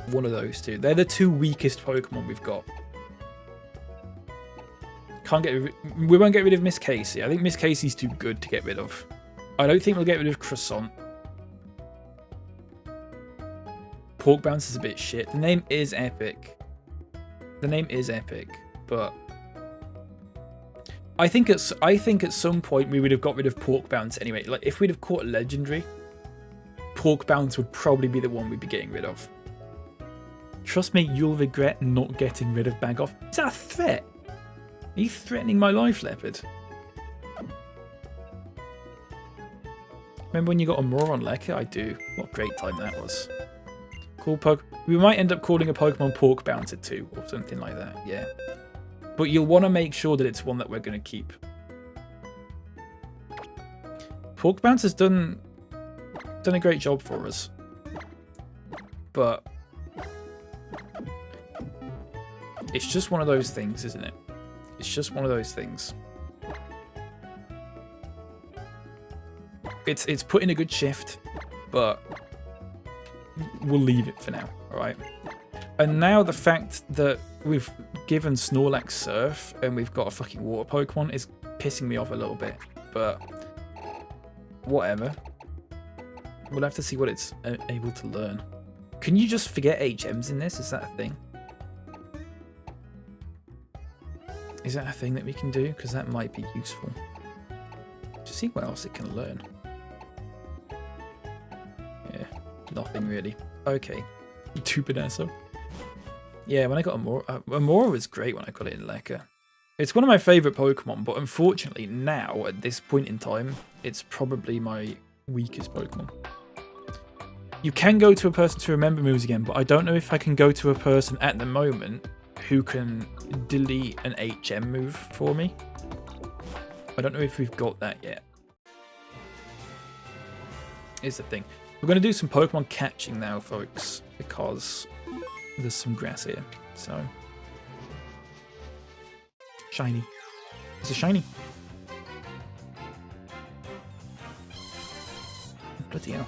One of those two. They're the 2 weakest Pokemon we've got. We won't get rid of Miss Casey. I think Miss Casey's too good to get rid of. I don't think we'll get rid of Croissant. Pork Bouncer's a bit shit. The name is epic. But I think at some point we would have got rid of Pork Bouncer anyway. Like if we'd have caught a legendary, Pork Bouncer would probably be the one we'd be getting rid of. Trust me, you'll regret not getting rid of Bagoff. Is that a threat? Are you threatening my life, Leopard? Remember when you got a Moron Lecker? I do. What a great time that was. Cool We might end up calling a Pokemon Pork Bouncer too, or something like that, yeah. But you'll want to make sure that it's one that we're going to keep. Pork Bouncer's done a great job for us. It's just one of those things, isn't it? It's just one of those things. It's put in a good shift, but we'll leave it for now, alright? And now the fact that we've given Snorlax Surf and we've got a fucking water Pokemon is pissing me off a little bit, but whatever. We'll have to see what it's able to learn. Can you just forget HMs in this? Is that a thing? Is that a thing that we can do? Because that might be useful. To see what else it can learn. Yeah, nothing really. Okay, Tupidasso. Yeah, when I got Amora was great when I got it in Lekka. It's one of my favourite Pokemon, but unfortunately now, at this point in time, it's probably my weakest Pokemon. You can go to a person to remember moves again, but I don't know if I can go to a person at the moment who can delete an HM move for me. I don't know if we've got that yet. Is the thing. We're going to do some Pokemon catching now, folks, because there's some grass here. So, shiny. It's a shiny. Bloody hell.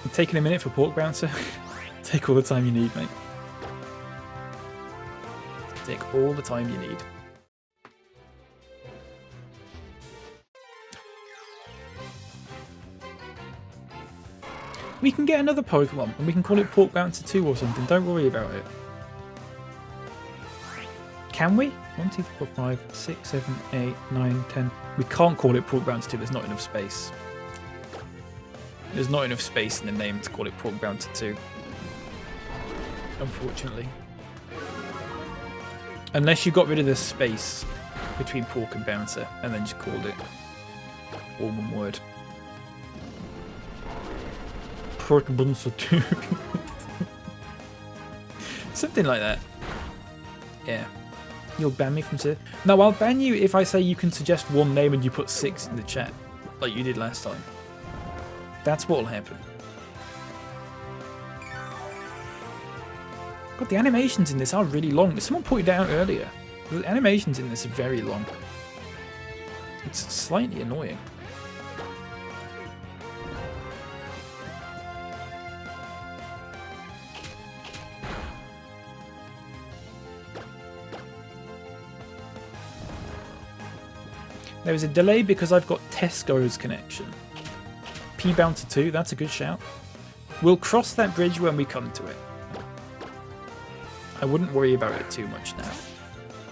I'm taking a minute for Pork Bouncer. Take all the time you need, mate. Take all the time you need. We can get another Pokemon and we can call it Pork Bouncer 2 or something. Don't worry about it. Can we? 1, 2, 3, 4, 5, 6, 7, 8, 9, 10. We can't call it Pork Bouncer 2. There's not enough space. There's not enough space in the name to call it Pork Bouncer 2. Unfortunately. Unless you got rid of the space between Pork and Bouncer and then just called it all one word. Pork Bouncer 2. Something like that. Yeah. You'll ban me from it. No, I'll ban you if I say you can suggest one name and you put 6 in the chat, like you did last time. That's what'll happen. God, the animations in this are really long. Someone pointed out earlier. The animations in this are very long. It's slightly annoying. There is a delay because I've got Tesco's connection. P-Bouncer 2, that's a good shout. We'll cross that bridge when we come to it. I wouldn't worry about it too much now.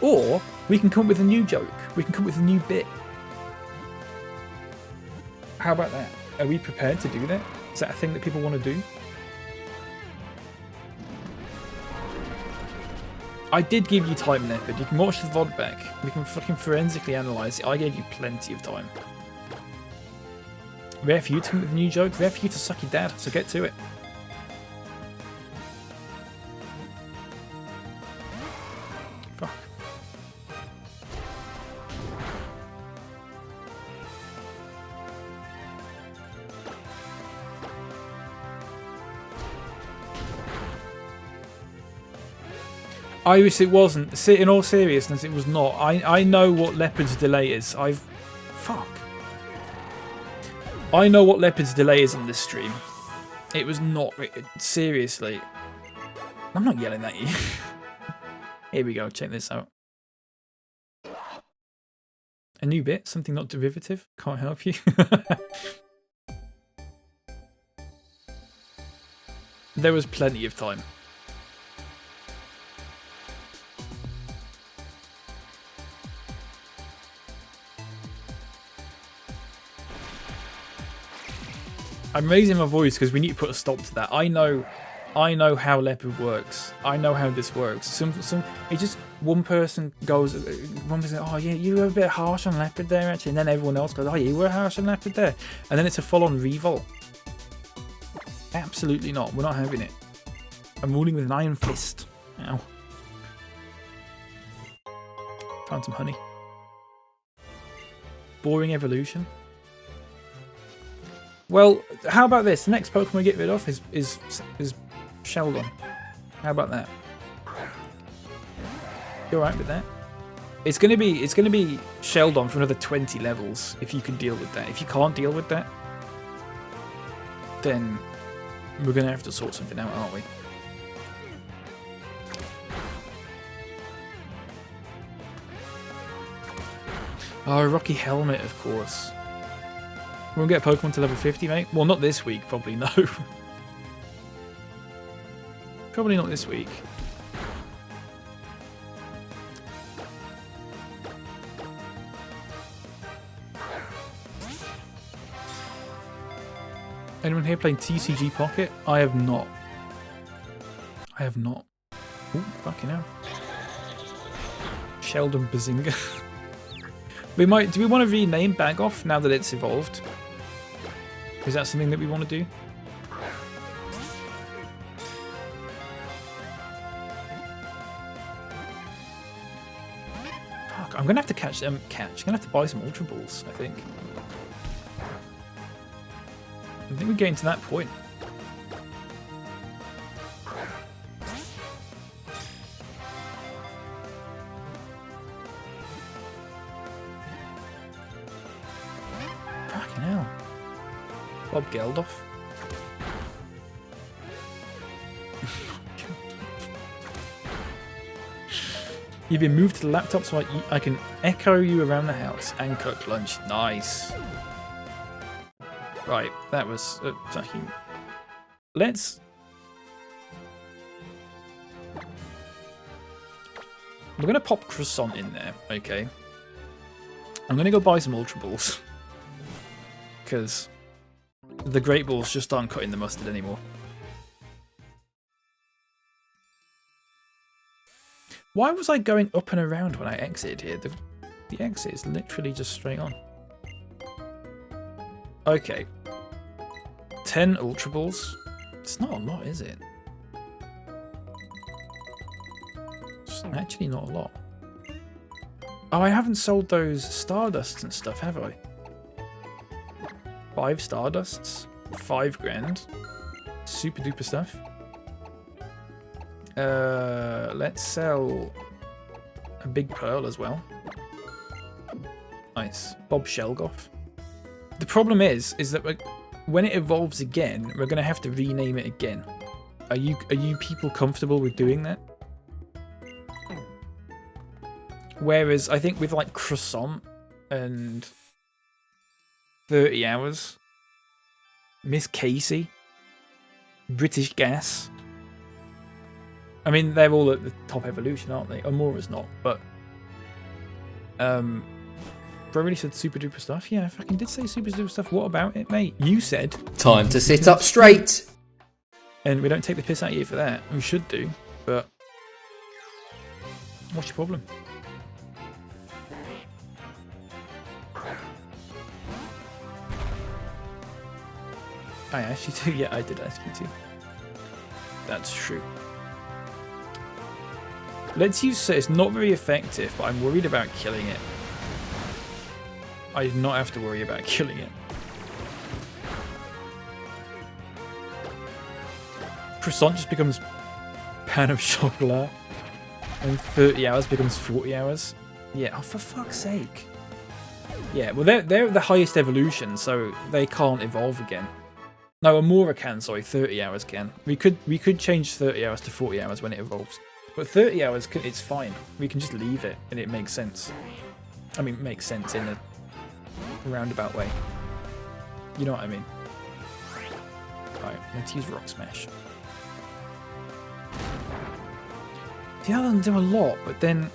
Or, we can come up with a new joke. We can come up with a new bit. How about that? Are we prepared to do that? Is that a thing that people want to do? I did give you time, Leopard. You can watch the VOD back. We can fucking forensically analyse it. I gave you plenty of time. Rare for you to come up with a new joke. Rare for you to suck your dad. So get to it. Fuck. I wish it wasn't. In all seriousness, it was not. I know what Leopard's delay is. Fuck. I know what Leopard's delay is on this stream. It was not... Seriously. I'm not yelling at you. Here we go. Check this out. A new bit. Something not derivative. Can't help you. There was plenty of time. I'm raising my voice because we need to put a stop to that. I know how Leopard works. I know how this works. It's just one person goes, oh yeah, you were a bit harsh on Leopard there actually, and then everyone else goes, oh yeah, you were harsh on Leopard there, and then it's a full-on revolt. Absolutely not. We're not having it. I'm ruling with an iron fist. Ow. Found some honey. Boring evolution. Well, how about this? The next Pokemon we get rid of is Sheldon. How about that? You alright with that? It's gonna be Sheldon for another 20 levels if you can deal with that. If you can't deal with that, then we're gonna have to sort something out, aren't we? Oh, Rocky Helmet, of course. We won't get a Pokemon to level 50, mate? Well, not this week, probably, no. Probably not this week. Anyone here playing TCG Pocket? I have not. I have not. Ooh, fucking hell. Sheldon Bazinga. Do we want to rename Bag Off now that it's evolved? Is that something that we want to do? Fuck, I'm gonna have to catch them. I'm gonna have to buy some Ultra Balls, I think. I think we're getting to that point. Fucking hell. Bob Geldof. You've been moved to the laptop so I can echo you around the house and cook lunch. Nice. Right, that was fucking... Let's... We're going to pop Croissant in there, okay? I'm going to go buy some Ultra Balls. Because the Great Balls just aren't cutting the mustard anymore. Why was I going up and around when I exited here? The exit is literally just straight on. Okay. 10 Ultra Balls. It's not a lot, is it? It's actually not a lot. Oh, I haven't sold those Stardusts and stuff, have I? 5 Stardusts. 5 grand. Super duper stuff. Let's sell a big pearl as well. Nice. Bob Shelgoff. The problem is that when it evolves again, we're going to have to rename it again. Are you people comfortable with doing that? Whereas I think with like Croissant and 30 Hours, Miss Casey, British Gas. I mean, they're all at the top evolution, aren't they? Amora's not, but Bro really said super duper stuff. Yeah, I fucking did say super duper stuff. What about it, mate? You said time to sit up straight. And we don't take the piss out of you for that. We should do, but what's your problem? I asked you to? Yeah, I did ask you to. That's true. Let's use it. It's not very effective, but I'm worried about killing it. I did not have to worry about killing it. Croissant just becomes pan of chocolat, and 30 hours becomes 40 hours. Yeah, oh, for fuck's sake. Yeah, well, they're the highest evolution, so they can't evolve again. No, Amora can, sorry, 30 hours can. We could change 30 hours to 40 hours when it evolves. But 30 hours, it's fine. We can just leave it, and it makes sense. I mean, it makes sense in a roundabout way. You know what I mean? Right, let's use Rock Smash. See, that doesn't do a lot, but then...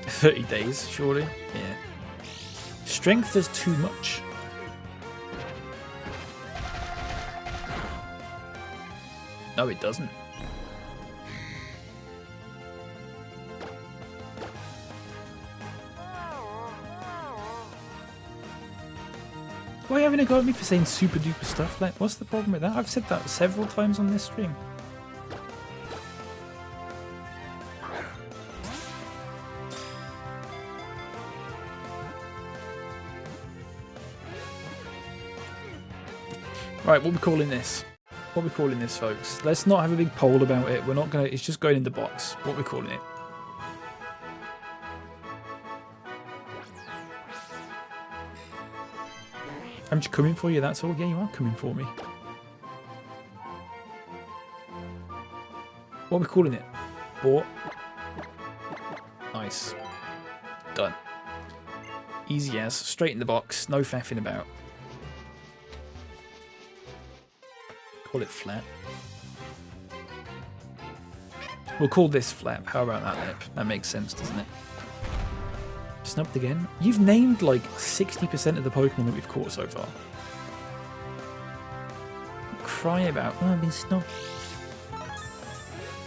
30 days, surely? Yeah. Strength does too much. No, it doesn't. Why are you having a go at me for saying super duper stuff? Like, what's the problem with that? I've said that several times on this stream. Right, what are we calling this? What are we calling this, folks? Let's not have a big poll about it. We're not gonna. It's just going in the box. What are we calling it? I'm just coming for you. That's all. Yeah, you are coming for me. What are we calling it? Bought. Nice. Done. Easy as. Straight in the box. No faffing about. Call it Flap. We'll call this Flap. How about that, Lip? That makes sense, doesn't it? Snubbed again? You've named like 60% of the Pokemon that we've caught so far. Cry about, oh, I've been snubbed.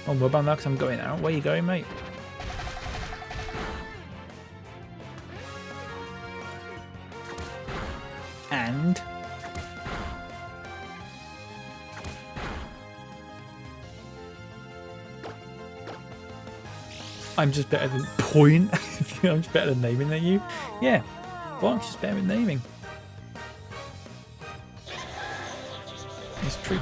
Oh, what about now? Because I'm going out. Where you going, mate? And I'm just better than point. I'm just better than naming than you. Yeah, Bark's just better at naming. It's true.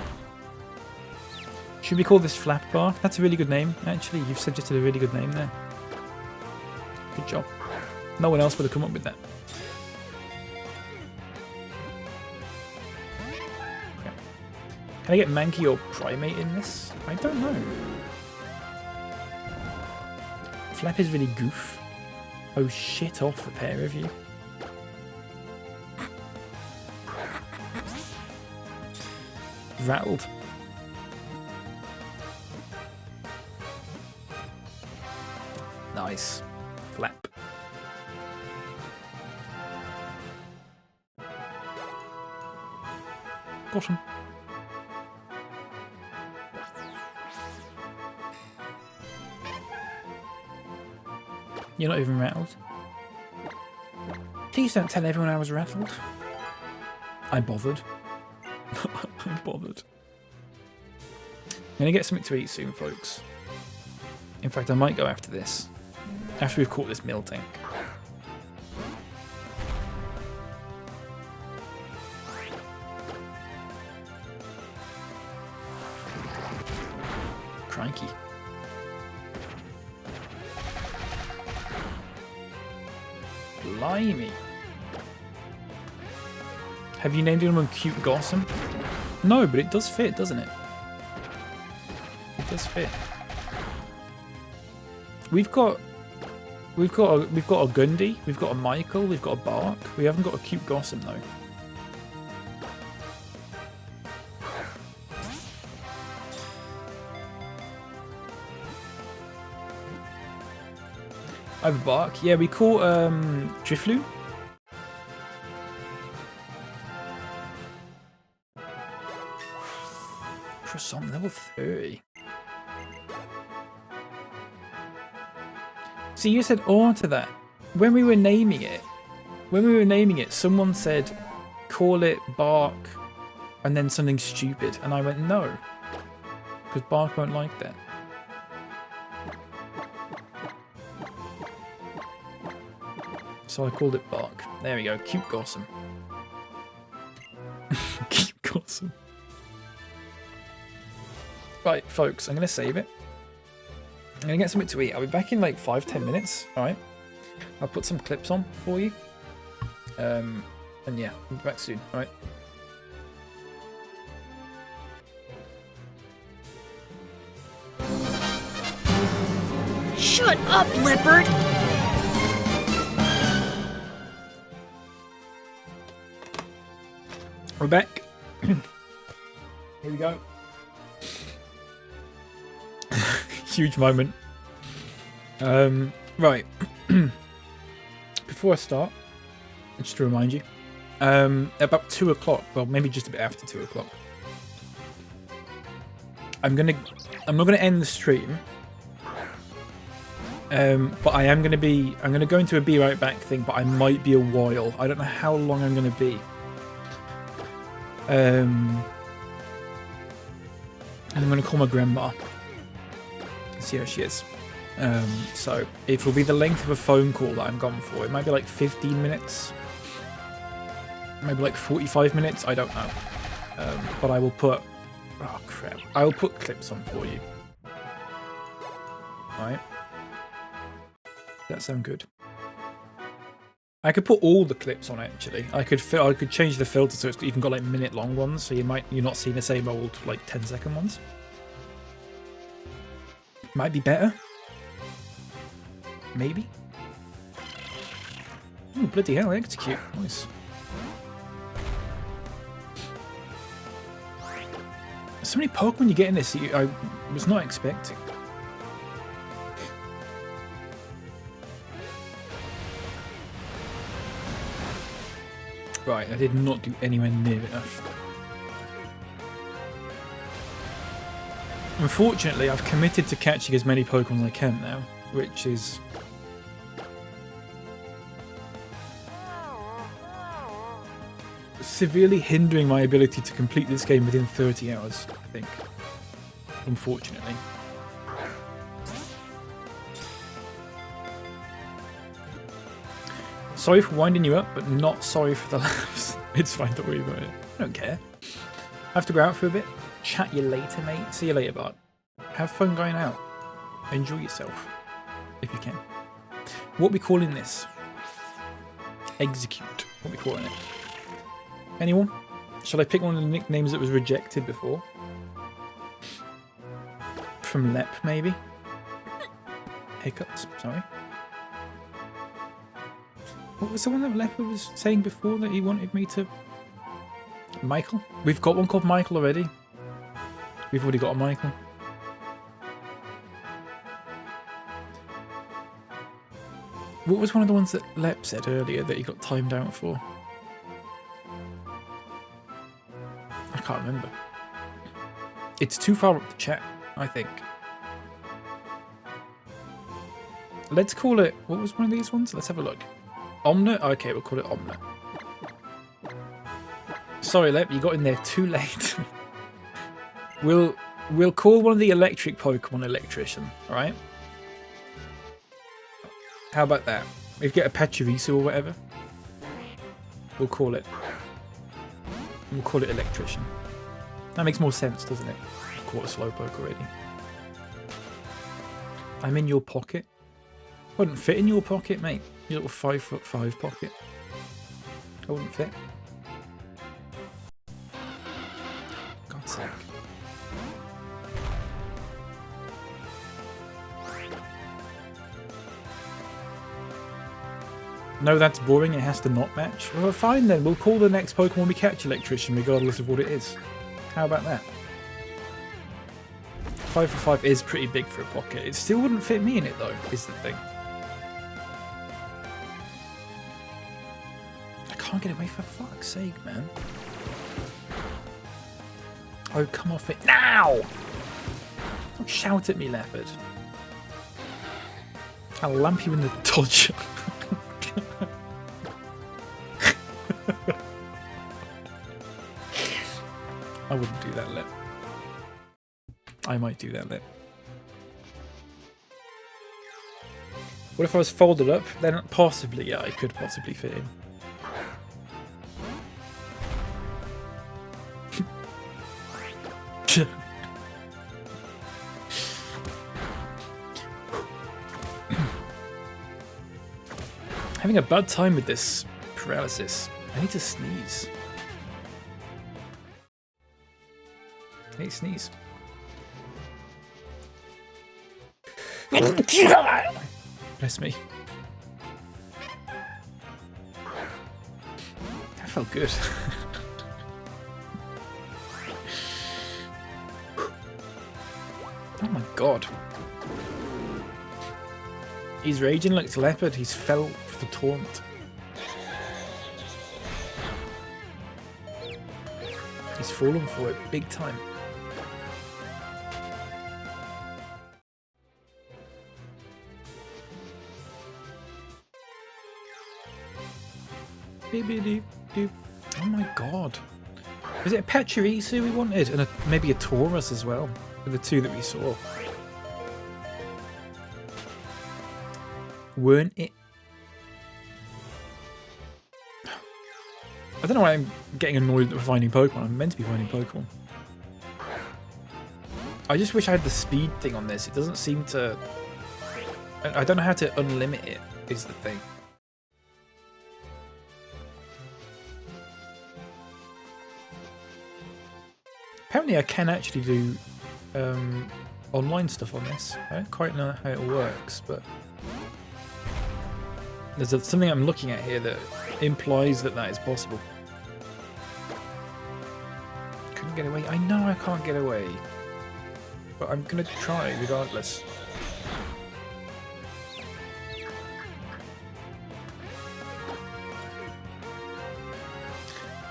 Should we call this Flap Bark? That's a really good name, actually. You've suggested a really good name there. Good job. No one else would have come up with that. Okay. Can I get Mankey or Primate in this? I don't know. Flap is really goof. Oh, shit off, the pair of you. Rattled. Nice. Flap. Got him. You're not even rattled. Please don't tell everyone I was rattled. I bothered. I'm bothered. I'm gonna get something to eat soon, folks. In fact, I might go after this. After we've caught this Miltank. Crikey. Blimey. Have you named anyone Cute Gossam? No, but it does fit, doesn't it? It does fit. We've got a Gundy, we've got a Michael, we've got a Bark. We haven't got a Cute Gossam though. I have a Bark. Yeah, we caught Drifloon. Croissant level 30. See, you said "or" to that. When we were naming it, someone said, call it Bark, and then something stupid. And I went, no. Because Bark won't like that. So I called it Bark. There we go. Cute Gossam. Cute Gossam. Right, folks, I'm going to save it. I'm going to get something to eat. I'll be back in like 5-10 minutes. Alright. I'll put some clips on for you. And yeah, I'll be back soon. Alright. Shut up, leopard! We're back. Here we go. Huge moment. Right. Before I start, just to remind you, about 2 o'clock, well, maybe just a bit after 2 o'clock, I'm not gonna end the stream. But I'm gonna go into a be right back thing, but I might be a while. I don't know how long I'm gonna be. And I'm gonna call my grandma. See how she is. So it will be the length of a phone call that I'm gone for. It might be like 15 minutes. Maybe like 45 minutes. I don't know. But I will put Oh crap. I'll put clips on for you. Alright. That sound good? I could put all the clips on actually. I could change the filter so it's even got like minute long ones, so you're not seeing the same old like 10-second ones. Might be better. Maybe. Oh bloody hell! Execute. Nice. So many Pokemon you get in this I was not expecting. Right, I did not do anywhere near enough. Unfortunately, I've committed to catching as many Pokemon as I can now, which is... severely hindering my ability to complete this game within 30 hours, I think. Unfortunately. Sorry for winding you up, but not sorry for the laughs. It's fine, don't worry about it. I don't care. I have to go out for a bit. Chat you later, mate. See you later, Bart. Have fun going out. Enjoy yourself. If you can. What are we calling this? Execute. What are we calling it? Anyone? Shall I pick one of the nicknames that was rejected before? From Lep, maybe? Hiccups, sorry. What was the one that Lep was saying before that he wanted me to... Michael? We've got one called Michael already. We've already got a Michael. What was one of the ones that Lep said earlier that he got timed out for? I can't remember. It's too far up the chat, I think. Let's call it... What was one of these ones? Let's have a look. Omnit? Okay, we'll call it Omnit. Sorry, Lep, you got in there too late. We'll call one of the electric Pokemon Electrician, alright? How about that? If you get a Pachirisu or whatever, we'll call it Electrician. That makes more sense, doesn't it? I've caught a Slowpoke already. I'm in your pocket. Wouldn't fit in your pocket, mate. Your little 5'5" pocket. I wouldn't fit. God's sake. No, that's boring. It has to not match. Well, fine then. We'll call the next Pokemon we catch Electrician, regardless of what it is. How about that? 5'5" is pretty big for a pocket. It still wouldn't fit me in it, though, is the thing. I can't get away, for fuck's sake, man. Oh, come off it now! Don't shout at me, Leopard. I'll lamp you in the dodge. I wouldn't do that, Lip. I might do that, Lip. What if I was folded up? Then possibly, yeah, I could possibly fit in. Having a bad time with this paralysis. I need to sneeze. I need to sneeze. Bless me. That felt good. Oh my god. He's raging like Leopard. He's fell for the taunt. He's fallen for it big time. Oh my god. Is it a Pachirisu we wanted? And maybe a Taurus as well. For the two that we saw. Weren't it? I don't know why I'm getting annoyed that we're finding Pokemon. I'm meant to be finding Pokemon. I just wish I had the speed thing on this. It doesn't seem to... I don't know how to unlimit it, is the thing. Apparently I can actually do online stuff on this. I don't quite know how it works, but there's something I'm looking at here that implies that that is possible. Couldn't get away. I know I can't get away, but I'm gonna try regardless.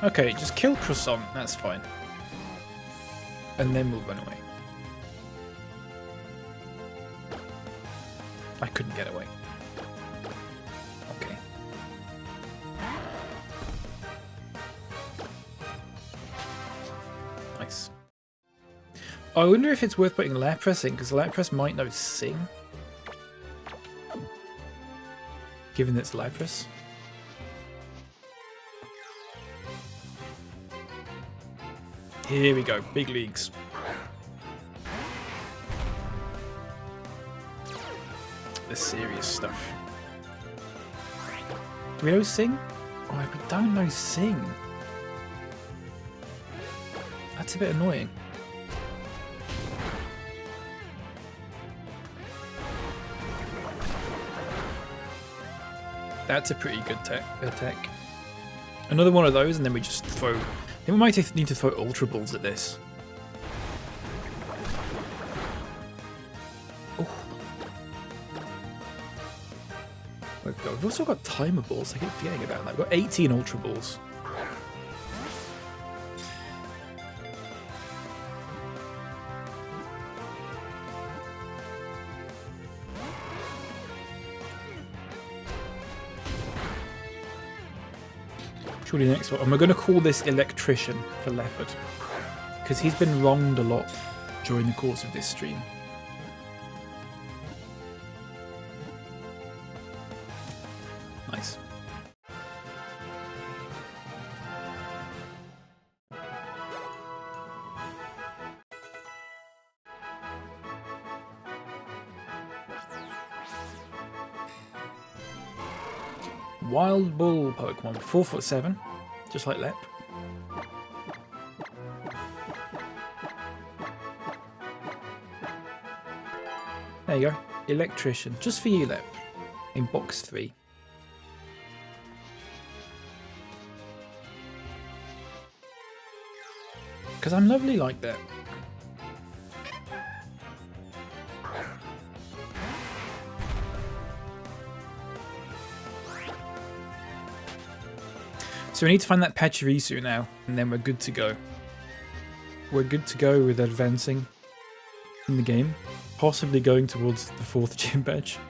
Okay, just kill Croissant, that's fine. And then we'll run away. I couldn't get away. Okay. Nice. I wonder if it's worth putting Lapras in, because Lapras might know Sing. Given it's Lapras. Here we go, big leagues. The serious stuff. Do we know Sing? Oh, we don't know Sing. That's a bit annoying. That's a pretty good attack. Another one of those, and then we just throw... I think we might need to throw Ultra Balls at this. Oh. We've also got Timer Balls. I keep forgetting about that. We've got 18 Ultra Balls. Surely the next one. And we're going to call this Electrician for Leopard, because he's been wronged a lot during the course of this stream. Nice. Wild Bull Pokemon, 4'7", just like Lep. There you go, Electrician, just for you, Lep, in box 3. Because I'm lovely like that. So we need to find that Pachirisu now, and then we're good to go. We're good to go with advancing in the game, possibly going towards the 4th gym badge.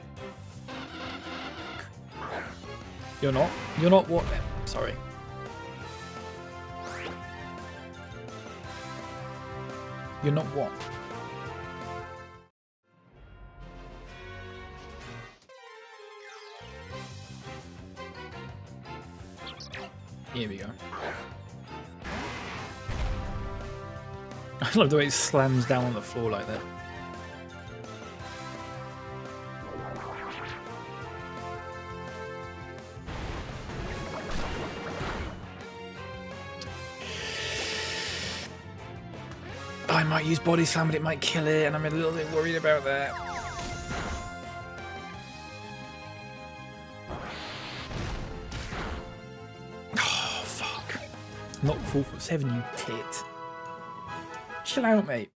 You're not? You're not what then? Sorry. You're not what? Here we go. I love the way it slams down on the floor like that. I might use Body Slam, but it might kill it, and I'm a little bit worried about that. Not 4'7", you tit. Chill out, mate.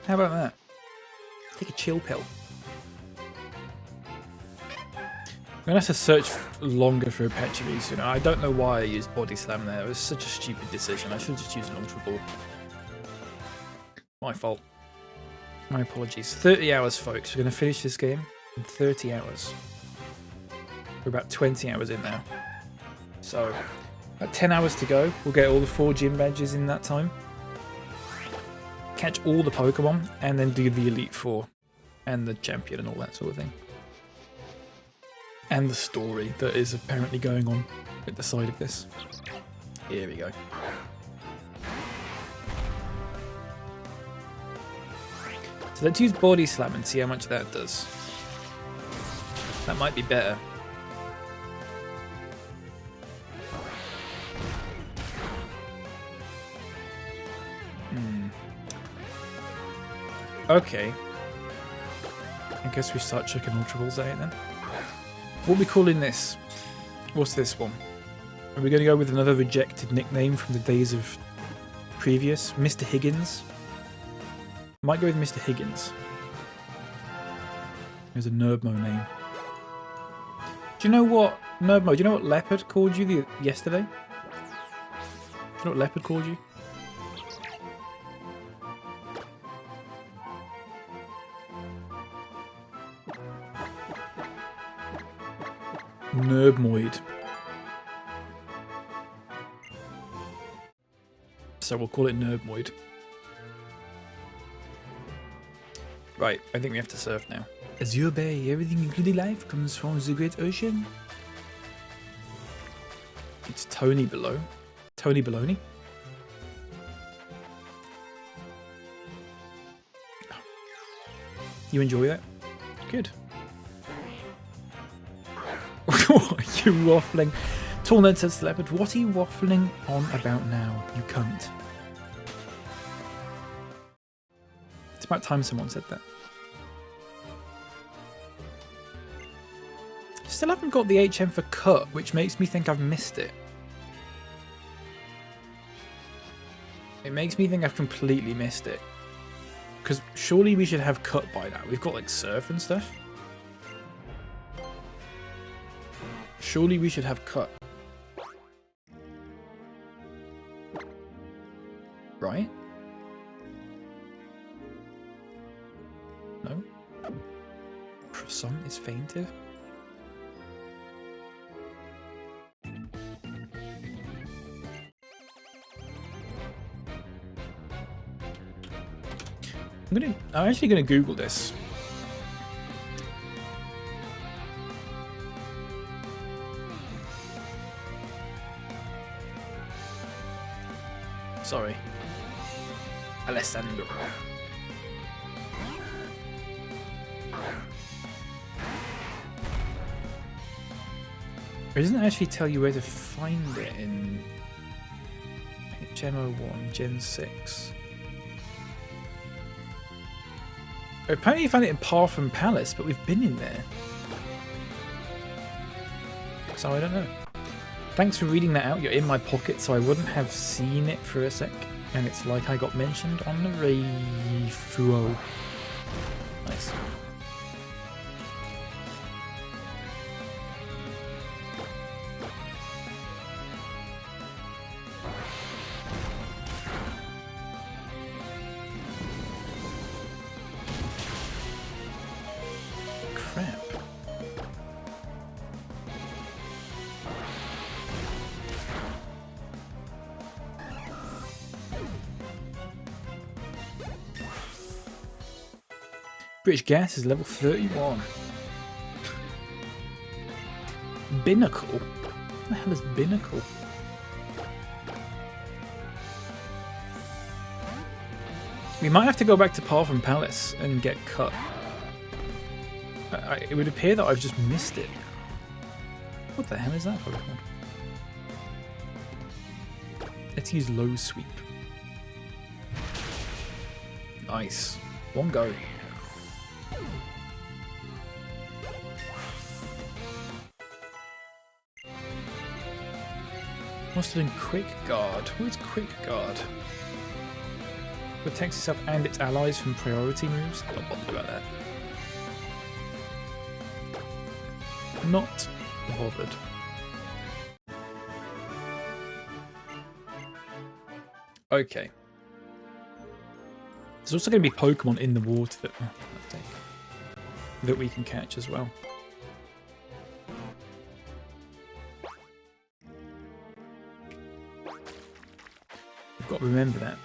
How about that? Take a chill pill. I'm gonna have to search longer for a Pachirisu now. I don't know why I used Body Slam there. It was such a stupid decision. I should have just used an Ultra Ball. My fault. My apologies. 30 hours, folks. We're gonna finish this game in 30 hours. We're about 20 hours in now. So, about 10 hours to go. We'll get all the 4 gym badges in that time. Catch all the Pokemon, and then do the Elite Four. And the Champion and all that sort of thing. And the story that is apparently going on at the side of this. Here we go. So let's use Body Slam and see how much that does. That might be better. Okay. I guess we start checking Ultra Balls at it then. What are we calling this? What's this one? Are we going to go with another rejected nickname from the days of previous? Mr. Higgins? Might go with Mr. Higgins. There's a Nerdmo name. Do you know what, Nerdmo, do you know what Leopard called you yesterday? Do you know what Leopard called you? Nerbmoid. So we'll call it Nerbmoid. Right, I think we have to surf now. Azure Bay, everything including life comes from the great ocean. It's Tony below. Tony Baloney. You enjoy that? Good. What are you waffling? Tornado says Leopard, what are you waffling on about now, you cunt? It's about time someone said that. Still haven't got the HM for cut, which makes me think I've missed it. It makes me think I've completely missed it. Because surely we should have cut by now. We've got like surf and stuff. Surely we should have cut. Right? No? Croissant is fainted? I'm actually gonna Google this. Sorry. Alessandro. It doesn't actually tell you where to find it in HM01 Gen 6. Apparently you found it in Parfum Palace, but we've been in there. So I don't know. Thanks for reading that out. You're in my pocket, so I wouldn't have seen it for a sec. And it's like I got mentioned on the radio. Nice. Crap. British Gas is level 31. Binnacle? What the hell is Binnacle? We might have to go back to Parfum Palace and get cut. It would appear that I've just missed it. What the hell is that Pokemon? Let's use Low Sweep. Nice. One go. Must have been Quick Guard. What is Quick Guard? Protects itself and its allies from priority moves. Not bothered about that. Not bothered. Okay. There's also going to be Pokemon in the water that we can catch as well. We've got to remember that.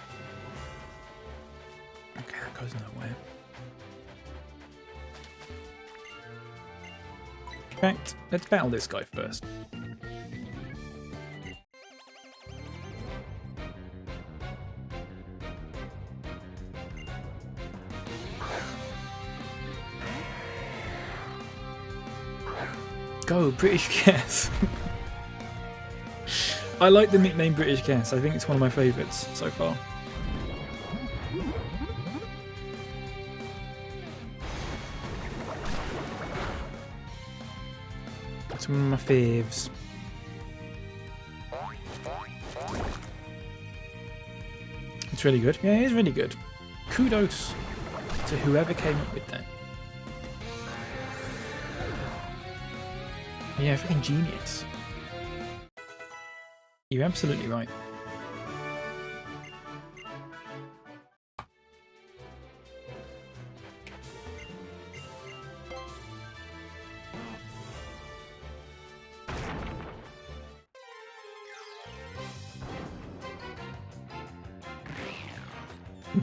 Okay, that goes nowhere. In fact, let's battle this guy first. Go, British Guess. I like the nickname British Guess. I think it's one of my favourites so far. It's one of my faves. It's really good. Yeah, it is really good. Kudos to whoever came up with that. Yeah, freaking genius. You're absolutely right.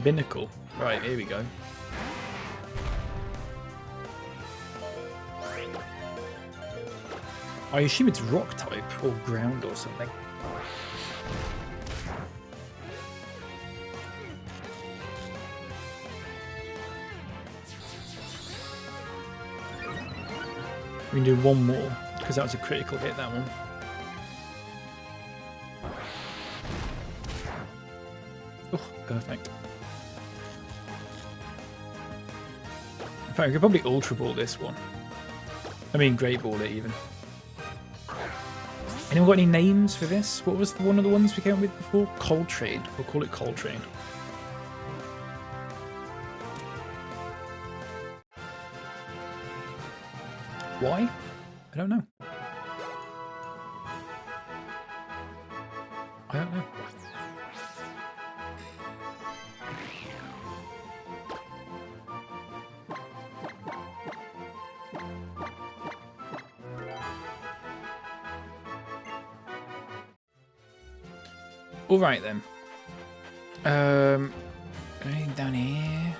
Binnacle. Right, here we go. I assume it's rock type or ground or something. We can do one more because that was a critical hit, that one. Oh, perfect. In fact, we could probably Ultra Ball this one. I mean, Great Ball it even. Anyone got any names for this? What was one of the ones we came up with before? Coltrane. We'll call it Coltrane. Why? I don't know. I don't know. All right then. Anything down here?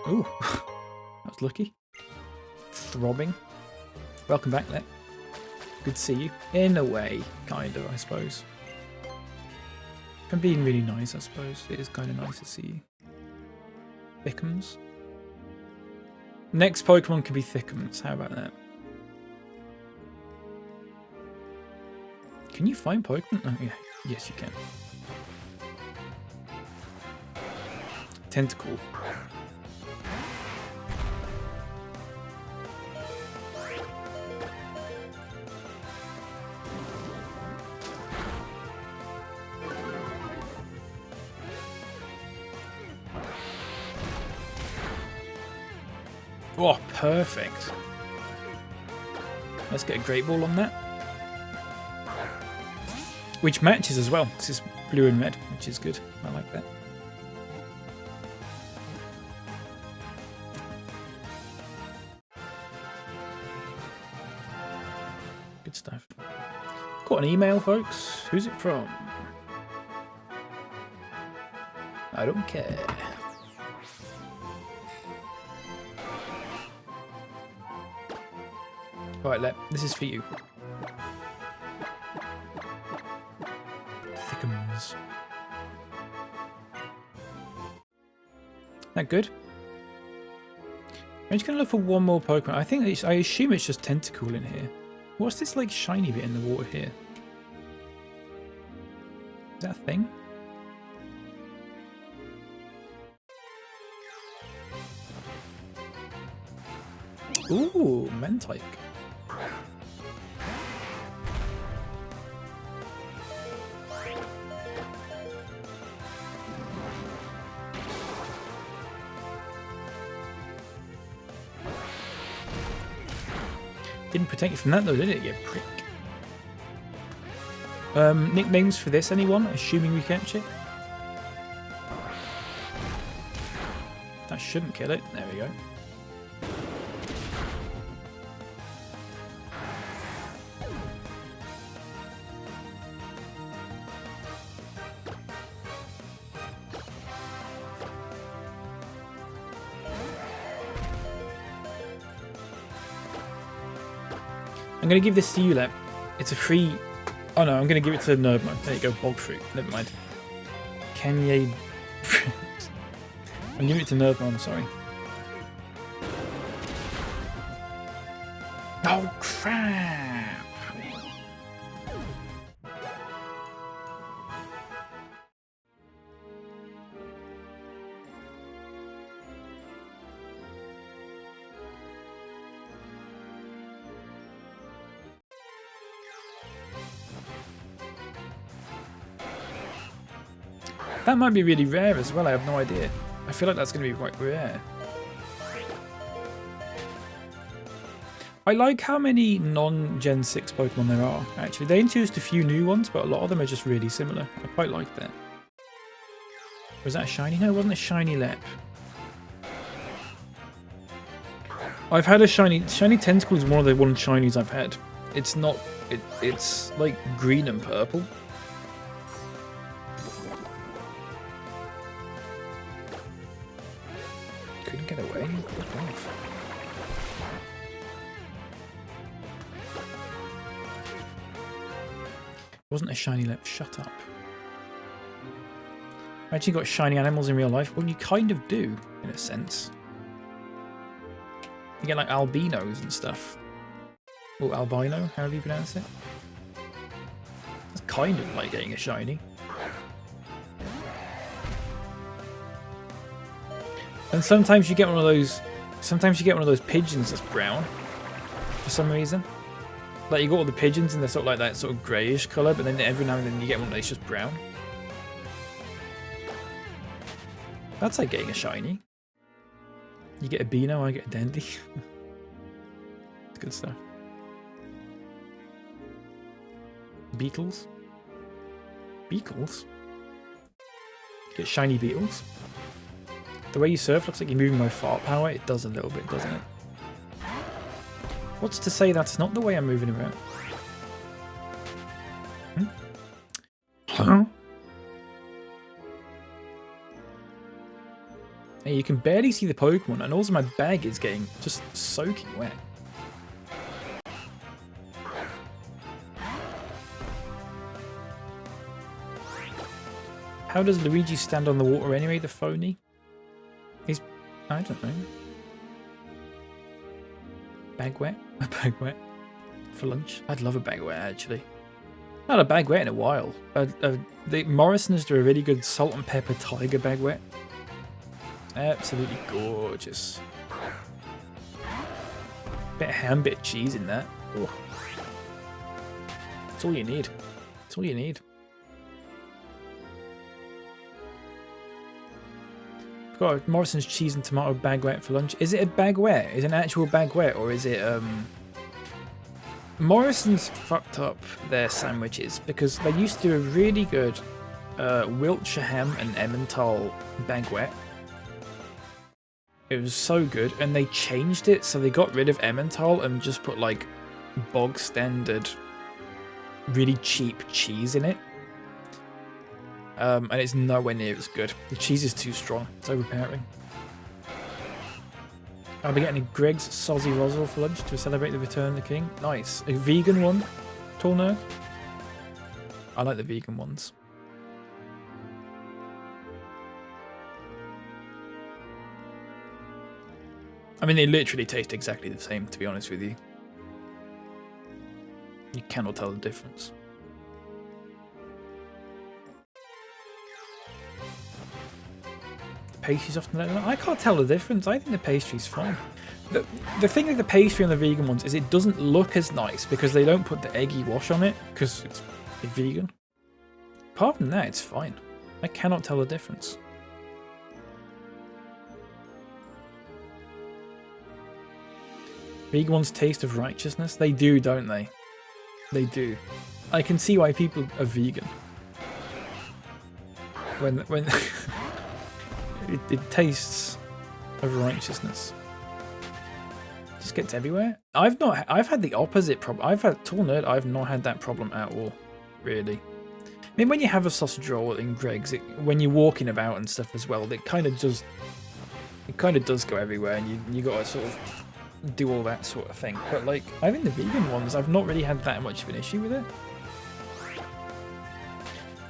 Ooh, that was lucky. Throbbing. Welcome back, Let. Good to see you. In a way, kind of, I suppose. I'm being really nice, I suppose. It is kind of nice to see you. Thickums. Next Pokemon can be Thickums. How about that? Can you find Pokemon? Oh, yeah. Yes, you can. Tentacle. Oh, perfect. Let's get a Great Ball on that. Which matches as well. This is blue and red, which is good. I like that. Good stuff. Got an email, folks. Who's it from? I don't care. Right, Let. This is for you. Thickums. That good? I'm just gonna look for one more Pokemon. I assume it's just Tentacool in here. What's this like shiny bit in the water here? Is that a thing? Ooh, Mentike. Didn't protect you from that though, did it, you prick? Nicknames for this, anyone? Assuming we catch it. That shouldn't kill it. There we go. I'm going to give this to you, Lep. It's a free... Oh no, I'm going to give it to Nerdmo. There you go, Bog Fruit. Never mind. Kanye... I'm giving it to Nerdmo, I'm sorry. Oh, Crap! That might be really rare as well, I have no idea. I feel like that's going to be quite rare. I like how many non-Gen 6 Pokemon there are, actually. They introduced a few new ones, but a lot of them are just really similar. I quite like that. Was that a shiny? No, it wasn't a shiny Lep. I've had a shiny... Shiny Tentacle is one of the one shinies I've had. It's not... It's like green and purple. Couldn't get away. Wasn't a shiny Lep. Shut up. I actually got shiny animals in real life. Well, you kind of do, in a sense. You get like albinos and stuff. Or albino, however you pronounce it. It's kind of like getting a shiny. And sometimes you get one of those. Sometimes you get one of those pigeons that's brown, for some reason. Like you got all the pigeons and they're sort of like that sort of greyish colour, but then every now and then you get one that's just brown. That's like getting a shiny. You get a Beano, I get a Dandy. It's good stuff. Beetles. Beetles? Get shiny beetles. The way you surf looks like you're moving by fart power. It does a little bit, doesn't it? What's to say that's not the way I'm moving around? Hmm? Huh? Hey, you can barely see the Pokemon, and also my bag is getting just soaking wet. How does Luigi stand on the water anyway, the phony? He's... I don't know. Bag wet? A bag wet? For lunch? I'd love a bag wet, actually. Not a bag wet in a while. The Morrison's do a really good salt and pepper tiger bag wet. Absolutely gorgeous. Bit of ham, bit of cheese in that. Oh. That's all you need. That's all you need. Got a Morrison's cheese and tomato bag wet for lunch. Is it a bag wet? Is it an actual bag wet, or is it Morrison's fucked up their sandwiches because they used to do a really good Wiltshire ham and Emmental bag wet. It was so good, and they changed it, so they got rid of Emmental and just put like bog standard, really cheap cheese in it. And it's nowhere near as good. The cheese is too strong. It's overpowering. I'll be getting a Greg's Sozzy Roswell for lunch to celebrate the return of the king. Nice. A vegan one. Tall nerd. I like the vegan ones. I mean, they literally taste exactly the same, to be honest with you. You cannot tell the difference. Pastry's often let I can't tell the difference. I think the pastry's fine. The thing with the pastry on the vegan ones is it doesn't look as nice because they don't put the eggy wash on it because it's vegan. Apart from that, it's fine. I cannot tell the difference. Vegan ones taste of righteousness. They do, don't they? They do. I can see why people are vegan. When it tastes of righteousness. Just gets everywhere. I've had the opposite problem. I've had Tall Nerd. I've not had that problem at all, really. I mean, when you have a sausage roll in Greg's, when you're walking about and stuff as well, it kind of does go everywhere, and you got to sort of do all that sort of thing. But like, I think the vegan ones, I've not really had that much of an issue with it.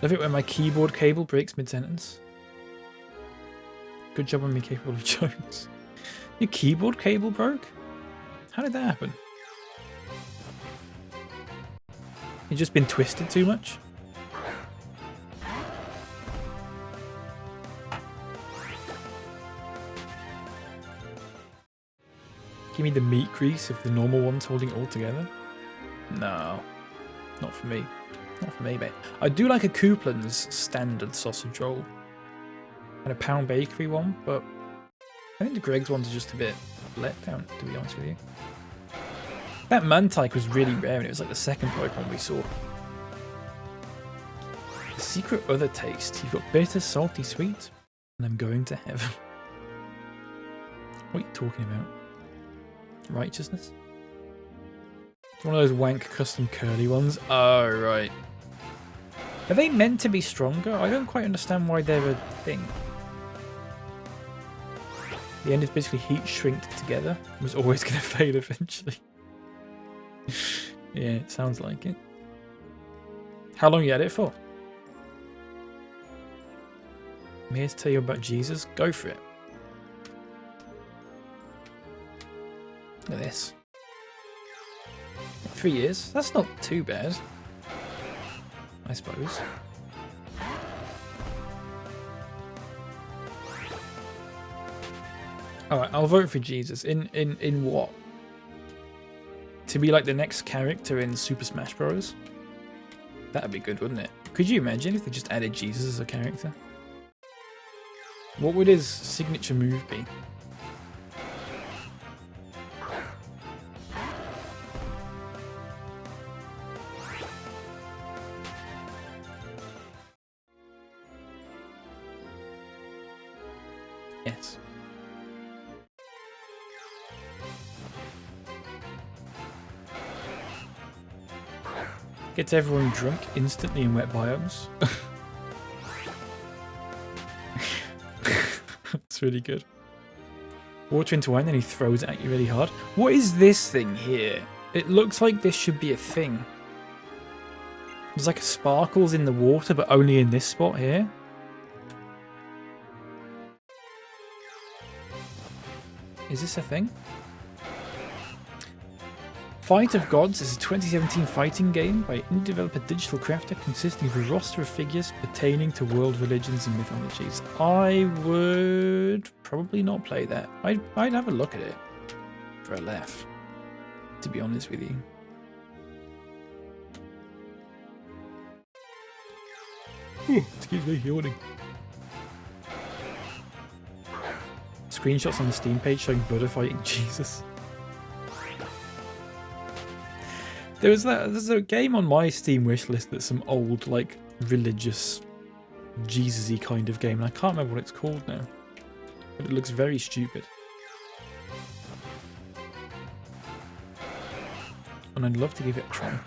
Love it when my keyboard cable breaks mid-sentence. Good job on me capable of jokes. Your keyboard cable broke? How did that happen? He's just been twisted too much. Give me the meat grease of the normal ones holding it all together. No, not for me. Not for me, mate. I do like a Coupland's standard sausage roll. And a Pound Bakery one, but I think the Greg's ones are just a bit let down, to be honest with you. That Mantike was really rare, and it was like the second Pokemon we saw. The secret other taste. You've got bitter, salty, sweet, and I'm going to heaven. What are you talking about? Righteousness? It's one of those wank custom curly ones. Oh, right. Are they meant to be stronger? I don't quite understand why they're a thing. The end is basically heat shrinked together. It was always going to fade eventually. Yeah, it sounds like it. How long you had it for? I'm here to tell you about Jesus. Go for it. Look at this. 3 years. That's not too bad, I suppose. Alright, I'll vote for Jesus. In what? To be like the next character in Super Smash Bros? That'd be good, wouldn't it? Could you imagine if they just added Jesus as a character? What would his signature move be? Yes. Gets everyone drunk instantly in wet biomes. That's really good. Water into wine, then he throws it at you really hard. What is this thing here? It looks like this should be a thing. There's like sparkles in the water, but only in this spot here. Is this a thing? Fight of Gods is a 2017 fighting game by indie developer Digital Crafter consisting of a roster of figures pertaining to world religions and mythologies. I would probably not play that. I'd have a look at it for a laugh, to be honest with you. Excuse me, yawning. Screenshots on the Steam page showing Buddha fighting Jesus. There's a game on my Steam wishlist that's some old, like, religious, Jesus-y kind of game, and I can't remember what it's called now. But it looks very stupid. And I'd love to give it a try.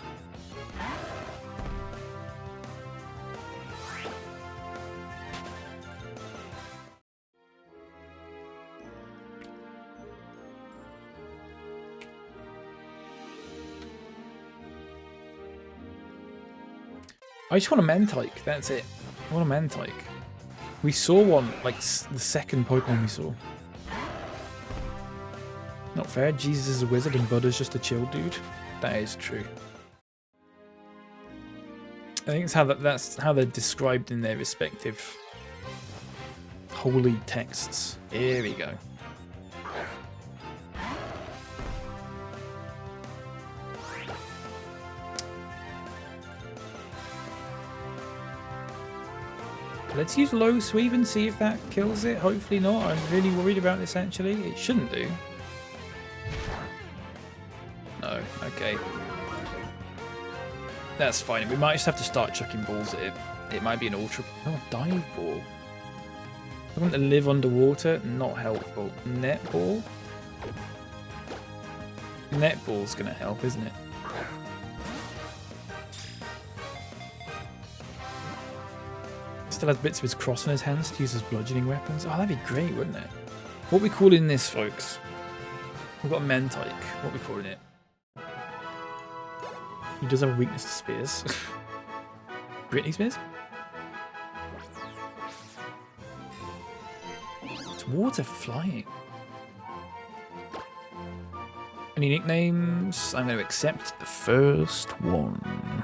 I just want a Mantike, that's it. I want a Mantike. We saw one, like, the second Pokemon we saw. Not fair, Jesus is a wizard and Buddha's just a chill dude. That is true. I think that's how they're described in their respective holy texts. Here we go. Let's use low sweep and see if that kills it. Hopefully not. I'm really worried about this actually. It shouldn't do. No, okay. That's fine. We might just have to start chucking balls at it. It might be an ultra... Oh, dive ball. I want to live underwater. Not helpful. Netball? Netball's going to help, isn't it? Still has bits of his cross on his hands to use as bludgeoning weapons. Oh, that'd be great, wouldn't it? What are we calling this, folks? We've got a Mantike. What are we calling it? He does have a weakness to spears. Britney Spears? It's water flying. Any nicknames? I'm going to accept the first one.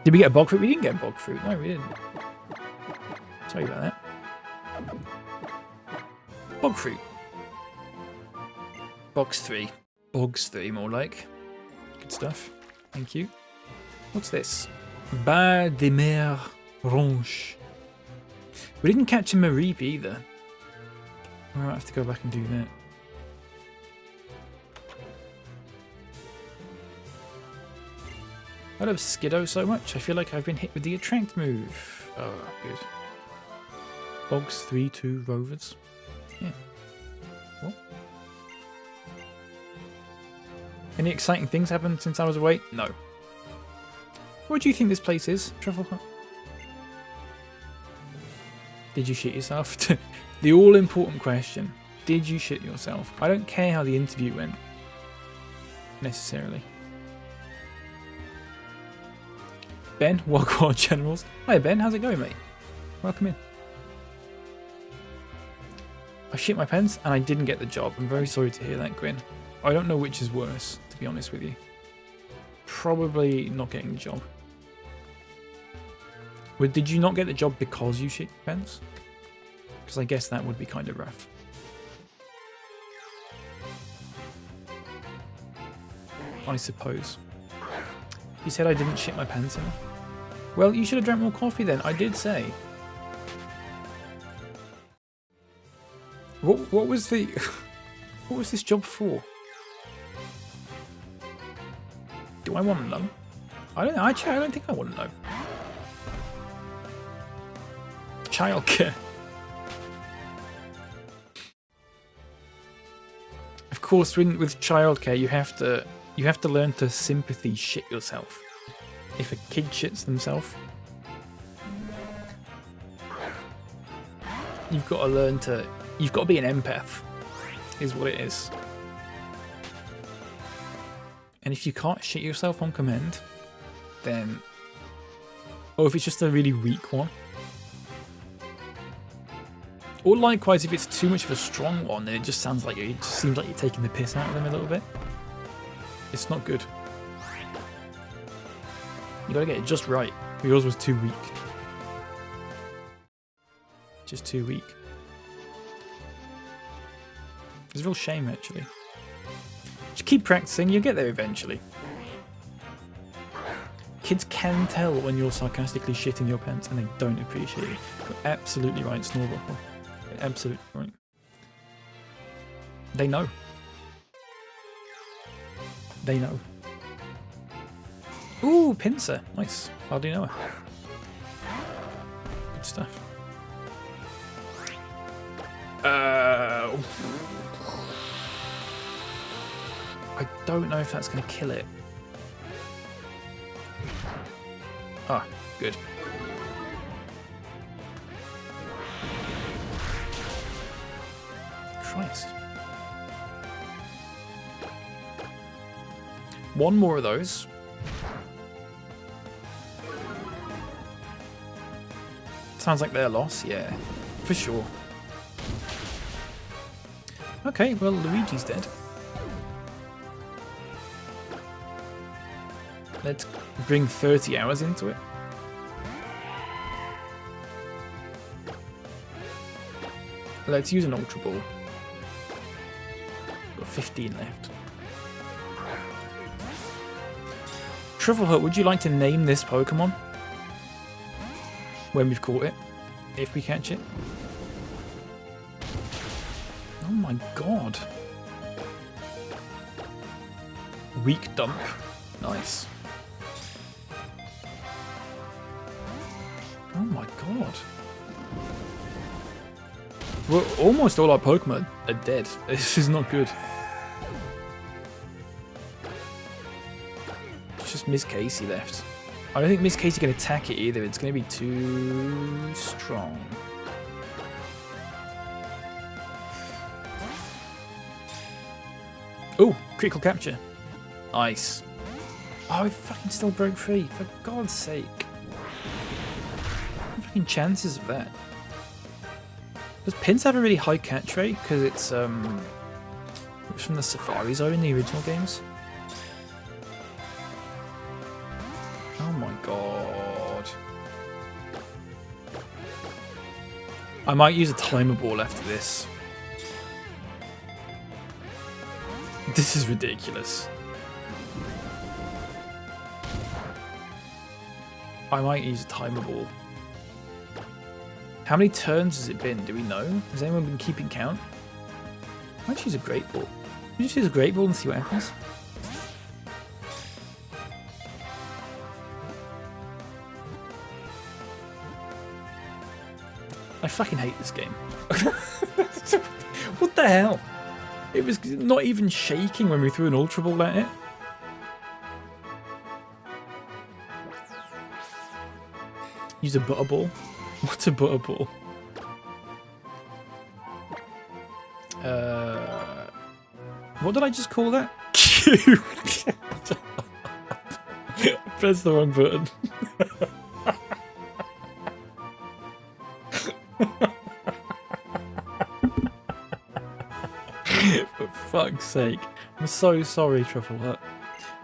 Did we get a bog fruit? We didn't get a bog fruit. No, we didn't. Sorry about that. Bog fruit. Box 3. Bogs 3, more like. Good stuff. Thank you. What's this? Bar de mer ronche. We didn't catch a Mareep either. I might have to go back and do that. I love Skiddo so much. I feel like I've been hit with the attract move. Oh, good. Bogs 3-2 Rovers. Yeah. What? Any exciting things happened since I was away? No. What do you think this place is, Truffle Hut? Did you shit yourself? The all-important question. Did you shit yourself? I don't care how the interview went. Necessarily. Ben, Wagwan Generals. Hi Ben, how's it going, mate? Welcome in. I shit my pants and I didn't get the job. I'm very sorry to hear that, Gwyn. I don't know which is worse, to be honest with you. Probably not getting the job. Well, did you not get the job because you shit your pants? Because I guess that would be kind of rough. I suppose. You said I didn't shit my pants enough. Well, you should have drank more coffee then. I did say. What was the... What was this job for? Do I want to know? I don't think I want to know. Childcare. Of course, with childcare, you have to learn to sympathy shit yourself. If a kid shits themselves, you've got to learn to. You've got to be an empath, is what it is. And if you can't shit yourself on command, then, or if it's just a really weak one. Or likewise, if it's too much of a strong one, then it just seems like you're taking the piss out of them a little bit. It's not good. You gotta get it just right. Yours was too weak. Just too weak. It's a real shame, actually. Just keep practicing, you'll get there eventually. Kids can tell when you're sarcastically shitting your pants and they don't appreciate it. You're absolutely right, Snorbuckle. Absolutely right. They know. They know. Ooh, pincer. Nice. Hardly know her. Good stuff. I don't know if that's going to kill it. Ah, good. Christ. One more of those. Sounds like their loss, yeah, for sure. Okay, well, Luigi's dead. Let's bring 30 hours into it. Let's use an Ultra Ball. Got 15 left. Truffle Hut, would you like to name this Pokemon? When we've caught it. If we catch it. Oh my god. Weak Dump. Nice. Oh my god. Well, almost all our Pokemon are dead. This is not good. It's just Miss Casey left. I don't think Miss Casey can attack it either. It's going to be too strong. Oh, critical capture. Nice. Oh, it fucking still broke free. For God's sake. What fucking chances of that? Does Pins have a really high catch rate? Because it's from the Safari Zone in the original games. Oh my god. I might use a timer ball after this. This is ridiculous. I might use a timer ball. How many turns has it been? Do we know? Has anyone been keeping count? I might use a great ball. We just use a great ball and see what happens. I fucking hate this game. What the hell? It was not even shaking when we threw an Ultra Ball at it. Use a butter ball. What's a butter ball? What did I just call that? Q. Press the wrong button. For fuck's sake. I'm so sorry, Truffle Hut.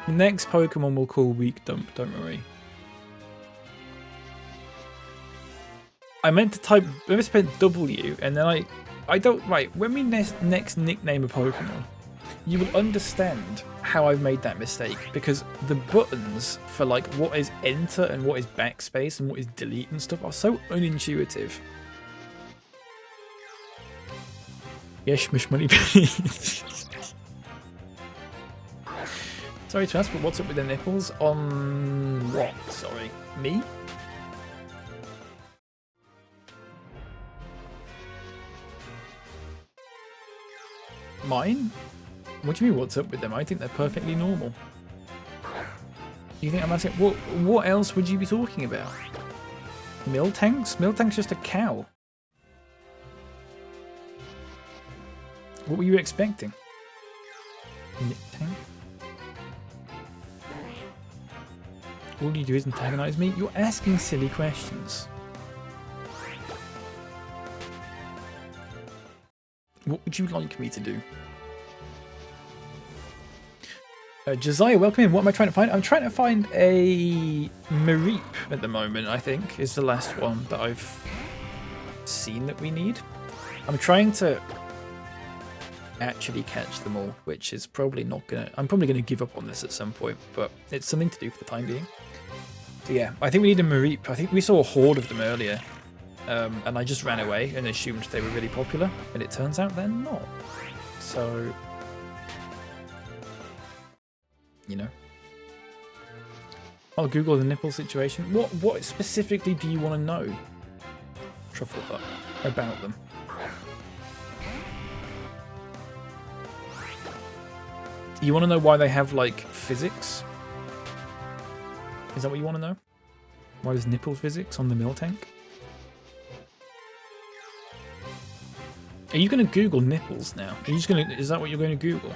The next Pokemon we'll call Weak Dump, don't worry. I meant to type W and then I don't, right, when we next nickname a Pokemon, you will understand how I've made that mistake, because the buttons for like what is enter and what is backspace and what is delete and stuff are so unintuitive. Yes, Mish Money please. Sorry to ask, but what's up with the nipples? On what? Sorry. Me? Mine? What do you mean what's up with them? I think they're perfectly normal. You think I'm asking? What else would you be talking about? Miltanks? Miltank's just a cow. What were you expecting? Miltank? All you do is antagonize me? You're asking silly questions. What would you like me to do? Josiah, welcome in. What am I trying to find? I'm trying to find a Mareep at the moment, I think, is the last one that I've seen that we need. I'm trying to actually catch them all, which is probably not gonna... I'm probably going to give up on this at some point, but it's something to do for the time being. So yeah, I think we need a Mareep. I think we saw a horde of them earlier, and I just ran away and assumed they were really popular, and it turns out they're not. So... you know, I'll Google the nipple situation. What specifically do you want to know, Truffle Hut, about them? You want to know why they have like physics? Is that what you want to know? Why there's nipple physics on the Miltank? Are you going to Google nipples now? Are you just going to? Is that what you're going to Google?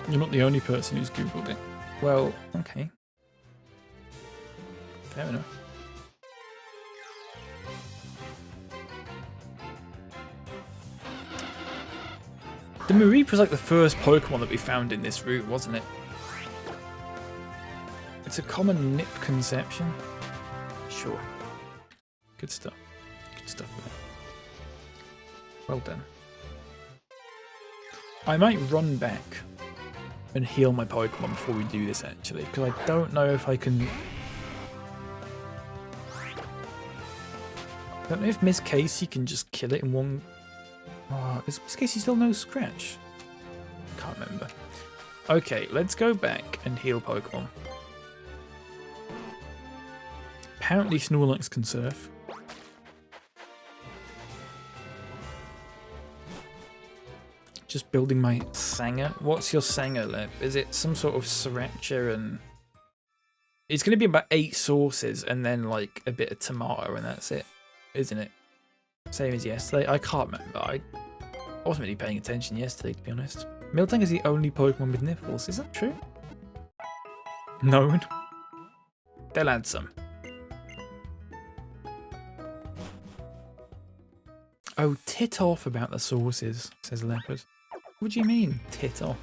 You're not the only person who's Googled it. Well, okay. Fair enough. The Mareep was like the first Pokemon that we found in this route, wasn't it? It's a common nip conception. Sure. Good stuff. Good stuff. Well done. I might run back and heal my Pokemon before we do this, actually, because I don't know if I can... I don't know if Miss Casey can just kill it in one... Oh, is Miss Casey still no scratch? I can't remember. Okay, let's go back and heal Pokemon. Apparently Snorlax can surf. Just building my Sanger. What's your Sanger lab? Is it some sort of Sriracha and... It's going to be about 8 sauces and then like a bit of tomato and that's it, isn't it? Same as yesterday. I can't remember. I wasn't really paying attention yesterday, to be honest. Miltank is the only Pokemon with nipples. Is that true? No. They'll add some. Oh, tit off about the sauces, says Leopard. What do you mean, tit off?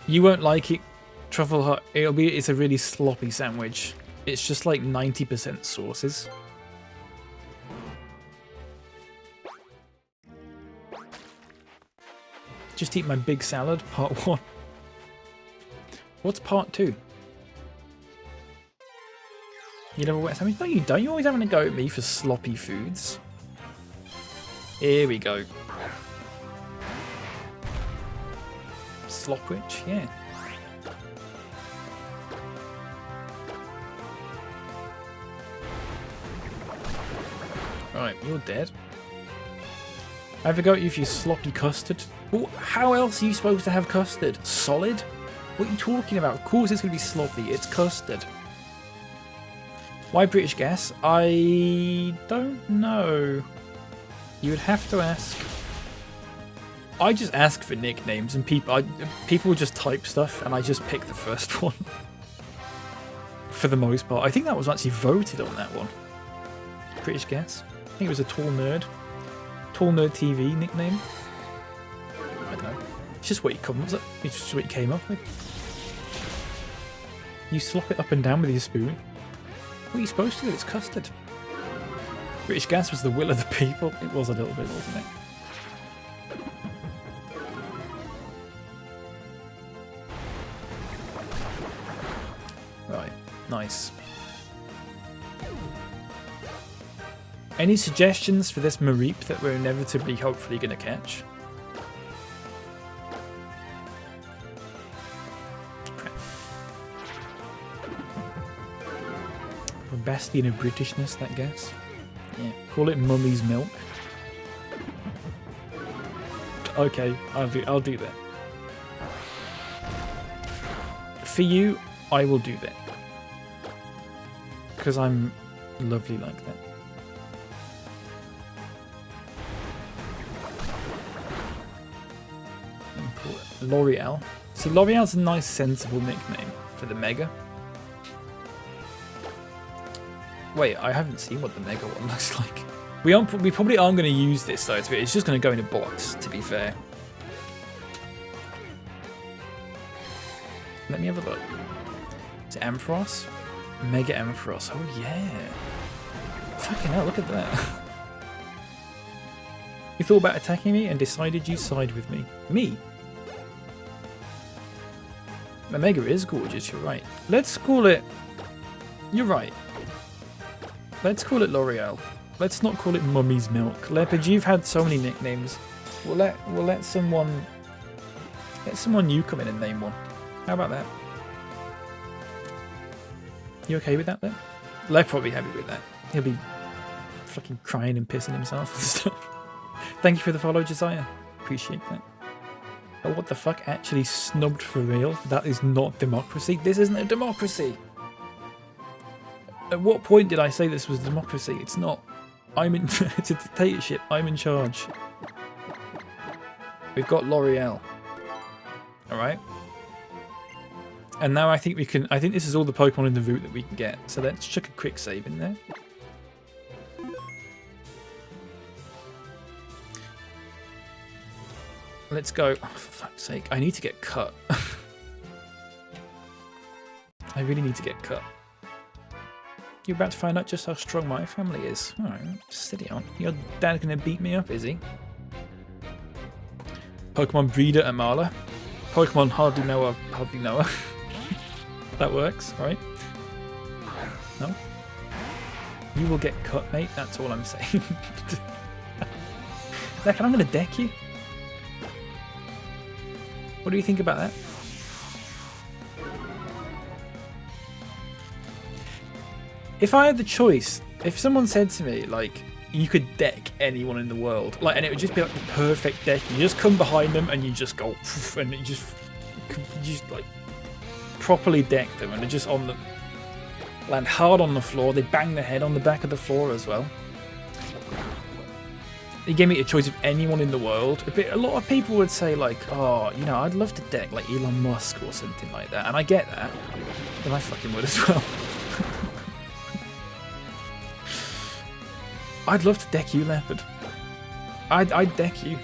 You won't like it, Truffle Hut. It's a really sloppy sandwich. It's just like 90% sauces. Just eat my big salad, part 1. What's part 2? You never wet sandwich? No, you don't. You're always having a go at me for sloppy foods. Here we go. Slopwich, yeah. Right, you're dead. I have a go at you for your sloppy custard. Well, how else are you supposed to have custard? Solid? What are you talking about? Of course it's going to be sloppy. It's custard. Why British Gas? I don't know. You would have to ask. I just ask for nicknames and people just type stuff and I just pick the first one. For the most part. I think that was actually voted on that one. British Gas. I think it was a Tall Nerd. Tall Nerd TV nickname. I don't know. It's just what you come. It's just what you came up with. You slop it up and down with your spoon. What are you supposed to do? It's custard. British Gas was the will of the people. It was a little bit, wasn't it? Right. Nice. Any suggestions for this Mareep that we're inevitably, hopefully, going to catch? A bastion of Britishness, that guess. Yeah. Call it Mummy's Milk. Okay, I'll do that. For you, I will do that. Because I'm lovely like that. L'Oreal. See, L'Oreal's a nice, sensible nickname for the Mega. Wait, I haven't seen what the Mega one looks like. We probably aren't going to use this though. It's just going to go in a box, to be fair. Let me have a look. Is it Ampharos? Mega Ampharos. Oh yeah. Fucking hell, look at that. You thought about attacking me and decided you'd side with me. Me? The Mega is gorgeous, you're right. Let's call it... You're right. Let's call it L'Oreal. Let's not call it Mummy's Milk. Leopard, you've had so many nicknames. We'll let someone new come in and name one. How about that? You okay with that then? Leopard probably happy with that. He'll be fucking crying and pissing himself and stuff. Thank you for the follow, Josiah. Appreciate that. Oh, what the fuck? Actually snubbed for real? That is not democracy. This isn't a democracy. At what point did I say this was democracy? It's not. It's a dictatorship. I'm in charge. We've got L'Oreal. Alright. And now I think we can... I think this is all the Pokemon in the route that we can get. So let's chuck a quick save in there. Let's go. Oh, for fuck's sake. I need to get cut. I really need to get cut. You're about to find out just how strong my family is. Alright, steady on. Your dad gonna beat me up, is he? Pokemon breeder Amala. Pokemon hardly know her. That works, right? No? You will get cut, mate. That's all I'm saying. Leck, I'm gonna deck you. What do you think about that? If I had the choice, if someone said to me, like, you could deck anyone in the world, like, and it would just be like the perfect deck, you just come behind them and you just go, and you just like, properly deck them, and they're just on the, land hard on the floor, they bang their head on the back of the floor as well. You gave me a choice of anyone in the world. A lot of people would say, like, oh, you know, I'd love to deck, like, Elon Musk or something like that, and I get that, but I fucking would as well. I'd love to deck you, Leopard. I'd deck you.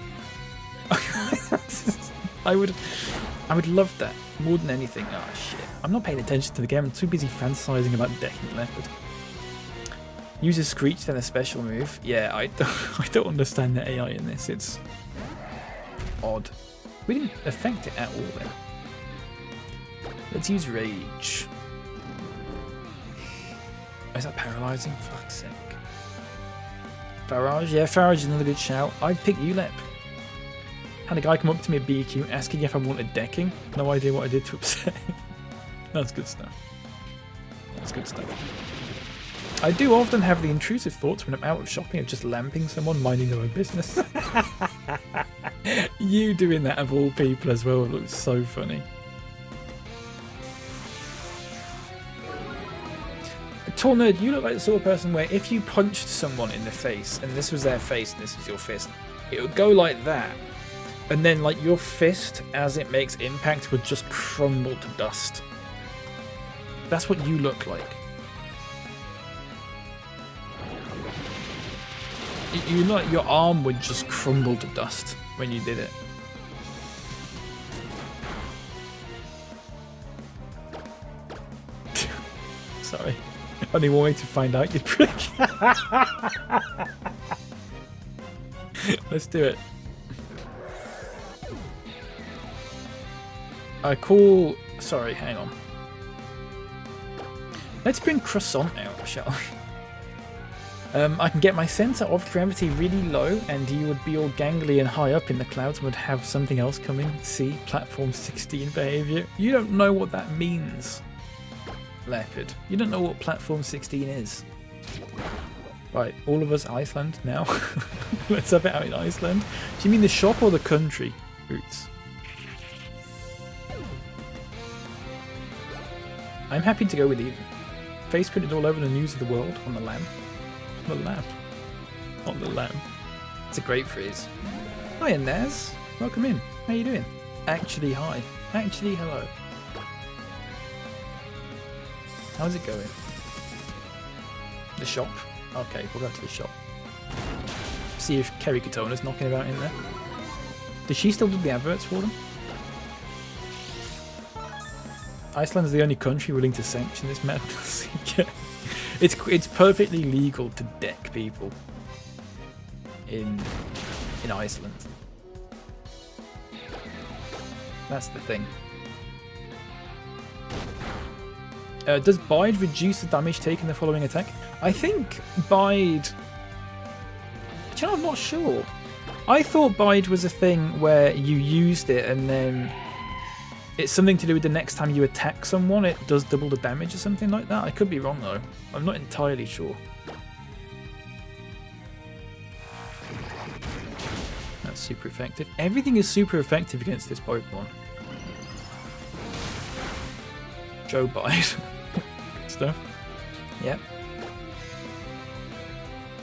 I would love that. More than anything. Oh shit. I'm not paying attention to the game. I'm too busy fantasizing about decking Leopard. Use a Screech, then a special move. Yeah, I don't understand the AI in this. It's odd. We didn't affect it at all then. Let's use Rage. Is that paralyzing? Fuck's sake. Farage? Yeah, Farage is another good shout. I'd pick ULEP. Had a guy come up to me at BQ asking if I wanted decking. No idea what I did to upset him. That's good stuff. That's good stuff. I do often have the intrusive thoughts when I'm out of shopping of just lamping someone minding their own business. You doing that of all people as well looks so funny. Tall Nerd, you look like the sort of person where if you punched someone in the face and this was their face and this was your fist, it would go like that. And then like your fist, as it makes impact, would just crumble to dust. That's what you look like. You look like your arm would just crumble to dust when you did it. Sorry. Only one way to find out, you prick. Let's do it. Sorry, hang on. Let's bring Croissant out, shall we? I can get my center of gravity really low, and you would be all gangly and high up in the clouds and would have something else coming. See, platform 16 behavior. You don't know what that means. Leopard. You don't know what platform 16 is. Right, all of us Iceland now. Let's have it out in Iceland. Do you mean the shop or the country? Roots. I'm happy to go with either. Face printed all over the news of the world on the lamb. On the lamb. On the lamb. It's a great phrase. Hi, Naz. Welcome in. How you doing? Actually, hi. Actually, hello. How's it going? The shop. Okay, we'll go to the shop. See if Kerry Katona's knocking about in there. Does she still do the adverts for them? Iceland's the only country willing to sanction this madness. It's perfectly legal to deck people in Iceland. That's the thing. Does Bide reduce the damage taken the following attack? I think Bide... Do you know, I'm not sure. I thought Bide was a thing where you used it and then it's something to do with the next time you attack someone, it does double the damage or something like that. I could be wrong though. I'm not entirely sure. That's super effective. Everything is super effective against this Pokemon. Joe Bide. Good stuff. Yep.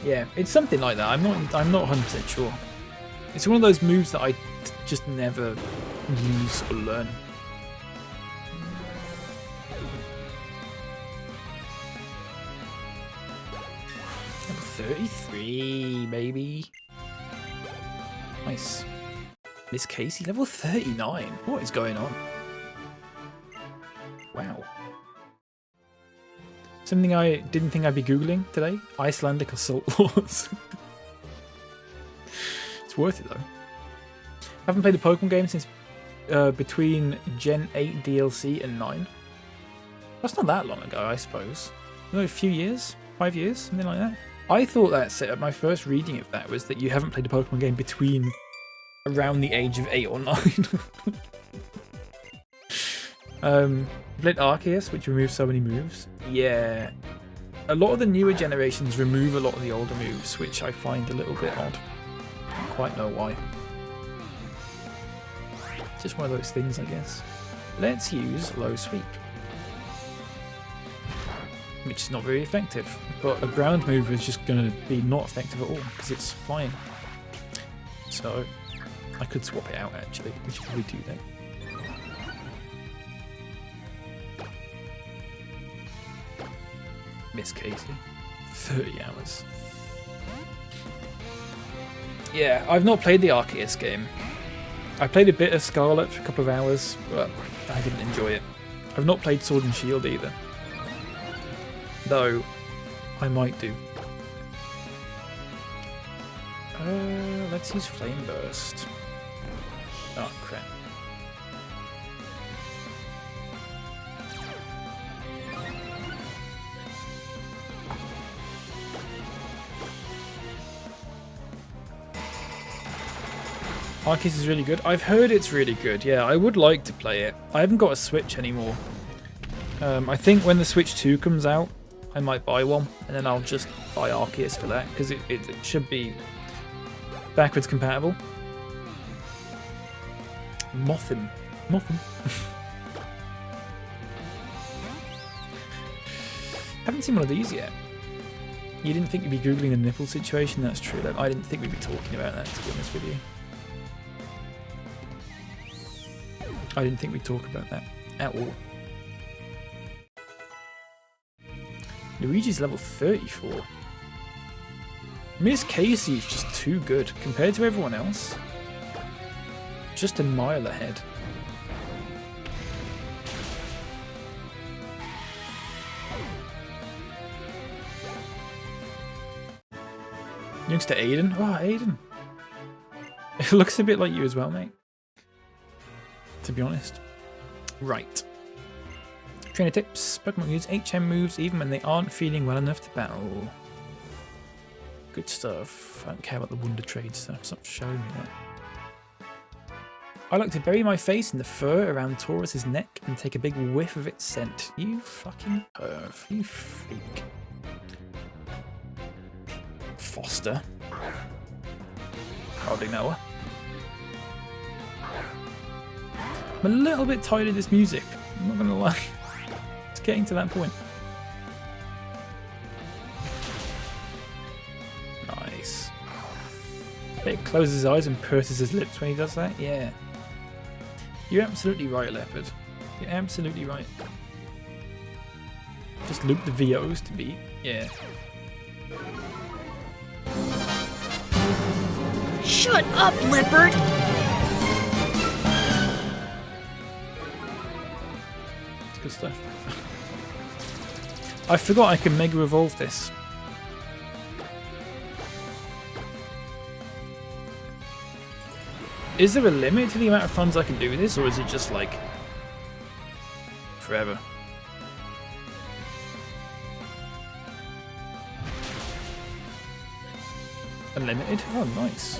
Yeah, it's something like that. I'm not 100% sure. It's one of those moves that I just never use or learn. Level 33, baby. Nice. Miss Casey, level 39. What is going on? Wow. Something I didn't think I'd be Googling today. Icelandic assault laws. It's worth it though. I haven't played a Pokemon game since between Gen 8 DLC and 9. That's not that long ago, I suppose. A few years? 5 years? Something like that. I thought that set up, my first reading of that was that you haven't played a Pokemon game between around the age of 8 or 9. Played Arceus, which removes so many moves. Yeah. A lot of the newer generations remove a lot of the older moves, which I find a little bit odd. I don't quite know why. Just one of those things, I guess. Let's use Low Sweep. Which is not very effective. But a ground move is just going to be not effective at all, because it's flying. So, I could swap it out actually, which should probably do that. Miss Casey. 30 hours. Yeah, I've not played the Arceus game. I played a bit of Scarlet for a couple of hours, but I didn't enjoy it. I've not played Sword and Shield either. Though, I might do. Let's use Flame Burst. Oh, crap. Arceus is really good. I've heard it's really good. Yeah, I would like to play it. I haven't got a Switch anymore. I think when the Switch 2 comes out, I might buy one, and then I'll just buy Arceus for that, because it should be backwards compatible. Mothim. Haven't seen one of these yet. You didn't think you'd be Googling the nipple situation? That's true. I didn't think we'd be talking about that, to be honest with you. I didn't think we'd talk about that at all. Luigi's level 34. Miss Casey is just too good compared to everyone else. Just a mile ahead. Youngster Aiden. Oh, Aiden. It looks a bit like you as well, mate. To be honest. Right. Trainer tips. Pokemon use HM moves even when they aren't feeling well enough to battle. Good stuff. I don't care about the Wonder Trade stuff. Stop showing me that. I like to bury my face in the fur around Taurus's neck and take a big whiff of its scent. You fucking perv. You freak. Foster. Hardly know her. I'm a little bit tired of this music. I'm not gonna lie. It's getting to that point. Nice. He closes his eyes and purses his lips when he does that. Yeah. You're absolutely right, Leopard. You're absolutely right. Just loop the VOs to beat. Yeah. Shut up, Leopard! It's good stuff. I forgot I can Mega Evolve this. Is there a limit to the amount of times I can do this, or is it just like forever? Unlimited? Oh, nice.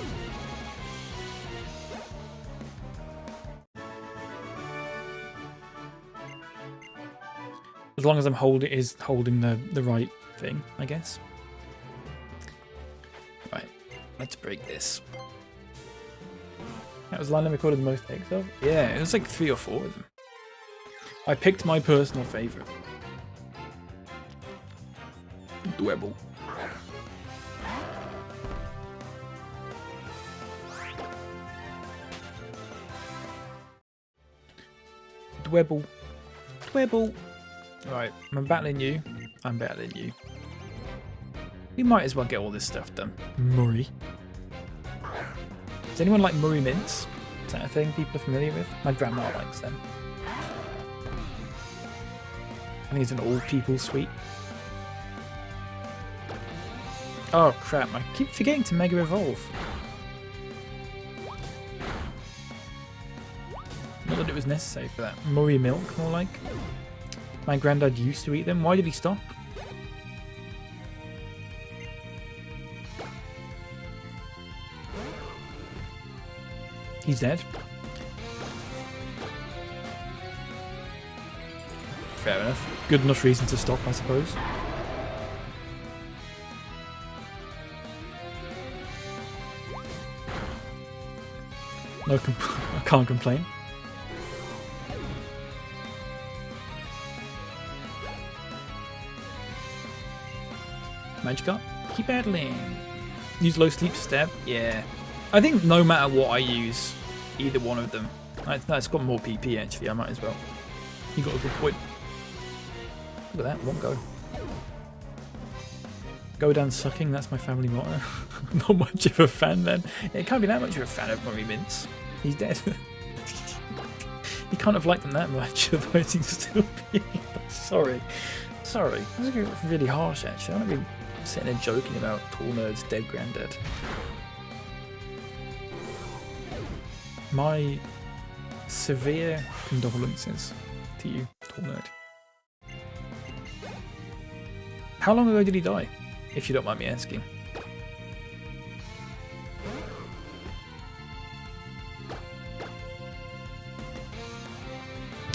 As long as I'm holding the right thing, I guess. Right, let's break this. That was the line I recorded the most takes of? Yeah, it was like 3 or 4 of them. I picked my personal favourite. Dwebble. Dwebble. Dwebble. Right, I'm battling you. I'm battling you. We might as well get all this stuff done. Murray. Does anyone like Murray mints? Is that a thing people are familiar with? My grandma likes them. I think it's an old people sweet. Oh crap, I keep forgetting to Mega Evolve. Not that it was necessary for that. Murray milk, more like. My granddad used to eat them. Why did he stop? He's dead. Fair enough. Good enough reason to stop, I suppose. No, I can't complain. Magikarp, keep battling. Use low sleep stab. Yeah. I think no matter what I use, either one of them. It's got more PP actually, I might as well. You got a good point. Look at that, one go. Go down sucking, that's my family motto. Not much of a fan then. It can't be that much of a fan of Murray Mints. He's dead. You can't have liked them that much, otherwise he's still being... Sorry. Sorry. That's really harsh, actually. I'm not really sitting there joking about Tall Nerd's dead granddad. My severe condolences to you, Tall Nerd. How long ago did he die, if you don't mind me asking?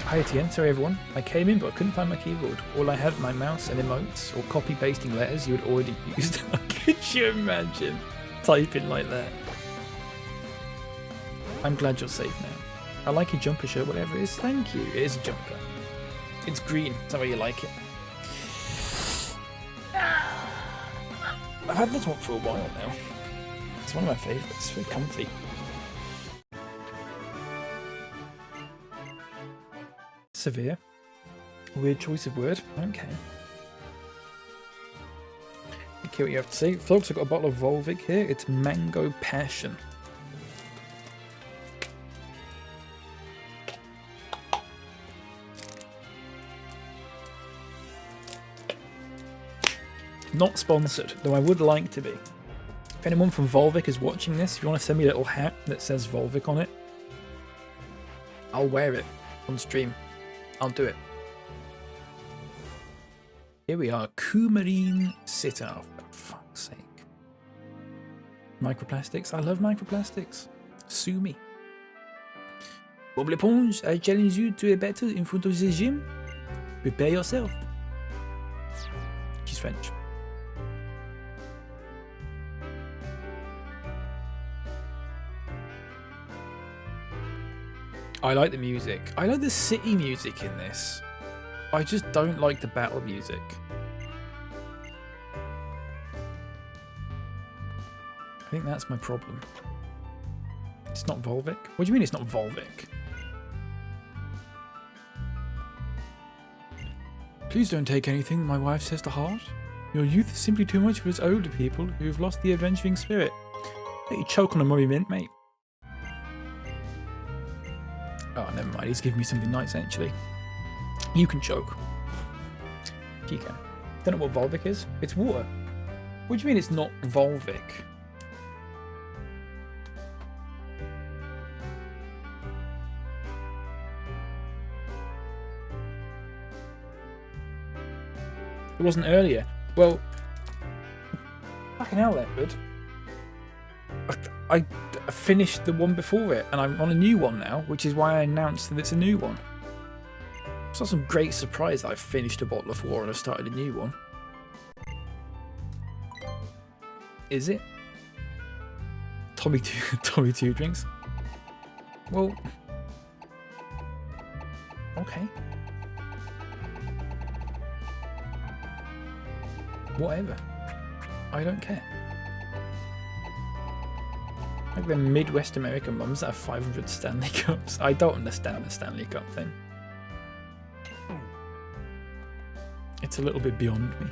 Hi Etienne, sorry everyone. I came in but I couldn't find my keyboard. All I had was my mouse and emotes or copy pasting letters you had already used. Could you imagine typing like that? I'm glad you're safe now. I like your jumper shirt, whatever it is. Thank you. It is a jumper. It's green. Is that why you like it? I've had this one for a while now. It's one of my favourites. It's very comfy. Severe. Weird choice of word. Okay. Okay, what you have to say. Folks, I've got a bottle of Volvic here. It's Mango Passion. Not sponsored, though I would like to be. If anyone from Volvic is watching this, if you want to send me a little hat that says Volvic on it, I'll wear it on stream. I'll do it. Here we are, Coumarine Sitar, for fuck's sake. Microplastics, I love microplastics. Sue me. Bob L'Éponge, I challenge you to a battle in front of the gym. Prepare yourself. She's French. I like the music. I like the city music in this. I just don't like the battle music. I think that's my problem. It's not Volvic? What do you mean it's not Volvic? Please don't take anything my wife says to heart. Your youth is simply too much for us older people who have lost the adventuring spirit. Let you choke on a Murray Mint, mate. Oh, never mind. He's giving me something nice, actually. You can choke. You can. Don't know what Volvic is. It's water. What do you mean it's not Volvic? It wasn't earlier. Well, fucking hell, Leopard. I finished the one before it, and I'm on a new one now, which is why I announced that it's a new one. It's not some great surprise that I've finished a bottle of water and I've started a new one. Is it? Tommy two drinks? Well, okay. Whatever. I don't care. Like the Midwest American mums that have 500 Stanley Cups. I don't understand the Stanley Cup thing. It's a little bit beyond me.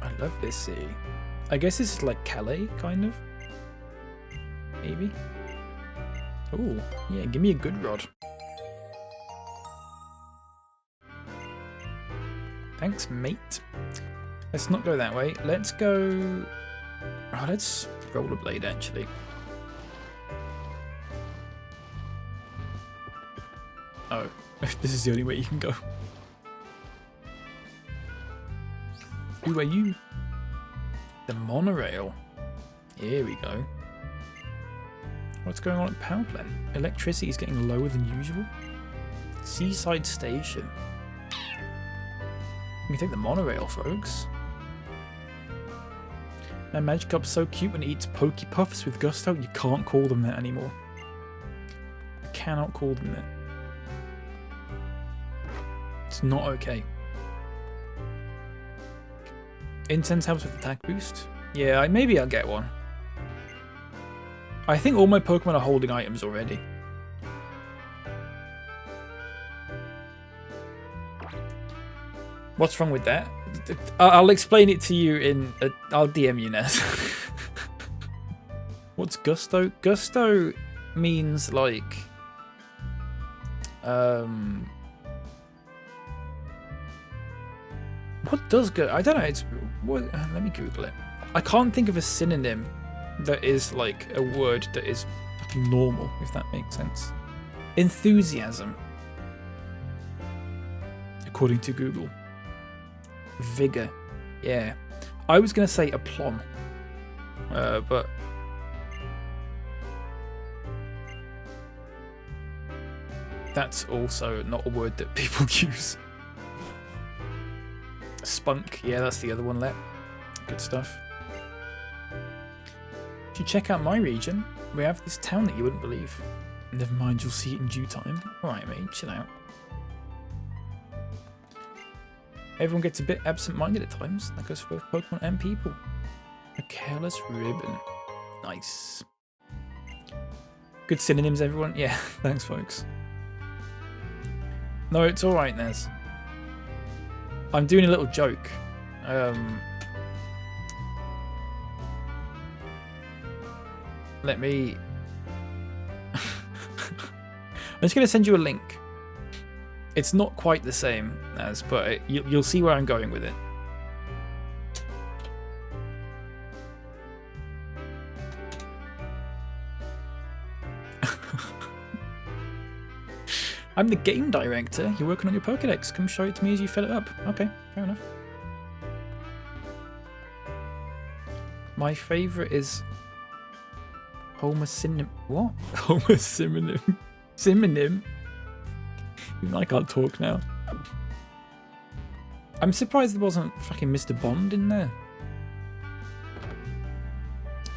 I love this city. I guess it's like Calais, kind of. Maybe. Ooh, yeah, give me a good rod. Thanks, mate. Let's not go that way. Let's go... Oh, let's rollerblade, actually. Oh, this is the only way you can go. Who are you? The monorail. Here we go. What's going on at the power plant? Electricity is getting lower than usual. Seaside station. You can take the monorail, folks. Now, Magicup's so cute when it eats Pokey Puffs with gusto, you can't call them that anymore. You cannot call them that. It's not okay. Incense helps with attack boost. Yeah, maybe I'll get one. I think all my Pokemon are holding items already. What's wrong with that? I'll explain it to you in... I'll DM you, Ness. What's Gusto? Gusto means like what does good? I don't know. It's what? Let me Google it. I can't think of a synonym that is like a word that is normal, if that makes sense. Enthusiasm, according to Google. Vigor, yeah. I was gonna say aplomb, but that's also not a word that people use. Spunk, yeah, that's the other one, Let. Good stuff. If you check out my region, we have this town that you wouldn't believe. Never mind, you'll see it in due time. Alright, mate, chill out. Everyone gets a bit absent-minded at times. That goes for both Pokemon and people. A careless ribbon. Nice. Good synonyms, everyone. Yeah, thanks, folks. No, it's alright, Nez. I'm doing a little joke. Let me... I'm just going to send you a link. It's not quite the same as, but you'll see where I'm going with it. I'm the game director. You're working on your Pokédex. Come show it to me as you fill it up. Okay, fair enough. My favourite is Homer Synonym. What? Homer Synonym. Synonym? Even I can't talk now. I'm surprised there wasn't fucking Mr. Bond in there.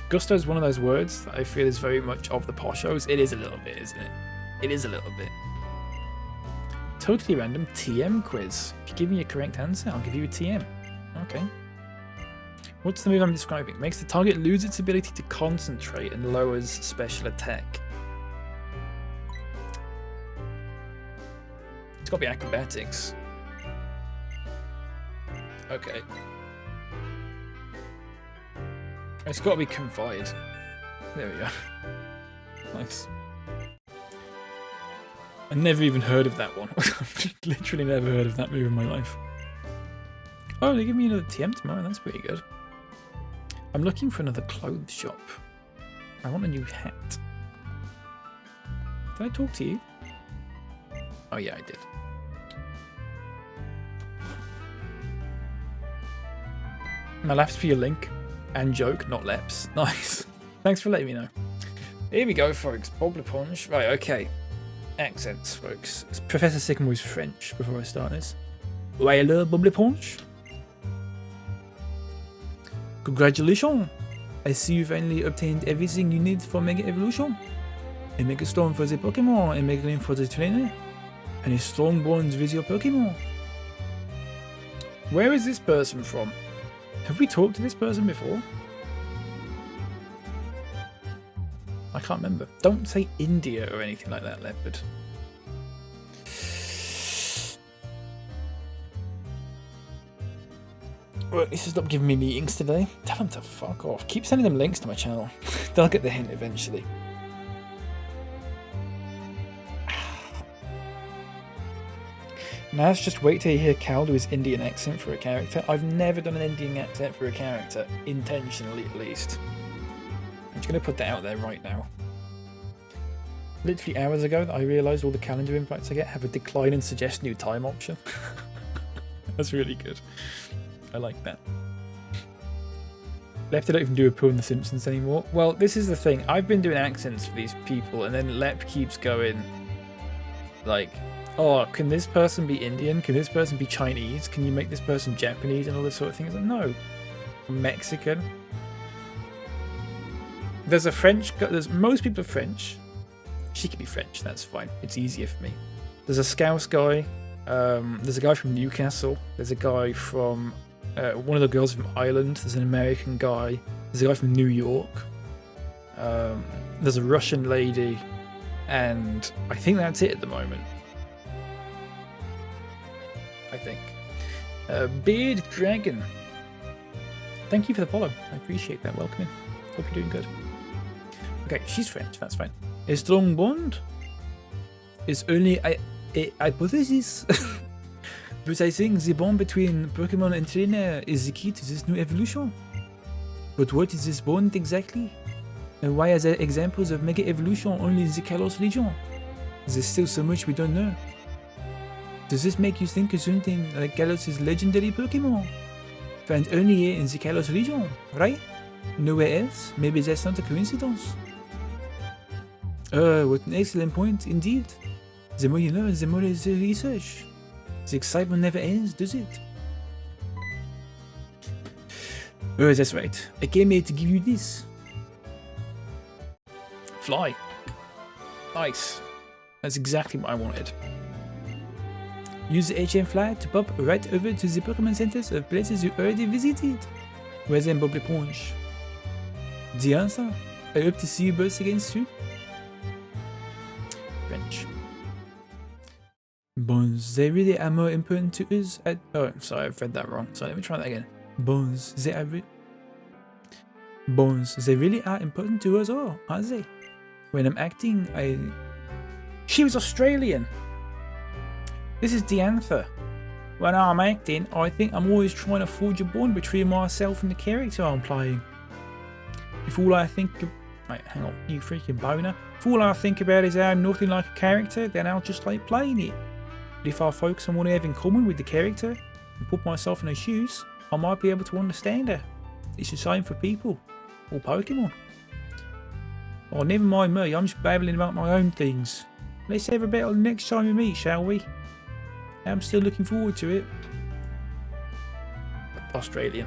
Gusto is one of those words that I feel is very much of the poshos. It is a little bit, isn't it? It is a little bit. Totally random TM quiz. If you give me a correct answer, I'll give you a TM. Okay. What's the move I'm describing? Makes the target lose its ability to concentrate and lowers special attack. It's got to be acrobatics. Okay. It's got to be confide. There we go. Nice. I never even heard of that one. I've literally never heard of that move in my life. Oh, they give me another TM tomorrow. That's pretty good. I'm looking for another clothes shop. I want a new hat. Did I talk to you? Oh yeah, I did. My laughs for your link and joke, not leps. Nice. Thanks for letting me know. Here we go, folks. Bob LePonge. Right, okay. Accents, folks. It's Professor Sycamore's French before I start this. Ouais, alors, Bob LePonge. Congratulations! I see you finally obtained everything you need for Mega Evolution. A Mega Storm for the Pokémon, a Mega Ring for the trainer, and a strong bonds with your Pokémon. Where is this person from? Have we talked to this person before? I can't remember. Don't say India or anything like that, Leopard. Well, at least stop giving me meetings today. Tell them to fuck off. Keep sending them links to my channel. They'll get the hint eventually. Now just wait till you hear Cal do his Indian accent for a character. I've never done an Indian accent for a character, intentionally at least. I'm just going to put that out there right now. Literally hours ago, I realised all the calendar invites I get have a decline and suggest new time option. That's really good. I like that. Lep don't even do a poo in The Simpsons anymore. Well, this is the thing. I've been doing accents for these people, and then Lep keeps going, like, oh, can this person be Indian? Can this person be Chinese? Can you make this person Japanese and all this sort of thing? It's like, no. Mexican. There's a French guy. Most people are French. She can be French. That's fine. It's easier for me. There's a Scouse guy. There's a guy from Newcastle. There's a guy from one of the girls from Ireland. There's an American guy. There's a guy from New York. There's a Russian lady, and I think that's it at the moment. I think. Beard Dragon. Thank you for the follow. I appreciate that. Welcome in. Hope you're doing good. Okay, she's French. That's fine. A strong bond is only a hypothesis. But I think the bond between Pokemon and trainer is the key to this new evolution. But what is this bond exactly? And why are there examples of Mega Evolution only in the Kalos region? There's still so much we don't know. Does this make you think of something like Kalos' legendary Pokemon? Found only here in the Kalos region, right? Nowhere else? Maybe that's not a coincidence. What an excellent point indeed. The more you know, the more is the research. The excitement never ends, does it? Oh, that's right. I came here to give you this. Fly. Nice. That's exactly what I wanted. Use the HM Fly to pop right over to the Pokemon centers of places you already visited. Where's in Bubbly Punch? The answer? I hope to see you both again soon. French. Bones, they really are more important to us at— oh, sorry, I've read that wrong. So let me try that again. Bones, they really are important to us all, aren't they? When I'm acting, She was Australian! This is Diantha. When I'm acting, I think I'm always trying to forge a bond between myself and the character I'm playing. If all I think of— wait, hang on, you freaking boner. If all I think about is how I'm nothing like a character, then I'll just like playing it. But if I focus on what I have in common with the character and put myself in her shoes, I might be able to understand her. It's the same for people. Or Pokemon. Oh, never mind me, I'm just babbling about my own things. Let's have a battle next time we meet, shall we? I'm still looking forward to it. Australian.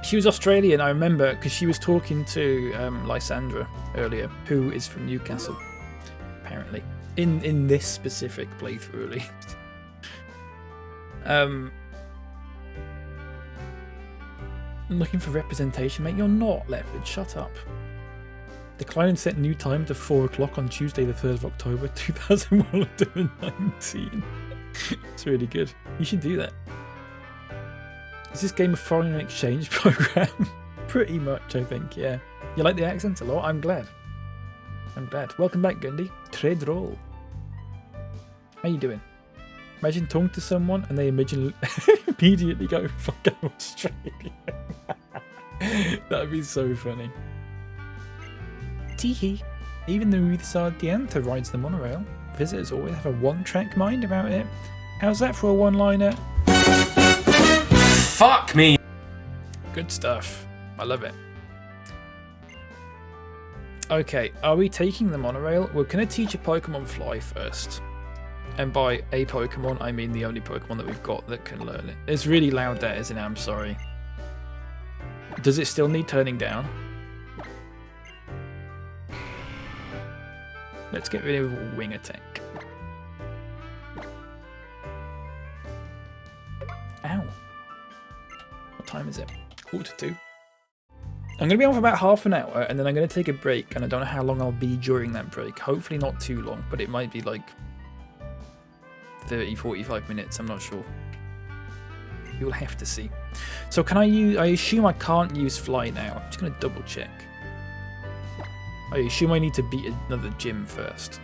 She was Australian, I remember, because she was talking to Lysandra earlier, who is from Newcastle, apparently. In this specific playthrough, at least. I'm looking for representation, mate. You're not, Leopard. Shut up. Decline and set new time to 4 o'clock on Tuesday, the 3rd of October, 2019. It's really good. You should do that. Is this game a foreign exchange program? Pretty much, I think, yeah. You like the accents a lot? I'm glad. I'm glad. Welcome back, Gundy. Trade roll. How you doing? Imagine talking to someone and they immediately go, fuck Australia. That'd be so funny. Teehee. Even though we decided Diantha rides the monorail, visitors always have a one-track mind about it. How's that for a one-liner? Fuck me! Good stuff. I love it. Okay, are we taking the monorail? We're going to teach a Pokemon Fly first. And by a Pokemon, I mean the only Pokemon that we've got that can learn it. It's really loud there, isn't it? I'm sorry. Does it still need turning down? Let's get rid of Wing Attack. Ow. What time is it? 1:45. I'm going to be on for about half an hour, and then I'm going to take a break, and I don't know how long I'll be during that break. Hopefully not too long, but it might be like 30, 45 minutes, I'm not sure. You'll have to see. So can I use— I assume I can't use Fly now. I'm just going to double check. I assume I need to beat another gym first.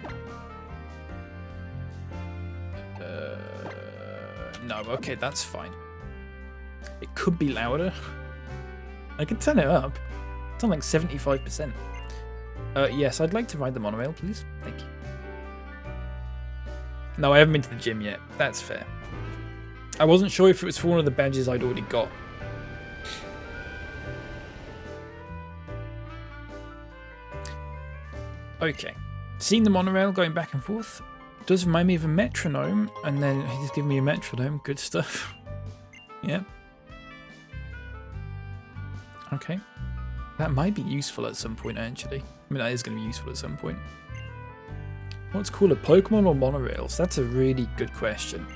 No, okay, that's fine. It could be louder. I can turn it up. It's on like 75%. Yes, I'd like to ride the monorail, please. Thank you. No, I haven't been to the gym yet. That's fair. I wasn't sure if it was for one of the badges I'd already got. Okay. Seeing the monorail going back and forth does remind me of a metronome, and then he's giving me a metronome. Good stuff. Yeah. Okay. That might be useful at some point, actually. I mean, that is going to be useful at some point. What's cooler, Pokemon or monorails? That's a really good question.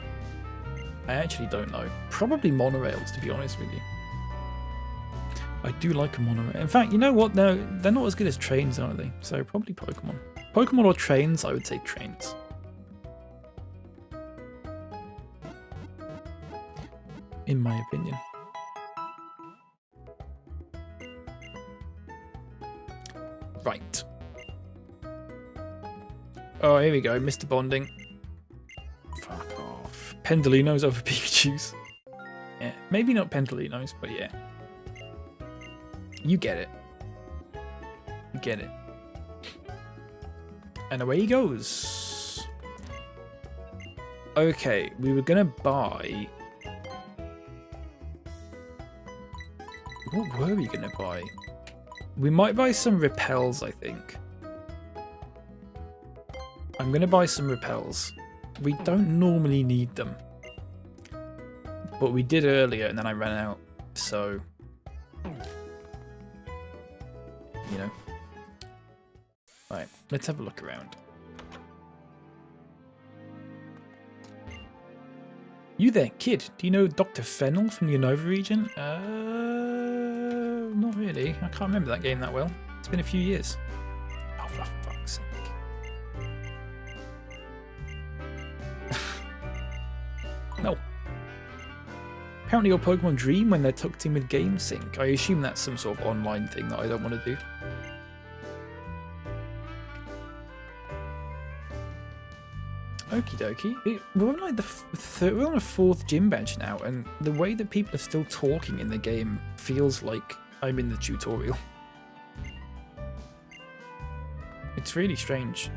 I actually don't know. Probably monorails, to be honest with you. I do like a monorail. In fact, you know what? No, they're not as good as trains, are they? So probably Pokemon. Pokemon or trains? I would say trains. In my opinion. Right. Oh, here we go. Mr. Bonding. Fuck off. Pendolinos over Pikachu's. Yeah, maybe not Pendolinos, but yeah. You get it. You get it. And away he goes. Okay, we were gonna buy... What were we gonna buy? We might buy some repels, I think. I'm gonna buy some repels. We don't normally need them. But we did earlier and then I ran out, so... You know. Right, let's have a look around. You there, kid? Do you know Dr. Fennel from the Unova region? Not really. I can't remember that game that well. It's been a few years. Oh, for fuck's sake. No. Apparently your Pokemon dream when they're tucked in with GameSync. I assume that's some sort of online thing that I don't want to do. Okie dokie. We're on like we're on a 4th gym badge now, and the way that people are still talking in the game feels like I'm in the tutorial. It's really strange.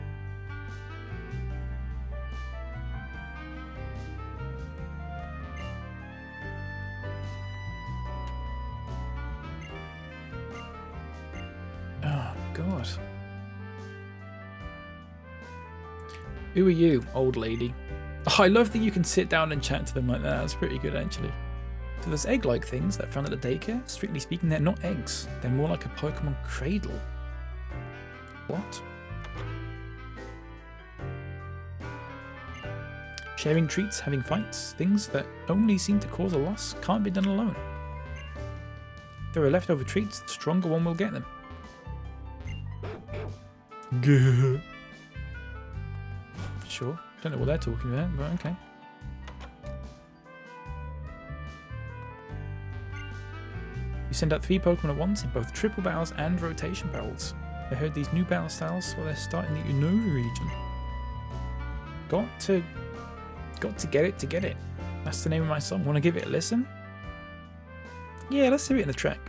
Oh, God. Who are you, old lady? Oh, I love that you can sit down and chat to them like that. That's pretty good, actually. So there's egg-like things that I found at the daycare. Strictly speaking, they're not eggs. They're more like a Pokemon cradle. What? Sharing treats, having fights, things that only seem to cause a loss, can't be done alone. If there are leftover treats, the stronger one will get them. Gah. Sure. Don't know what they're talking about, but okay. You send out 3 Pokemon at once in both triple battles and rotation battles. I heard these new battle styles, well, they're starting the Unova region. Got to get it to get it. That's the name of my song. Want to give it a listen? Yeah, let's hear it in the track.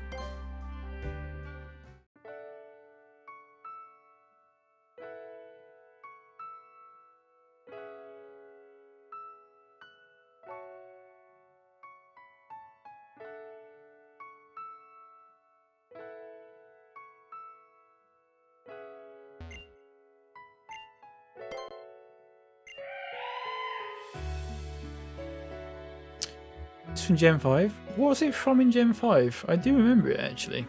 It's from Gen 5. What was it from in Gen 5? I do remember it actually.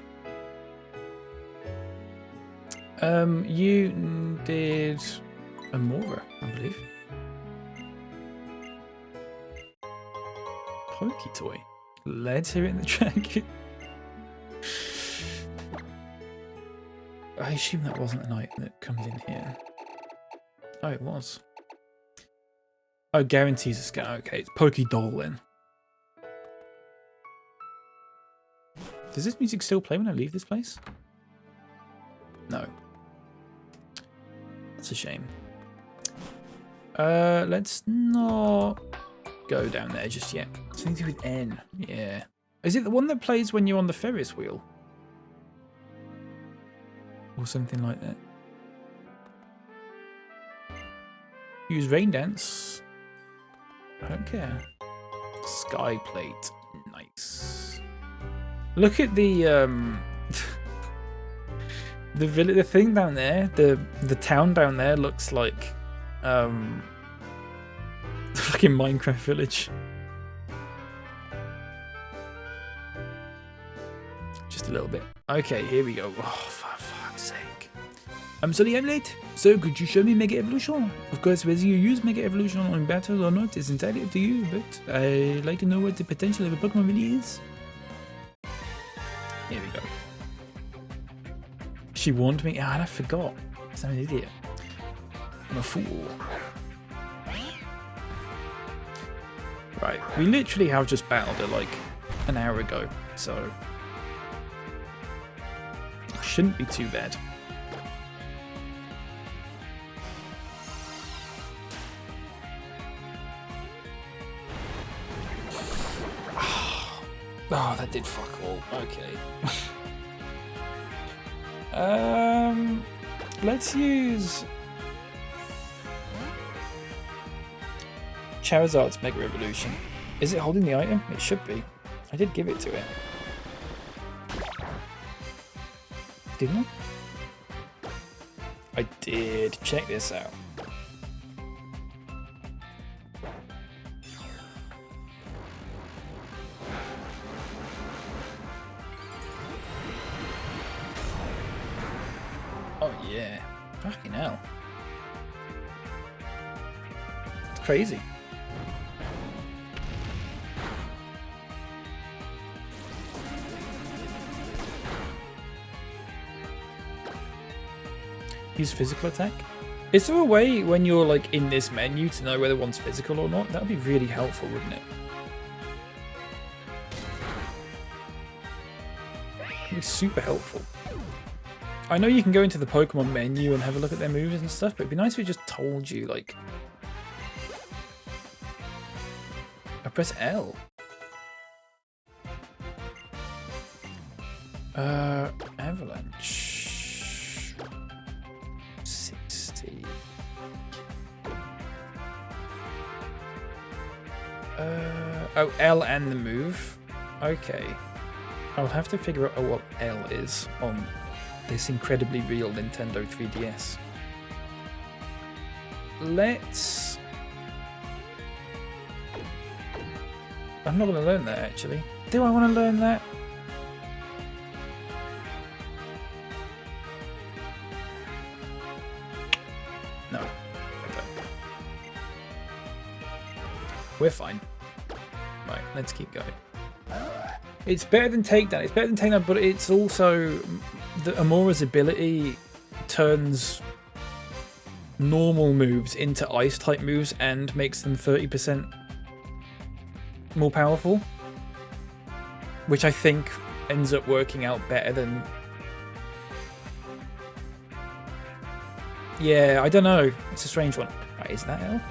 You did Amora, I believe. Poketoy. Let's hear it in the track. I assume that wasn't the night that comes in here. Oh, it was. Oh, guarantees a scout. Okay, it's Pokédoll then. Does this music still play when I leave this place? No. That's a shame. Let's not go down there just yet. Something to do with N. Yeah. Is it the one that plays when you're on the Ferris wheel? Or something like that. Use Rain Dance. I don't care. Sky Plate. Nice. Look at the the thing down there. The town down there looks like the fucking Minecraft village. Just a little bit. Okay, here we go. Oh, for fuck's sake. I'm sorry I'm late. So could you show me Mega Evolution? Of course, whether you use Mega Evolution on battle or not is entirely up to you, but I'd like to know what the potential of a Pokemon really is. Here we go. She warned me. Ah, I forgot. I'm an idiot. I'm a fool. Right, we literally have just battled her like an hour ago, so it shouldn't be too bad. Oh, that did fuck all. Okay. Let's use Charizard's Mega Evolution. Is it holding the item? It should be. I did give it to it. Didn't I? I did. Check this out. Oh yeah. Fucking hell. It's crazy. Use physical attack? Is there a way when you're like in this menu to know whether one's physical or not? That would be really helpful, wouldn't it? It'd be super helpful. I know you can go into the Pokemon menu and have a look at their moves and stuff, but it'd be nice if it just told you, like... I press L. Avalanche. 60. Oh, L and the move. Okay. I'll have to figure out what L is on this incredibly real Nintendo 3DS. Let's... I'm not going to learn that, actually. Do I want to learn that? No. Okay. We're fine. Right, let's keep going. It's better than Takedown. It's better than Takedown, but it's also... The Amora's ability turns normal moves into Ice-type moves and makes them 30% more powerful. Which I think ends up working out better than... Yeah, I don't know. It's a strange one. Right, is that L?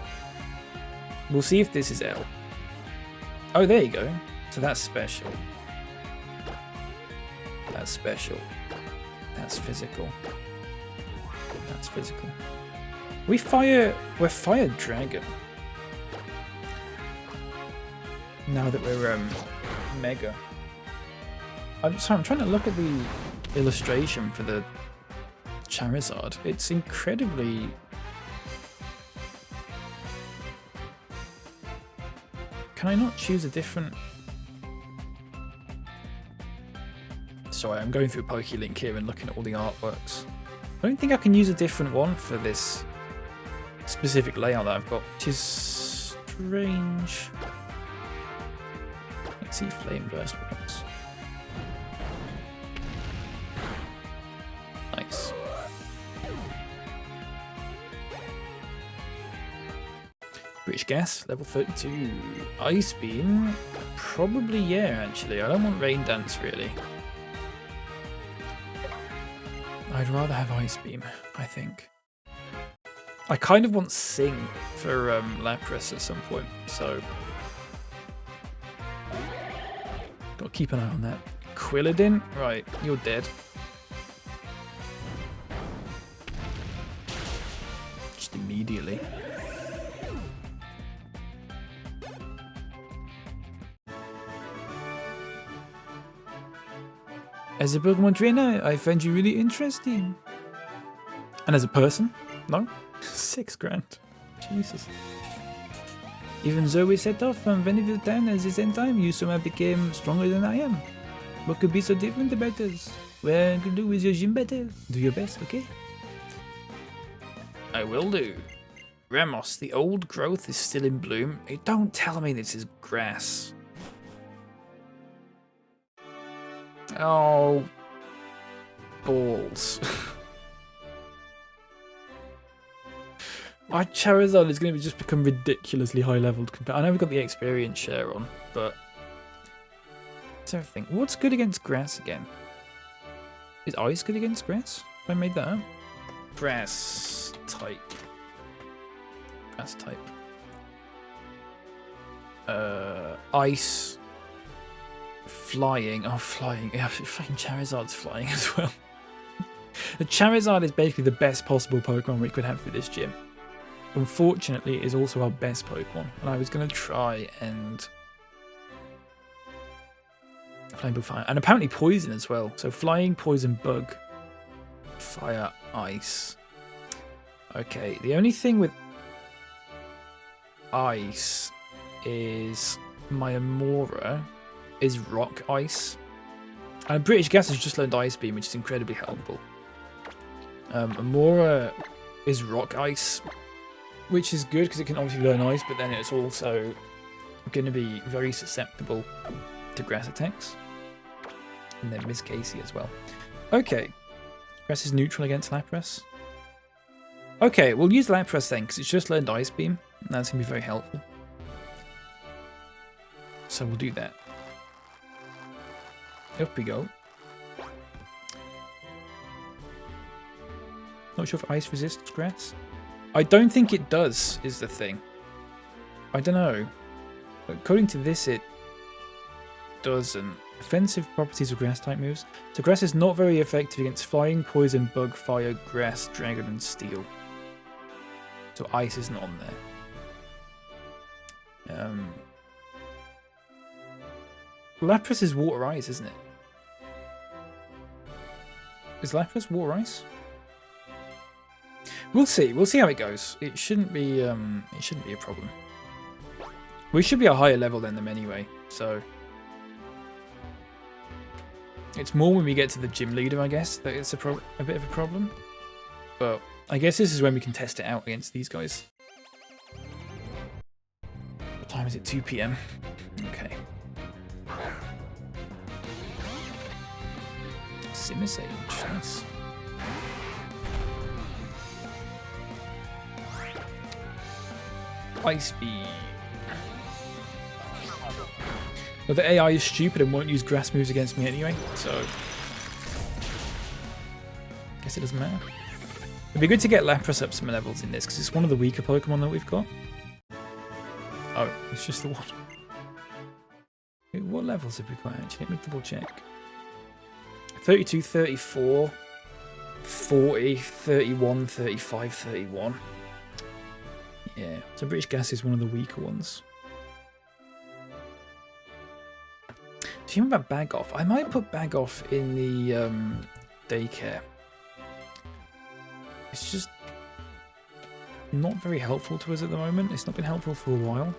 We'll see if this is L. Oh, there you go. So that's special. That's special. That's physical. That's physical. We're Fire Dragon. Now that we're Mega. I'm sorry, I'm trying to look at the illustration for the Charizard. It's incredibly... Can I not choose a different... Sorry, I'm going through PokeLink here and looking at all the artworks. I don't think I can use a different one for this specific layout that I've got, which is strange. Let's see Flame Burst works. Nice. British Gas, level 32. Ice Beam? Probably yeah, actually. I don't want Rain Dance, really. I'd rather have Ice Beam, I think. I kind of want Sing for Lapras at some point, so... Gotta keep an eye on that. Quilladin? Right, you're dead. Just immediately. As a Pokemon trainer, I find you really interesting. And as a person? No? 6 grand. Jesus. Even though we set off from Vanilleville Town at the same time, you somehow became stronger than I am. What could be so different about us? Well, you can do with your gym battle. Do your best, okay? I will do. Ramos, the old growth is still in bloom. Hey, don't tell me this is grass. Oh, balls. Our Charizard is going to just become ridiculously high leveled. I know we've got the experience share on, but let's have a think. What's good against grass again? Is ice good against grass? Have I made that up? Grass type. Grass type. Ice. Flying. Oh, flying. Yeah, fucking Charizard's flying as well. The Charizard is basically the best possible Pokemon we could have for this gym. Unfortunately, it is also our best Pokemon. And I was going to try and... Flying, Bug, Fire. And apparently Poison as well. So Flying, Poison, Bug, Fire, Ice. Okay, the only thing with Ice is my Amora is Rock Ice. And British Gas has just learned Ice Beam, which is incredibly helpful. Amora is Rock Ice, which is good because it can obviously learn Ice, but then it's also going to be very susceptible to Grass attacks. And then Miss Casey as well. Okay. Grass is neutral against Lapras. Okay, we'll use Lapras then, because it's just learned Ice Beam. And that's going to be very helpful. So we'll do that. Up we go. Not sure if Ice resists Grass. I don't think it does, is the thing. I don't know. According to this, it doesn't. Offensive properties of Grass-type moves. So Grass is not very effective against Flying, Poison, Bug, Fire, Grass, Dragon, and Steel. So Ice isn't on there. Lapras is Water Ice, isn't it? Is Lapras Water Ice? We'll see. We'll see how it goes. It shouldn't be a problem. We should be a higher level than them anyway, so it's more when we get to the gym leader, I guess, that it's a bit of a problem. But I guess this is when we can test it out against these guys. What time is it? 2 PM. Okay. Simisage, nice. Ice Beam. Well, the AI is stupid and won't use grass moves against me anyway, so guess it doesn't matter. It'd be good to get Lapras up some levels in this, because it's one of the weaker Pokemon that we've got. Oh, it's just the one. Wait, what levels have we got actually? Let me double check. 32, 34, 40, 31, 35, 31. Yeah, so British Gas is one of the weaker ones. Do you remember about Bag Off? I might put Bag Off in the daycare. It's just not very helpful to us at the moment. It's not been helpful for a while.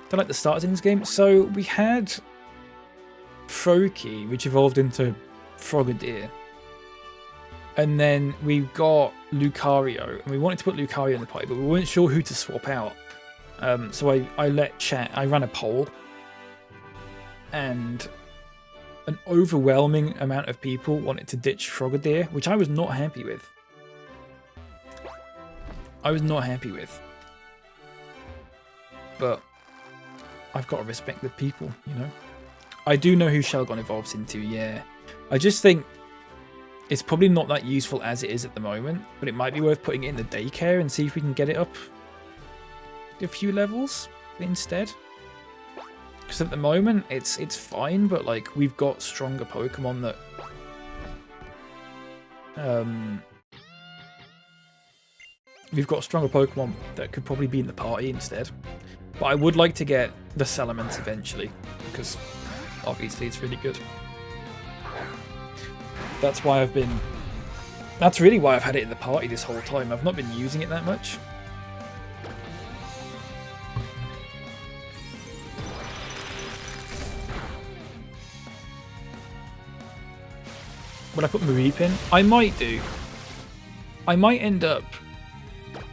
Don't like the starters in this game. So we had Froakie, which evolved into Frogadier. And then we got Lucario, and we wanted to put Lucario in the party, but we weren't sure who to swap out. So I let chat. I ran a poll, and an overwhelming amount of people wanted to ditch Frogadier, which I was not happy with. But I've got to respect the people, you know. I do know who Shelgon evolves into, yeah. I just think it's probably not that useful as it is at the moment, but it might be worth putting it in the daycare and see if we can get it up a few levels instead. Because at the moment, it's fine, but like we've got stronger Pokemon that could probably be in the party instead. But I would like to get the Salamence eventually, because obviously it's really good. That's really why I've had it in the party this whole time. I've not been using it that much. Would I put Mareep in? I might do. I might end up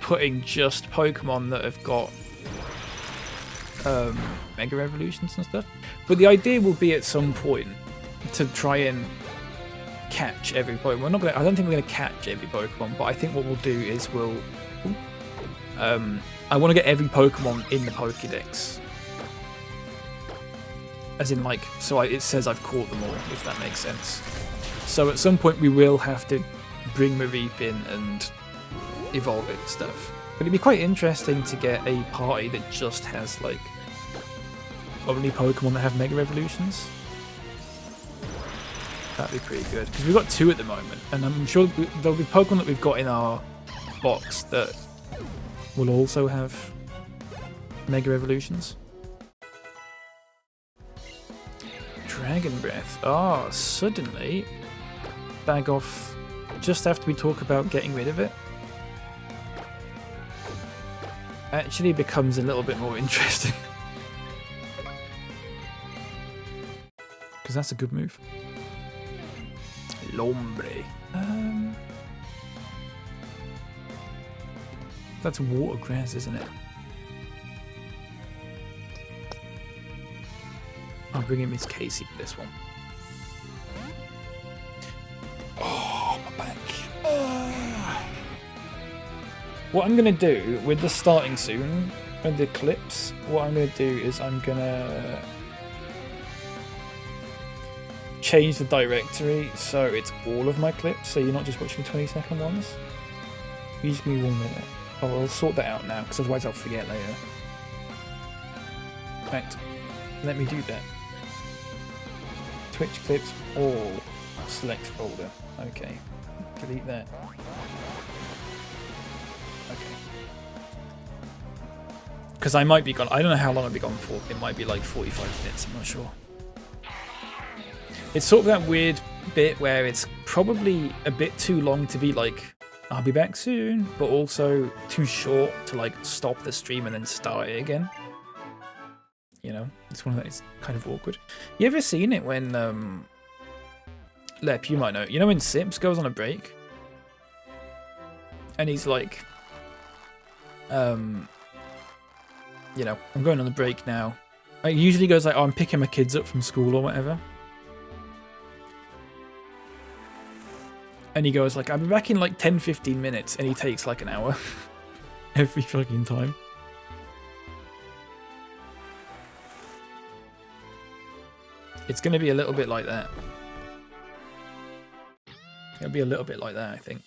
putting just Pokemon that have got Mega Evolutions and stuff. But the idea will be at some point to try and catch every Pokemon. I don't think we're going to catch every Pokemon, but I think what we'll do is I want to get every Pokemon in the Pokédex. As in, like, so it says I've caught them all, if that makes sense. So at some point we will have to bring Mareep in and evolve it and stuff. But it'd be quite interesting to get a party that just has, like, only Pokemon that have Mega Evolutions. That'd be pretty good. Because we've got 2 at the moment. And I'm sure there'll be Pokemon that we've got in our box that will also have Mega Evolutions. Dragon Breath. Ah, suddenly, bag off just after we talk about getting rid of it. Actually becomes a little bit more interesting. Because that's a good move. Lombre. That's water grass, isn't it? I'll bring in Miss Casey for this one. Oh, my back. What I'm going to do with the starting soon, with the clips, what I'm going to do is I'm going to change the directory so it's all of my clips, so you're not just watching 20-second ones. You just give me 1 minute. Oh, I'll sort that out now, because otherwise I'll forget later. Right, let me do that. Twitch clips, all. Select folder. Okay, delete that. Okay. Because I might be gone. I don't know how long I'll be gone for. It might be like 45 minutes, I'm not sure. It's sort of that weird bit where it's probably a bit too long to be like, I'll be back soon, but also too short to like stop the stream and then start it again. You know, it's one of those kind of awkward. You ever seen it when, Lep, you might know, you know when Sips goes on a break? And he's like, you know, I'm going on a break now. He usually goes like, oh, I'm picking my kids up from school or whatever. And he goes like, I'll be back in like 10-15 minutes, and he takes like an hour every fucking time. It's going to be a little bit like that. It'll be a little bit like that, I think.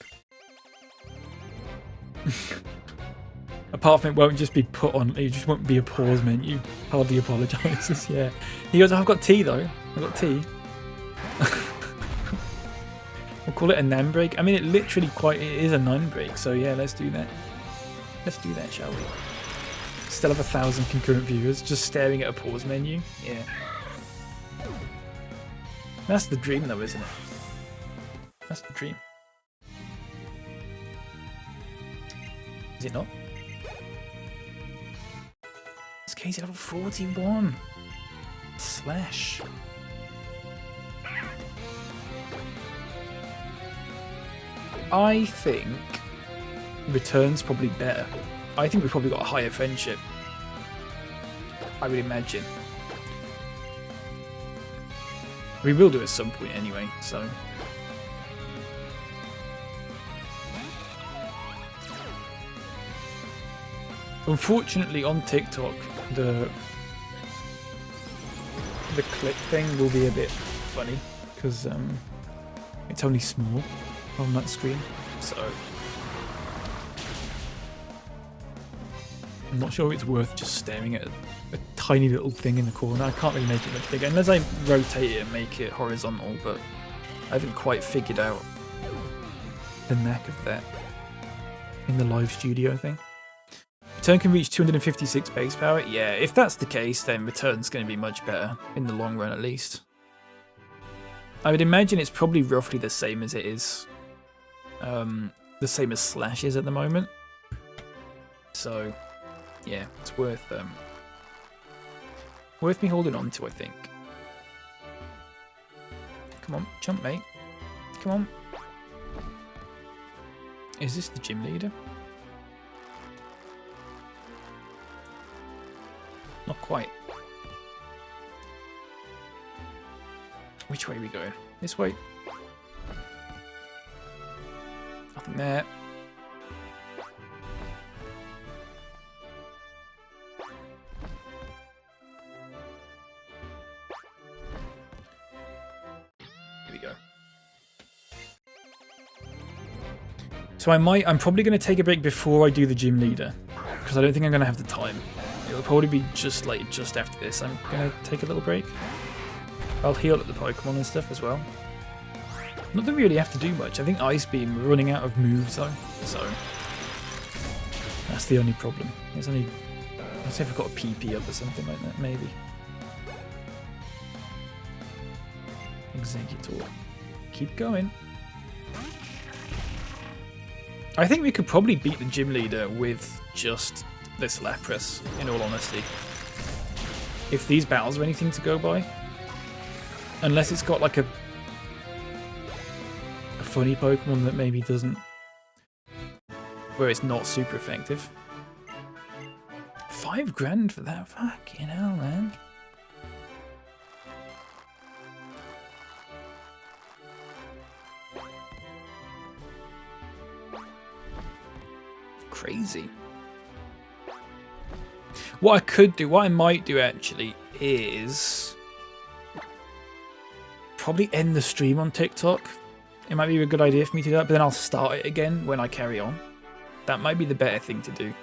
Apart from it won't just be put on, it just won't be a pause menu. Hardly apologises, yeah. He goes, I've got tea though. I've got tea. We'll call it a nan break. I mean, it literally it is a nun break, so yeah, let's do that. Let's do that, shall we? Still have 1,000 concurrent viewers just staring at a pause menu. Yeah. That's the dream though, isn't it? That's the dream. Is it not? It's Casey level 41. Slash. I think Return's probably better. I think we've probably got a higher friendship. I would imagine. We will do at some point anyway, so. Unfortunately on TikTok, the clip thing will be a bit funny, because it's only small on that screen, so I'm not sure it's worth just staring at a tiny little thing in the corner. I can't really make it much bigger unless I rotate it and make it horizontal, but I haven't quite figured out the knack of that in the live studio thing. Return can reach 256 base power. Yeah, if that's the case, then Return's going to be much better in the long run at least. I would imagine it's probably roughly the same as it is. The same as Slash is at the moment. So, yeah, it's worth me holding on to, I think. Come on, jump, mate. Come on. Is this the gym leader? Not quite. Which way are we going? This way? Nothing there. Here we go. So I'm probably going to take a break before I do the gym leader, because I don't think I'm going to have the time. It'll probably be just after this. I'm going to take a little break. I'll heal at the Pokémon and stuff as well. Not that we really have to do much. I think Ice Beam running out of moves though, so that's the only problem. There's only, let's see if we've got a PP up or something like that, maybe. Executor. Keep going. I think we could probably beat the gym leader with just this Lapras, in all honesty. If these battles are anything to go by. Unless it's got like a funny Pokemon that maybe doesn't, where it's not super effective. $5,000 for that? Fucking hell, man. Crazy. What I could do, what I might do actually, is probably end the stream on TikTok. It might be a good idea for me to do that, but then I'll start it again when I carry on. That might be the better thing to do.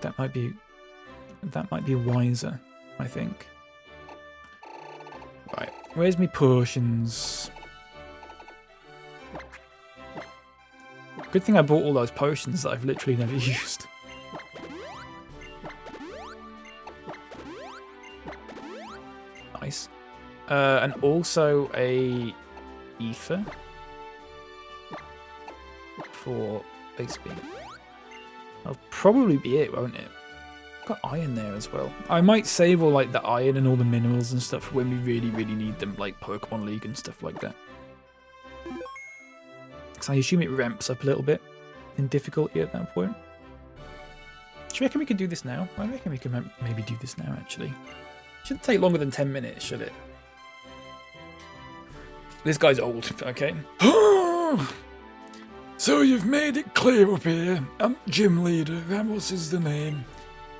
That might be wiser, I think. Right, where's me potions? Good thing I bought all those potions that I've literally never used. Nice. And also a ether for base beam. That'll probably be it, won't it? Got iron there as well. I might save all like the iron and all the minerals and stuff for when we really need them, like Pokemon League and stuff like that. Because I assume it ramps up a little bit in difficulty at that point. Do you reckon we could do this now? I reckon we can maybe do this now, actually. Shouldn't take longer than 10 minutes, should it? This guy's old, okay? So you've made it clear up here. I'm gym leader. Ramos is the name.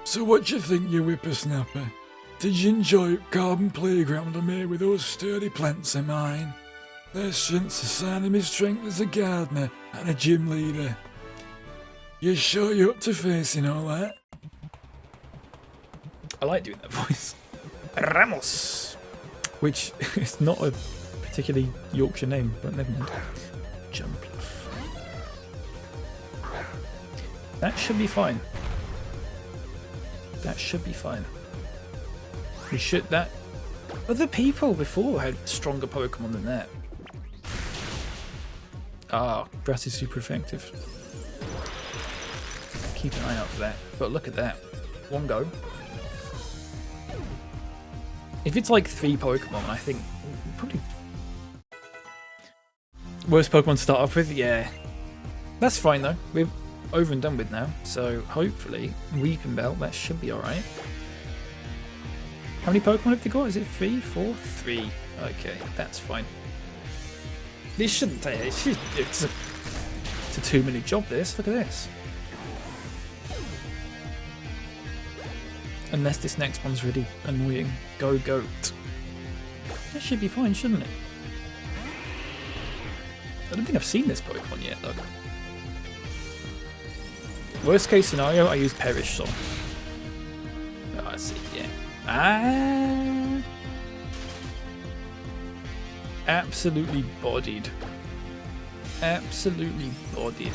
So what do you think, you whippersnapper? Did you enjoy Carbon Playground I'm here with those sturdy plants of mine? Their strength's a sign of my strength as a gardener and a gym leader. You sure you're up to facing all that? I like doing that voice. Ramos! Which is not a particularly Yorkshire name, but never mind. Jumpluff. That should be fine. That should be fine. We should, that... Other people before had stronger Pokemon than that. Ah, Grass is super effective. Keep an eye out for that. But look at that. One go. If it's like 3 Pokemon, I think probably worst Pokemon to start off with. Yeah, that's fine though. We're over and done with now, so hopefully Weeping Bell, that should be all right. How many Pokemon have they got? Is it 3, 4, 3? Okay, that's fine. This shouldn't take. It's a 2-minute job. This. Look at this. Unless this next one's really annoying. Go Goat. That should be fine, shouldn't it? I don't think I've seen this Pokemon yet, though. Worst case scenario, I use Perish Song. Oh, I see, yeah. Ah! Absolutely bodied. Absolutely bodied.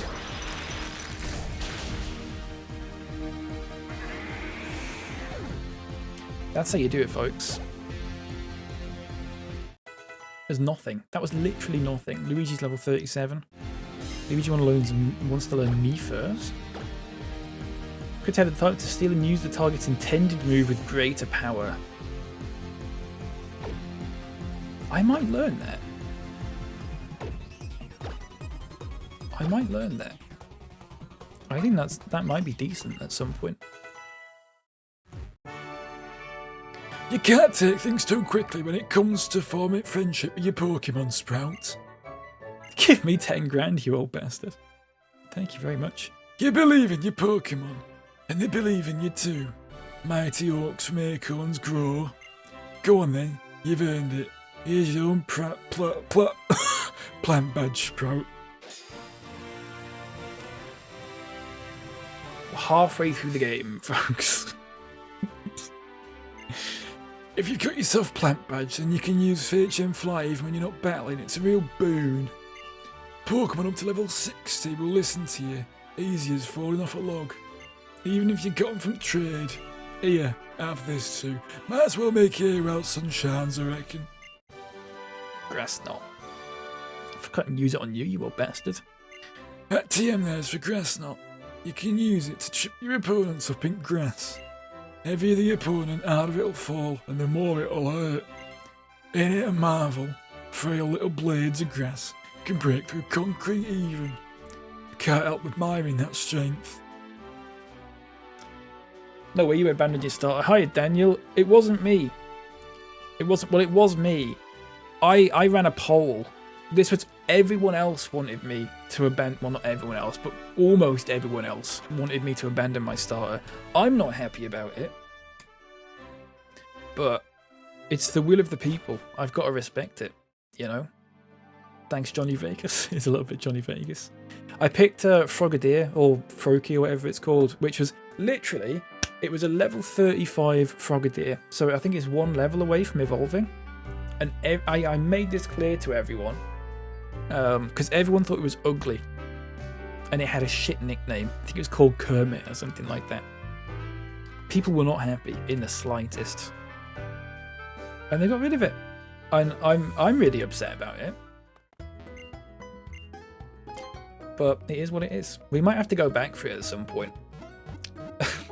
That's how you do it, folks. There's nothing. That was literally nothing. Luigi's level 37. Luigi wants to learn me first. Could tell the target to steal and use the target's intended move with greater power. I might learn that. I might learn that. I think that might be decent at some point. You can't take things too quickly when it comes to forming friendship with your Pokemon, Sprout. Give me 10 grand, you old bastard. Thank you very much. You believe in your Pokemon, and they believe in you too. Mighty Oaks from Acorns grow. Go on then, you've earned it. Here's your own plant badge, Sprout. Halfway through the game, folks. If you've got yourself plant badge, then you can use FHM Fly even when you're not battling. It's a real boon. Pokemon up to level 60 will listen to you, easy as falling off a log. Even if you got them from trade. Here, have this too. Might as well make hay while sun shines, I reckon. Grass knot. If I couldn't use it on you, you old bastard. That TM there's for grass knot. You can use it to trip your opponents up in grass. Heavier the opponent, harder it'll fall, and the more it'll hurt. Ain't it a marvel? Frail little blades of grass can break through concrete even. Can't help admiring that strength. No way you abandoned your starter. Hi, Daniel. It wasn't me. It was me. I ran a poll. This was everyone else wanted me to abandon, well, not everyone else, but almost everyone else wanted me to abandon my starter. I'm not happy about it, but it's the will of the people. I've got to respect it, you know? Thanks, Johnny Vegas. It's a little bit Johnny Vegas. I picked Frogadier, or Froakie, or whatever it's called, which was literally, it was a level 35 Frogadier, so I think it's one level away from evolving. And I made this clear to everyone, because everyone thought it was ugly, and it had a shit nickname. I think it was called Kermit or something like that. People were not happy in the slightest, and they got rid of it. And I'm really upset about it, but it is what it is. We might have to go back for it at some point.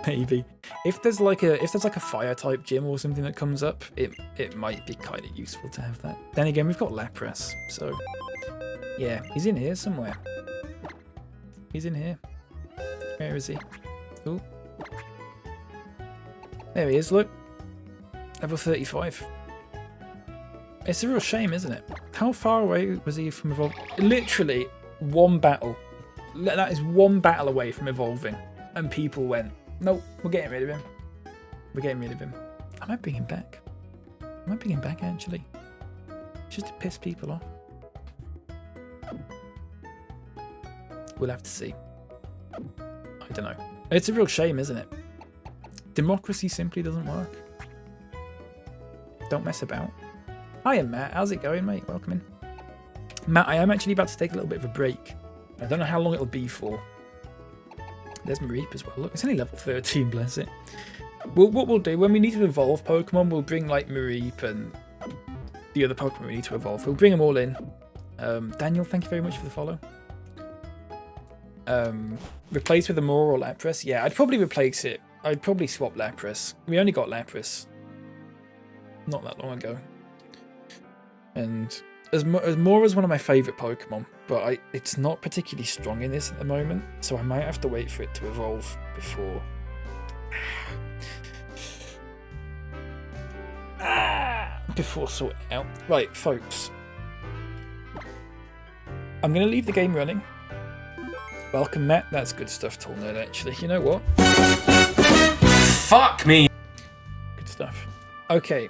Maybe if there's like a fire type gym or something that comes up, it might be kind of useful to have that. Then again, we've got Lapras, so yeah, he's in here somewhere. He's in here. Where is he? Oh, there he is. Look, level 35. It's a real shame, isn't it? How far away was he from evolving? Literally one battle. That is one battle away from evolving, and people went, nope, we're getting rid of him. We're getting rid of him. I might bring him back. I might bring him back, actually. Just to piss people off. We'll have to see. I don't know. It's a real shame, isn't it? Democracy simply doesn't work. Don't mess about. Hiya, Matt. How's it going, mate? Welcome in. Matt, I am actually about to take a little bit of a break. I don't know how long it'll be for. There's Mareep as well. Look, it's only level 13, bless it. What we'll do, when we need to evolve Pokemon, we'll bring like Mareep and the other Pokemon we need to evolve. We'll bring them all in. Daniel, thank you very much for the follow. Replace with a Aurora or Lapras? Yeah, I'd probably replace it. I'd probably swap Lapras. We only got Lapras not that long ago. And Mora's one of my favourite Pokemon, but it's not particularly strong in this at the moment, so I might have to wait for it to evolve before. Before sorting it out. Right, folks. I'm going to leave the game running. Welcome, Matt. That's good stuff, Tall Nerd, actually. You know what? Fuck me! Good stuff. Okay.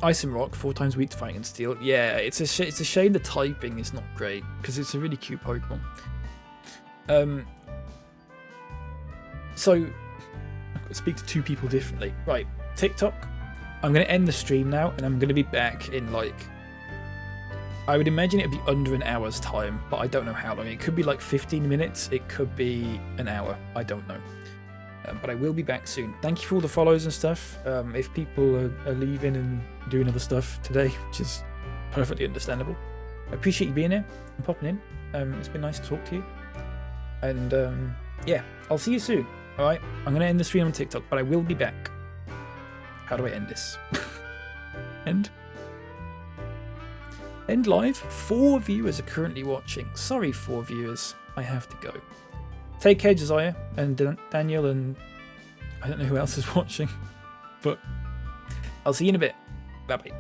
Ice and Rock, 4 times weak to fighting and steel. Yeah, it's a shame the typing is not great, because it's a really cute Pokemon. So, I've got to speak to 2 people differently. Right, TikTok. I'm going to end the stream now, and I'm going to be back in, like, I would imagine it'd be under an hour's time, but I don't know how long. It could be like 15 minutes, it could be an hour, I don't know. But I will be back soon. Thank you for all the follows and stuff. If people are leaving and doing other stuff today, which is perfectly understandable, I appreciate you being here and popping in. It's been nice to talk to you. And yeah, I'll see you soon. Alright, I'm going to end the stream on TikTok, but I will be back. How do I end this? End live? 4 viewers are currently watching. Sorry, 4 viewers. I have to go. Take care, Josiah and Daniel, and I don't know who else is watching, but I'll see you in a bit. Bye-bye.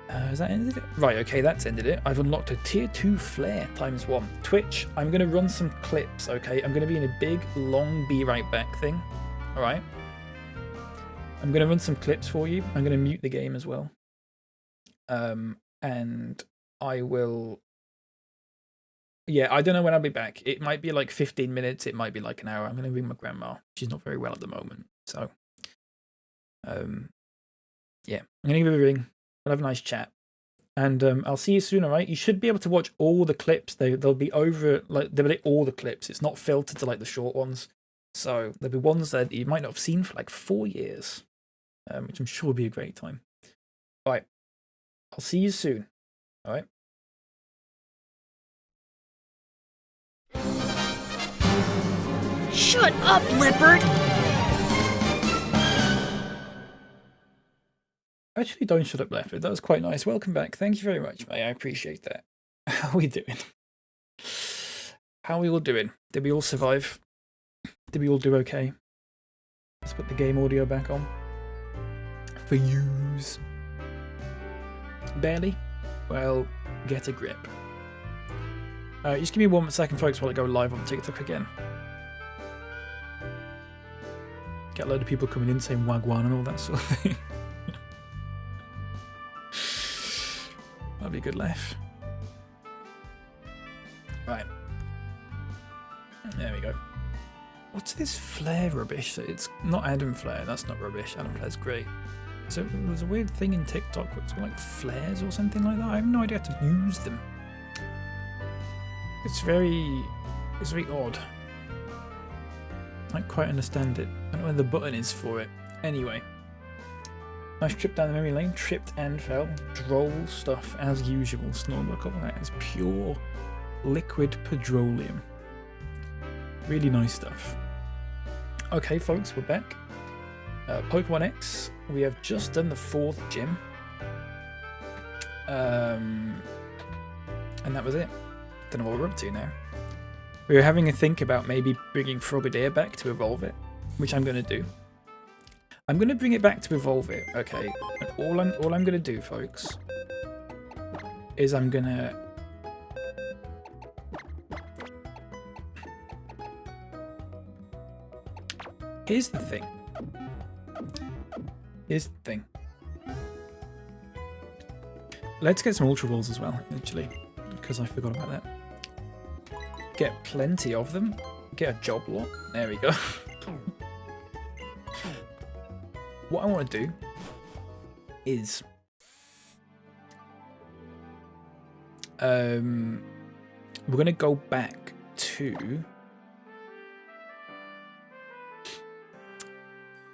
Has that ended it? Right, okay, that's ended it. I've unlocked a tier 2 flare ×1. Twitch, I'm going to run some clips, okay? I'm going to be in a big, long be right back thing. Alright? I'm going to run some clips for you. I'm going to mute the game as well. And I will... Yeah, I don't know when I'll be back. It might be like 15 minutes. It might be like an hour. I'm going to ring my grandma. She's not very well at the moment. So Yeah, I'm gonna give it a ring. We'll have a nice chat, and I'll see you soon. All right, you should be able to watch all the clips. They'll be over they'll be all the clips. It's not filtered to like the short ones, so there'll be ones that you might not have seen for like 4 years, which I'm sure will be a great time. All right, I'll see you soon. All right. Shut up, Leopard! Actually, don't shut up, Leopard. That was quite nice. Welcome back. Thank you very much, mate. I appreciate that. How are we doing? How are we all doing? Did we all survive? Did we all do okay? Let's put the game audio back on. For yous. Barely? Well, get a grip. Just give me 1 second, folks, while I go live on TikTok again. Get a load of people coming in saying wagwan and all that sort of thing. That'd be a good laugh. Right. There we go. What's this flare rubbish? It's not Adam Flare. That's not rubbish. Adam Flare's great. So there's a weird thing in TikTok where it's like flares or something like that. I have no idea how to use them. It's very odd. I don't quite understand it. I don't know where the button is for it. Anyway. Nice trip down the memory lane. Tripped and fell. Droll stuff as usual. Snorbuckle. That is pure liquid petroleum. Really nice stuff. Okay, folks, we're back. Pokemon X. We have just done the 4th gym. And that was it. Don't know what we're up to now. We were having a think about maybe bringing Frogadier back to evolve it, which I'm going to do. I'm going to bring it back to evolve it, okay? And all I'm going to do, folks, is I'm going to... Here's the thing. Let's get some Ultra Balls as well, actually, because I forgot about that. Get plenty of them. Get a job lot. There we go. What I want to do is we're going to go back to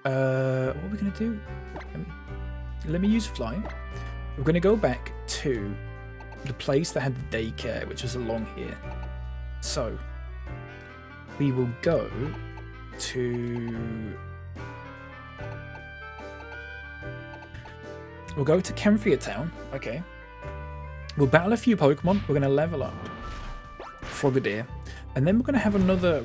what are we going to do? Let me use Fly. We're going to go back to the place that had the daycare, which was along here. So we will go to... We'll go to Camphria Town. Okay. We'll battle a few Pokemon. We're going to level up Frogadier. And then we're going to have another...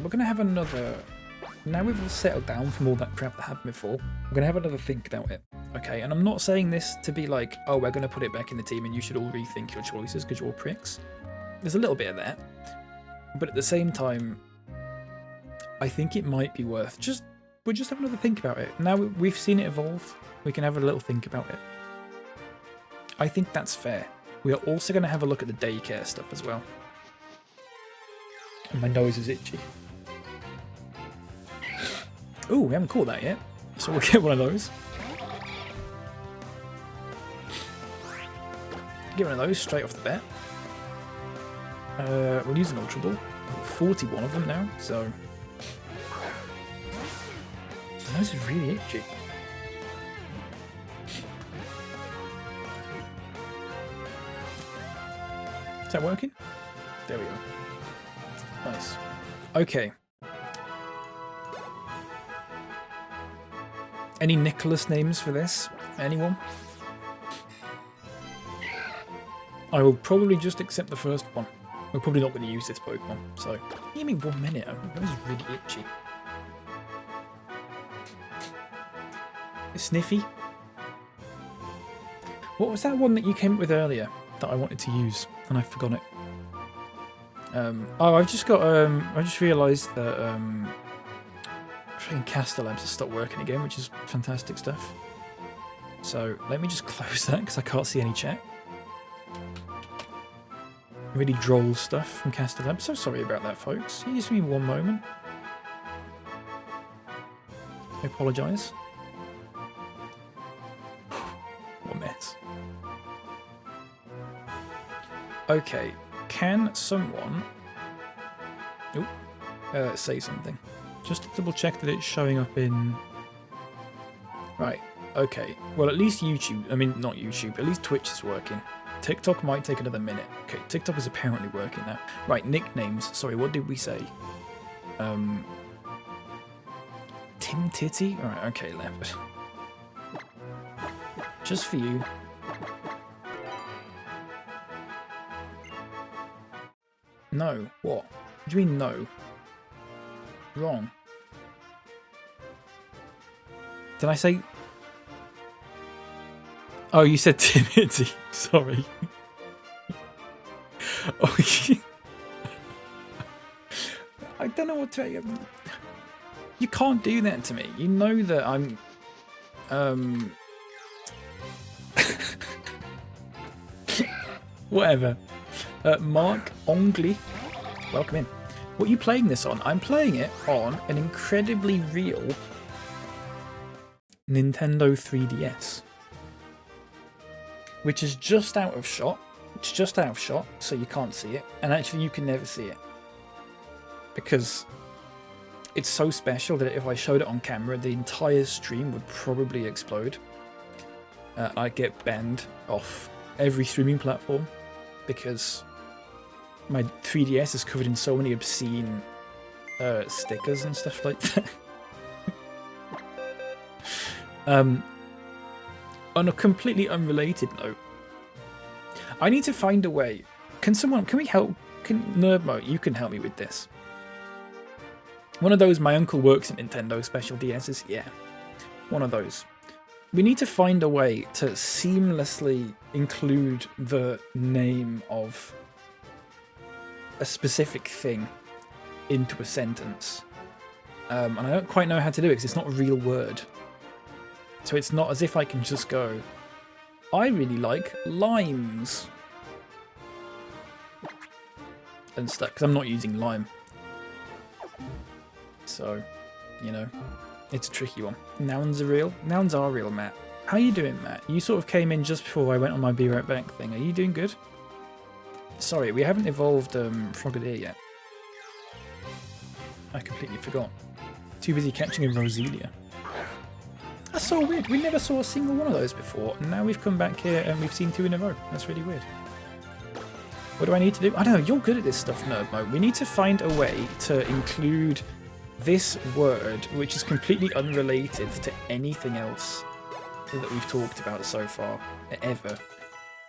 Now we've all settled down from all that crap that happened before. We're going to have another think about it. Okay, and I'm not saying this to be like, oh, we're going to put it back in the team and you should all rethink your choices because you're all pricks. There's a little bit of that. But at the same time, I think it might be worth we'll just have another think about it. Now we've seen it evolve, we can have a little think about it. I think that's fair. We are also going to have a look at the daycare stuff as well. And my nose is itchy. Ooh, we haven't caught that yet, so we'll get one of those. Get one of those straight off the bat. We'll use an Ultra Ball. 41 of them now, so... My nose is really itchy. Is that working? There we go. Nice. Okay. Any Nicholas names for this? Anyone? I will probably just accept the first one. We're probably not going to use this Pokemon, so give me 1 minute. My nose is really itchy. Sniffy? What was that one that you came up with earlier that I wanted to use and I forgot it? Oh, I've just got I just realised that freaking Castellabs has stopped working again, which is fantastic stuff. So let me just close that because I can't see any chat. Really droll stuff from Castellabs. So sorry about that, folks. You just give me 1 moment. I apologise. Okay, can someone say something? Just to double check that it's showing up in... Right, okay. Well, at least YouTube, I mean, not YouTube, at least Twitch is working. TikTok might take another minute. Okay, TikTok is apparently working now. Right, nicknames. Sorry, what did we say? Timtitty? Alright, okay, Leopard. Just for you. No. What? What do you mean no? Wrong. Did I say... Oh, you said Timothy. Sorry. Oh, I don't know what to... You can't do that to me. You know that I'm... Whatever. Mark Ongley. Welcome in. What are you playing this on? I'm playing it on an incredibly real Nintendo 3DS. Which is just out of shot. It's just out of shot, so you can't see it. And actually, you can never see it. Because it's so special that if I showed it on camera, the entire stream would probably explode. I'd get banned off every streaming platform. Because my 3DS is covered in so many obscene stickers and stuff like that. On a completely unrelated note, I need to find a way. Can we help? Nerdmo, you can help me with this. One of those, my uncle works at Nintendo Special DS's. Yeah, one of those. We need to find a way to seamlessly include the name of a specific thing into a sentence. And I don't quite know how to do it because it's not a real word. So it's not as if I can just go, I really like limes. And stuff, because I'm not using lime. So, you know, it's a tricky one. Nouns are real? Nouns are real, Matt. How you doing, Matt? You sort of came in just before I went on my Be Right Back thing. Are you doing good? Sorry, we haven't evolved Frogadier yet. I completely forgot. Too busy catching a Roselia. That's so weird. We never saw a single one of those before. And now we've come back here and we've seen 2 in a row. That's really weird. What do I need to do? I don't know. You're good at this stuff, Nerdmo. We need to find a way to include this word, which is completely unrelated to anything else that we've talked about so far, ever.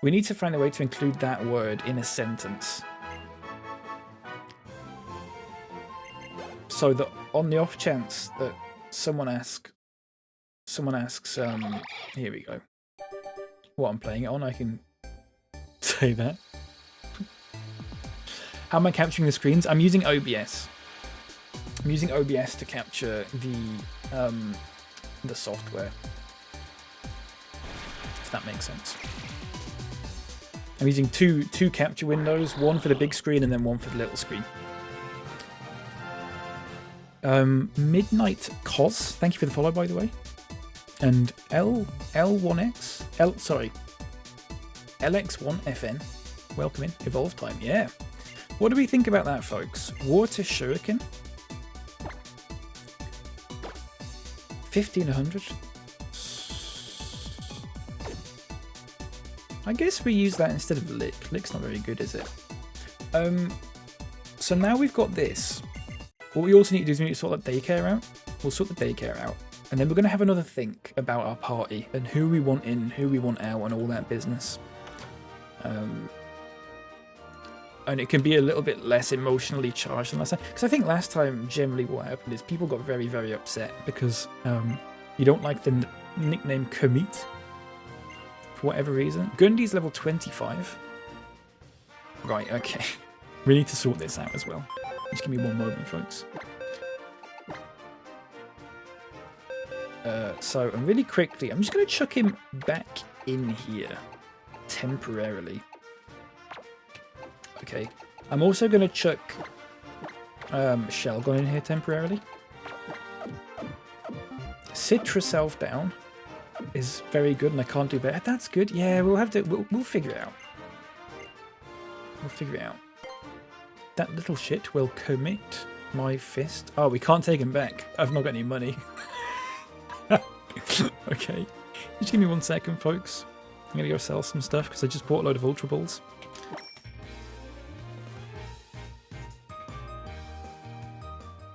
We need to find a way to include that word in a sentence. So that on the off chance that someone asks, here we go. What I'm playing it on, I can say that. How am I capturing the screens? I'm using OBS. I'm using OBS to capture the software. If that makes sense. I'm using two capture windows, one for the big screen and then one for the little screen. Midnight Cos, thank you for the follow, by the way. And LX1FN, welcome in. Evolve time, yeah. What do we think about that, folks? Water Shuriken, 1500. I guess we use that instead of Lick. Lick's not very good, is it? So now we've got this. What we also need to do is we need to sort that daycare out. We'll sort the daycare out. And then we're going to have another think about our party and who we want in, who we want out, and all that business. And it can be a little bit less emotionally charged than last time. Because I think last time, generally what happened is people got very, very upset because you don't like the nickname Kermit for whatever reason. Gundy's level 25. Right, okay. We need to sort this out as well. Just give me one moment, folks. So, and really quickly, I'm just going to chuck him back in here temporarily. Okay. I'm also going to chuck Shelgon in here temporarily. Sit yourself down is very good, and I can't do better. That's good. Yeah, we'll have to. We'll figure it out. We'll figure it out. That little shit will commit my fist. Oh, we can't take him back. I've not got any money. Okay. Just give me 1 second, folks. I'm going to go sell some stuff because I just bought a load of Ultra Balls.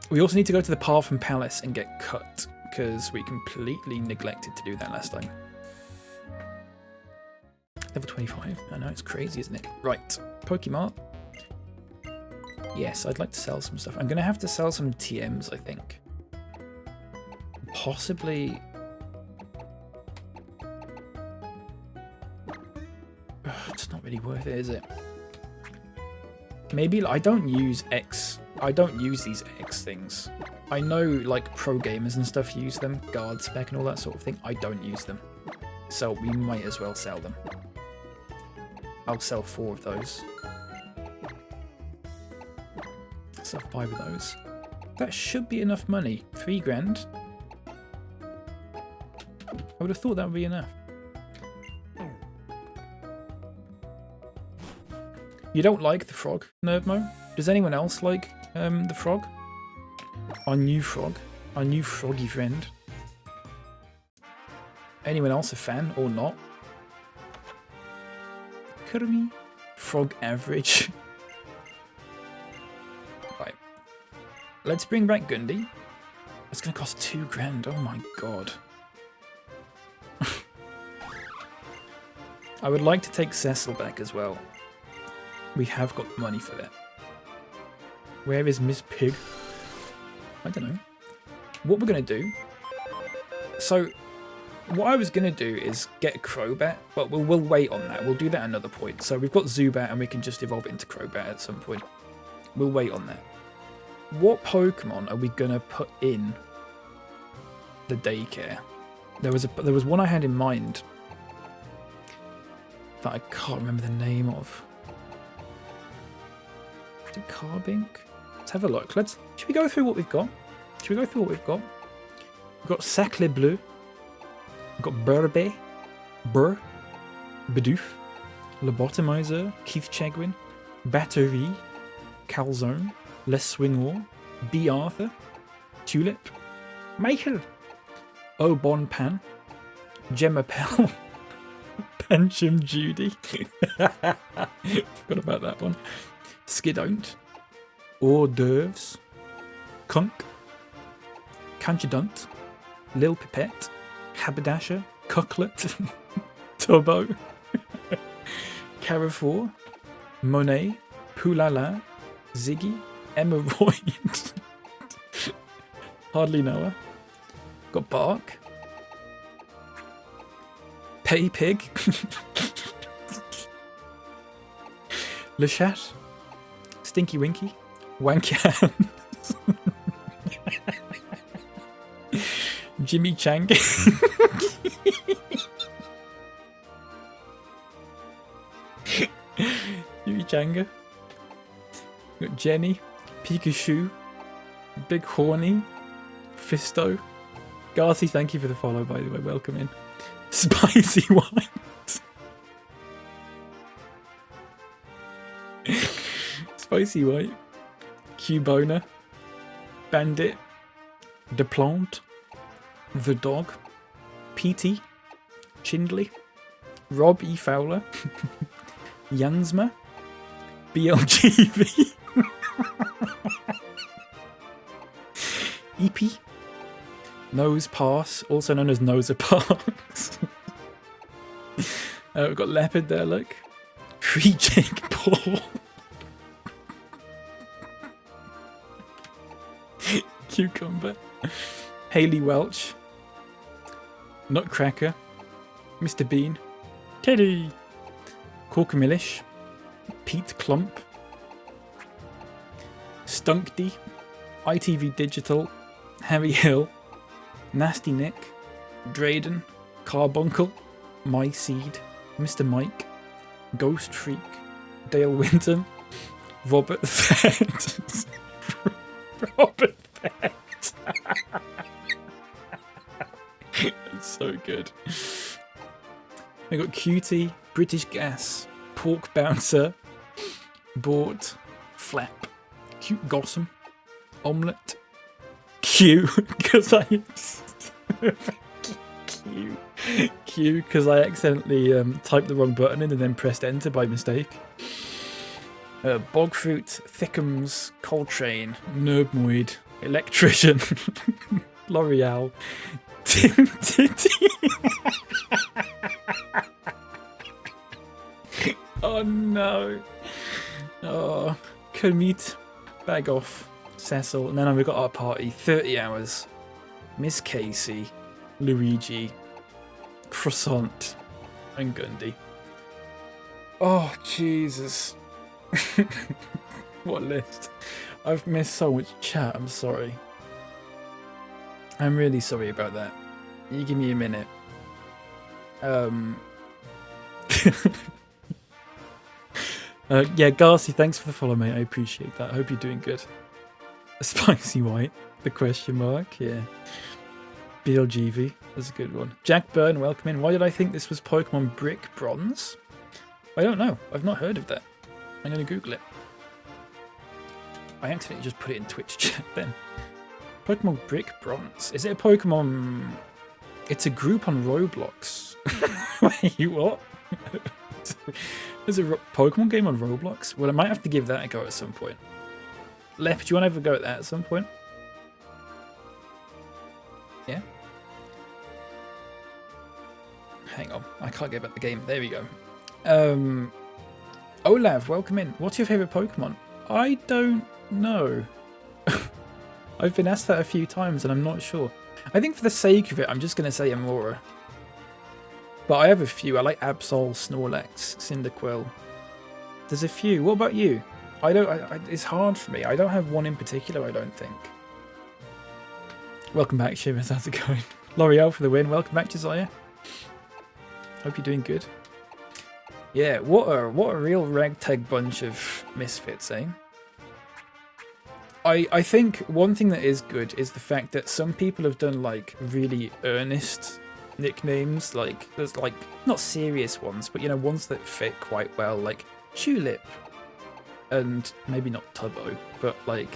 We also need to go to the Parfum Palace and get cut because we completely neglected to do that last time. Level 25. I know, it's crazy, isn't it? Right. Pokemon. Yes, I'd like to sell some stuff. I'm going to have to sell some TMs, I think. Possibly... Ugh, it's not really worth it, is it? Maybe I don't use these X things. I know like pro gamers and stuff use them, guard spec and all that sort of thing. I don't use them. So we might as well sell them. I'll sell 4 of those. Sell 5 of those. That should be enough money. 3 grand. I would have thought that would be enough. You don't like the frog, Nerdmo? Does anyone else like the frog? Our new frog. Our new froggy friend. Anyone else a fan or not? Kurumi. Frog average. Right. Let's bring back Gundy. It's going to cost 2 grand. Oh my god. I would like to take Cecil back as well. We have got money for that. Where is Miss Pig? I don't know. What we're going to do... So, what I was going to do is get Crobat, but we'll wait on that. We'll do that at another point. So we've got Zubat and we can just evolve it into Crobat at some point. We'll wait on that. What Pokemon are we going to put in the daycare? There was one I had in mind that I can't remember the name of. Is it Carbink? Let's have a look. Should we go through what we've got? We've got Sacre Bleu. We've got Burr, Bidoof, Lobotomizer, Keith Chegwin, Battery, Calzone, Les Swingor, B. Arthur, Tulip, Michael, Obon Pan, Gemma Pell, Pencham Judy. Forgot about that one. Skidon't, Hors d'oeuvres, Kunk, Canchadunt, Lil Pipette, Haberdasher, Cocklet, Turbo, Carrefour, Monet, Poulala, Ziggy, Emeroid, Hardly Know Her, got Bark, Petty Pig, Le Chat, Stinky Winky, Wanky Hands, Jimmy Chang, Yui Changa, got Jenny, Pikachu, Big Horny, Fisto, Garty, thank you for the follow by the way, welcome in, Spicy White, Spicy White, Cubona, Bandit, Deplant, The Dog, PT, Chindley, Rob E. Fowler, Jansma, BLGV, EP, Nose Pass, also known as Noser Pass. We've got Leopard there, look. Free Jake Paul. Cucumber. Haley Welch. Nutcracker. Mr. Bean. Teddy. Corkamillish. Pete Clump. Stunkdy. ITV Digital. Harry Hill. Nasty Nick. Drayden. Carbuncle. My Seed. Mr. Mike. Ghost Freak. Dale Winton. Robert Fett. Robert Fett. That's so good. I got Cutie, British Gas, Pork Bouncer, Bought. Flap. Cute Gossam. Omelette. Q, because I... Q, because I accidentally typed the wrong button in and then pressed enter by mistake. Bogfruit, Thickums, Coltrane, Nerdmoid, Electrician, L'Oreal, Timtitty. Oh no. Oh, Kermit, Bag Off, Cecil, and then we've got our party, 30 hours, Miss Casey, Luigi, Croissant, and Gundy. Oh, Jesus. What a list. I've missed so much chat, I'm sorry. I'm really sorry about that. You give me a minute. Yeah, Garcy, thanks for the follow, mate. I appreciate that. I hope you're doing good. Spicy White, the question mark, yeah. BLGV, that's a good one. Jack Byrne, welcome in. Why did I think this was Pokemon Brick Bronze? I don't know. I've not heard of that. I'm going to Google it. I accidentally just put it in Twitch chat then. Pokemon Brick Bronze. Is it a Pokemon... It's a group on Roblox. Wait, what? There's a Pokemon game on Roblox? Well, I might have to give that a go at some point. Left, do you want to have a go at that at some point? Yeah? Hang on, I can't get back the game. There we go. Olav, welcome in. What's your favourite Pokemon? I don't know. I've been asked that a few times and I'm not sure. I think for the sake of it, I'm just going to say Amora. But I have a few. I like Absol, Snorlax, Cyndaquil. There's a few. What about you? It's hard for me. I don't have one in particular, I don't think. Welcome back, Shivers. How's it going? L'Oreal for the win. Welcome back, Josiah. Hope you're doing good. Yeah, what a real ragtag bunch of misfits, eh? I think one thing that is good is the fact that some people have done like really earnest nicknames, like there's like not serious ones, but you know, ones that fit quite well, like Tulip and maybe not Tubbo, but like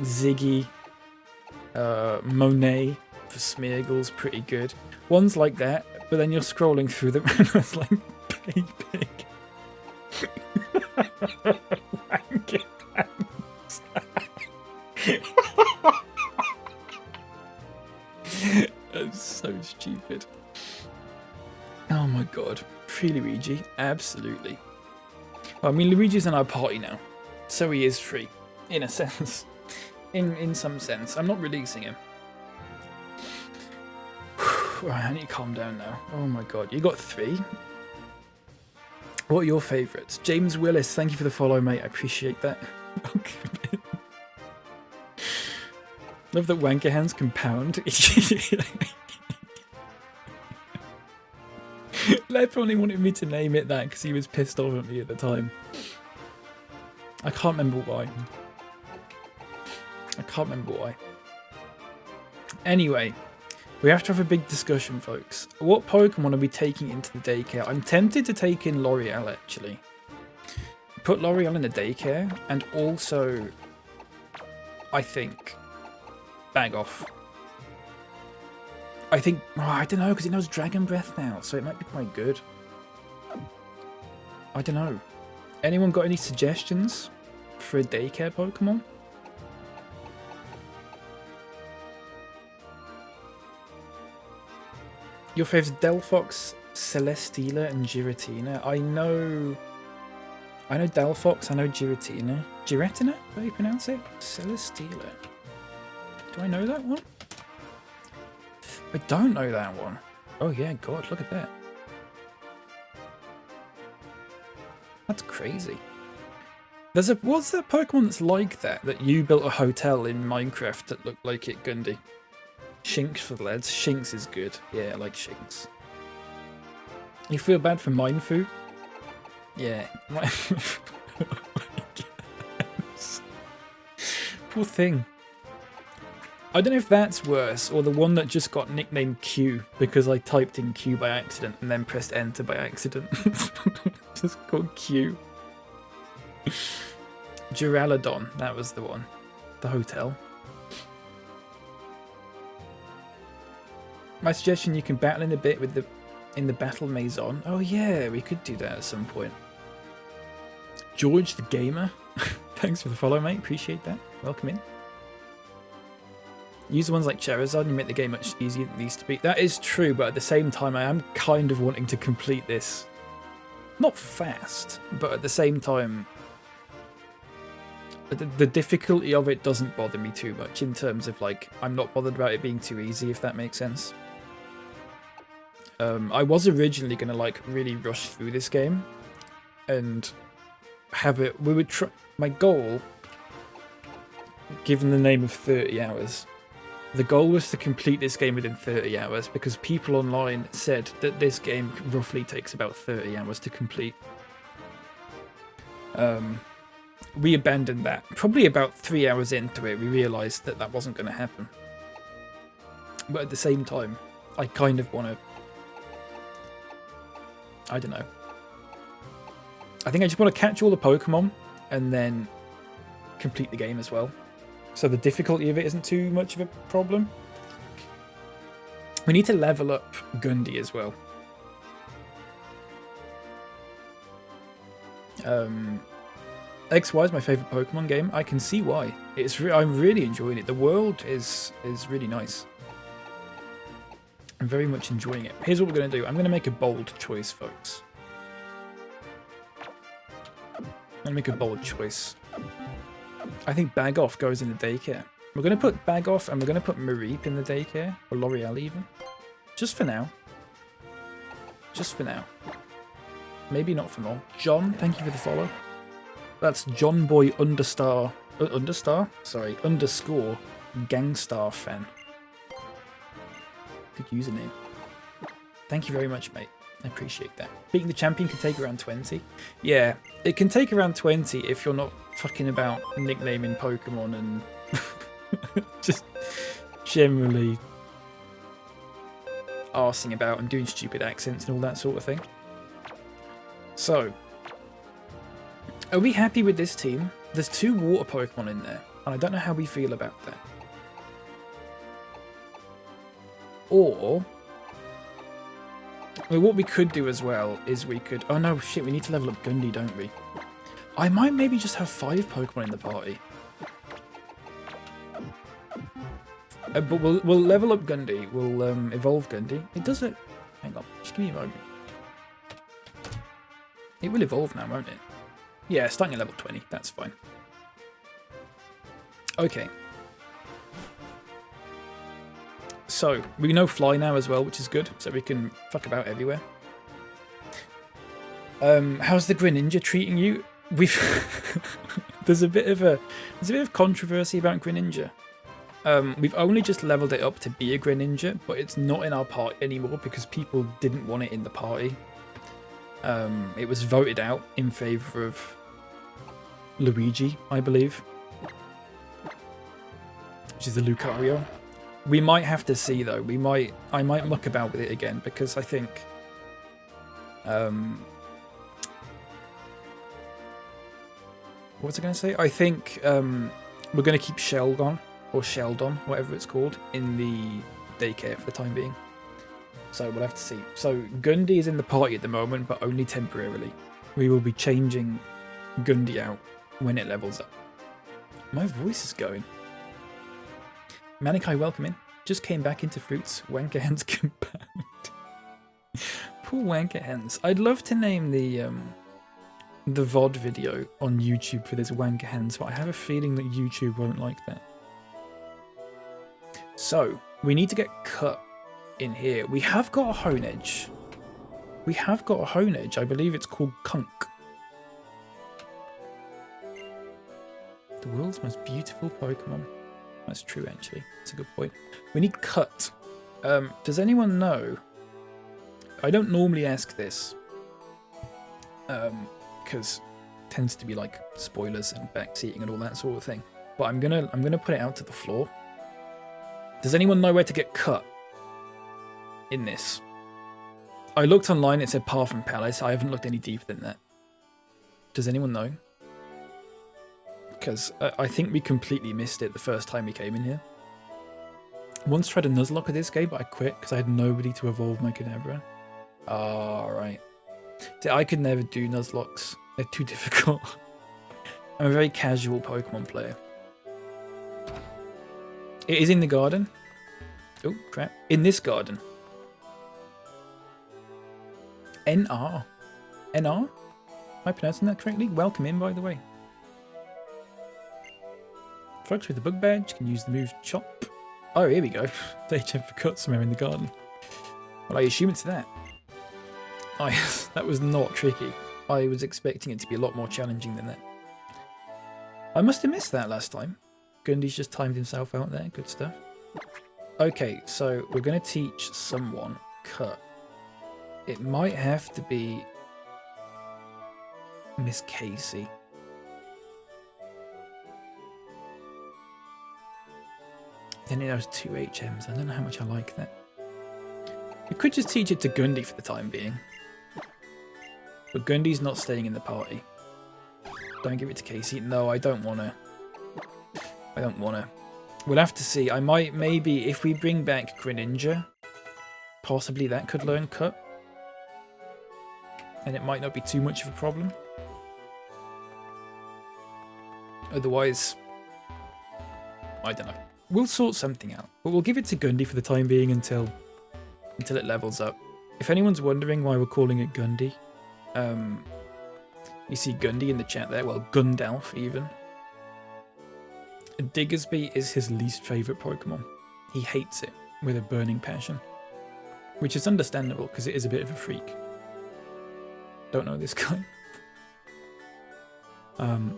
Ziggy, Monet for Smeargle's pretty good. Ones like that, but then you're scrolling through them and it's like Pig. That's so stupid. Oh my god. Free Luigi? Absolutely. Well, I mean, Luigi's in our party now, so he is free, in a sense. In some sense. I'm not releasing him. Right, I need to calm down now. Oh my god. You got 3? What are your favourites? James Willis, thank you for the follow, mate. I appreciate that. Love that Wanker Hands compound. Lep only wanted me to name it that because he was pissed off at me at the time. I can't remember why. Anyway, we have to have a big discussion, folks. What Pokemon are we taking into the daycare? I'm tempted to take in L'Oreal, actually. Put L'Oreal in the daycare, and also, I think, Bag Off. I think, I don't know, because it knows Dragon Breath now, so it might be quite good. I don't know. Anyone got any suggestions for a daycare Pokemon? Your favourites: Delphox, Celesteela, and Giratina. I know Delphox, I know Giratina. Giratina? How do you pronounce it? Celesteela. Do I know that one? I don't know that one. Oh yeah, god, look at that. That's crazy. What's that Pokemon that's like that you built a hotel in Minecraft that looked like it, Gundy? Shinx for the lads. Shinx is good. Yeah, I like Shinx. You feel bad for Minefu? Yeah. Poor thing. I don't know if that's worse, or the one that just got nicknamed Q because I typed in Q by accident and then pressed enter by accident. Just called Q. Duraludon, that was the one. The hotel. My suggestion, you can battle in a bit with in the battle maison. Oh yeah, we could do that at some point. George the Gamer. Thanks for the follow, mate. Appreciate that. Welcome in. Use the ones like Charizard and you make the game much easier than it needs to be. That is true, but at the same time, I am kind of wanting to complete this. Not fast, but at the same time, the difficulty of it doesn't bother me too much in terms of, like, I'm not bothered about it being too easy, if that makes sense. I was originally going to, like, really rush through this game and have it... We would try... My goal, given the name of 30 hours, the goal was to complete this game within 30 hours because people online said that this game roughly takes about 30 hours to complete. We abandoned that. Probably about 3 hours into it, we realised that that wasn't going to happen. But at the same time, I kind of want to... I don't know. I think I just want to catch all the Pokemon and then complete the game as well. So the difficulty of it isn't too much of a problem. We need to level up Gundy as well. XY is my favourite Pokemon game. I can see why. I'm really enjoying it. The world is really nice. I'm very much enjoying it. Here's what we're going to do. I'm going to make a bold choice, folks. I'm going to make a bold choice. I think Bag Off goes in the daycare. We're going to put Bag Off and we're going to put Mareep in the daycare. Or L'Oreal even. Just for now. Just for now. Maybe not for more. John, thank you for the follow. That's Johnboy underscore Gangstar fan. Good username. Thank you very much, mate. I appreciate that. Beating the champion can take around 20. Yeah, it can take around 20 if you're not fucking about nicknaming Pokemon and just generally arsing about and doing stupid accents and all that sort of thing. So, are we happy with this team? There's 2 water Pokemon in there, and I don't know how we feel about that. Or, well, what we could do as well is we could... Oh no, shit, we need to level up Gundy, don't we? I might maybe just have 5 Pokemon in the party. But we'll level up Gundy. We'll evolve Gundy. It does it... Hang on, just give me a moment. It will evolve now, won't it? Yeah, starting at level 20. That's fine. Okay. So, we know Fly now as well, which is good. So we can fuck about everywhere. How's the Greninja treating you? There's a bit of controversy about Greninja. We've only just leveled it up to be a Greninja, but it's not in our party anymore because people didn't want it in the party. It was voted out in favour of Luigi, I believe, which is the Lucario. We might have to see though. I might muck about with it again because I think what was I going to say? I think we're going to keep Sheldon or Sheldon, whatever it's called, in the daycare for the time being. So we'll have to see. So Gundy is in the party at the moment, but only temporarily. We will be changing Gundy out when it levels up. My voice is going. Manikai, welcome in. Just came back into Fruits. Wanker Hens compound. Poor Wanker Hens. I'd love to name the VOD video on YouTube for this Wanker Hens, but I have a feeling that YouTube won't like that. So, we need to get cut in here. We have got a Honedge. I believe it's called Kunk. The world's most beautiful Pokemon. That's true, actually. That's a good point. We need Cut. Does anyone know? I don't normally ask this. Because it tends to be like spoilers and backseating and all that sort of thing. But I'm gonna put it out to the floor. Does anyone know where to get cut in this? I looked online, it said Path from Palace. I haven't looked any deeper than that. Does anyone know? Because I think we completely missed it the first time we came in here. Once tried a Nuzlocke of this game, but I quit because I had nobody to evolve my Kadabra. Oh, right. See, I could never do Nuzlocks. They're too difficult. I'm a very casual Pokemon player. It is in the garden. Oh, crap. In this garden. NR. NR? Am I pronouncing that correctly? Welcome in, by the way. Folks with the bug badge can use the move Chop. Oh, here we go. They jump for cut somewhere in the garden. Well, I assume it's that. That was not tricky. I was expecting it to be a lot more challenging than that. I must have missed that last time. Gundy's just timed himself out there. Good stuff. Okay, so we're going to teach someone cut. It might have to be Miss Casey. Then it has 2 HMs. I don't know how much I like that. We could just teach it to Gundy for the time being. But Gundy's not staying in the party. Don't give it to Casey. No, I don't want to. I don't want to. We'll have to see. I might, maybe, if we bring back Greninja, possibly that could learn cut. And it might not be too much of a problem. Otherwise, I don't know. We'll sort something out. But we'll give it to Gundy for the time being until it levels up. If anyone's wondering why we're calling it Gundy, you see Gundy in the chat there. Well, Gundalf even. Diggersby is his least favourite Pokemon. He hates it with a burning passion. Which is understandable because it is a bit of a freak. Don't know this guy.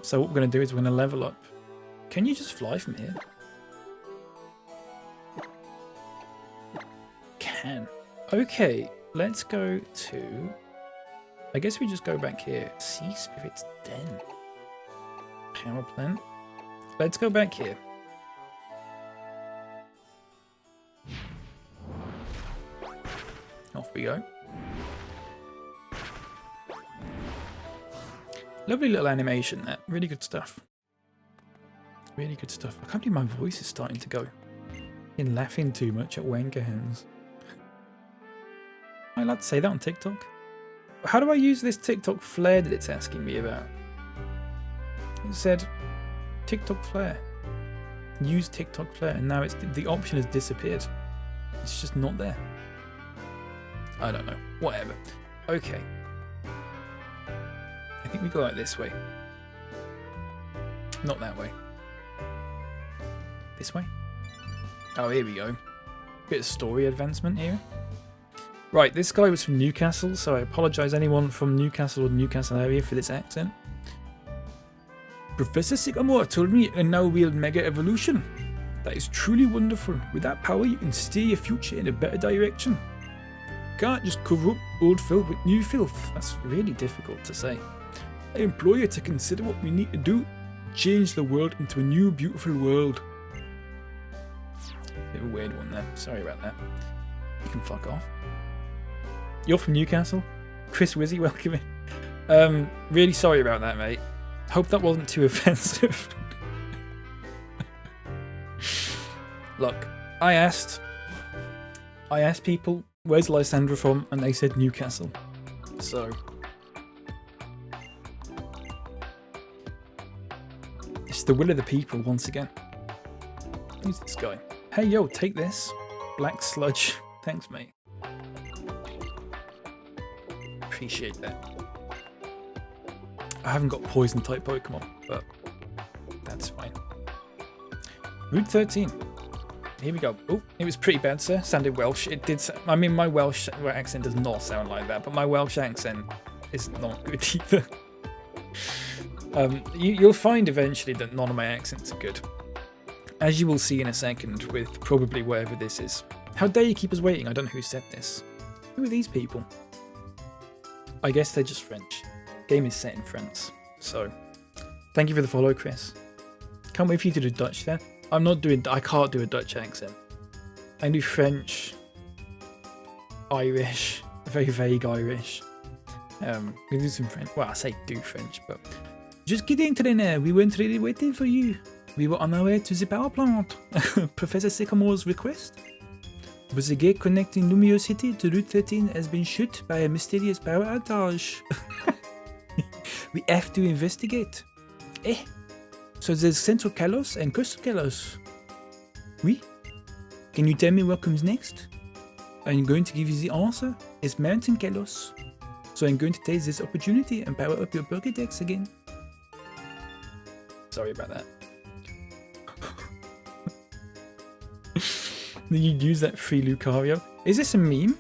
So what we're going to do is we're going to level up. Can you just fly from here? Can. Okay, let's go to... I guess we just go back here. Sea Spirit's Den. Power plant. Let's go back here. Off we go. Lovely little animation there. Really good stuff. Really good stuff. I can't believe my voice is starting to go. Been laughing too much at wanker hands. Am I allowed to say that on TikTok? How do I use this TikTok flare that it's asking me about? It said TikTok flare. Use TikTok flare, and now it's the option has disappeared. It's just not there. I don't know. Whatever. Okay. I think we go like this way. Not that way. This way? Oh, here we go. Bit of story advancement here. Right, this guy was from Newcastle, so I apologise anyone from Newcastle or the Newcastle area for this accent. Professor Sycamore told me you now wield Mega Evolution. That is truly wonderful. With that power, you can steer your future in a better direction. Can't just cover up old filth with new filth. That's really difficult to say. I implore you to consider what we need to do. Change the world into a new, beautiful world. Bit of a weird one there. Sorry about that. You can fuck off. You're from Newcastle? Chris Wizzy, welcome in. Really sorry about that, mate. Hope that wasn't too offensive. Look, I asked people, where's Lysandra from? And they said Newcastle. So... it's the will of the people once again. Who's this guy? Hey, yo, take this. Black sludge. Thanks, mate. Appreciate that. I haven't got poison type Pokemon, but that's fine. Route 13. Here we go. Oh, it was pretty bad, sir. Sounded Welsh. It did. I mean, my Welsh accent does not sound like that, but my Welsh accent is not good either. You'll find eventually that none of my accents are good. As you will see in a second with probably whatever this is. How dare you keep us waiting? I don't know who said this. Who are these people? I guess they're just French. Game is set in France. So, thank you for the follow, Chris. Can't wait for you to do Dutch there. I'm not doing... I can't do a Dutch accent. I do French, Irish, very vague Irish. We do some French. Well, I say do French, but just get into there. We weren't really waiting for you. We were on our way to the power plant. Professor Sycamore's request. But the gate connecting Lumio City to Route 13 has been shut by a mysterious power outage. We have to investigate. So there's Central Kalos and Coastal Kalos. Oui? Can you tell me what comes next? I'm going to give you the answer. It's Mountain Kalos. So I'm going to take this opportunity and power up your Pokédex again. Sorry about that. You use that free Lucario. Is this a meme?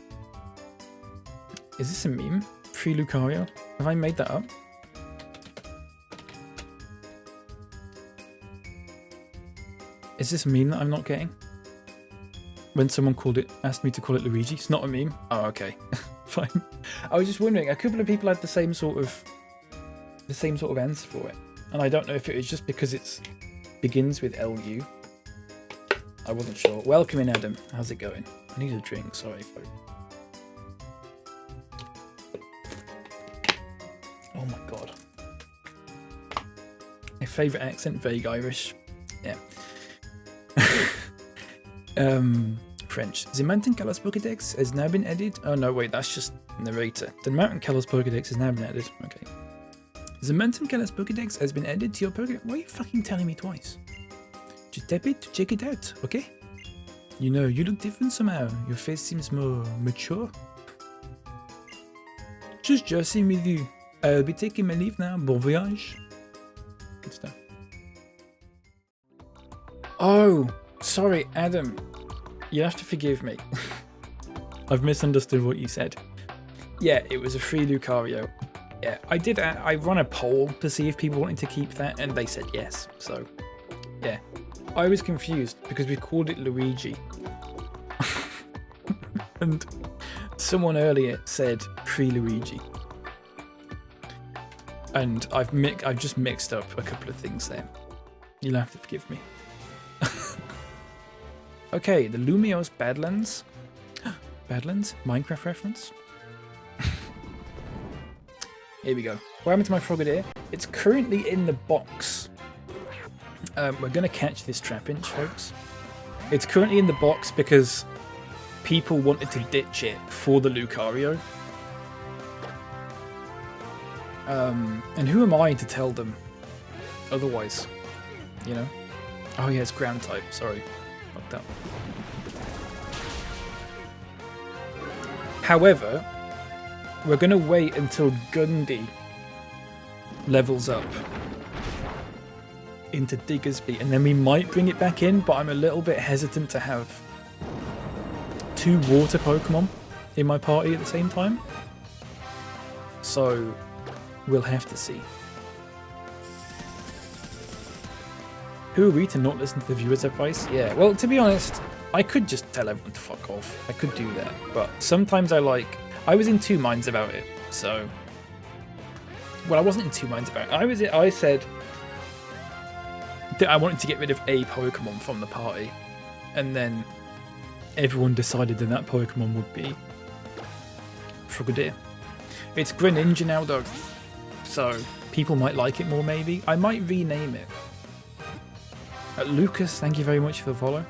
Is this a meme? Free Lucario? Have I made that up? Is this a meme that I'm not getting? When someone asked me to call it Luigi, it's not a meme. Oh, okay, fine. I was just wondering. A couple of people had the same sort of answer for it, and I don't know if it was just because it begins with LU. I wasn't sure. Welcome in, Adam. How's it going? I need a drink. Sorry, folks. Oh my god. My favourite accent, vague Irish. Yeah. French. The Mountain Kalos Pokédex has now been added. Oh no, wait, that's just narrator. The Mountain Kalos Pokédex has now been added. Okay. The Mountain Kalos Pokédex has been added to your Pokédex. Why are you fucking telling me twice? Just tap it to check it out, okay? You know, you look different somehow. Your face seems more mature. Just joking with you. I'll be taking my leave now. Bon voyage. Good stuff. Oh, sorry, Adam. You have to forgive me. I've misunderstood what you said. Yeah, it was a free Lucario. Yeah, I run a poll to see if people wanted to keep that, and they said yes. So, yeah. I was confused because we called it Luigi. And someone earlier said free Luigi. And I've just mixed up a couple of things there. You'll have to forgive me. Okay, the Lumiose Badlands. Badlands? Minecraft reference? Here we go. What happened to my Frogadier? It's currently in the box. We're going to catch this Trapinch, folks. It's currently in the box because people wanted to ditch it for the Lucario. And who am I to tell them otherwise? You know? Oh yeah, it's ground type. Sorry. Fucked up. However, we're going to wait until Gundy levels up into Diggersby, and then we might bring it back in, but I'm a little bit hesitant to have 2 water Pokemon in my party at the same time. So, we'll have to see. Who are we to not listen to the viewers' advice? Yeah, well, to be honest, I could just tell everyone to fuck off. I could do that, but sometimes I was in 2 minds about it, so... Well, I wasn't in 2 minds about it. I said that I wanted to get rid of a Pokemon from the party, and then everyone decided that that Pokemon would be Frogadier. It's Greninja now, though, so people might like it more, maybe. I might rename it. Lucas, thank you very much for the follow.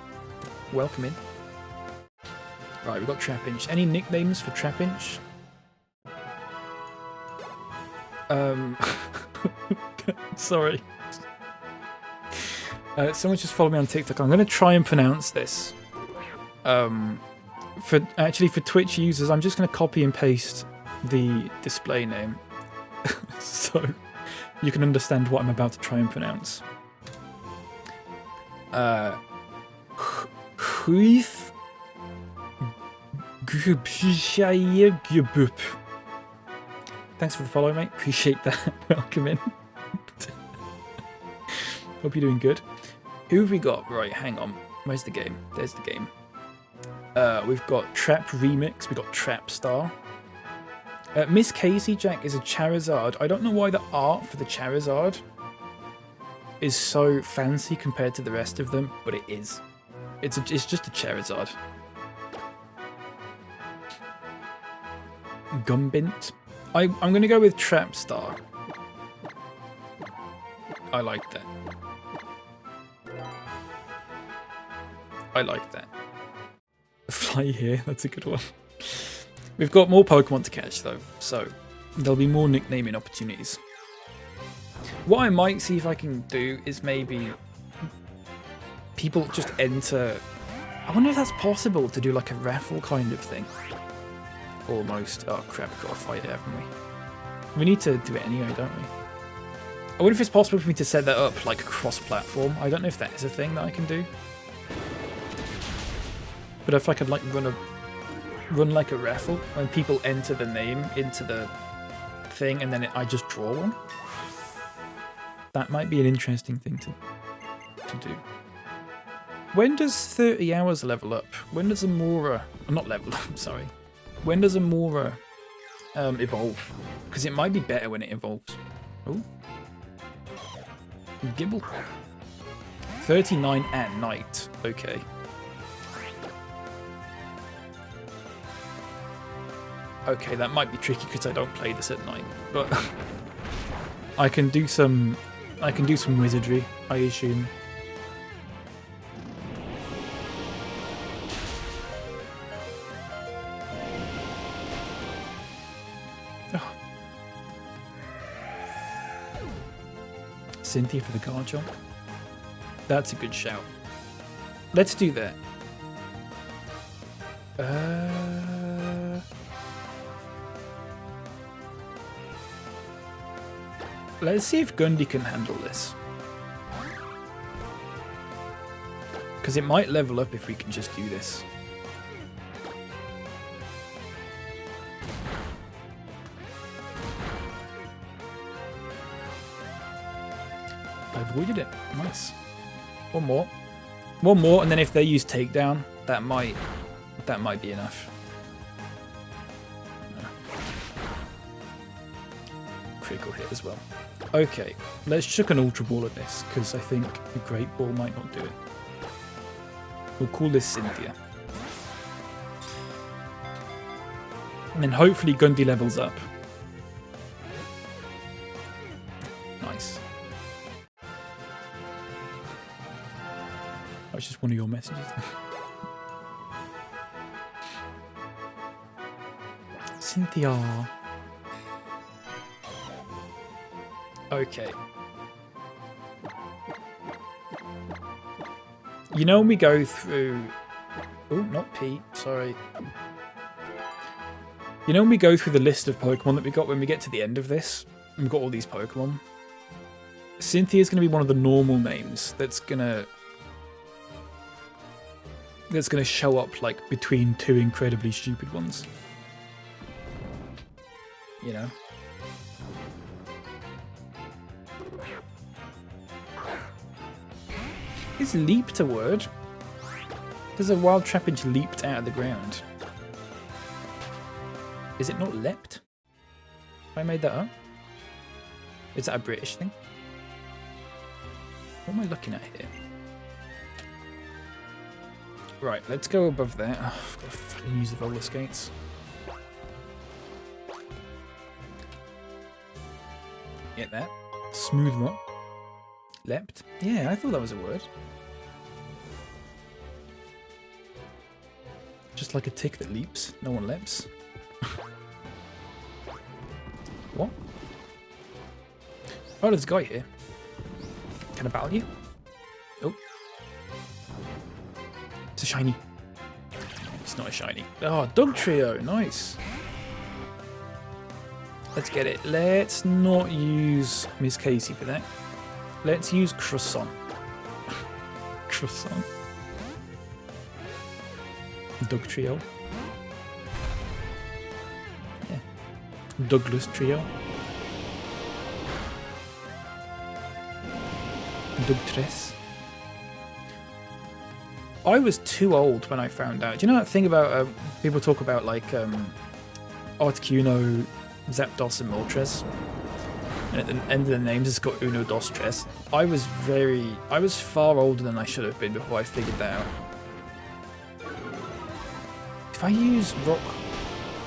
Welcome in. Right, we've got Trapinch. Any nicknames for Trapinch? Sorry. Someone just followed me on TikTok. I'm going to try and pronounce this. For Twitch users, I'm just going to copy and paste the display name so you can understand what I'm about to try and pronounce. Thanks for the follow, mate. Appreciate that. Welcome in. Hope you're doing good. Who have we got? Right, hang on. Where's the game? There's the game. We've got Trap Remix. We've got Trap Star. Miss Casey Jack is a Charizard. I don't know why the art for the Charizard is so fancy compared to the rest of them, but it is. It's just a Charizard. Gumbint. I'm going to go with Trapstar. I like that. I like that. Fly here, that's a good one. We've got more Pokemon to catch though, so there'll be more nicknaming opportunities. What I might see if I can do is maybe people just enter... I wonder if that's possible to do like a raffle kind of thing. Almost. Oh crap, we've got to fight it, haven't we? We need to do it anyway, don't we? I wonder if it's possible for me to set that up like cross-platform. I don't know if that is a thing that I can do. But if I could like run like a raffle when people enter the name into the thing and then I just draw one. That might be an interesting thing to do. When does 30 hours level up? When does Amora... not level up, sorry. When does Amora evolve? Because it might be better when it evolves. Oh. Gibble. 39 at night. Okay. Okay, that might be tricky because I don't play this at night, but I can do some wizardry, I assume. Oh. Cynthia for the guard jump. That's a good shout. Let's do that. Let's see if Gundy can handle this. Because it might level up if we can just do this. I avoided it. Nice. One more. One more, and then if they use takedown, that might be enough. Critical hit as well. Okay, let's chuck an Ultra Ball at this, because I think a Great Ball might not do it. We'll call this Cynthia. And then hopefully Gundy levels up. Nice. That was just one of your messages. Cynthia. Okay. You know when we go through... Oh, not Pete, sorry. You know when we go through the list of Pokemon that we got when we get to the end of this? We've got all these Pokemon. Cynthia's going to be one of the normal names that's going to show up like between two incredibly stupid ones. You know? Is leaped a word? There's a wild trappage leaped out of the ground. Is it not leapt? Have I made that up? Is that a British thing? What am I looking at here? Right, let's go above there. Oh, I've got to fucking use the roller skates. Get that. Smooth rock. Leapt? Yeah, I thought that was a word. Just like a tick that leaps. No one leaps. What? Oh, there's a guy here. Can I battle you? Oh. It's a shiny. It's not a shiny. Oh, Dog Trio. Nice. Let's get it. Let's not use Miss Casey for that. Let's use Croissant. Croissant. Dog Trio. Yeah. Douglas Trio. Doug Tress. I was too old when I found out. Do you know that thing about people talk about like Articuno, Zapdos, and Moltres? And at the end of the names, it's got Uno, Dos, Tres. I was far older than I should have been before I figured that out. If I use Rock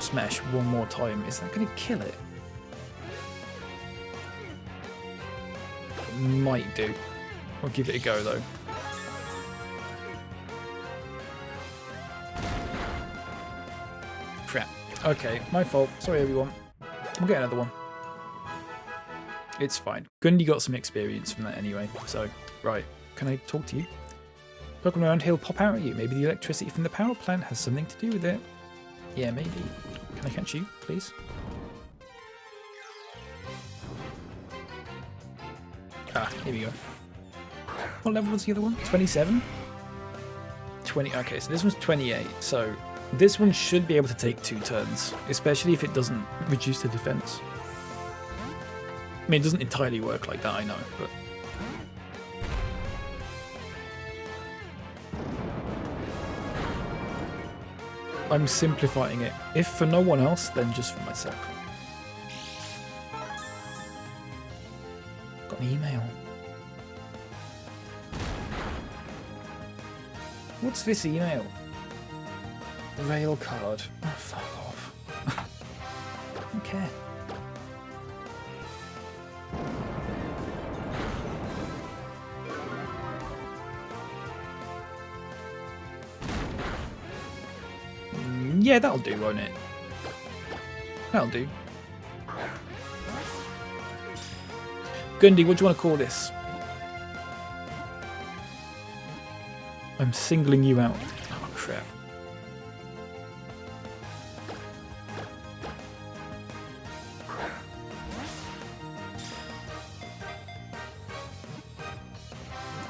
smash one more time. Is that going to kill it? It might do. I'll give it a go though. Crap. Okay, my fault. Sorry everyone. We'll get another one. It's fine. Gundy got some experience from that anyway, so... Right, can I talk to you? Pokemon around here will pop out at you. Maybe the electricity from the power plant has something to do with it. Yeah, maybe. Can I catch you, please? Ah, here we go. What level was the other one? 27? 20. Okay, so this one's 28, so... This one should be able to take 2 turns, especially if it doesn't reduce the defense. I mean, it doesn't entirely work like that, I know, but... I'm simplifying it. If for no one else, then just for myself. Got an email. What's this email? Rail card. Oh, fuck off. I don't care. Yeah, that'll do, won't it? That'll do. Gundy, what do you want to call this? I'm singling you out. Oh, crap.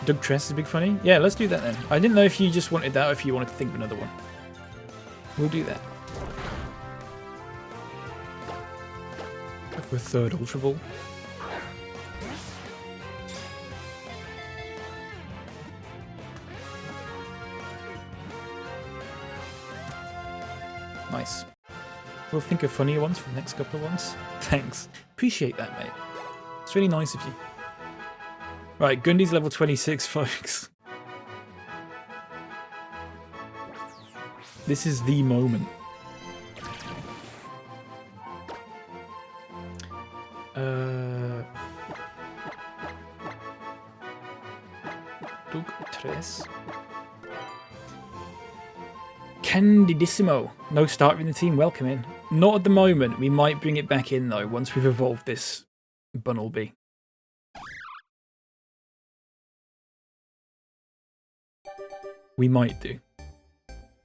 Doug Tress is big funny? Yeah, let's do that then. I didn't know if you just wanted that or if you wanted to think of another one. We'll do that. With third Ultra Ball. Nice. We'll think of funnier ones for the next couple of ones. Thanks. Appreciate that, mate. It's really nice of you. Right, Gundy's level 26, folks. This is the moment. Doug Tres. Candidissimo. No starter in the team. Welcome in. Not at the moment. We might bring it back in though once we've evolved this Bunnelby. We might do.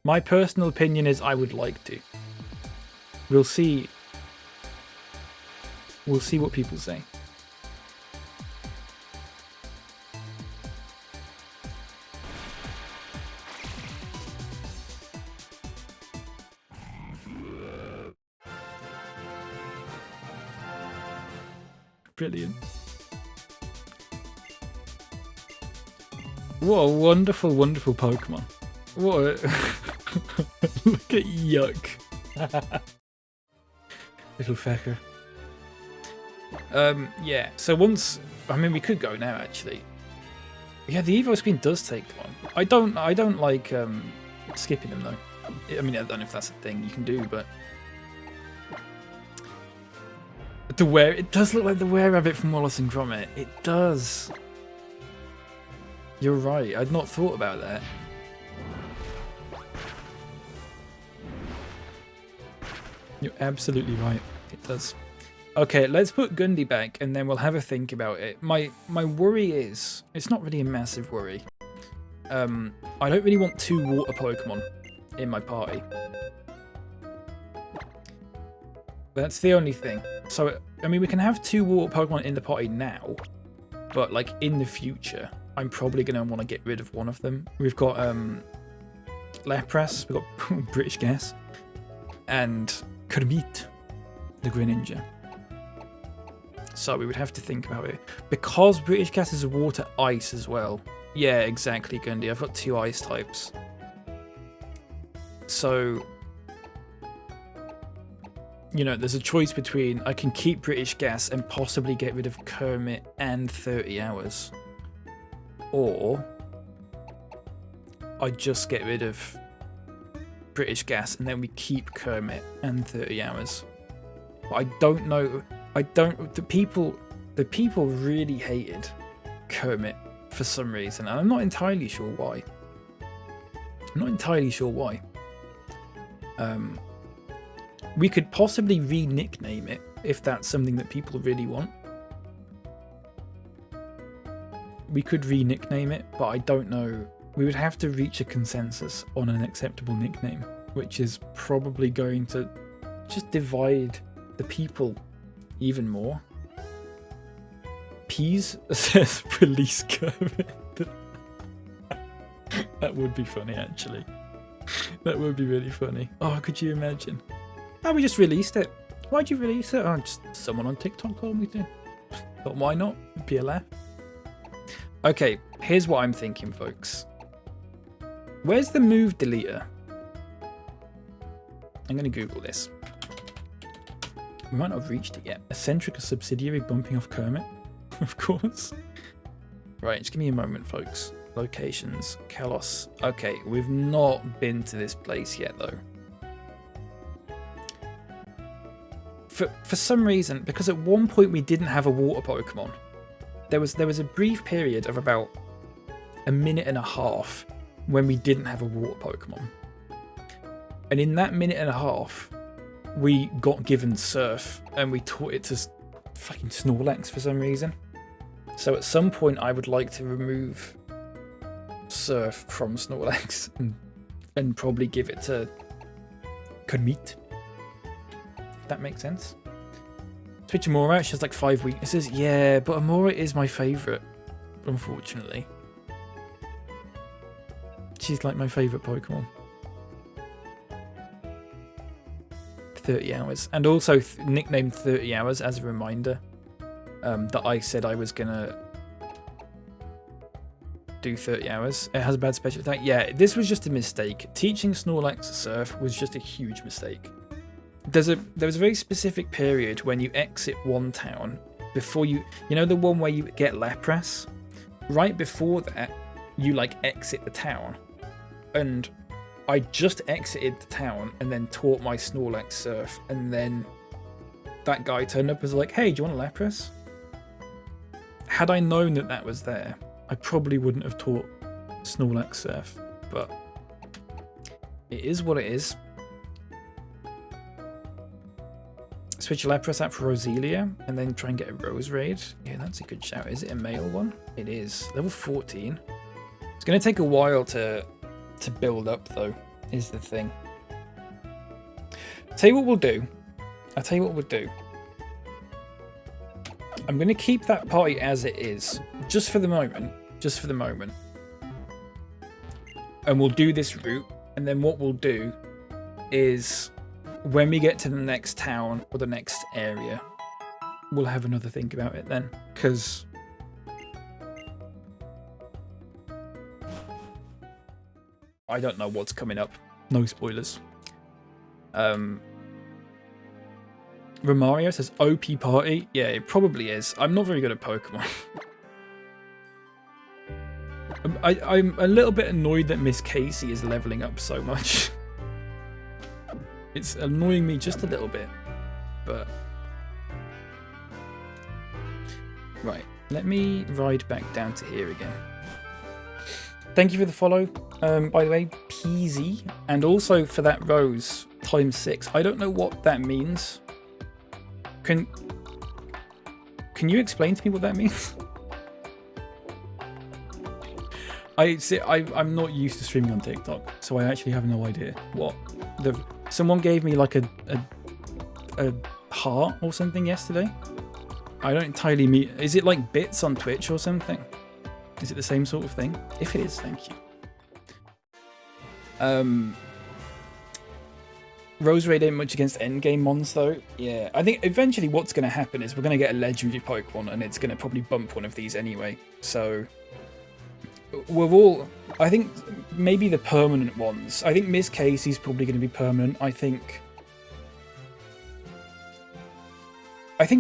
My personal opinion is I would like to. We'll see. We'll see what people say. Brilliant. What a wonderful, wonderful Pokemon. What a... Look at yuck. Little fecker. Yeah, so once... I mean, we could go now, actually. Yeah, the Evo screen does take long. I don't like skipping them, though. I mean, I don't know if that's a thing you can do, but... It does look like the Were-Rabbit from Wallace and Gromit. It does. You're right. I'd not thought about that. You're absolutely right. It does. Okay, let's put Gundy back, and then we'll have a think about it. My worry is... It's not really a massive worry. I don't really want 2 water Pokemon in my party. That's the only thing. So, I mean, we can have 2 water Pokemon in the party now, but, like, in the future, I'm probably going to want to get rid of one of them. We've got, Lapras, we've got British Gas, and Kermit, the Greninja. So we would have to think about it. Because British Gas is a water ice as well. Yeah, exactly, Gundy. I've got 2 ice types. So... You know, there's a choice between I can keep British Gas and possibly get rid of Kermit and 30 hours. Or I just get rid of British Gas, and then we keep Kermit and 30 hours. But I don't know. The people really hated Kermit for some reason, and I'm not entirely sure why. We could possibly re-nickname it if that's something that people really want. We could re-nickname it, but I don't know. We would have to reach a consensus on an acceptable nickname, which is probably going to just divide the people even more. Peas says release Kermit. That would be funny, actually. That would be really funny. Oh, could you imagine? Oh, we just released it. Why'd you release it? Oh, just someone on TikTok told me to. But why not? It'd be a laugh. Okay, here's what I'm thinking, folks. Where's the move deleter? I'm going to Google this. We might not have reached it yet. Eccentric, a subsidiary bumping off Kermit. Of course. Right, just give me a moment, folks. Locations, Kalos. Okay, we've not been to this place yet, though. For some reason, because at one point we didn't have a water Pokemon. There was a brief period of about a minute and a half when we didn't have a water Pokemon. And in that minute and a half, we got given Surf, and we taught it to fucking Snorlax for some reason. So at some point, I would like to remove Surf from Snorlax and probably give it to Kermit. If that makes sense. Switch Amora, she has like 5 weaknesses. Yeah, but Amora is my favourite, unfortunately. She's like my favourite Pokemon. 30 hours. And also nicknamed 30 hours as a reminder that I said I was going to do 30 hours. It has a bad special attack. Yeah, this was just a mistake. Teaching Snorlax Surf was just a huge mistake. There was a very specific period when you exit one town before you know the one where you get Lapras? Right before that, you like exit the town. And I just exited the town and then taught my Snorlax Surf, and then that guy turned up and was like, hey, do you want a Lapras? Had I known that that was there, I probably wouldn't have taught Snorlax Surf, but it is what it is. Switch Lapras out for Roselia and then try and get a Rose Raid. Yeah, that's a good shout. Is it a male one? It is. Level 14. It's going to take a while to build up, though, is the thing. I'll tell you what we'll do. I'm going to keep that party as it is, just for the moment. And we'll do this route, and then what we'll do is when we get to the next town or the next area, we'll have another think about it then, because I don't know what's coming up. No spoilers. Romario says OP party. Yeah, it probably is. I'm not very good at Pokemon. I'm a little bit annoyed that Miss Casey is leveling up so much. It's annoying me just a little bit, but right. Let me ride back down to here again. Thank you for the follow, by the way, Peasy, and also for that rose ×6. I don't know what that means. Can you explain to me what that means? I'm not used to streaming on TikTok, so I actually have no idea what someone gave me like a heart or something yesterday. I don't entirely meet. Is it like bits on Twitch or something? Is it the same sort of thing? If it is, thank you. Rose Raid ain't much against endgame mons though. Yeah, I think eventually what's going to happen is we're going to get a legendary Pokemon, and it's going to probably bump one of these anyway. So we're all, I think maybe the permanent ones. I think Miss Casey's probably going to be permanent. I think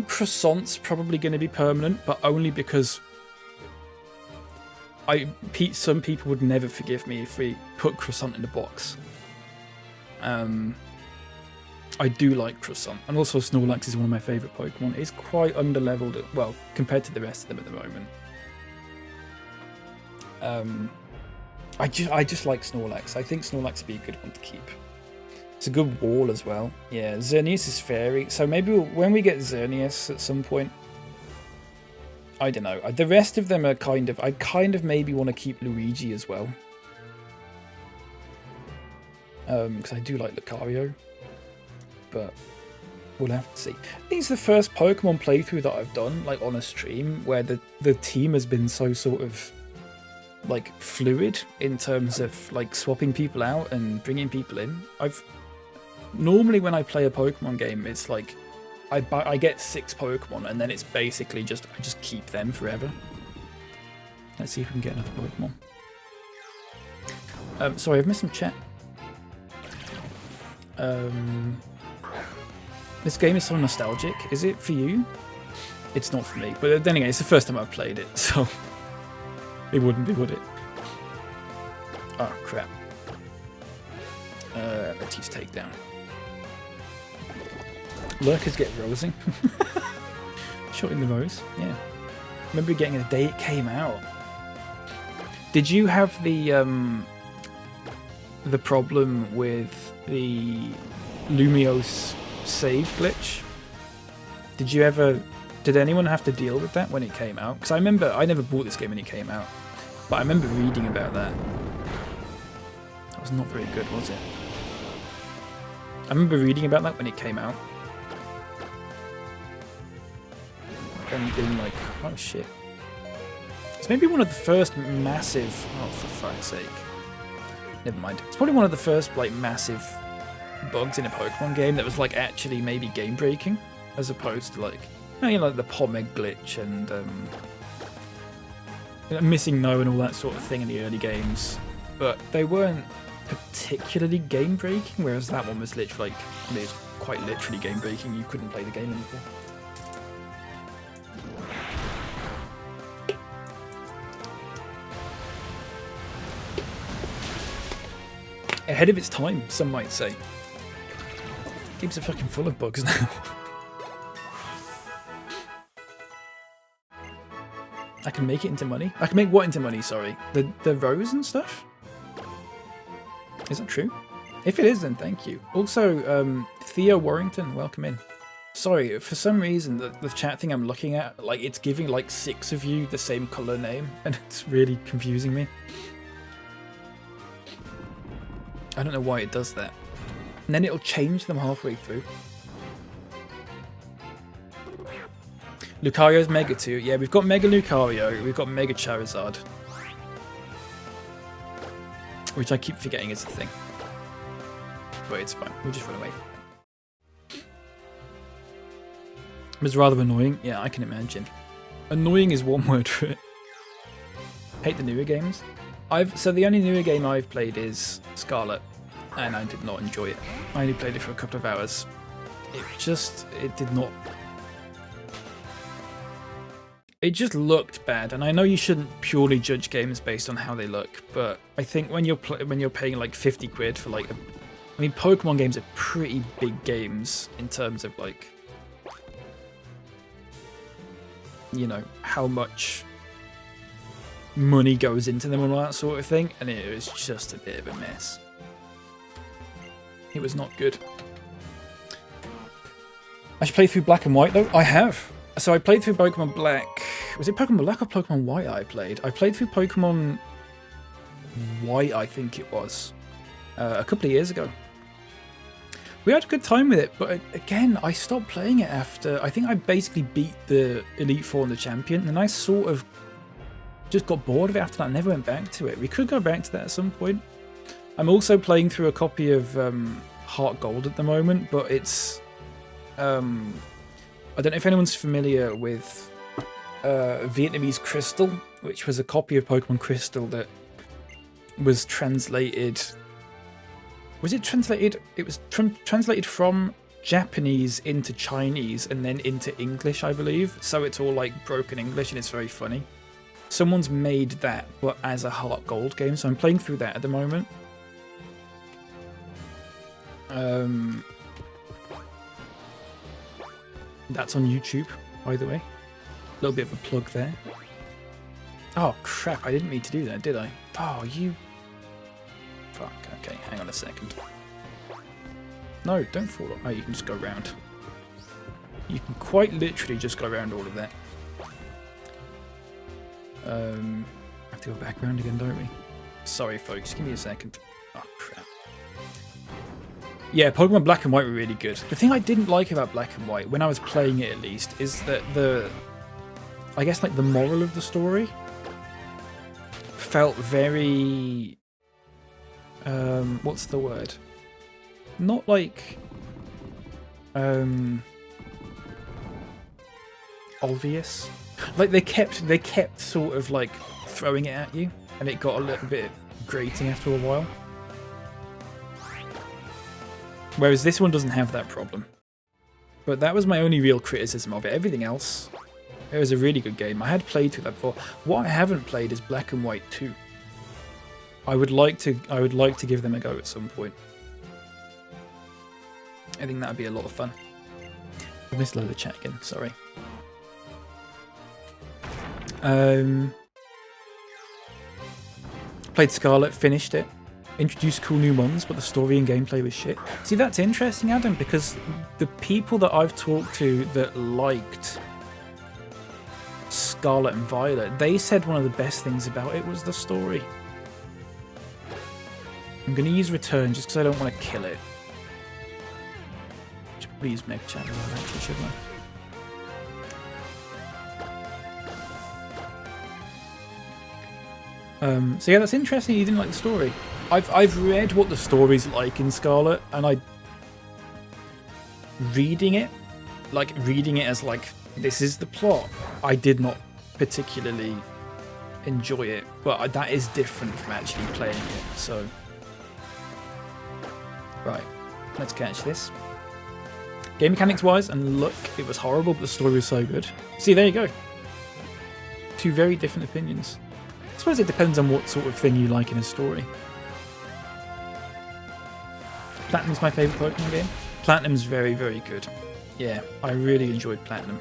Croissant's probably going to be permanent, but only because some people would never forgive me if we put Croissant in a box. I do like Croissant, and also Snorlax is one of my favourite Pokemon. It's quite underleveled, well, compared to the rest of them at the moment. I just like Snorlax. I think Snorlax would be a good one to keep. It's a good wall as well. Yeah, Xerneas is fairy, so maybe when we get Xerneas at some point, I don't know. The rest of them are I kind of maybe want to keep Luigi as well. Because I do like Lucario. But we'll have to see. I think it's the first Pokemon playthrough that I've done, like on a stream, where the team has been so sort of like fluid in terms of like swapping people out and bringing people in. Normally when I play a Pokemon game, it's like I get 6 Pokemon and then it's basically I just keep them forever. Let's see if we can get another Pokemon. Sorry, I've missed some chat. This game is so nostalgic. Is it for you? It's not for me. But then again, it's the first time I've played it, so it wouldn't be, would it? Oh, crap. Let's use Takedown. Lurkers get rosing. Shot in the rose, yeah. Remember getting it the day it came out. Did you have the problem with the Lumiose save glitch? Did anyone have to deal with that when it came out? Because I remember, I never bought this game when it came out, but I remember reading about that. That was not very good, was it? I remember reading about that when it came out. And being like, oh shit. It's maybe one of the first massive, oh for fuck's sake. Never mind. It's probably one of the first like massive bugs in a Pokemon game that was like actually maybe game breaking, as opposed to like, like the Pomeg glitch and missing no and all that sort of thing in the early games. But they weren't particularly game breaking, whereas that one was literally like, it was quite literally game breaking. You couldn't play the game anymore. Ahead of its time, some might say. Games are fucking full of bugs now. I can make it into money? I can make what into money, sorry? The rose and stuff? Is that true? If it is, then thank you. Also, Theo Warrington, welcome in. Sorry, for some reason, the chat thing I'm looking at, like, it's giving like 6 of you the same colour name, and it's really confusing me. I don't know why it does that. And then it'll change them halfway through. Lucario's Mega 2. Yeah, we've got Mega Lucario, we've got Mega Charizard. Which I keep forgetting is a thing. But it's fine, we'll just run away. It was rather annoying. Yeah, I can imagine. Annoying is one word for it. Hate the newer games. So the only newer game I've played is Scarlet, and I did not enjoy it. I only played it for a couple of hours. It did not. It just looked bad, and I know you shouldn't purely judge games based on how they look, but I think when you're paying like 50 quid for like, I mean, Pokemon games are pretty big games in terms of like, you know, how much money goes into them and all that sort of thing, and it was just a bit of a mess. It was not good. I should play through Black and White though. I have. So I played through Pokemon Black. Was it Pokemon Black or Pokemon White I played? I played through Pokemon White, I think it was, a couple of years ago. We had a good time with it, but again, I stopped playing it after, I think I basically beat the Elite Four and the Champion, and I sort of just got bored of it after that. I never went back to it. We could go back to that at some point. I'm also playing through a copy of Heart Gold at the moment, but it's I don't know if anyone's familiar with Vietnamese Crystal, which was a copy of Pokemon Crystal that was translated. Was it translated? It was translated from Japanese into Chinese and then into English, I believe. So it's all like broken English and it's very funny. Someone's made that, but as a Heart Gold game, so I'm playing through that at the moment. That's on YouTube, by the way. A little bit of a plug there. Oh, crap. I didn't mean to do that, did I? Oh, you... Fuck. Okay, hang on a second. No, don't fall off. Oh, you can just go around. You can quite literally just go around all of that. Have to go back around again, don't we? Sorry, folks. Give me a second. Oh, crap. Yeah, Pokemon Black and White were really good. The thing I didn't like about Black and White, when I was playing it at least, is that I guess like the moral of the story felt very... what's the word? Not like... obvious. Like they kept sort of like throwing it at you, and it got a little bit grating after a while. Whereas this one doesn't have that problem. But that was my only real criticism of it. Everything else, it was a really good game. I had played through that before. What I haven't played is Black and White 2. I would like to give them a go at some point. I think that would be a lot of fun. I missed a load of the chat again, sorry. Played Scarlet, finished it. Introduced cool new ones, but the story and gameplay was shit. See, that's interesting, Adam, because the people that I've talked to that liked Scarlet and Violet, they said one of the best things about it was the story. I'm going to use Return just because I don't want to kill it. I should probably use Mega Chat, actually, shouldn't I? So yeah, that's interesting. You didn't like the story. I've read what the story's like in Scarlet, and reading it as like this is the plot. I did not particularly enjoy it, but that is different from actually playing it. So right, let's catch this. Game mechanics wise, and look, it was horrible, but the story was so good. See, there you go. Two very different opinions. I suppose it depends on what sort of thing you like in a story. Platinum's my favourite Pokemon game. Platinum's very, very good. Yeah, I really enjoyed Platinum.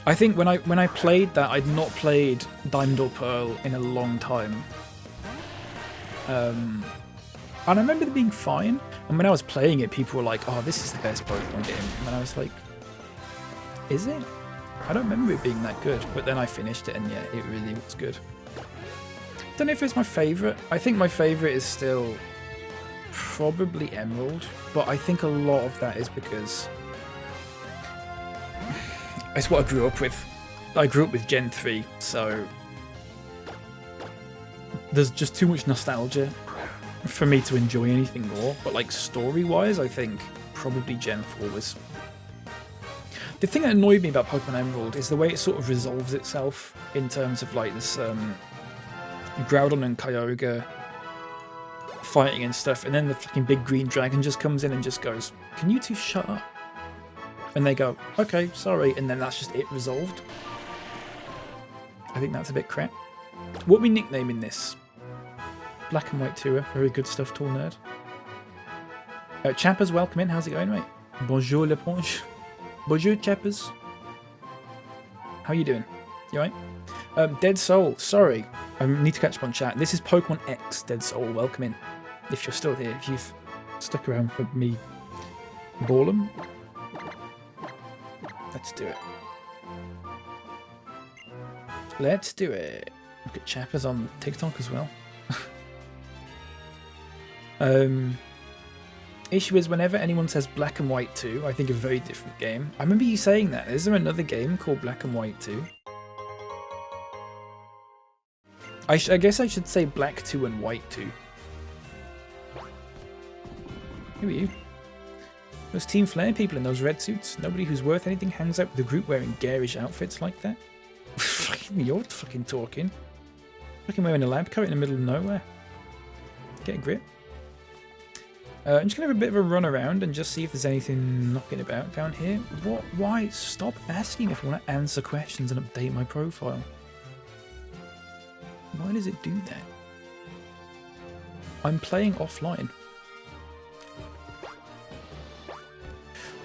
I think when I played that, I'd not played Diamond or Pearl in a long time. And I remember them being fine. And when I was playing it, people were like, oh, this is the best Pokemon game. And I was like, is it? I don't remember it being that good, but then I finished it and yeah, it really was good. Don't know if it's my favourite. I think my favourite is still probably Emerald, but I think a lot of that is because it's what I grew up with. I grew up with Gen 3, so there's just too much nostalgia for me to enjoy anything more. But like story-wise, I think probably Gen 4 was... The thing that annoyed me about Pokemon Emerald is the way it sort of resolves itself in terms of like this Groudon and Kyogre fighting and stuff, and then the fucking big green dragon just comes in and just goes, can you two shut up? And they go, okay, sorry, and then that's just it resolved. I think that's a bit crap. What are we nicknaming this? Black and White Tour, very good stuff, Tall Nerd. Chappers, welcome in, how's it going, mate? Bonjour, Le Ponge. Bonjour, Chappers. How you doing? You alright? Dead Soul, sorry. I need to catch up on chat. This is Pokemon X, Dead Soul, welcome in. If you're still here, if you've stuck around for me, Ball'em. Let's do it. Let's do it. Look at Chappers on TikTok as well. Issue is whenever anyone says Black and White 2, I think of a very different game. I remember you saying that. Is there another game called Black and White 2? I guess I should say Black 2 and White 2. Who are you? Those Team Flare people in those red suits. Nobody who's worth anything hangs out with a group wearing garish outfits like that. You're fucking talking. Fucking wearing a lab coat in the middle of nowhere. Get a grip. I'm just going to have a bit of a run around and just see if there's anything knocking about down here. What? Why? Stop asking if I want to answer questions and update my profile. Why does it do that? I'm playing offline.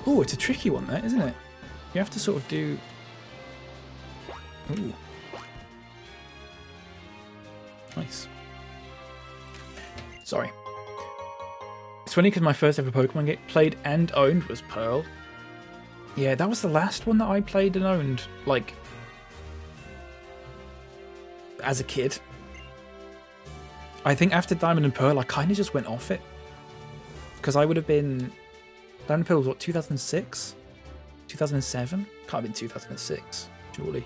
Oh, it's a tricky one, that, isn't it? You have to sort of do... Ooh. Nice. Sorry. It's funny because my first ever Pokemon game played and owned was Pearl. Yeah, that was the last one that I played and owned, like, as a kid. I think after Diamond and Pearl, I kind of just went off it. Because I would have been... Diamond and Pearl was what, 2006? 2007? Can't have been 2006, surely.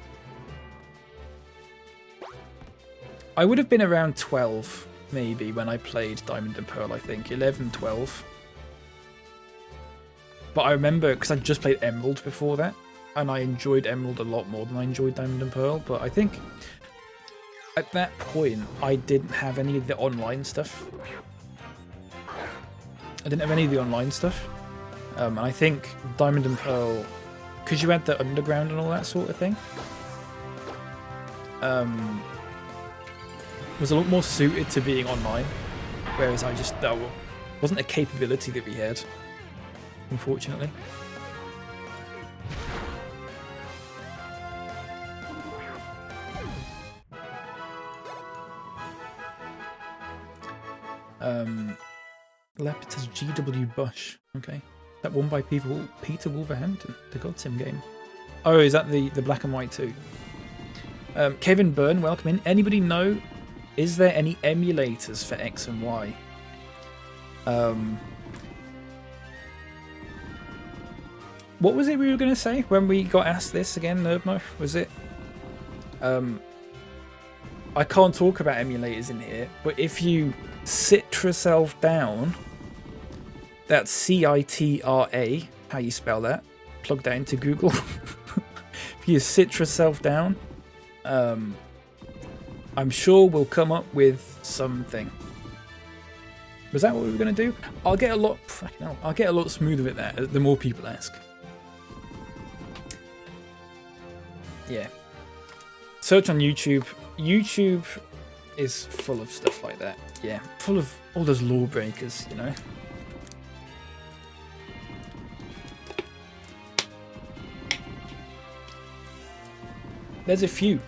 I would have been around 12, maybe, when I played Diamond and Pearl, I think. 11, 12. But I remember, because I just played Emerald before that, and I enjoyed Emerald a lot more than I enjoyed Diamond and Pearl, but I think at that point, I didn't have any of the online stuff. And I think Diamond and Pearl, because you had the underground and all that sort of thing, was a lot more suited to being online, whereas that wasn't a capability that we had, unfortunately. Leopard says GW Bush. Okay. That won by Peter Wolverhampton, the Godsim game. Oh, is that the black and white too? Kevin Byrne, welcome in. Anybody know, is there any emulators for X and Y? What was it we were going to say when we got asked this again, Nerdmo? Was it? I can't talk about emulators in here, but if you Citra self down, that's C-I-T-R-A, how you spell that, plug that into Google. If you Citra self down, I'm sure we'll come up with something. Was that what we were going to do? I'll get a lot smoother at that the more people ask. Yeah. Search on YouTube. YouTube is full of stuff like that. Yeah, full of all those lawbreakers, you know. There's a few.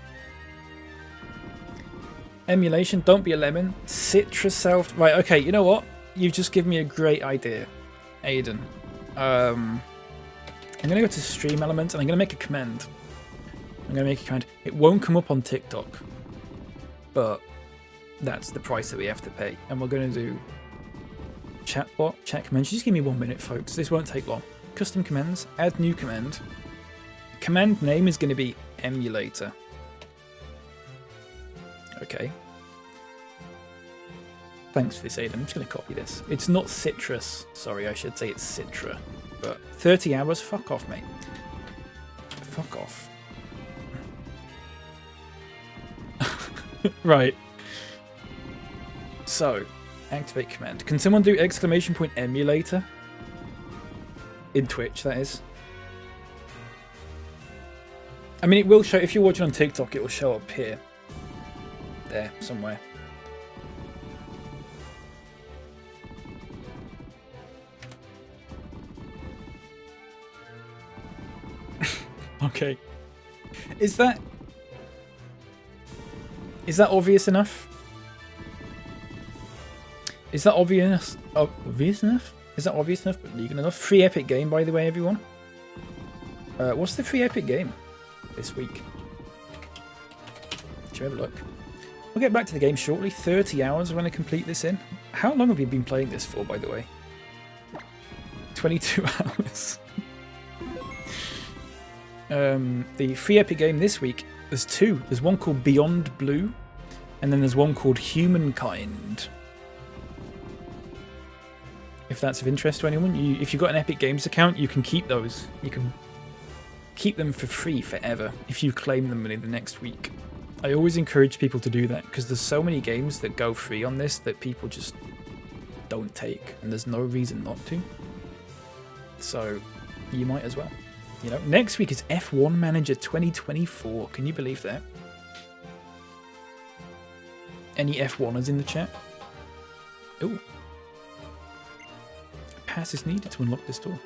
Emulation, don't be a lemon. Citra self. Right, okay, you know what? You've just given me a great idea, Aiden. I'm going to go to Stream Elements and I'm going to make a command. It won't come up on TikTok, but that's the price that we have to pay. And we're going to do chatbot, chat commands. Just give me 1 minute, folks. This won't take long. Custom commands, add new command. Command name is going to be emulator. Okay. Thanks for this, Aiden. I'm just going to copy this. It's not citrus. Sorry, I should say it's Citra. But 30 hours? Fuck off, mate. Fuck off. Right. So, activate command. Can someone do ! emulator? In Twitch, that is. I mean, it will show, if you're watching on TikTok, it will show up here. There, somewhere. Okay. Is that obvious enough? Is that obvious enough? Is that obvious enough but legal enough? Free Epic game, by the way, everyone. What's the free Epic game this week? Should we have a look? We'll get back to the game shortly. 30 hours I'm going to complete this in. How long have you been playing this for, by the way? 22 hours. The free Epic game this week, there's two. There's one called Beyond Blue, and then there's one called Humankind. If that's of interest to anyone, if you've got an Epic Games account, you can keep those. You can keep them for free forever if you claim them within the next week. I always encourage people to do that because there's so many games that go free on this that people just don't take, and there's no reason not to. So you might as well. You know, next week is F1 Manager 2024. Can you believe that? Any F1ers in the chat? Ooh. Pass is needed to unlock this door.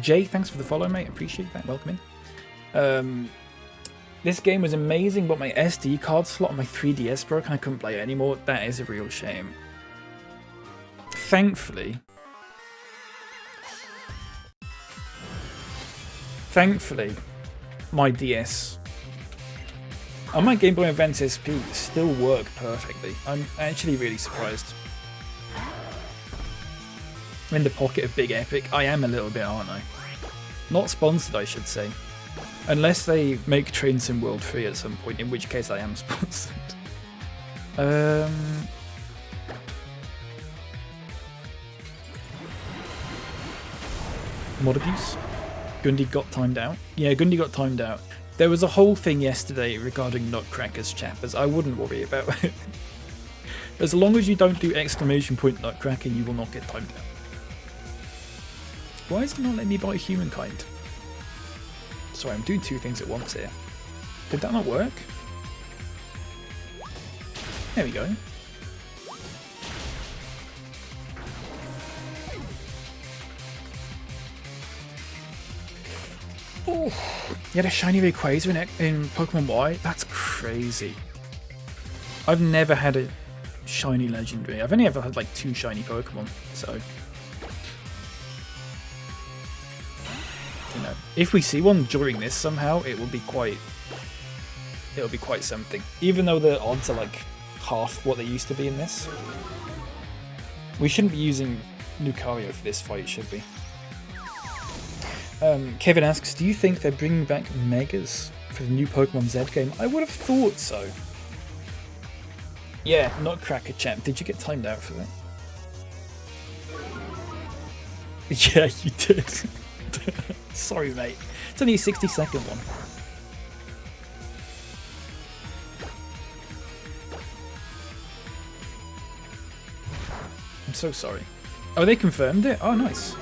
Jay, thanks for the follow, mate. Appreciate that. Welcome in. This game was amazing, but my SD card slot on my 3DS broke and I couldn't play it anymore. That is a real shame. Thankfully, my DS and my Game Boy Advance SP still work perfectly. I'm actually really surprised. I'm in the pocket of Big Epic. I am a little bit, aren't I? Not sponsored, I should say. Unless they make Train Sim World free at some point, in which case I am sponsored. Mod abuse? Gundy got timed out? Yeah, Gundy got timed out. There was a whole thing yesterday regarding Nutcrackers chappers. I wouldn't worry about it. As long as you don't do exclamation point Nutcracker, you will not get timed out. Why is it not letting me buy Humankind? Sorry, I'm doing two things at once here. Did that not work? There we go. Oh, you had a shiny Rayquaza in Pokemon Y? That's crazy. I've never had a shiny legendary. I've only ever had like 2 shiny Pokemon, so... You know, if we see one during this somehow, it will be quite something. Even though the odds are like half what they used to be in this. We shouldn't be using Lucario for this fight, should we? Kevin asks, do you think they're bringing back Megas for the new Pokemon Z game? I would have thought so. Yeah, Nutcracker champ. Did you get timed out for that? Yeah, you did. Sorry, mate. It's only a 60-second one. I'm so sorry. Oh, they confirmed it? Oh, nice.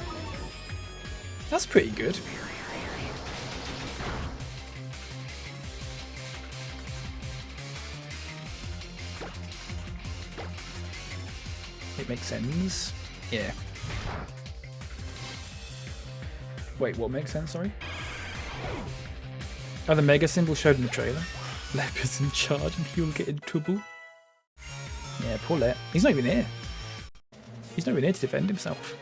That's pretty good. It makes sense. Yeah. Wait, what makes sense, sorry? Oh, the Mega symbol showed in the trailer. Leopard's in charge and he'll get in trouble. Yeah, poor Lep. He's not even here. He's not even here to defend himself.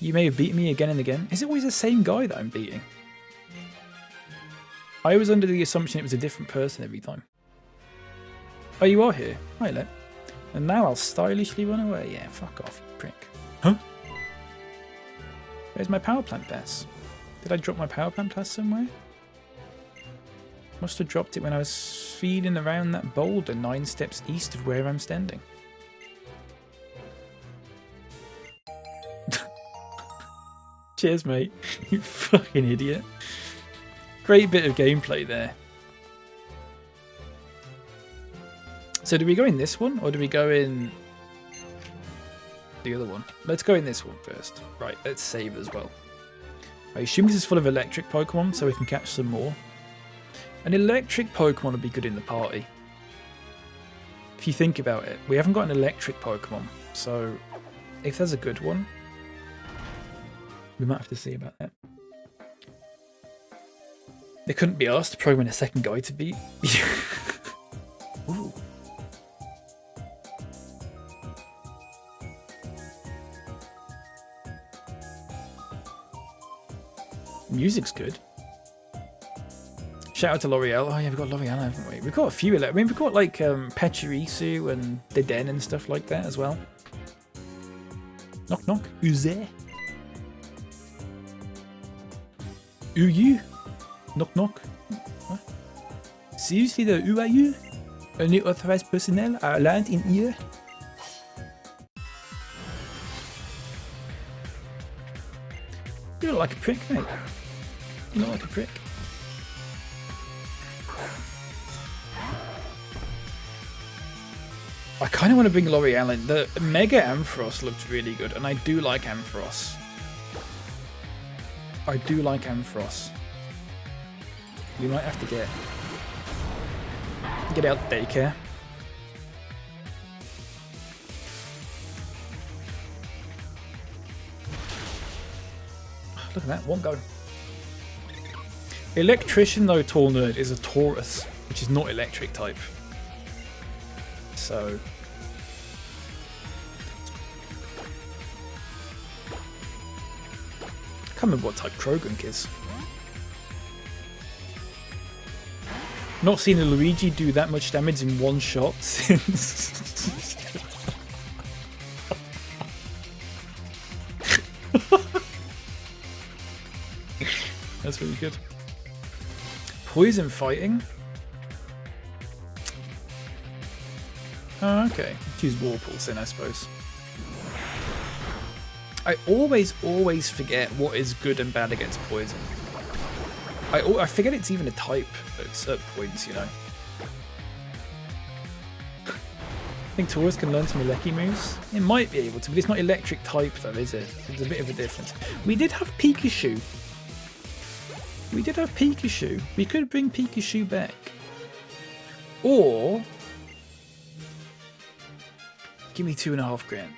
You may have beaten me again and again. Is it always the same guy that I'm beating? I was under the assumption it was a different person every time. Oh, you are here. Hi, Lep. And now I'll stylishly run away. Yeah, fuck off, you prick. Huh? Where's my power plant pass? Did I drop my power plant pass somewhere? Must have dropped it when I was feeding around that boulder 9 steps east of where I'm standing. Cheers, mate. You fucking idiot. Great bit of gameplay there. So do we go in this one, or do we go in the other one? Let's go in this one first. Right, let's save as well. I assume this is full of electric Pokemon, so we can catch some more. An electric Pokemon would be good in the party. If you think about it, we haven't got an electric Pokemon, so if there's a good one, we might have to see about that. They couldn't be asked to program a second guy to beat. Ooh. Music's good. Shout out to L'Oreal. Oh yeah, we've got L'Oreal, haven't we? We've got a few. I mean, we've got like Pachirisu and Deden and stuff like that as well. Knock knock. Who's there? Who you? Knock knock. What? Seriously though, who are you? Unauthorized personnel are allowed in here? You look like a prick, mate. You look like a prick. I kind of want to bring L'Oreal in. The Mega Ampharos looked really good, and I do like Ampharos. I do like Ampharos. We might have to get out daycare. Look at that, one go. Electrician, though, tall nerd, is a Taurus, which is not electric type. So... I can't remember what type Krogunk is. Not seen a Luigi do that much damage in one shot since... That's really good. Poison fighting? Oh, okay. Choose Warpulse then, I suppose. I always forget what is good and bad against poison. I forget it's even a type at certain points, you know. I think Taurus can learn some Eleki moves. It might be able to, but it's not electric type though, is it? There's a bit of a difference. We did have Pikachu. We could bring Pikachu back. Or... give me $2,500.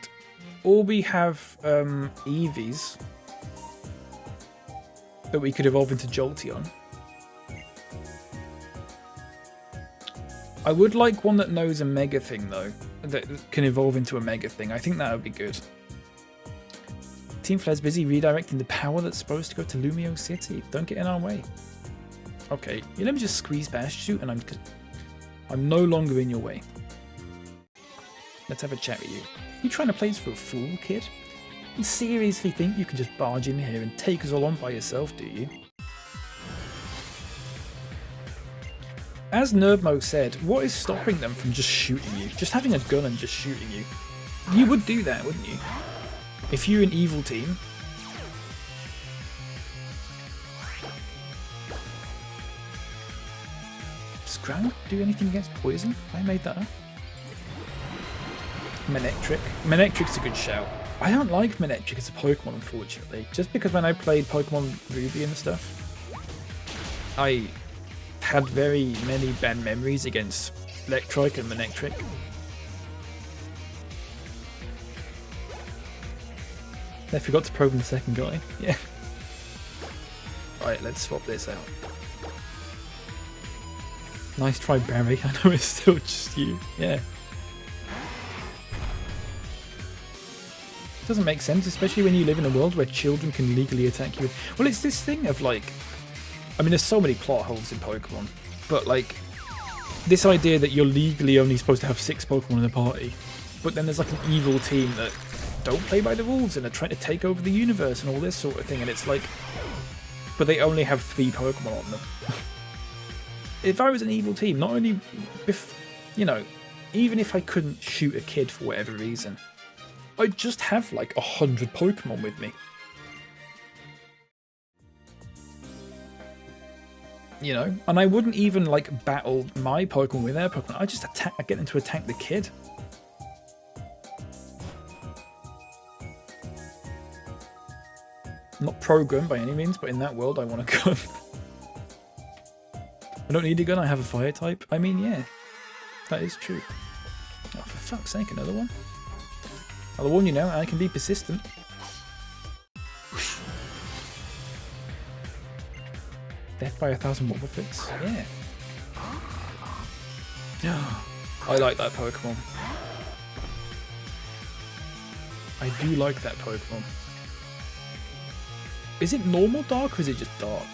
Or we have Eevees that we could evolve into Jolteon. I would like one that knows a Mega thing though, that can evolve into a Mega thing. I think that would be good. Team Flair's busy redirecting the power that's supposed to go to Lumio City. Don't get in our way. Okay, let me just squeeze past you and I'm no longer in your way. Let's have a chat with you. You trying to play this for a fool, kid? You seriously think you can just barge in here and take us all on by yourself, do you? As Nerdmo said, what is stopping them from just shooting you? Just having a gun and just shooting you. You would do that, wouldn't you? If you're an evil team. Does Ground do anything against poison? I made that up. Manectric. Manectric's a good shout. I don't like Manectric as a Pokemon, unfortunately. Just because when I played Pokemon Ruby and stuff, I had very many bad memories against Electrike and Manectric. I forgot to probe the second guy. Yeah. Right, let's swap this out. Nice try, Barry. I know it's still just you. Yeah. Doesn't make sense, especially when you live in a world where children can legally attack you. Well, it's this thing of like... I mean, there's so many plot holes in Pokemon. But like, this idea that you're legally only supposed to have 6 Pokemon in a party. But then there's like an evil team that don't play by the rules and are trying to take over the universe and all this sort of thing. And it's like... But they only have 3 Pokemon on them. If I was an evil team, not only... you know, even if I couldn't shoot a kid for whatever reason, I'd just have like 100 Pokemon with me. You know, and I wouldn't even like battle my Pokemon with their Pokemon. I just attack. I get them to attack the kid. Not pro-gun by any means, but in that world, I want a gun. I don't need a gun. I have a fire type. I mean, yeah, that is true. Oh, for fuck's sake, another one. I'll warn you now. I can be persistent. Death by 1,000 Wobbuffets. Yeah. I like that Pokemon. I do like that Pokemon. Is it normal dark or is it just dark?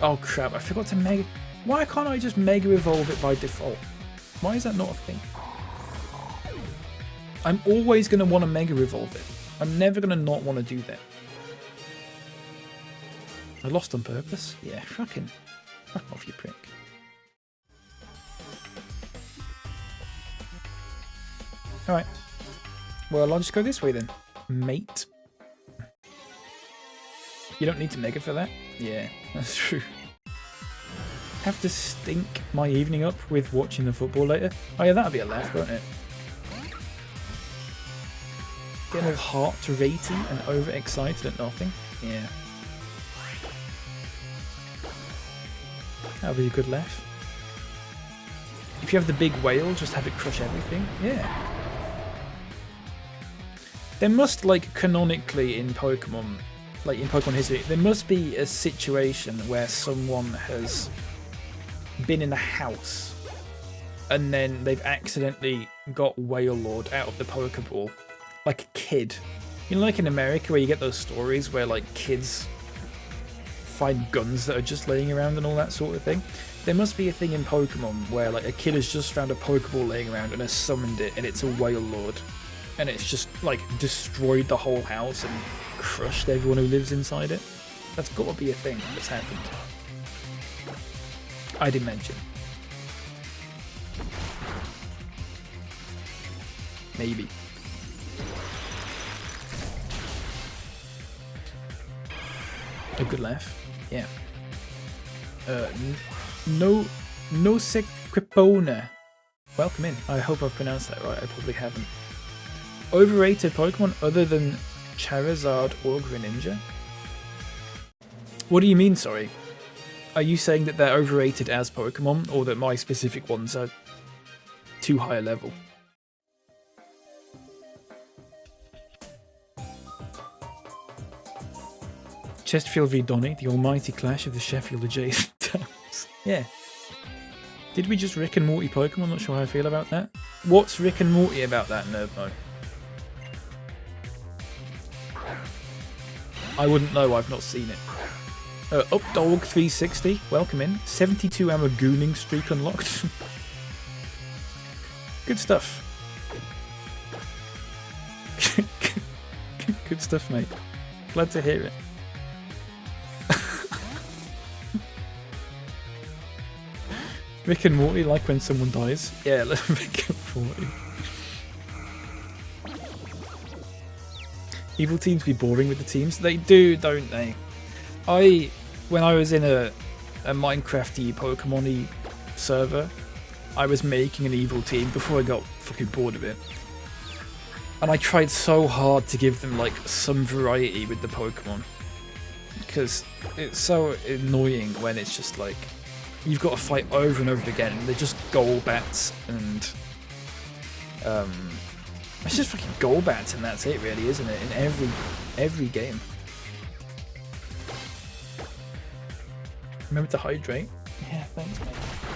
Oh crap, I forgot to Mega... Why can't I just Mega Evolve it by default? Why is that not a thing? I'm always going to want to Mega Evolve it. I'm never going to not want to do that. I lost on purpose? Yeah, fucking... Fuck off, you prick. Alright. Well, I'll just go this way then. Mate. You don't need to Mega for that? Yeah, that's true. Have to stink my evening up with watching the football later? Oh yeah, that'll be a laugh, won't it? Getting all heart-ratey and overexcited at nothing? Yeah. That'll be a good laugh. If you have the big whale, just have it crush everything. Yeah. There must, like, canonically in Pokemon, like in Pokemon history, there must be a situation where someone has been in a house and then they've accidentally got Wailord out of the Pokeball, like a kid. You know, like in America where you get those stories where like kids find guns that are just laying around and all that sort of thing. There must be a thing in Pokemon where like a kid has just found a Pokeball laying around and has summoned it, and it's a Wailord, and it's just like destroyed the whole house and crushed everyone who lives inside it. That's got to be a thing that's happened. I'd imagine. Maybe. A good laugh. Yeah. No Sequipona. Welcome in. I hope I've pronounced that right. I probably haven't. Overrated Pokemon other than Charizard or Greninja? What do you mean, sorry? Are you saying that they're overrated as Pokemon, or that my specific ones are too high a level? Chesterfield v Donny, the almighty clash of the Sheffield adjacent towns. Yeah. Did we just Rick and Morty Pokemon? Not sure how I feel about that. What's Rick and Morty about that, Nerdmo? I wouldn't know, I've not seen it. Updog 360, welcome in. 72 hour gooning streak unlocked. Good stuff. Good stuff, mate. Glad to hear it. Rick and Morty, like when someone dies. Yeah, Rick and Morty. Evil teams be boring with the teams. They do, don't they? When I was in a Minecraft-y, Pokemon-y server, I was making an evil team before I got fucking bored of it. And I tried so hard to give them like some variety with the Pokemon. Because it's so annoying when it's just like, you've got to fight over and over again, and they're just Golbats and it's just fucking Golbats, and that's it, really, isn't it? In every game. Remember to hydrate. Yeah, thanks, mate.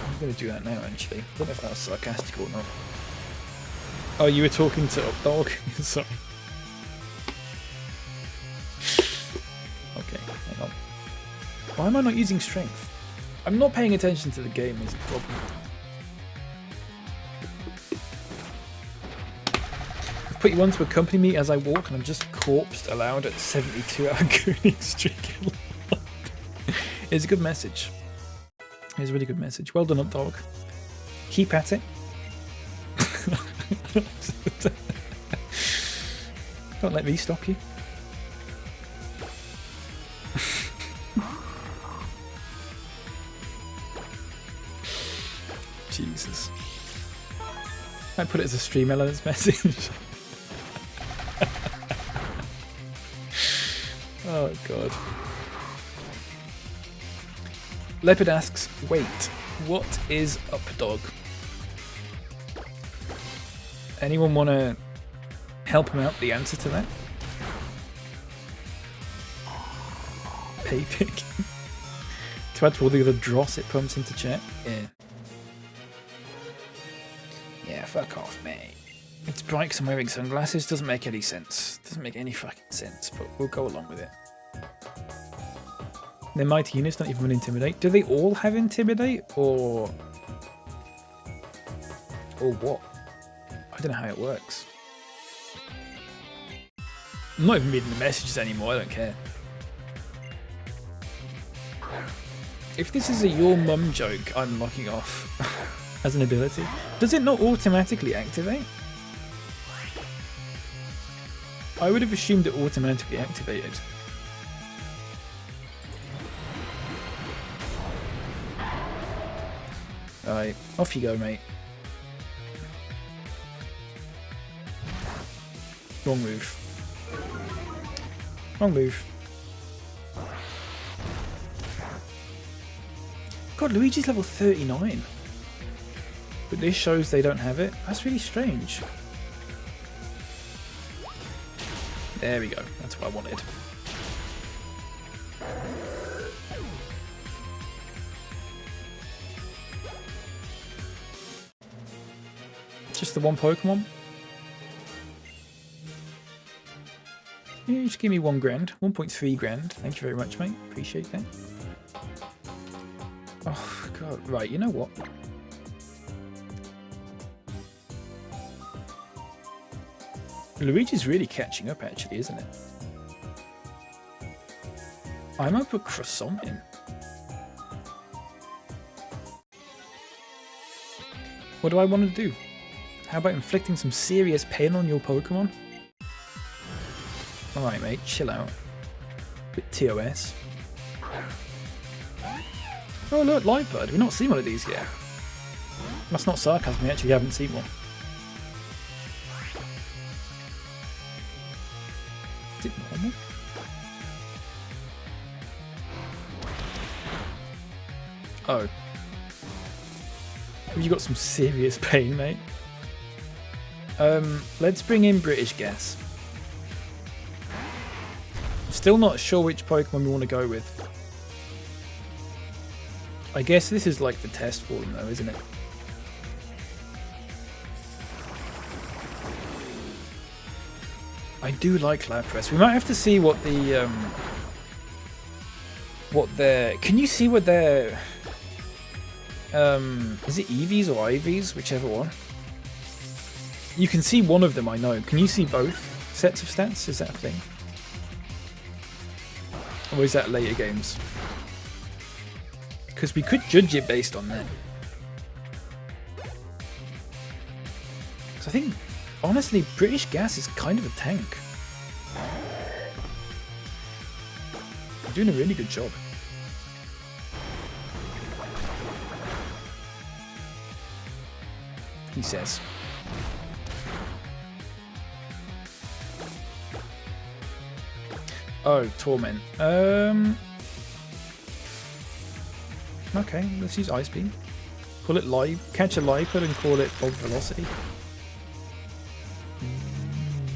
I'm gonna do that now, actually. I don't know if that was sarcastic or not. Oh, you were talking to Updog? Sorry. Okay, hang on. Why am I not using strength? I'm not paying attention to the game is the problem. I've put you on to accompany me as I walk, and I'm just corpsed aloud at 72 hour gooning streak. It's a good message. It's a really good message. Well done, Updog. Keep at it. Don't let me stop you. Jesus. I put it as a stream elements message. Oh god. Leopard asks, wait, what is Updog? Anyone want to help him out the answer to that? Paypick. To add to all the other dross it pumps into chat. Yeah. Yeah, fuck off, mate. It's bright 'cause I'm wearing sunglasses. Doesn't make any sense. Doesn't make any fucking sense, but we'll go along with it. Their mighty units don't even run Intimidate. Do they all have Intimidate, or what? I don't know how it works. I'm not even reading the messages anymore, I don't care. If this is a your mum joke, I'm locking off as an ability. Does it not automatically activate? I would have assumed it automatically activated. Alright, off you go, mate. Wrong move. Wrong move. God, Luigi's level 39. But this shows they don't have it. That's really strange. There we go. That's what I wanted. just the one Pokemon. Yeah, just give me 1 grand. 1.3 grand. Thank you very much, mate. Appreciate that. Oh, God. Right, you know what? Luigi's really catching up, actually, isn't it? I might put Croissant in. What do I want to do? How about inflicting some serious pain on your Pokemon? Alright, mate, chill out. Bit TOS. Oh, look, Livebird. We've not seen one of these yet. That's not sarcasm, we actually haven't seen one. Is it normal? Oh. Have you got some serious pain, mate? Let's bring in British Gas. Still not sure which Pokemon we want to go with. I guess this is like the test for them though, isn't it? I do like Lapras. We might have to see what the what their... Can you see what their... is it EVs or IVs? Whichever one. You can see one of them, I know. Can you see both sets of stats? Is that a thing? Or is that later games? Because we could judge it based on that. So I think, honestly, British Gas is kind of a tank. They're doing a really good job. He says. Oh, Torment. Okay, let's use Ice Beam. Call it live. Catch a Liepard and call it Bob Velocity.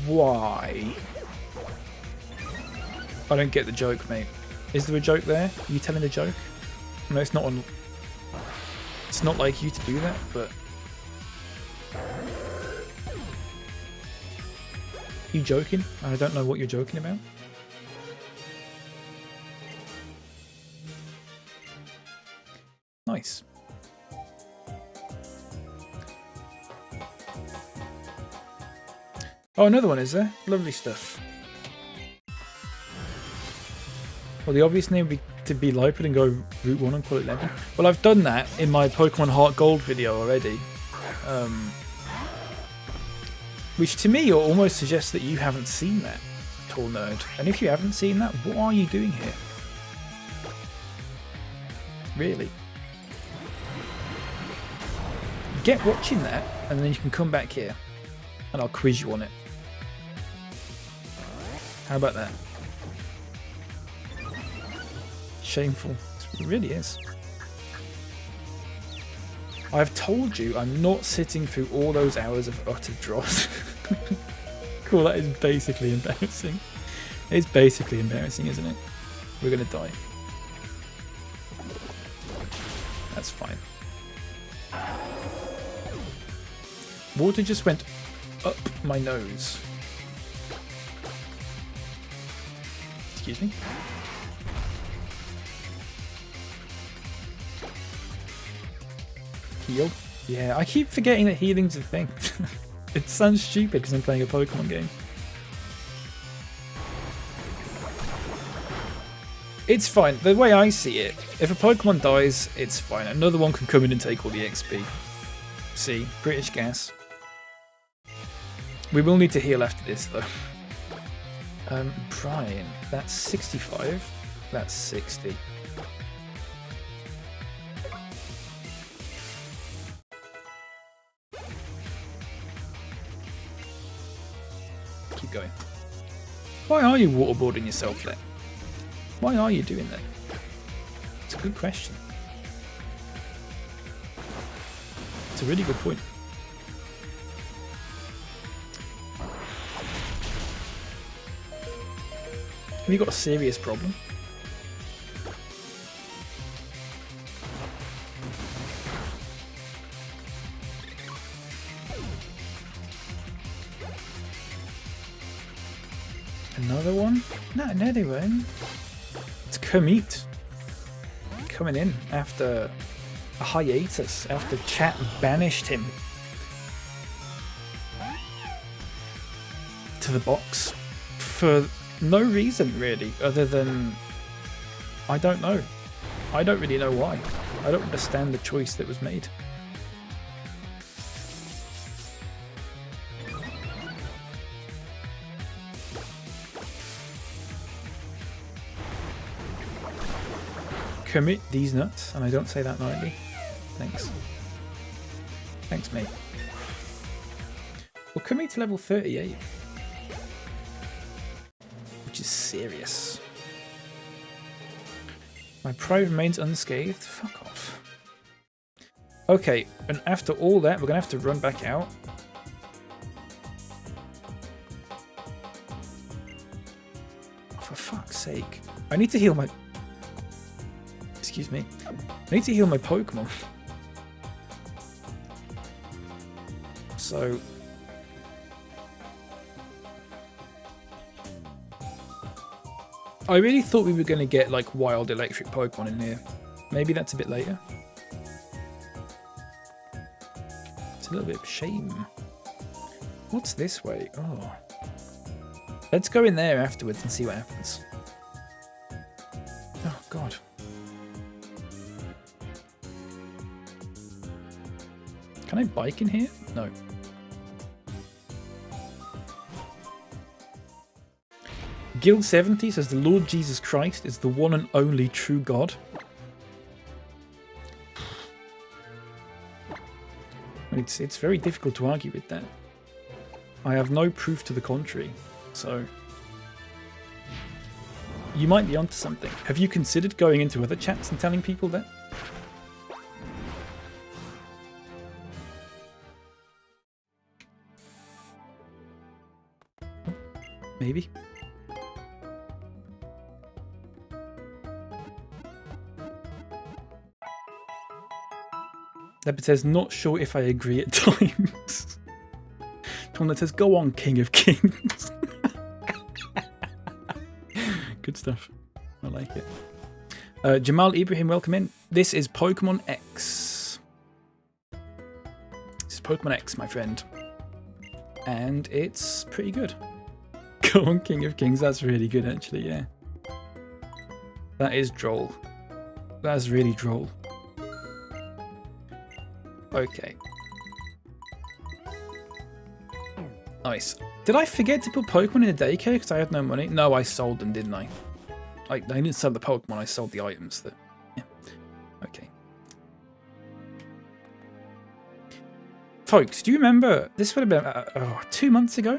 Why? I don't get the joke, mate. Is there a joke there? Are you telling a joke? No, it's not on. It's not like you to do that, but. You joking? I don't know what you're joking about. Nice. Oh, another one, is there? Lovely stuff. Well, the obvious name would be to be Liepard and go Route 1 and call it Lemon. Well, I've done that in my Pokemon Heart Gold video already. Which to me almost suggests that you haven't seen that, tall nerd. And if you haven't seen that, what are you doing here? Really? Get watching that, and then you can come back here, and I'll quiz you on it. How about that? Shameful. It really is. I've told you I'm not sitting through all those hours of utter dross. Cool, that is basically embarrassing. It's basically embarrassing, isn't it? We're gonna die. That's fine. Water just went up my nose. Excuse me? Heal? Yeah, I keep forgetting that healing's a thing. It sounds stupid because I'm playing a Pokemon game. It's fine. The way I see it, if a Pokemon dies, it's fine. Another one can come in and take all the XP. See? British Gas. We will need to heal after this, though. Brian, that's 65. That's 60. Keep going. Why are you waterboarding yourself there? Why are you doing that? It's a good question. It's a really good point. Have you got a serious problem? Another one? Not another one. It's Kermit. Coming in after a hiatus, after chat banished him to the box for no reason really, other than I don't know. I don't really know why. I don't understand the choice that was made. Commit these nuts, and I don't say that lightly. Thanks. Thanks, mate. Well, commit's level 38. Which is serious. My pride remains unscathed. Fuck off. Okay, and after all that, we're gonna have to run back out. For fuck's sake. I need to heal my... Excuse me. I need to heal my Pokemon. So... I really thought we were going to get like wild electric Pokemon in here. Maybe that's a bit later. It's a little bit of a shame. What's this way? Oh. Let's go in there afterwards and see what happens. Oh, God. Can I bike in here? No. Guild 70 says the Lord Jesus Christ is the one and only true God. It's very difficult to argue with that. I have no proof to the contrary, so... You might be onto something. Have you considered going into other chats and telling people that? Maybe. Leopard says, not sure if I agree at times. Tom that says, go on, King of Kings. Good stuff. I like it. Jamal Ibrahim, welcome in. This is Pokemon X. This is Pokemon X, my friend. And it's pretty good. Go on, King of Kings. That's really good, actually, yeah. That is droll. That's really droll. Okay. Nice. Did I forget to put Pokemon in the daycare because I had no money? No, I sold them, didn't I? I didn't sell the Pokemon, I sold the items. That. Yeah. Okay. Folks, do you remember... This would have been 2 months ago?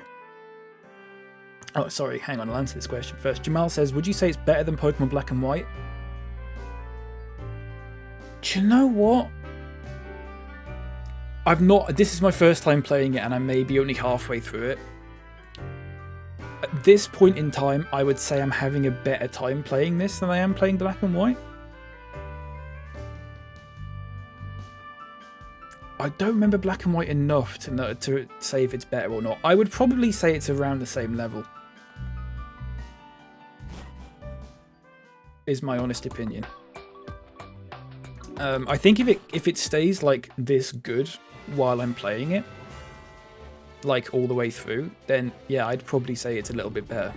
Oh, sorry. Hang on, I'll answer this question first. Jamal says, would you say it's better than Pokemon Black and White? Do you know what? I've not... This is my first time playing it, and I may be only halfway through it. At this point in time, I would say I'm having a better time playing this than I am playing Black and White. I don't remember Black and White enough to know, to say if it's better or not. I would probably say it's around the same level. Is my honest opinion. I think if it stays like this good while I'm playing it, like all the way through, then yeah, I'd probably say it's a little bit better.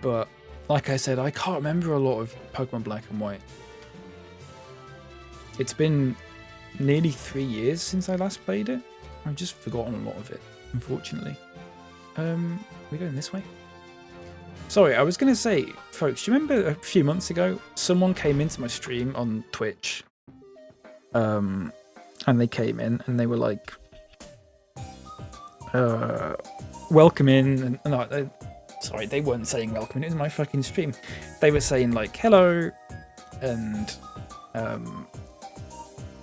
But like I said, I can't remember a lot of Pokemon Black and White. It's been nearly 3 years since I last played it. I've just forgotten a lot of it, unfortunately. We're going this way. Sorry, I was going to say, folks, do you remember a few months ago, someone came into my stream on Twitch, and they came in and they were like, welcome in, and no, sorry, they weren't saying welcome in, it was my fucking stream. They were saying like, hello, and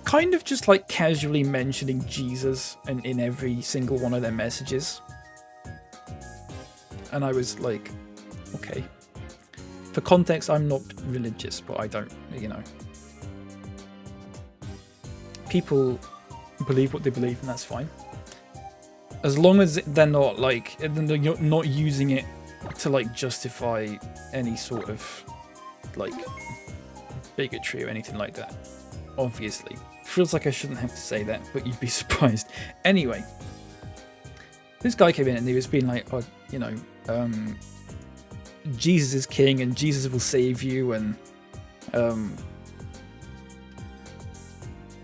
kind of just like casually mentioning Jesus in every single one of their messages. And I was like, okay. For context, I'm not religious, but I don't, you know. People believe what they believe, and that's fine. as long as they're not like, you're not using it to like justify any sort of like bigotry or anything like that. Obviously, feels like I shouldn't have to say that, but you'd be surprised. Anyway, this guy came in and he was being like, oh, you know, Jesus is king and Jesus will save you, and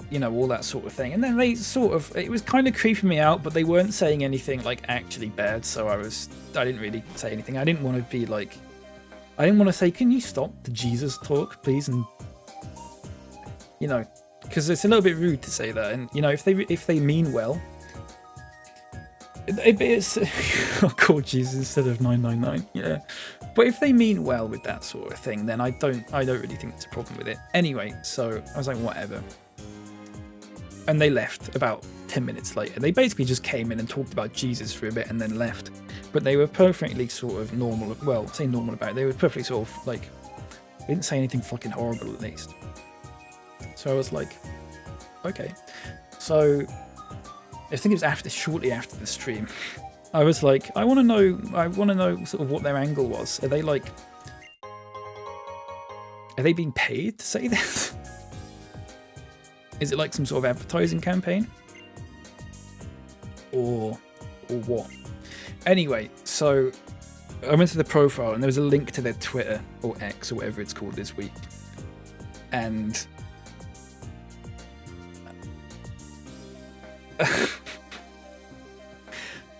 you know, all that sort of thing. And then they sort of, it was kind of creeping me out, but they weren't saying anything like actually bad, so I didn't really say anything. I didn't want to be like, I didn't want to say, can you stop the Jesus talk, please? And you know, because it's a little bit rude to say that. And you know, if they mean well, it's I'll call Jesus instead of 999. Yeah, but if they mean well with that sort of thing, then I don't really think there's a problem with it. Anyway, so I was like, whatever. And they left about 10 minutes later. They basically just came in and talked about Jesus for a bit and then left. But they were perfectly sort of normal. Well, say normal about it. They were perfectly sort of like, they didn't say anything fucking horrible at least. So I was like, okay. So I think it was shortly after the stream. I was like, I want to know sort of what their angle was. Are they being paid to say this? Is it like some sort of advertising campaign? Or what? Anyway, so I went to the profile and there was a link to their Twitter or X or whatever it's called this week. And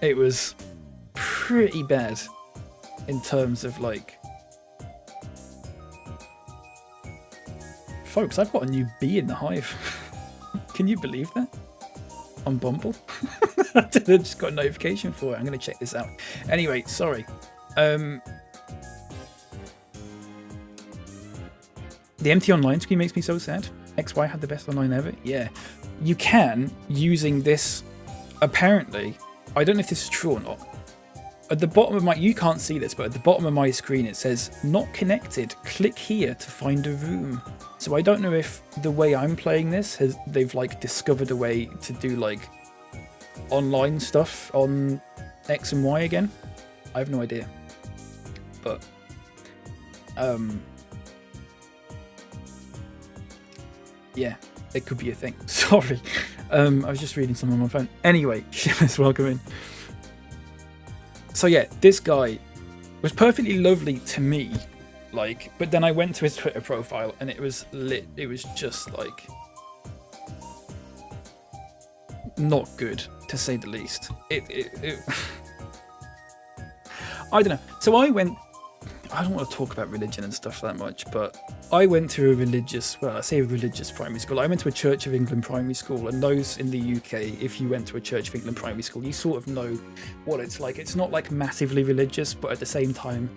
it was pretty bad in terms of like, folks, I've got a new bee in the hive. Can you believe that? On Bumble? I just got a notification for it. I'm going to check this out. Anyway, sorry. The empty online screen makes me so sad. XY had the best online ever. Yeah. You can, using this, apparently, I don't know if this is true or not. At the bottom of you can't see this, but at the bottom of my screen it says, not connected. Click here to find a room. So I don't know if the way I'm playing this, they've like discovered a way to do like online stuff on X and Y again. I have no idea. But, yeah, it could be a thing. Sorry. I was just reading something on my phone. Anyway, Shimmers, welcome in. So yeah, this guy was perfectly lovely to me, like, but then I went to his Twitter profile and it was lit. It was just like not good, to say the least. It I don't know. So I don't want to talk about religion and stuff that much, but I went to a religious primary school. I went to a Church of England primary school, and those in the UK, if you went to a Church of England primary school, you sort of know what it's like. It's not like massively religious, but at the same time,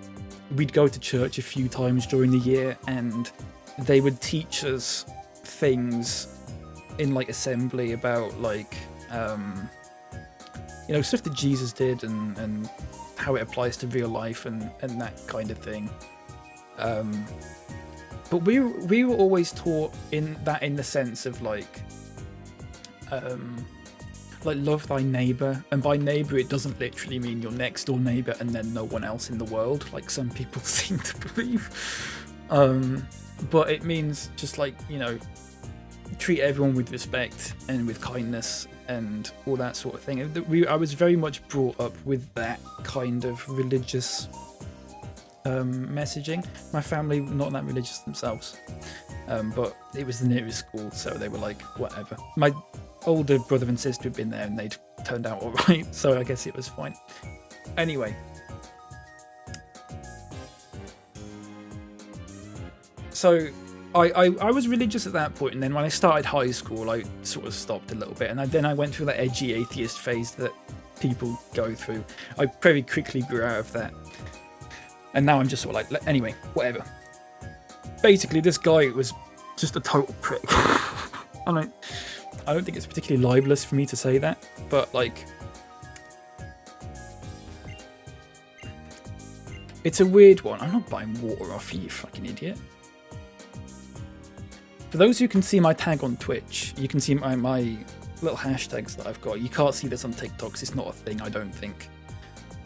we'd go to church a few times during the year, and they would teach us things in like assembly about like, you know, stuff that Jesus did and how it applies to real life and that kind of thing. But we were always taught in the sense of like love thy neighbor, and by neighbor it doesn't literally mean your next door neighbor and then no one else in the world, like some people seem to believe. But it means just like, you know, treat everyone with respect and with kindness and all that sort of thing. I was very much brought up with that kind of religious messaging. My family not that religious themselves, but it was the nearest school, so they were like, whatever. My older brother and sister had been there and they'd turned out alright, so I guess it was fine. Anyway, so I was religious at that point, and then when I started high school I sort of stopped a little bit, and then I went through that edgy atheist phase that people go through. I very quickly grew out of that, and now I'm just sort of like, anyway, whatever. Basically, this guy was just a total prick. I don't think it's particularly libelous for me to say that, but like, it's a weird one. I'm not buying water off you, fucking idiot. For those who can see my tag on Twitch, you can see my little hashtags that I've got. You can't see this on TikTok 'cause it's not a thing, I don't think.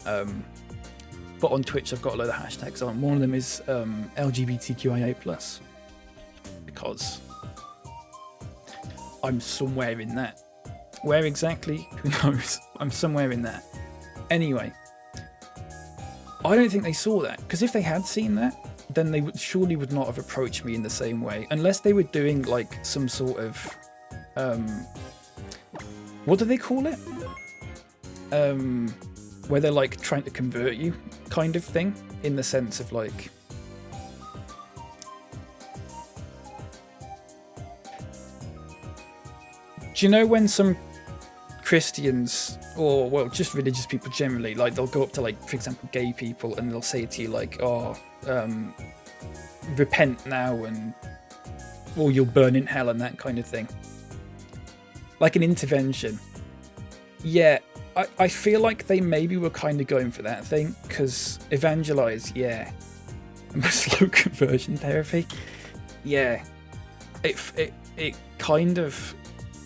But on Twitch, I've got a load of hashtags on. One of them is LGBTQIA+, because I'm somewhere in that. Where exactly? Who knows? I'm somewhere in that. Anyway, I don't think they saw that, because if they had seen that, then they surely would not have approached me in the same way, unless they were doing like some sort of what do they call it? Where they're like trying to convert you, kind of thing, in the sense of like, do you know when some Christians, or well, just religious people generally, like they'll go up to, like, for example, gay people, and they'll say to you like, oh, repent now, and or you'll burn in hell, and that kind of thing, like an intervention. Yeah, I feel like they maybe were kind of going for that thing, because evangelize, yeah, slow conversion therapy, yeah, it kind of,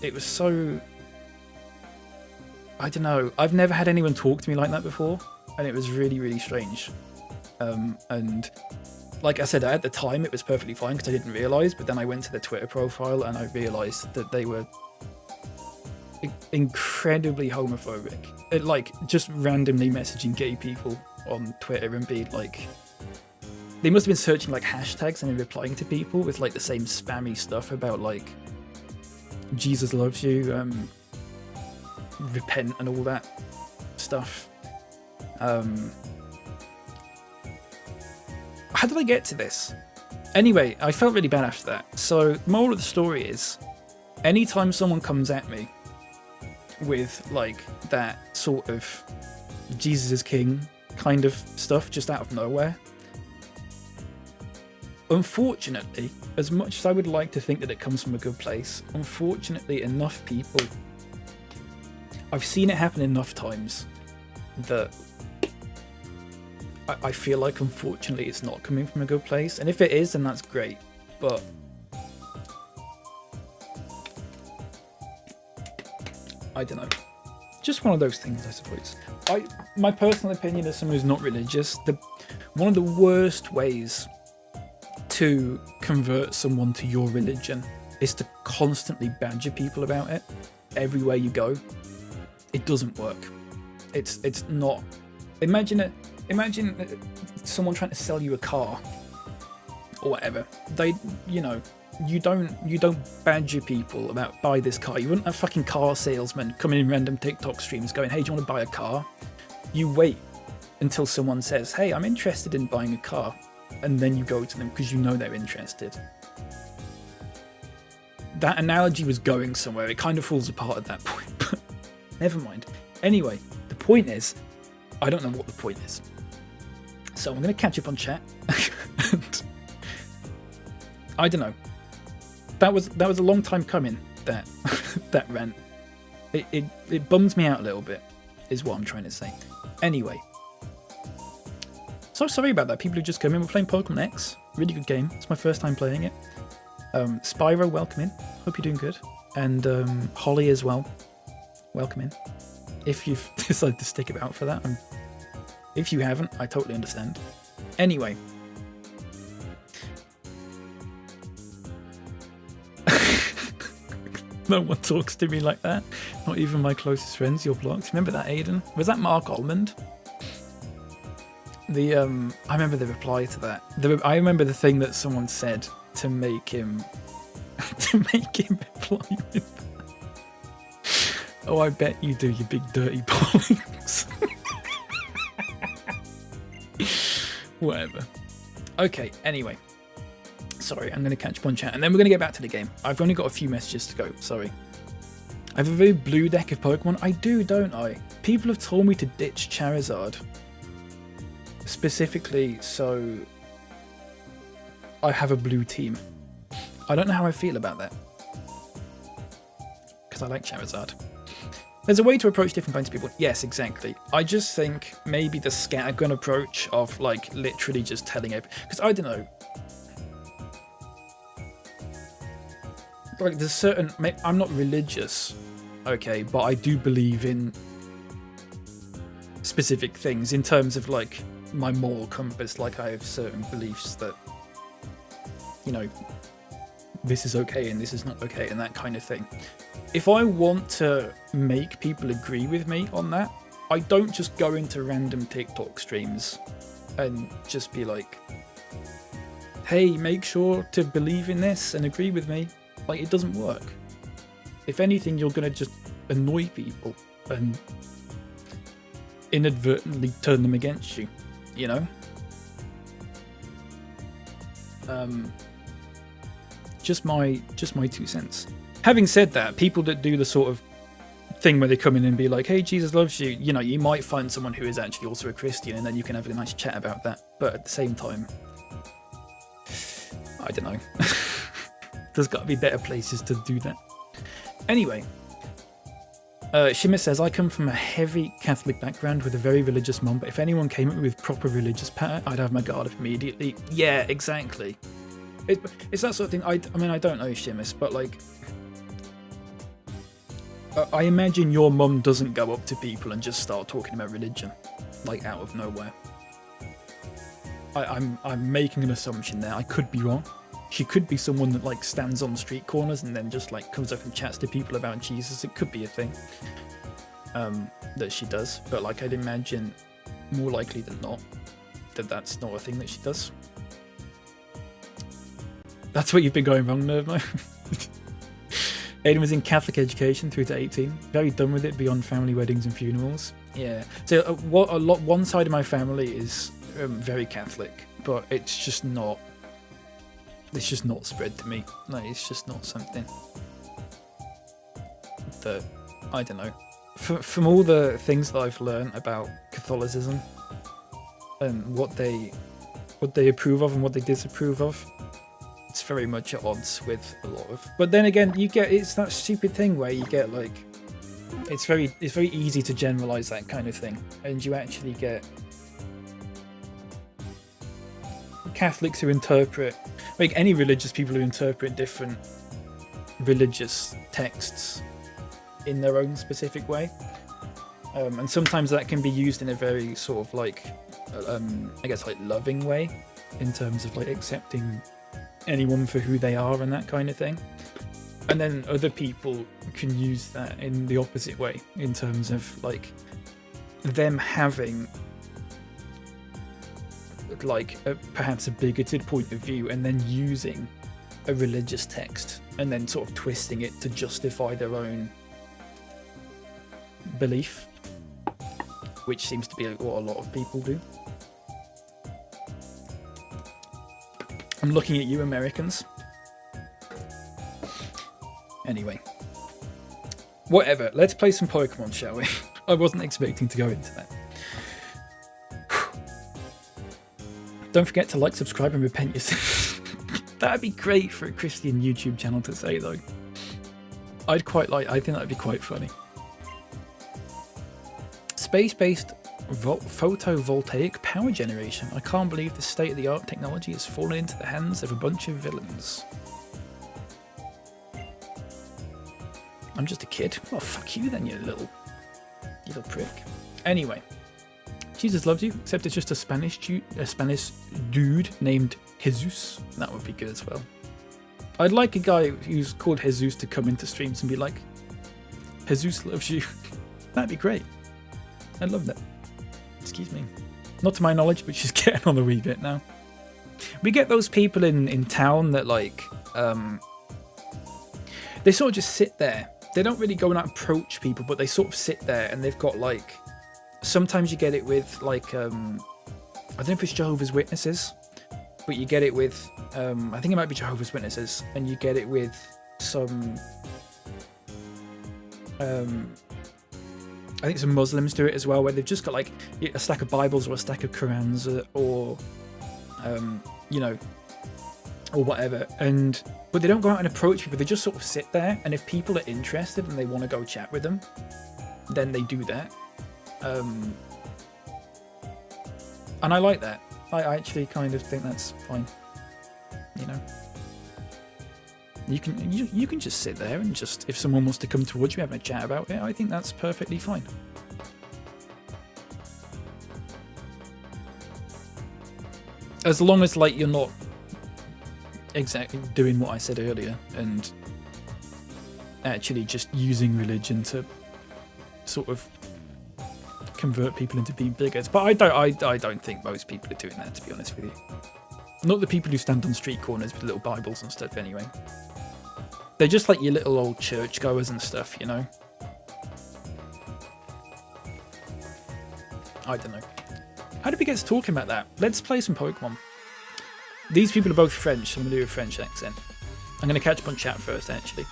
it was so, I don't know, I've never had anyone talk to me like that before, and it was really, really strange. And like I said, at the time it was perfectly fine because I didn't realise, but then I went to their Twitter profile and I realised that they were incredibly homophobic. Like, just randomly messaging gay people on Twitter and being like, they must have been searching like hashtags and then replying to people with like the same spammy stuff about like, Jesus loves you, repent and all that stuff. How did I get to this? Anyway, I felt really bad after that. So, the moral of the story is, anytime someone comes at me with like that sort of Jesus is king kind of stuff just out of nowhere, unfortunately, as much as I would like to think that it comes from a good place, unfortunately enough people, I've seen it happen enough times that I feel like unfortunately it's not coming from a good place. And if it is, then that's great, but I don't know, just one of those things, I suppose. My personal opinion as someone who's not religious, one of the worst ways to convert someone to your religion is to constantly badger people about it everywhere you go. It doesn't work. It's not. Imagine someone trying to sell you a car or whatever. You don't badger people about buy this car. You wouldn't have fucking car salesmen coming in random TikTok streams going, hey, do you want to buy a car? You wait until someone says, hey, I'm interested in buying a car, and then you go to them because you know they're interested. That analogy was going somewhere. It kind of falls apart at that point, but never mind. Anyway, the point is, I don't know what the point is. So I'm going to catch up on chat. And I don't know. That was a long time coming, that that rant. It bums me out a little bit, is what I'm trying to say. Anyway. So sorry about that. People who just come in, we're playing Pokémon X. Really good game. It's my first time playing it. Spyro, welcome in. Hope you're doing good. And Holly as well. Welcome in. If you've decided to stick about for that. If you haven't, I totally understand. Anyway. No one talks to me like that. Not even my closest friends. You're blocked. Remember that, Aiden? Was that Mark Almond? I remember the reply to that. I remember the thing that someone said to make him reply with that. Oh, I bet you do, you big dirty bollocks. Whatever. Okay, anyway. Sorry, I'm going to catch up on chat, and then we're going to get back to the game. I've only got a few messages to go, sorry. I have a very blue deck of Pokemon. I do, don't I? People have told me to ditch Charizard. Specifically, so I have a blue team. I don't know how I feel about that. Because I like Charizard. There's a way to approach different kinds of people. Yes, exactly. I just think maybe the scattergun approach of, like, literally just telling everyone. Because I don't know. Like, there's certain... I'm not religious, okay, but I do believe in specific things in terms of like my moral compass. Like I have certain beliefs that, you know, this is okay and this is not okay and that kind of thing. If I want to make people agree with me on that, I don't just go into random TikTok streams and just be like, hey, make sure to believe in this and agree with me. Like, it doesn't work. If anything, you're going to just annoy people and inadvertently turn them against you, you know? Just my 2 cents. Having said that, people that do the sort of thing where they come in and be like, hey, Jesus loves you, you know, you might find someone who is actually also a Christian, and then you can have a nice chat about that. But at the same time, I don't know. There's got to be better places to do that. Anyway, Shimmer says, I come from a heavy Catholic background with a very religious mum, but if anyone came at me with proper religious patter, I'd have my guard up immediately. Yeah, exactly. It's that sort of thing. I mean, I don't know Shimmis, but like, I imagine your mum doesn't go up to people and just start talking about religion, like out of nowhere. I'm making an assumption there. I could be wrong. She could be someone that like stands on street corners and then just like comes up and chats to people about Jesus. It could be a thing that she does, but like I'd imagine more likely than not that that's not a thing that she does. That's what you've been going wrong, Nervmo. Aiden was in Catholic education through to 18. Very done with it beyond family weddings and funerals. Yeah. So one side of my family is very Catholic, but it's just not spread to me. Like, it's just not something that, I don't know. From all the things that I've learned about Catholicism and what they approve of and what they disapprove of, it's very much at odds with a lot of. But then again, it's that stupid thing where you get like, it's very easy to generalize that kind of thing, and you actually get Catholics who interpret, like any religious people who interpret different religious texts in their own specific way, and sometimes that can be used in a very sort of like, I guess like loving way, in terms of like accepting anyone for who they are and that kind of thing. And then other people can use that in the opposite way, in terms of like them having like perhaps a bigoted point of view and then using a religious text and then sort of twisting it to justify their own belief, which seems to be what a lot of people do. I'm looking at you, Americans. Anyway. Whatever. Let's play some Pokémon, shall we? I wasn't expecting to go into that. Don't forget to like, subscribe, and repent yourself. That'd be great for a Christian YouTube channel to say, though. I think that'd be quite funny. Space-based photovoltaic power generation. I can't believe the state-of-the-art technology has fallen into the hands of a bunch of villains. I'm just a kid. Well, fuck you then, you little prick. Anyway, Jesus loves you, except it's just a Spanish dude named Jesus. That would be good as well. I'd like a guy who's called Jesus to come into streams and be like, Jesus loves you. That'd be great. I'd love that. Excuse me. Not to my knowledge, but she's getting on a wee bit now. We get those people in town that like, they sort of just sit there. They don't really go and approach people, but they sort of sit there and they've got like, sometimes you get it with like, I don't know if it's Jehovah's Witnesses, but you get it with, I think it might be Jehovah's Witnesses, and you get it with some, I think some Muslims do it as well, where they've just got like a stack of Bibles or a stack of Qurans or you know, or whatever, but they don't go out and approach people. They just sort of sit there, and if people are interested and they want to go chat with them, then they do that. And I like that. I actually kind of think that's fine, you know. You can just sit there and just, if someone wants to come towards you having a chat about it, I think that's perfectly fine. As long as like you're not exactly doing what I said earlier and actually just using religion to sort of convert people into being bigots. But I don't think most people are doing that, to be honest with you. Not the people who stand on street corners with little Bibles and stuff anyway. They're just like your little old churchgoers and stuff, you know? I don't know. How did we get to talking about that? Let's play some Pokemon. These people are both French, so I'm going to do a French accent. I'm going to catch up on chat first, actually.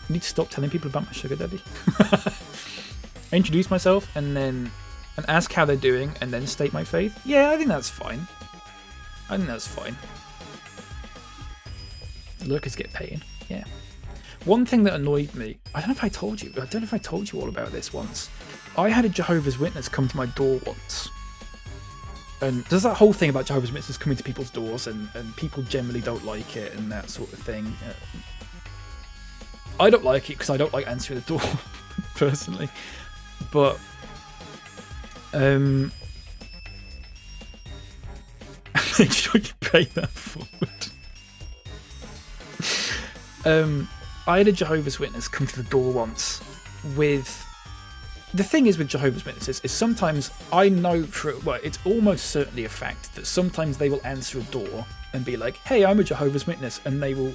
I need to stop telling people about my sugar daddy. I introduce myself and ask how they're doing and then state my faith. Yeah, I think that's fine. I think that's fine. Lurkers get paid. Yeah. One thing that annoyed me, I don't know if I told you all about this once. I had a Jehovah's Witness come to my door once. And there's that whole thing about Jehovah's Witnesses coming to people's doors and people generally don't like it and that sort of thing. I don't like it because I don't like answering the door, personally. But, make sure you pay that forward. I had a Jehovah's Witness come to the door once with... The thing is with Jehovah's Witnesses is sometimes I know it's almost certainly a fact that sometimes they will answer a door and be like, hey, I'm a Jehovah's Witness, and they will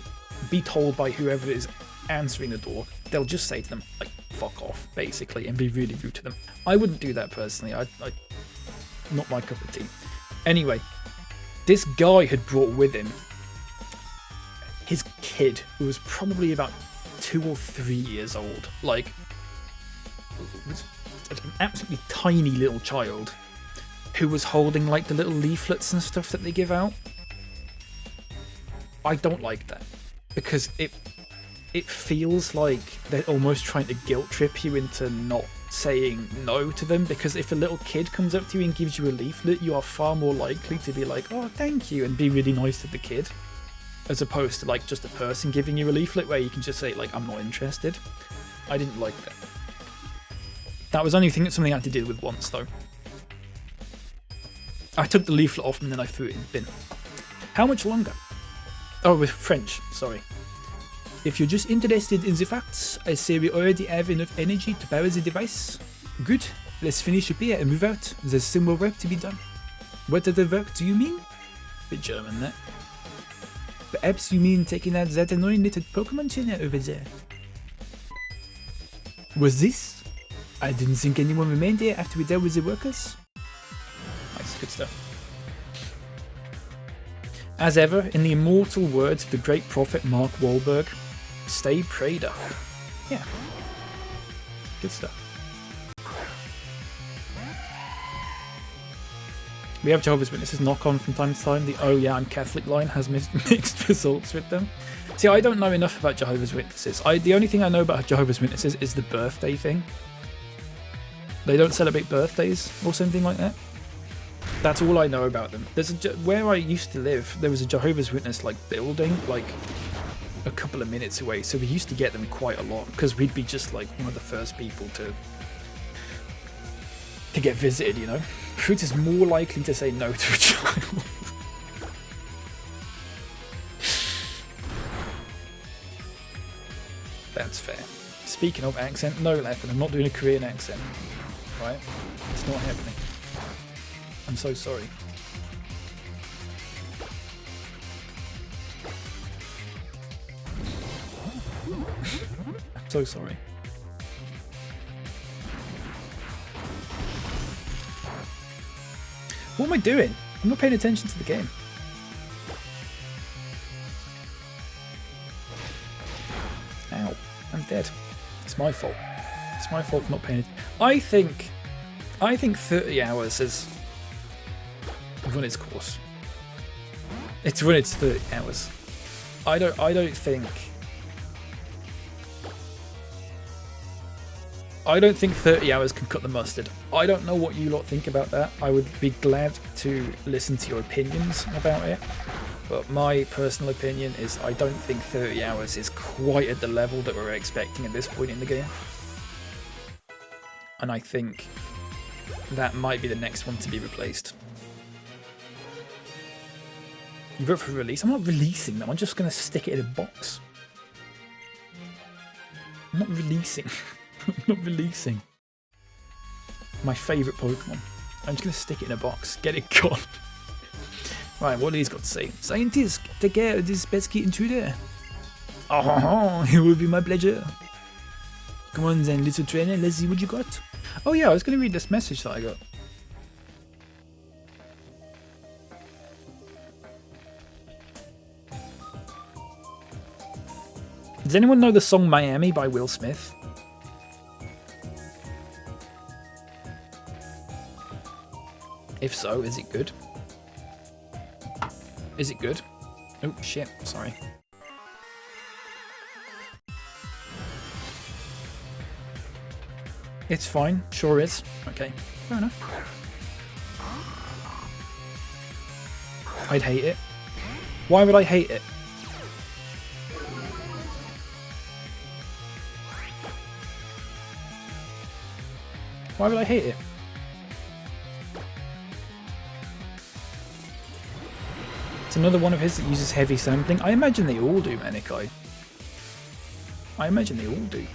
be told by whoever is answering the door, they'll just say to them, like, fuck off, basically, and be really rude to them. I wouldn't do that personally. I not my cup of tea. Anyway, this guy had brought with him his kid, who was probably about 2 or 3 years old, like, was an absolutely tiny little child who was holding like the little leaflets and stuff that they give out. I don't like that because it feels like they're almost trying to guilt trip you into not saying no to them, because if a little kid comes up to you and gives you a leaflet, you are far more likely to be like, oh, thank you, and be really nice to the kid, as opposed to like just a person giving you a leaflet where you can just say like, I'm not interested. I didn't like that. That was only something I had to deal with once, though. I took the leaflet off and then I threw it in the bin. How much longer? Oh, with French, sorry. If you're just interested in the facts, I say we already have enough energy to power the device. Good, let's finish up here and move out. There's some more work to be done. What other work do you mean? Bit German, that. Perhaps you mean taking out that annoying little Pokemon trainer over there. Was this? I didn't think anyone remained here after we dealt with the workers. Nice, good stuff. As ever, in the immortal words of the great prophet Mark Wahlberg, stay prayed up. Yeah. Good stuff. We have Jehovah's Witnesses knock on from time to time. The oh yeah, I'm Catholic line has mixed results with them. See, I don't know enough about Jehovah's Witnesses. The only thing I know about Jehovah's Witnesses is the birthday thing. They don't celebrate birthdays or something like that. That's all I know about them. There's where I used to live, there was a Jehovah's Witness like building like a couple of minutes away, so we used to get them quite a lot because we'd be just like one of the first people to get visited, you know. Fruit is more likely to say no to a child. That's fair. Speaking of accent, no, Leopard, I'm not doing a Korean accent. Right? It's not happening. I'm so sorry. I'm so sorry. What am I doing? I'm not paying attention to the game. Ow. I'm dead. It's my fault. It's my fault for not paying attention. I think 30 hours has run its course. It's run its 30 hours. I don't think 30 hours can cut the mustard. I don't know what you lot think about that. I would be glad to listen to your opinions about it. But my personal opinion is I don't think 30 hours is quite at the level that we're expecting at this point in the game. And I think that might be the next one to be replaced. You vote for release? I'm not releasing them, I'm just going to stick it in a box. I'm not releasing. I'm not releasing my favourite Pokemon. I'm just going to stick it in a box. Get it gone. Right, what he's got to say. Scientists, take care of this pesky intruder. Oh, it will be my pleasure. Come on then, little trainer, let's see what you got. Oh yeah, I was going to read this message that I got. Does anyone know the song Miami by Will Smith? If so, is it good? Is it good? Oh shit, sorry. It's fine, sure is. Okay, fair enough. I'd hate it. Why would I hate it? Why would I hate it? It's another one of his that uses heavy sampling. I imagine they all do, Manikai. I imagine they all do.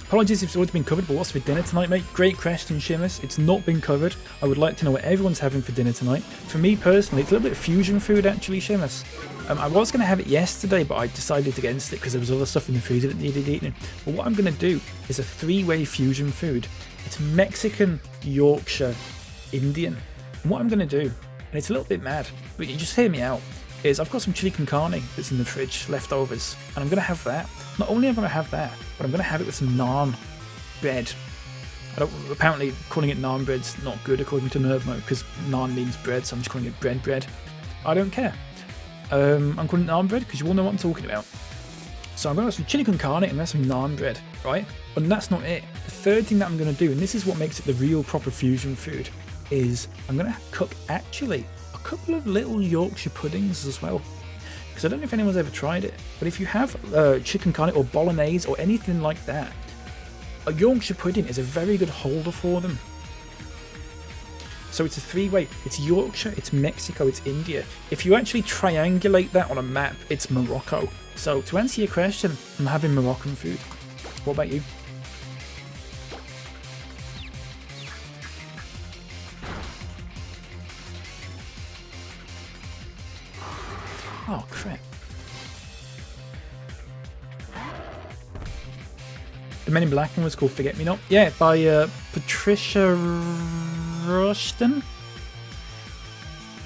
Apologies if it's already been covered, but what's for dinner tonight, mate? Great question, Shimus. It's not been covered. I would like to know what everyone's having for dinner tonight. For me personally, it's a little bit of fusion food, actually, Shimus. I was going to have it yesterday, but I decided against it because there was other stuff in the freezer that needed eating. But what I'm going to do is a three-way fusion food. It's Mexican, Yorkshire, Indian. And what I'm going to do, and it's a little bit mad, but you just hear me out, is I've got some chili con carne that's in the fridge, leftovers, and I'm going to have that. Not only am I going to have that, but I'm going to have it with some naan bread. Apparently calling it naan bread's not good according to Nerdmo, because naan means bread, so I'm just calling it bread. I don't care. I'm calling it naan bread because you all know what I'm talking about. So I'm going to have some chili con carne and that's some naan bread, right? But that's not it. The third thing that I'm going to do, and this is what makes it the real proper fusion food, is I'm going to cook actually a couple of little Yorkshire puddings as well. Because I don't know if anyone's ever tried it, but if you have chicken carne or bolognese or anything like that, a Yorkshire pudding is a very good holder for them. So it's a three-way. It's Yorkshire, it's Mexico, it's India. If you actually triangulate that on a map, it's Morocco. So to answer your question, I'm having Moroccan food. What about you? Oh, crap. The Men in Black one was called Forget Me Not. Yeah, by Patricia Rushton.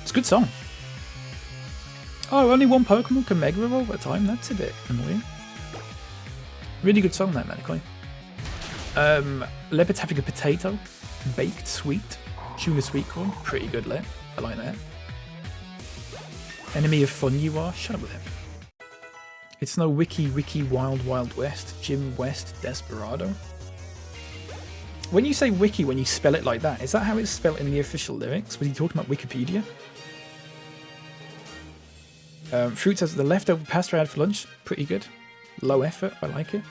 It's a good song. Oh, only one Pokemon can Mega Evolve at a time. That's a bit annoying. Really good song, that, Manicoy. Leopard's having a potato. Baked sweet. Tuna sweet corn. Pretty good, Lep. I like that. Enemy of fun you are. Shut up with him. It's no wiki wild west. Jim West Desperado. When you say wiki, when you spell it like that, is that how it's spelled in the official lyrics? Was he talking about Wikipedia? Fruits has the leftover pasta I had for lunch. Pretty good. Low effort. I like it.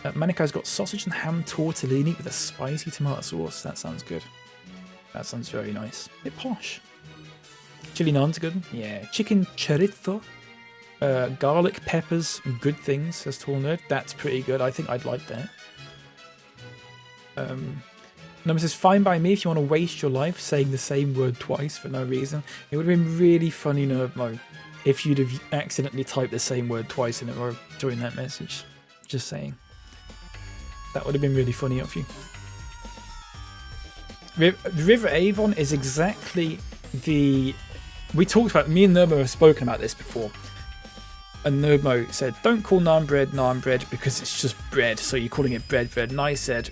Manikai's got sausage and ham tortellini with a spicy tomato sauce. That sounds good. That sounds very nice. A bit posh. Chili naan's good. Yeah. Chicken chorizo. Garlic, peppers, and good things, says Tall Nerd. That's pretty good. I think I'd like that. Number says, fine by me if you want to waste your life saying the same word twice for no reason. It would have been really funny, Nerdmo, if you'd have accidentally typed the same word twice in a row during that message. Just saying. That would have been really funny of you. River Avon is exactly the... We talked about... Me and Nerdmo have spoken about this before. And Nerdmo said, don't call naan bread because it's just bread, so you're calling it bread. And I said,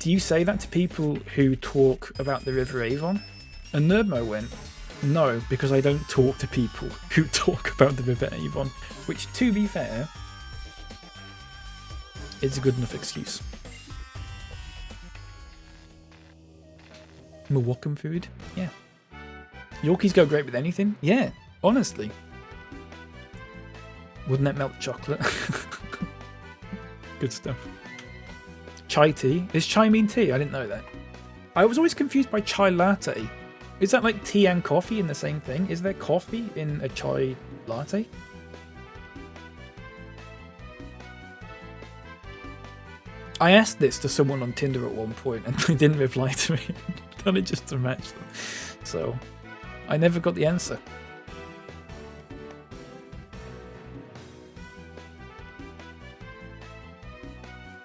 do you say that to people who talk about the River Avon? And Nerdmo went, No, because I don't talk to people who talk about the River Avon, which, to be fair, is a good enough excuse. Milwaukee food? Yeah. Yorkies go great with anything? Yeah, honestly. Wouldn't that melt chocolate? Good stuff. Chai tea? Is chai mean tea? I didn't know that. I was always confused by chai latte. Is that like tea and coffee in the same thing? Is there coffee in a chai latte? I asked this to someone on Tinder at one point and they didn't reply to me. I've done it just to match them. So, I never got the answer.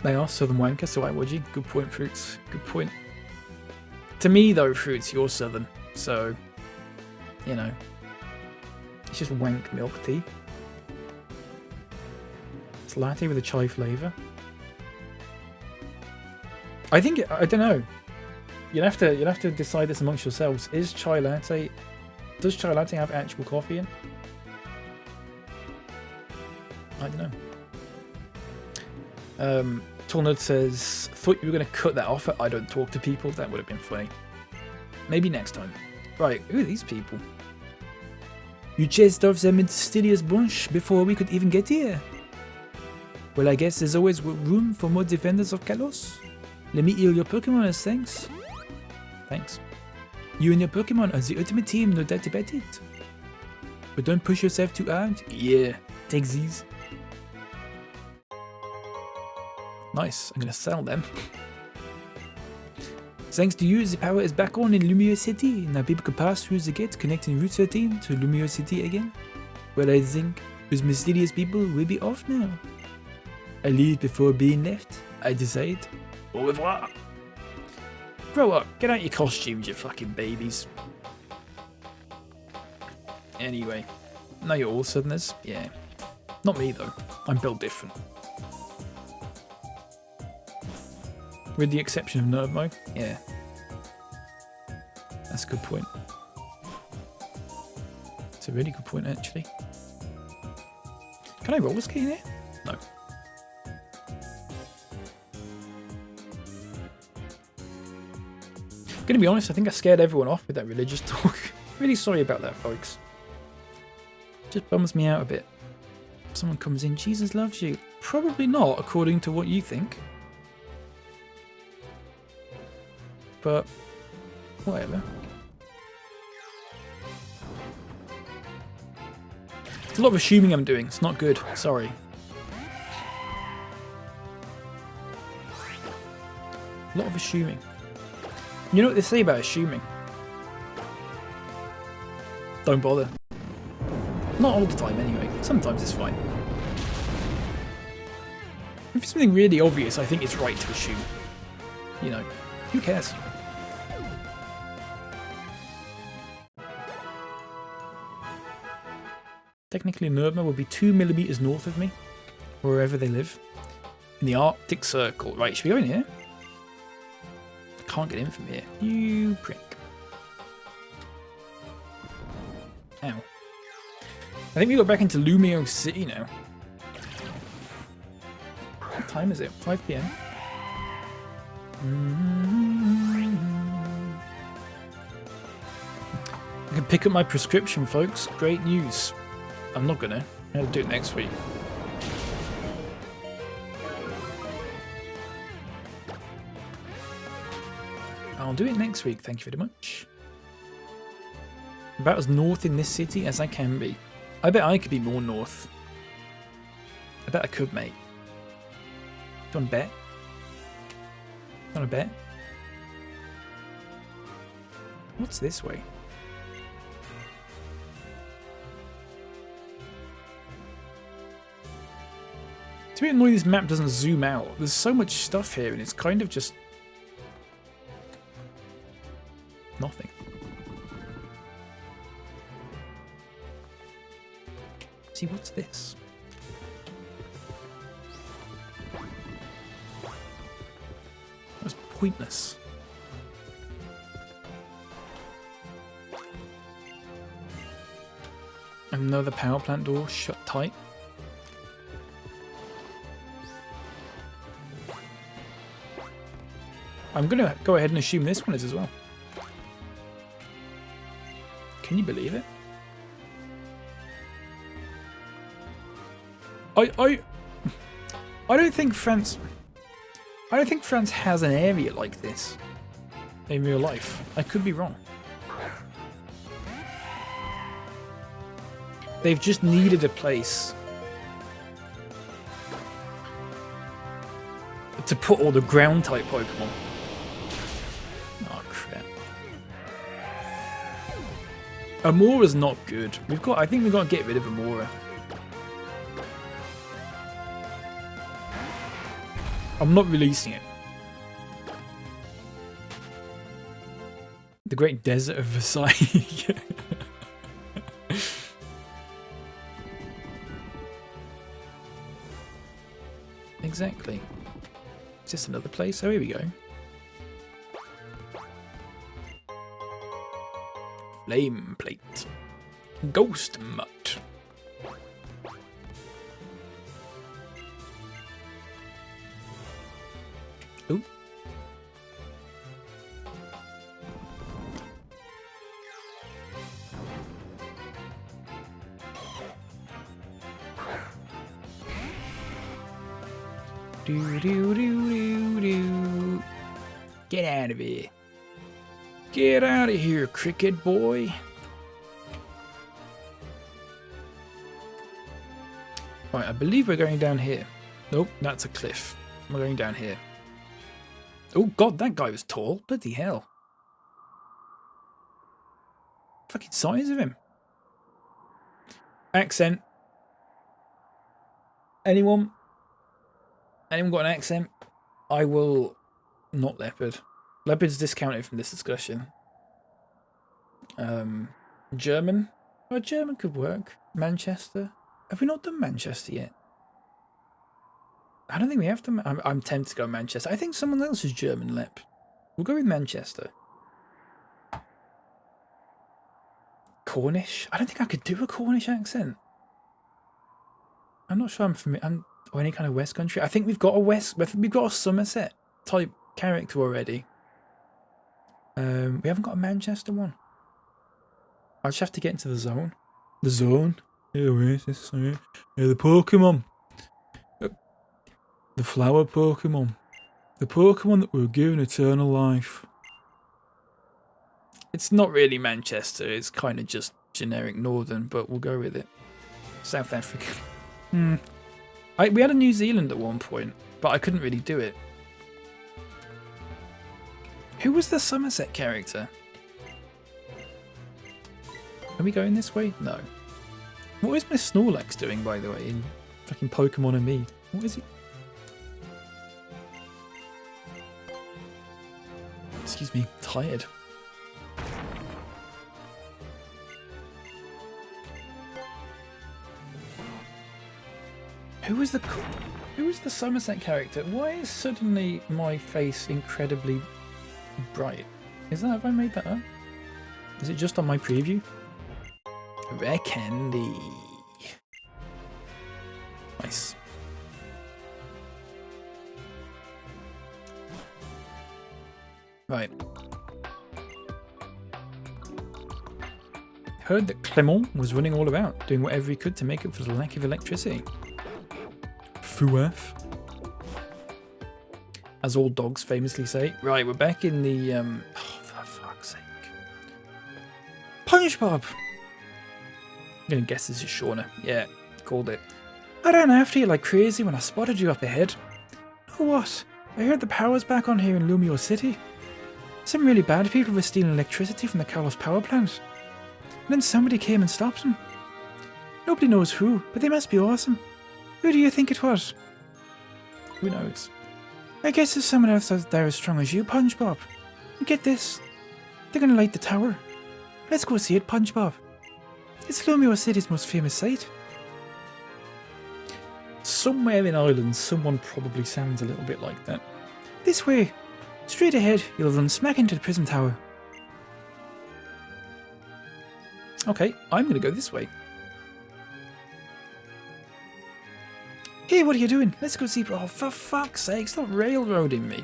They are Southern Wanker, so why would you? Good point, Fruits. Good point. To me, though, Fruits, you're Southern. So, you know. It's just wank milk tea. It's latte with a chai flavour. I think, I don't know. You'll have to decide this amongst yourselves. Is chai latte... Does chai latte have actual coffee in? I don't know. Tornado says, thought you were going to cut that off at I don't talk to people. That would have been funny. Maybe next time. Right, who are these people? You chased off that mysterious bunch before we could even get here. Well, I guess there's always room for more defenders of Kalos. Let me heal your Pokémon as thanks. Thanks. You and your Pokémon are the ultimate team, no doubt about it. But don't push yourself too hard. Yeah, take these. Nice, I'm gonna sell them. Thanks to you, the power is back on in Lumiere City. Now people can pass through the gate connecting Route 13 to Lumiere City again. Well, I think those mysterious people will be off now. I leave before being left. I decide. Au revoir. Grow up, get out your costumes, you fucking babies. Anyway, now you're all Southerners? Yeah. Not me though, I'm built different. With the exception of Nerdmo? Yeah. That's a good point. It's a really good point, actually. Can I roller skate here? No. I'm gonna be honest, I think I scared everyone off with that religious talk. Really sorry about that, folks. Just bums me out a bit. Someone comes in, Jesus loves you. Probably not, according to what you think. But, whatever. It's a lot of assuming I'm doing. It's not good. Sorry. A lot of assuming. You know what they say about assuming? Don't bother. Not all the time, anyway. Sometimes it's fine. If it's something really obvious, I think it's right to assume. You know, who cares? Technically, Nerdma would be 2 millimeters north of me, wherever they live. In the Arctic Circle. Right, should we go in here? I can't get in from here. You prick. Ow. I think we got back into Lumiere City now. What time is it? 5 PM? I can pick up my prescription, folks. Great news. I'm not gonna. I'm gonna do it next week. I'll do it next week, thank you very much. About as north in this city as I can be. I bet I could be more north. I bet I could, mate. Do you want to bet? Want to bet? What's this way? It's a bit annoying this map doesn't zoom out. There's so much stuff here and it's kind of just... nothing. See, what's this? That was pointless. Another power plant door shut tight. I'm going to go ahead and assume this one is as well. Can you believe it? I don't think France has an area like this in real life. I could be wrong. They've just needed a place to put all the ground type Pokemon. Oh crap. Amora's not good. I think we've got to get rid of Amora. I'm not releasing it. The Great Desert of Versailles. Exactly. Is this another place? Oh, here we go. Flame plate. Ghost mutt. Ooh. Do do do do do. Get out of here. Get out of here, cricket boy. Right, I believe we're going down here. Nope, that's a cliff. We're going down here. Oh god, that guy was tall. Bloody hell. Fucking size of him. Accent. Anyone? Anyone got an accent? I will not leopard. Leopard's discounted from this discussion. German? Oh, German could work. Manchester? Have we not done Manchester yet? I don't think we have to. I'm tempted to go Manchester. I think someone else is German lep. We'll go with Manchester. Cornish? I don't think I could do a Cornish accent. I'm not sure I'm from or any kind of West country. I think we've got a Somerset type character already. We haven't got a Manchester one. I just have to get into the zone. The zone? Yeah, where is this? Yeah, the Pokemon. The flower Pokemon. The Pokemon that were given eternal life. It's not really Manchester. It's kind of just generic northern, but we'll go with it. South Africa. We had a New Zealand at one point, but I couldn't really do it. Who was the Somerset character? Are we going this way? No. What is my Snorlax doing, by the way, in fucking Pokemon and me? What is he? Excuse me, tired. Who was the Somerset character? Why is suddenly my face incredibly bright? Have I made that up? Is it just on my preview? Rare candy. Nice. Right. Heard that Clement was running all about, doing whatever he could to make up for the lack of electricity. Fouaf. As all dogs famously say. Right, we're back in the, oh, for fuck's sake. SpongeBob! I'm gonna guess this is Shauna. Yeah, called it. I ran after you like crazy when I spotted you up ahead. Oh, what? I heard the power's back on here in Lumio City. Some really bad people were stealing electricity from the Carlos power plant. And then somebody came and stopped them. Nobody knows who, but they must be awesome. Who do you think it was? Who knows? I guess there's someone else out there as strong as you, SpongeBob. And get this. They're gonna light the tower. Let's go see it, SpongeBob. It's Lumio City's most famous site. Somewhere in Ireland, someone probably sounds a little bit like that. This way. Straight ahead, you'll run smack into the Prism Tower. Okay, I'm gonna go this way. Hey, what are you doing? Let's go see... Oh, for fuck's sake, stop railroading me.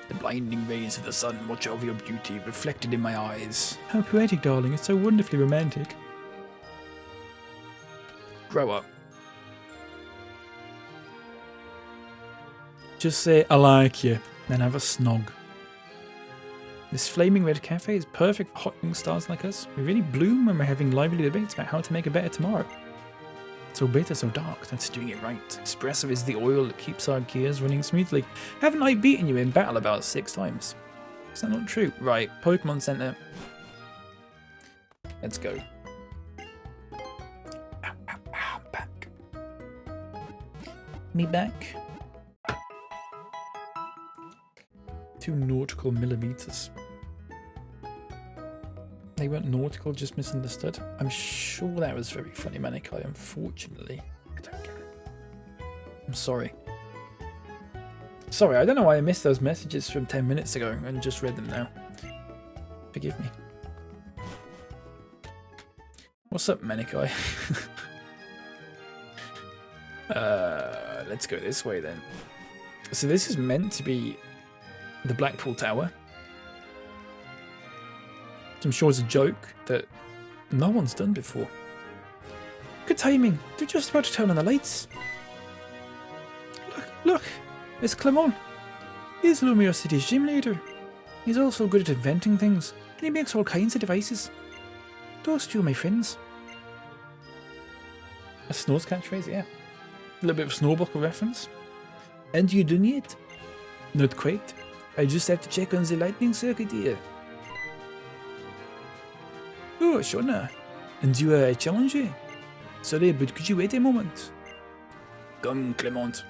The blinding rays of the sun watch over your beauty, reflected in my eyes. How poetic, darling. It's so wonderfully romantic. Grow up. Just say, I like you, then have a snog. This flaming red cafe is perfect for hot young stars like us. We really bloom when we're having lively debates about how to make a better tomorrow. So bitter, so dark, that's doing it right. Espresso is the oil that keeps our gears running smoothly. Haven't I beaten you in battle about 6 times? Is that not true? Right, Pokemon Center. Let's go. Ow, ow, ow, back. Me back. 2 nautical millimeters. They weren't nautical, just misunderstood. I'm sure that was very funny, Manikai. Unfortunately, I don't get it. I'm sorry. Sorry, I don't know why I missed those messages from 10 minutes ago and just read them now. Forgive me. What's up, Manikai? Let's go this way then. So this is meant to be the Blackpool Tower. I'm sure it's a joke that no one's done before. Good timing. They're just about to turn on the lights. Look. It's Clement. He's Lumio City's gym leader. He's also good at inventing things, and he makes all kinds of devices. Those 2 are my friends. A Snow's catchphrase, yeah. A little bit of Snowbuckle reference. And you done yet? Not quite. I just have to check on the lightning circuit here. Oh, Shona. And you are a challenger? Sorry, but could you wait a moment? Come, Clement.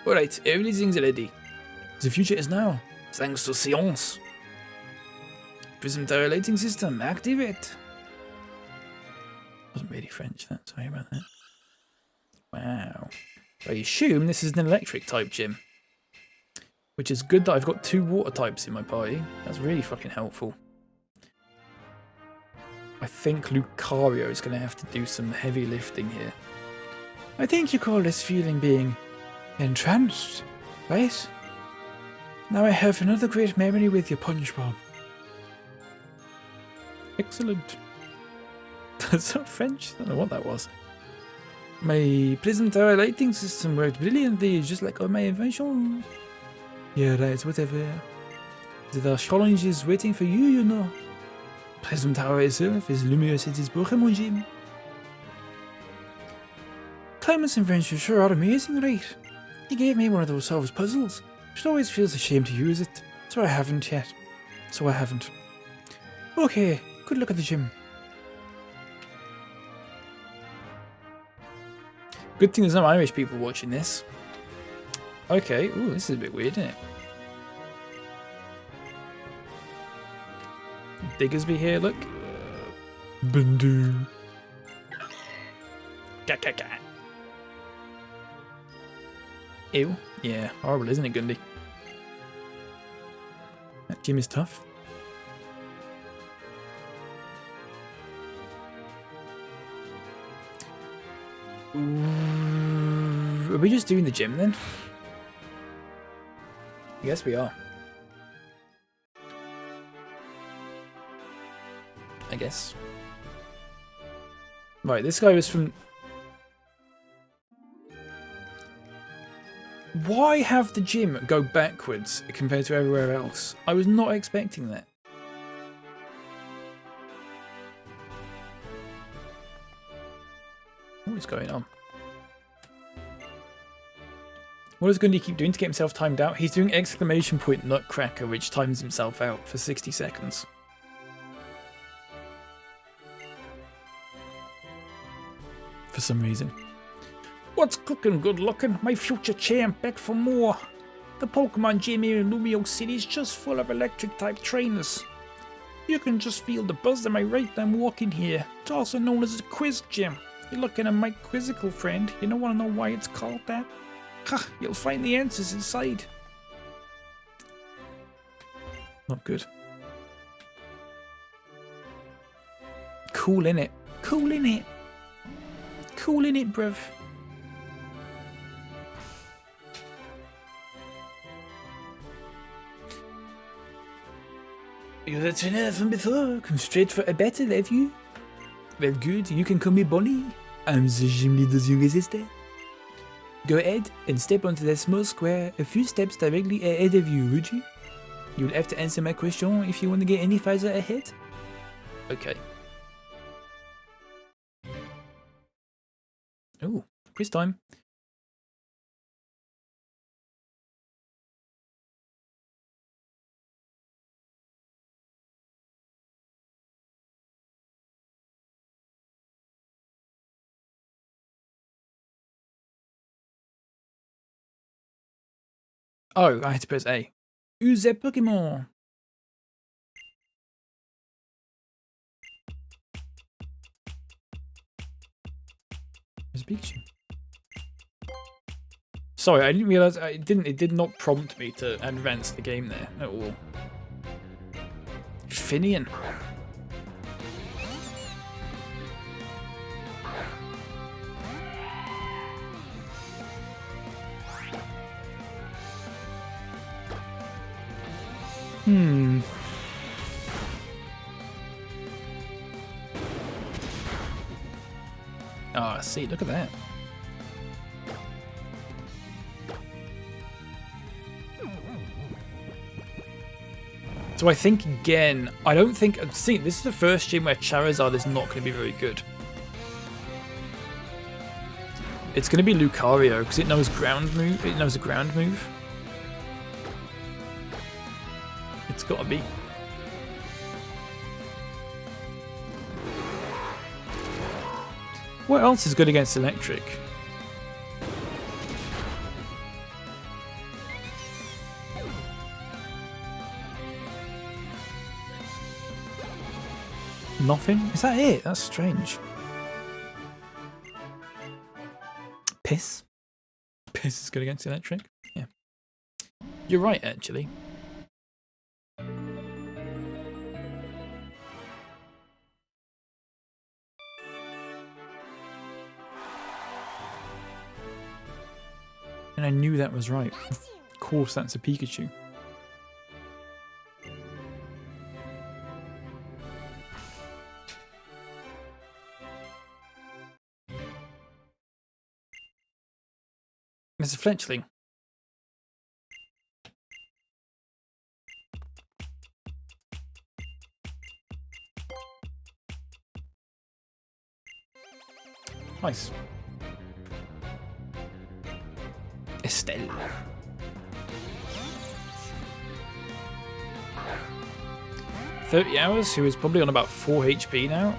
Alright, everything's ready. The future is now, thanks to science. Prism Tower lighting system, activate. Wasn't really French, that. Sorry about that. Wow. I assume this is an electric type gym. Which is good that I've got 2 water types in my party. That's really fucking helpful. I think Lucario is going to have to do some heavy lifting here. I think you call this feeling being entranced, right? Now I have another great memory with you, SpongeBob. Excellent. That's not French. I don't know what that was. My Prism Tower lighting system worked brilliantly, just like all my invention. Yeah, right, whatever. There are challenges waiting for you, you know. Prism Tower itself is Lumio City's Pokémon gym. Clement's inventions sure are amazing, right? He gave me one of those solved puzzles. It always feels a shame to use it, so I haven't yet. Okay, good luck at the gym. Good thing there's no Irish people watching this. Okay, ooh, this is a bit weird, isn't it? Diggersby here, look. Bindu. Ka. Ew. Yeah, horrible, isn't it, Gundy? That gym is tough. Ooh, are we just doing the gym then? I guess we are. I guess. Right, this guy was from... Why have the gym go backwards compared to everywhere else? I was not expecting that. What is going on? What is Gundy keep doing to get himself timed out? He's doing exclamation point nutcracker, which times himself out for 60 seconds. For some reason. What's cooking, good looking? My future champ back for more. The Pokemon gym here in Lumio City is just full of electric type trainers. You can just feel the buzz in my right I'm walking here. It's also known as a quiz gym. You're looking at my quizzical friend. You don't want to know why it's called that? Ha! You'll find the answers inside. Not good. cool, innit? Cool, innit? Cool, innit, bruv? You're the trainer from before. Come straight for a battle, have you? Well, good. You can call me Bonnie. I'm the gym leader's younger sister. Go ahead and step onto that small square a few steps directly ahead of you, would you? You'll have to answer my question if you want to get any farther ahead. Okay. Oh, quiz time. Oh, I had to press A. Who's that Pokémon? There's Pikachu. Sorry, I didn't realize it did not prompt me to advance the game there at all. Finian. Ah, see, look at that. So I think again, I don't think, see, this is the first gym where Charizard is not going to be very good. It's going to be Lucario because it knows ground move. It knows a ground move. It's got to be. What else is good against electric? Nothing? Is that it? That's strange. Piss? Piss is good against electric? Yeah. You're right, actually. And I knew that was right. Of course, that's a Pikachu. It's a fletchling. Nice. Estelle. $30 hours, who is probably on about 4 HP now.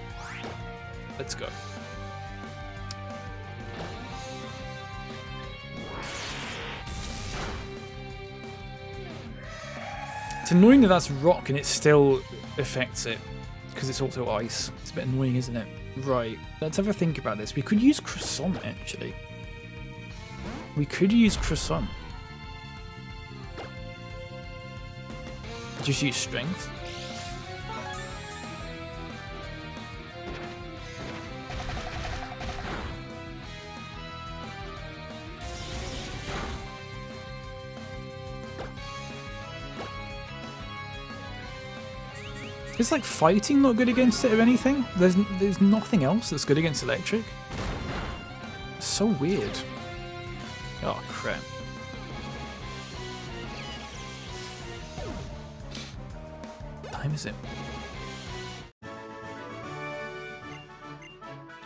Let's go. It's annoying that that's rock and it still affects it, because it's also ice. It's a bit annoying, isn't it? Right, let's have a think about this. We could use Croissant, actually. We could use Croissant. Just use Strength. Is like fighting not good against it or anything? There's nothing else that's good against electric. It's so weird. Oh crap. What time is it?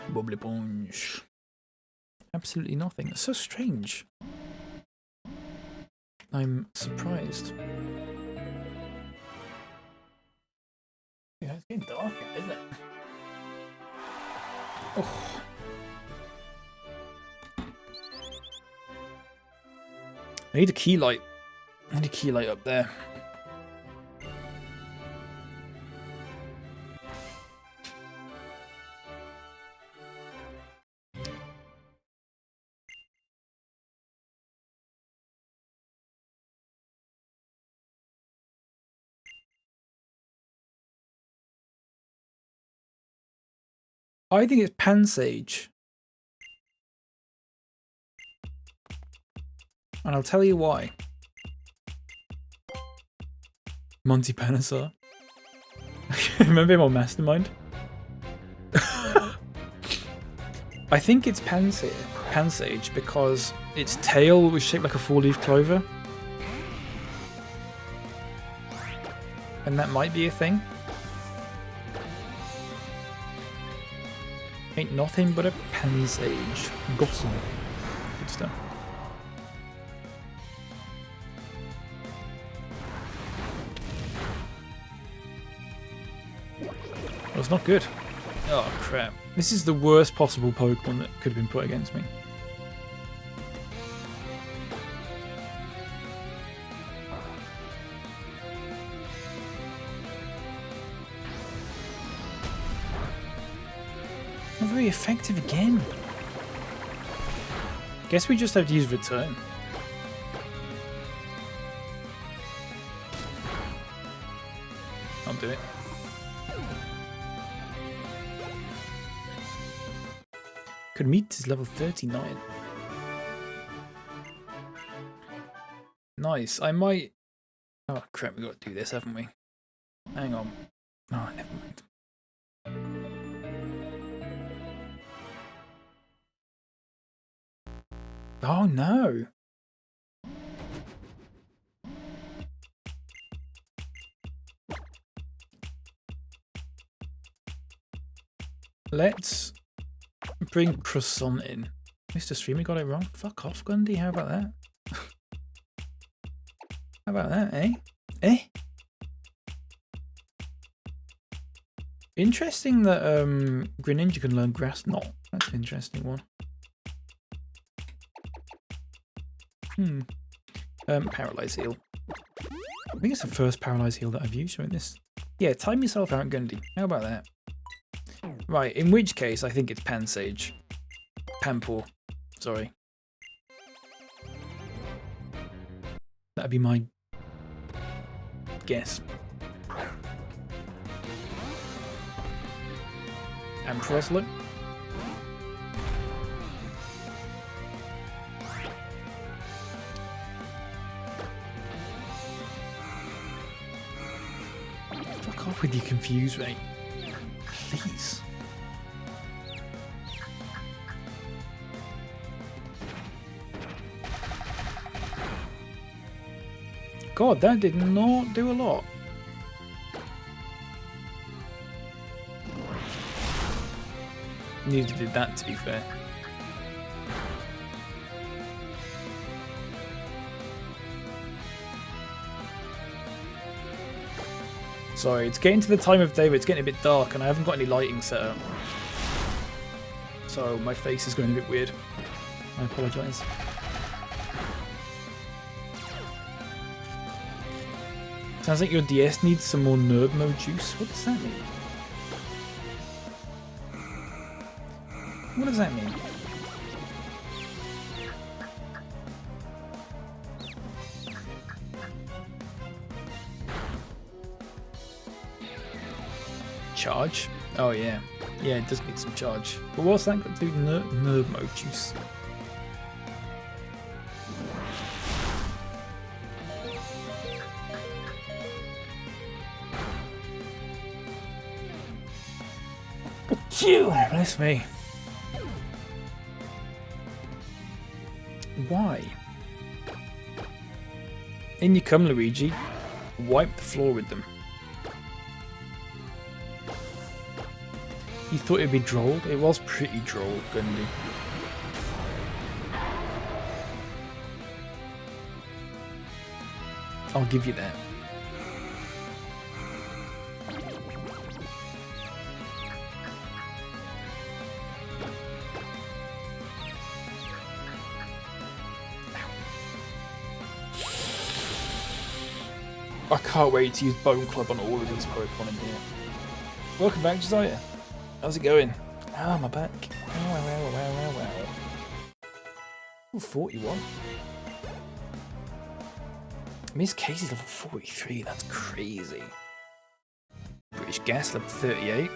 Bubbly punch. Absolutely nothing. It's so strange. I'm surprised. Yeah, it's getting dark, isn't it? Oh. I need a key light. I need a key light up there. I think it's Pansage. And I'll tell you why. Monty Panasaur. Remember him on Mastermind? I think it's Pansage because its tail was shaped like a 4-leaf clover. And that might be a thing. Ain't nothing but a Pansage. Gossamer. Good stuff. That was not good. Oh crap. This is the worst possible Pokemon that could have been put against me. Not very effective again. Guess we just have to use Return. I'll do it. Could meet his level 39. Nice. I might... Oh crap, we got to do this, haven't we? Hang on. Oh, never mind. Oh no! Let's bring Croissant in. Mr. Streamer got it wrong. Fuck off, Gundy. How about that? How about that, eh? Eh? Interesting that Greninja can learn Grass Knot. That's an interesting one. Paralyze Heal. I think it's the first Paralyze Heal that I've used in this. Yeah, time yourself out, Gundy. How about that? Right, in which case I think it's Pansage. Panpour. Sorry. That'd be my guess. And Froslet. Fuck off with your confuse rate. Please. God, that did not do a lot. Neither did that, to be fair. Sorry, it's getting to the time of day where it's getting a bit dark and I haven't got any lighting set up. So my face is going a bit weird. I apologise. Sounds like your DS needs some more nerd mode juice. What does that mean? What does that mean? Charge? Oh yeah. Yeah, it does need some charge. But what's that got to do with nerd mode juice? Phew, bless me. Why? In you come, Luigi. Wipe the floor with them. You thought it'd be droll? It was pretty droll, Gundy. I'll give you that. I can't wait to use Bone Club on all of these Pokemon in here. Welcome back, Josiah. How's it going? Ah, my back. Wow. Ooh, 41. Miss Casey's level 43. That's crazy. British Gas level 38.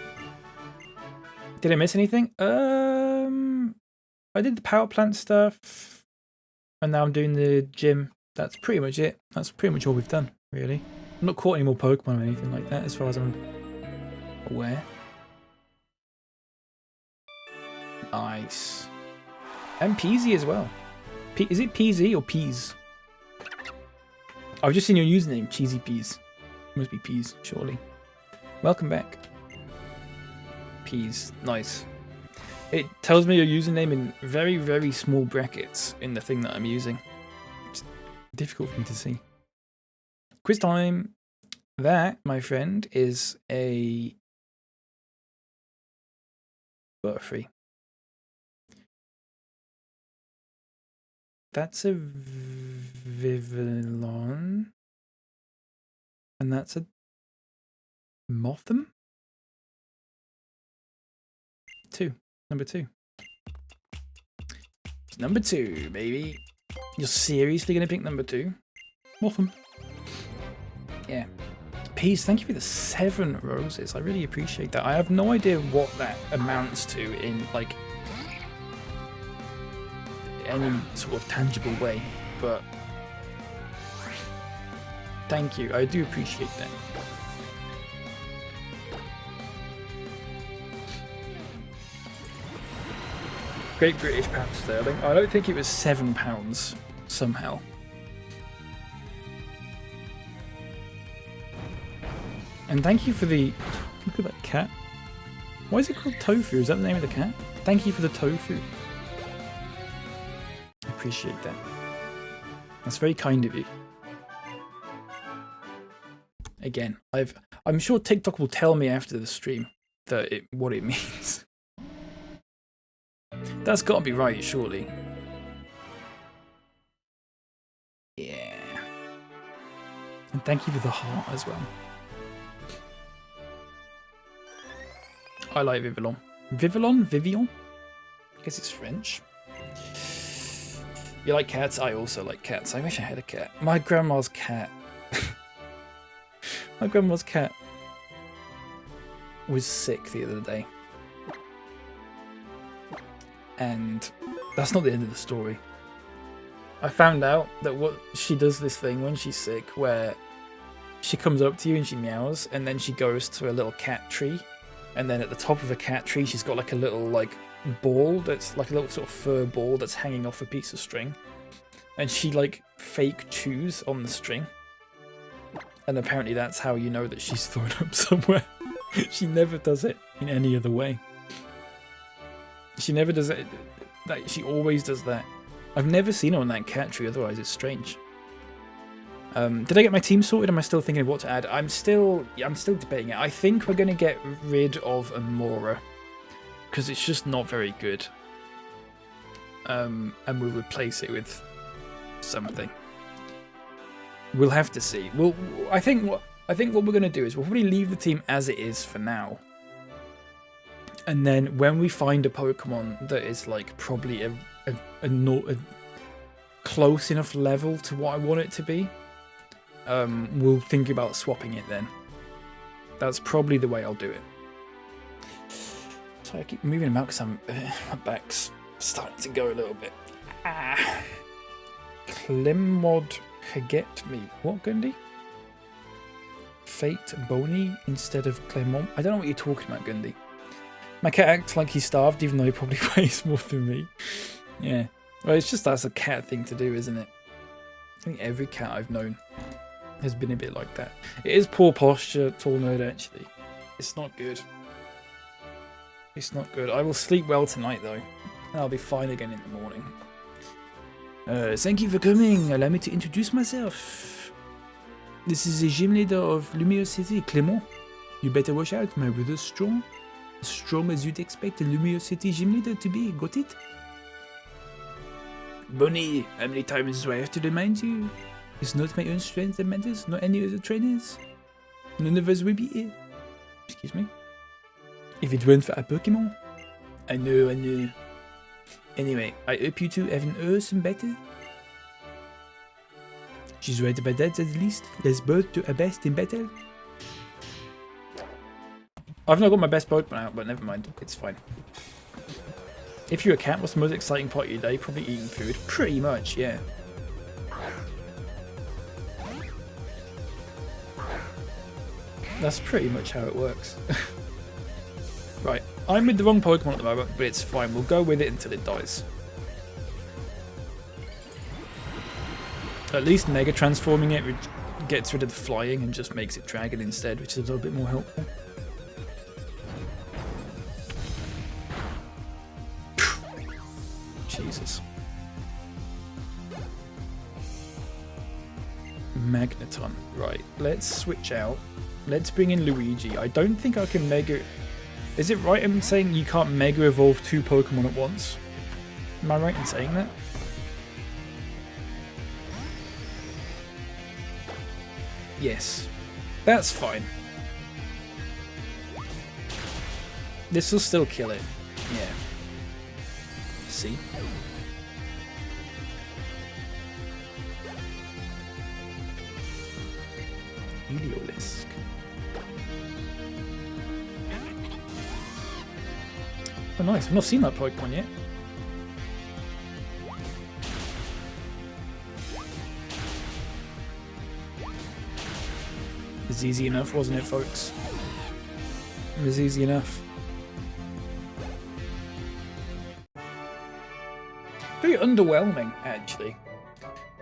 Did I miss anything? I did the power plant stuff, and now I'm doing the gym. That's pretty much it. That's pretty much all we've done, really. I'm not caught any more Pokemon or anything like that, as far as I'm aware. Nice. And Peasy as well. Is it Peasy or Peas? I've just seen your username, Cheesy Peas. Must be Peas, surely. Welcome back. Peas. Nice. It tells me your username in very, very small brackets in the thing that I'm using. It's difficult for me to see. Quiz time. That, my friend, is a Butterfree. That's a Vivillon. And that's a Motham? 2. Number 2. It's number 2, baby. You're seriously going to pick number 2? Motham. Yeah. Peace, thank you for the 7 roses. I really appreciate that. I have no idea what that amounts to in, like, any sort of tangible way, but thank you. I do appreciate that. Great British pound sterling. I don't think it was £7 somehow. And thank you for the... Look at that cat. Why is it called Tofu? Is that the name of the cat? Thank you for the tofu. I appreciate that. That's very kind of you. Again, I'm sure TikTok will tell me after the stream that what it means. That's got to be right, surely. Yeah. And thank you for the heart as well. I like Vivillon. Vivillon? Vivillon? I guess it's French. You like cats? I also like cats. I wish I had a cat. My grandma's cat. My grandma's cat was sick the other day. And that's not the end of the story. I found out that she does this thing when she's sick where she comes up to you and she meows, and then she goes to a little cat tree, and then at the top of a cat tree she's got like a little ball that's like a little sort of fur ball that's hanging off a piece of string, and she like fake chews on the string, and apparently that's how you know that she's thrown up somewhere. She never does it in any other way. She never does it. She always does that. I've never seen her on that cat tree, otherwise it's strange. Did I get my team sorted? Am I still thinking of what to add? I'm still debating it. I think we're going to get rid of Amora, because it's just not very good. And we'll replace it with something. We'll have to see. I think what we're going to do is we'll probably leave the team as it is for now. And then when we find a Pokemon that is like probably a close enough level to what I want it to be, we'll think about swapping it then. That's probably the way I'll do it. So I keep moving them out because my back's starting to go a little bit. Clemod Forget Me. What, Gundy? Fate Boney instead of Clemon? I don't know what you're talking about, Gundy. My cat acts like he's starved, even though he probably weighs more than me. Yeah. Well, it's just that's a cat thing to do, isn't it? I think every cat I've known has been a bit like that. It is poor posture, tall nerd, actually. It's not good. It's not good. I will sleep well tonight, though. And I'll be fine again in the morning. Thank you for coming. Allow me to introduce myself. This is the gym leader of Lumiere City, Clément. You better watch out, my brother's strong. As strong as you'd expect a Lumiere City gym leader to be, got it? Bonnie, how many times do I have to remind you? It's not my own strength that matters, not any other trainers. None of us will be here. Excuse me? If it weren't for a Pokémon. I know. Anyway, I hope you two have an awesome battle. She's right about that at least. Let's both do our best in battle. I've not got my best Pokemon out, but never mind. It's fine. If you're a cat, what's the most exciting part of your day? Probably eating food. Pretty much, yeah. That's pretty much how it works. Right, I'm with the wrong Pokemon at the moment, but it's fine. We'll go with it until it dies. At least Mega Transforming it gets rid of the flying and just makes it Dragon instead, which is a little bit more helpful. Jesus. Magneton. Right, let's switch out. Let's bring in Luigi. I don't think I can Mega... Is it right in saying you can't Mega Evolve 2 Pokemon at once? Am I right in saying that? Yes. That's fine. This will still kill it. Yeah. See? Heliolisk. Oh nice, I've not seen that Pokemon yet. It was easy enough, wasn't it, folks? It was easy enough. Very underwhelming, actually.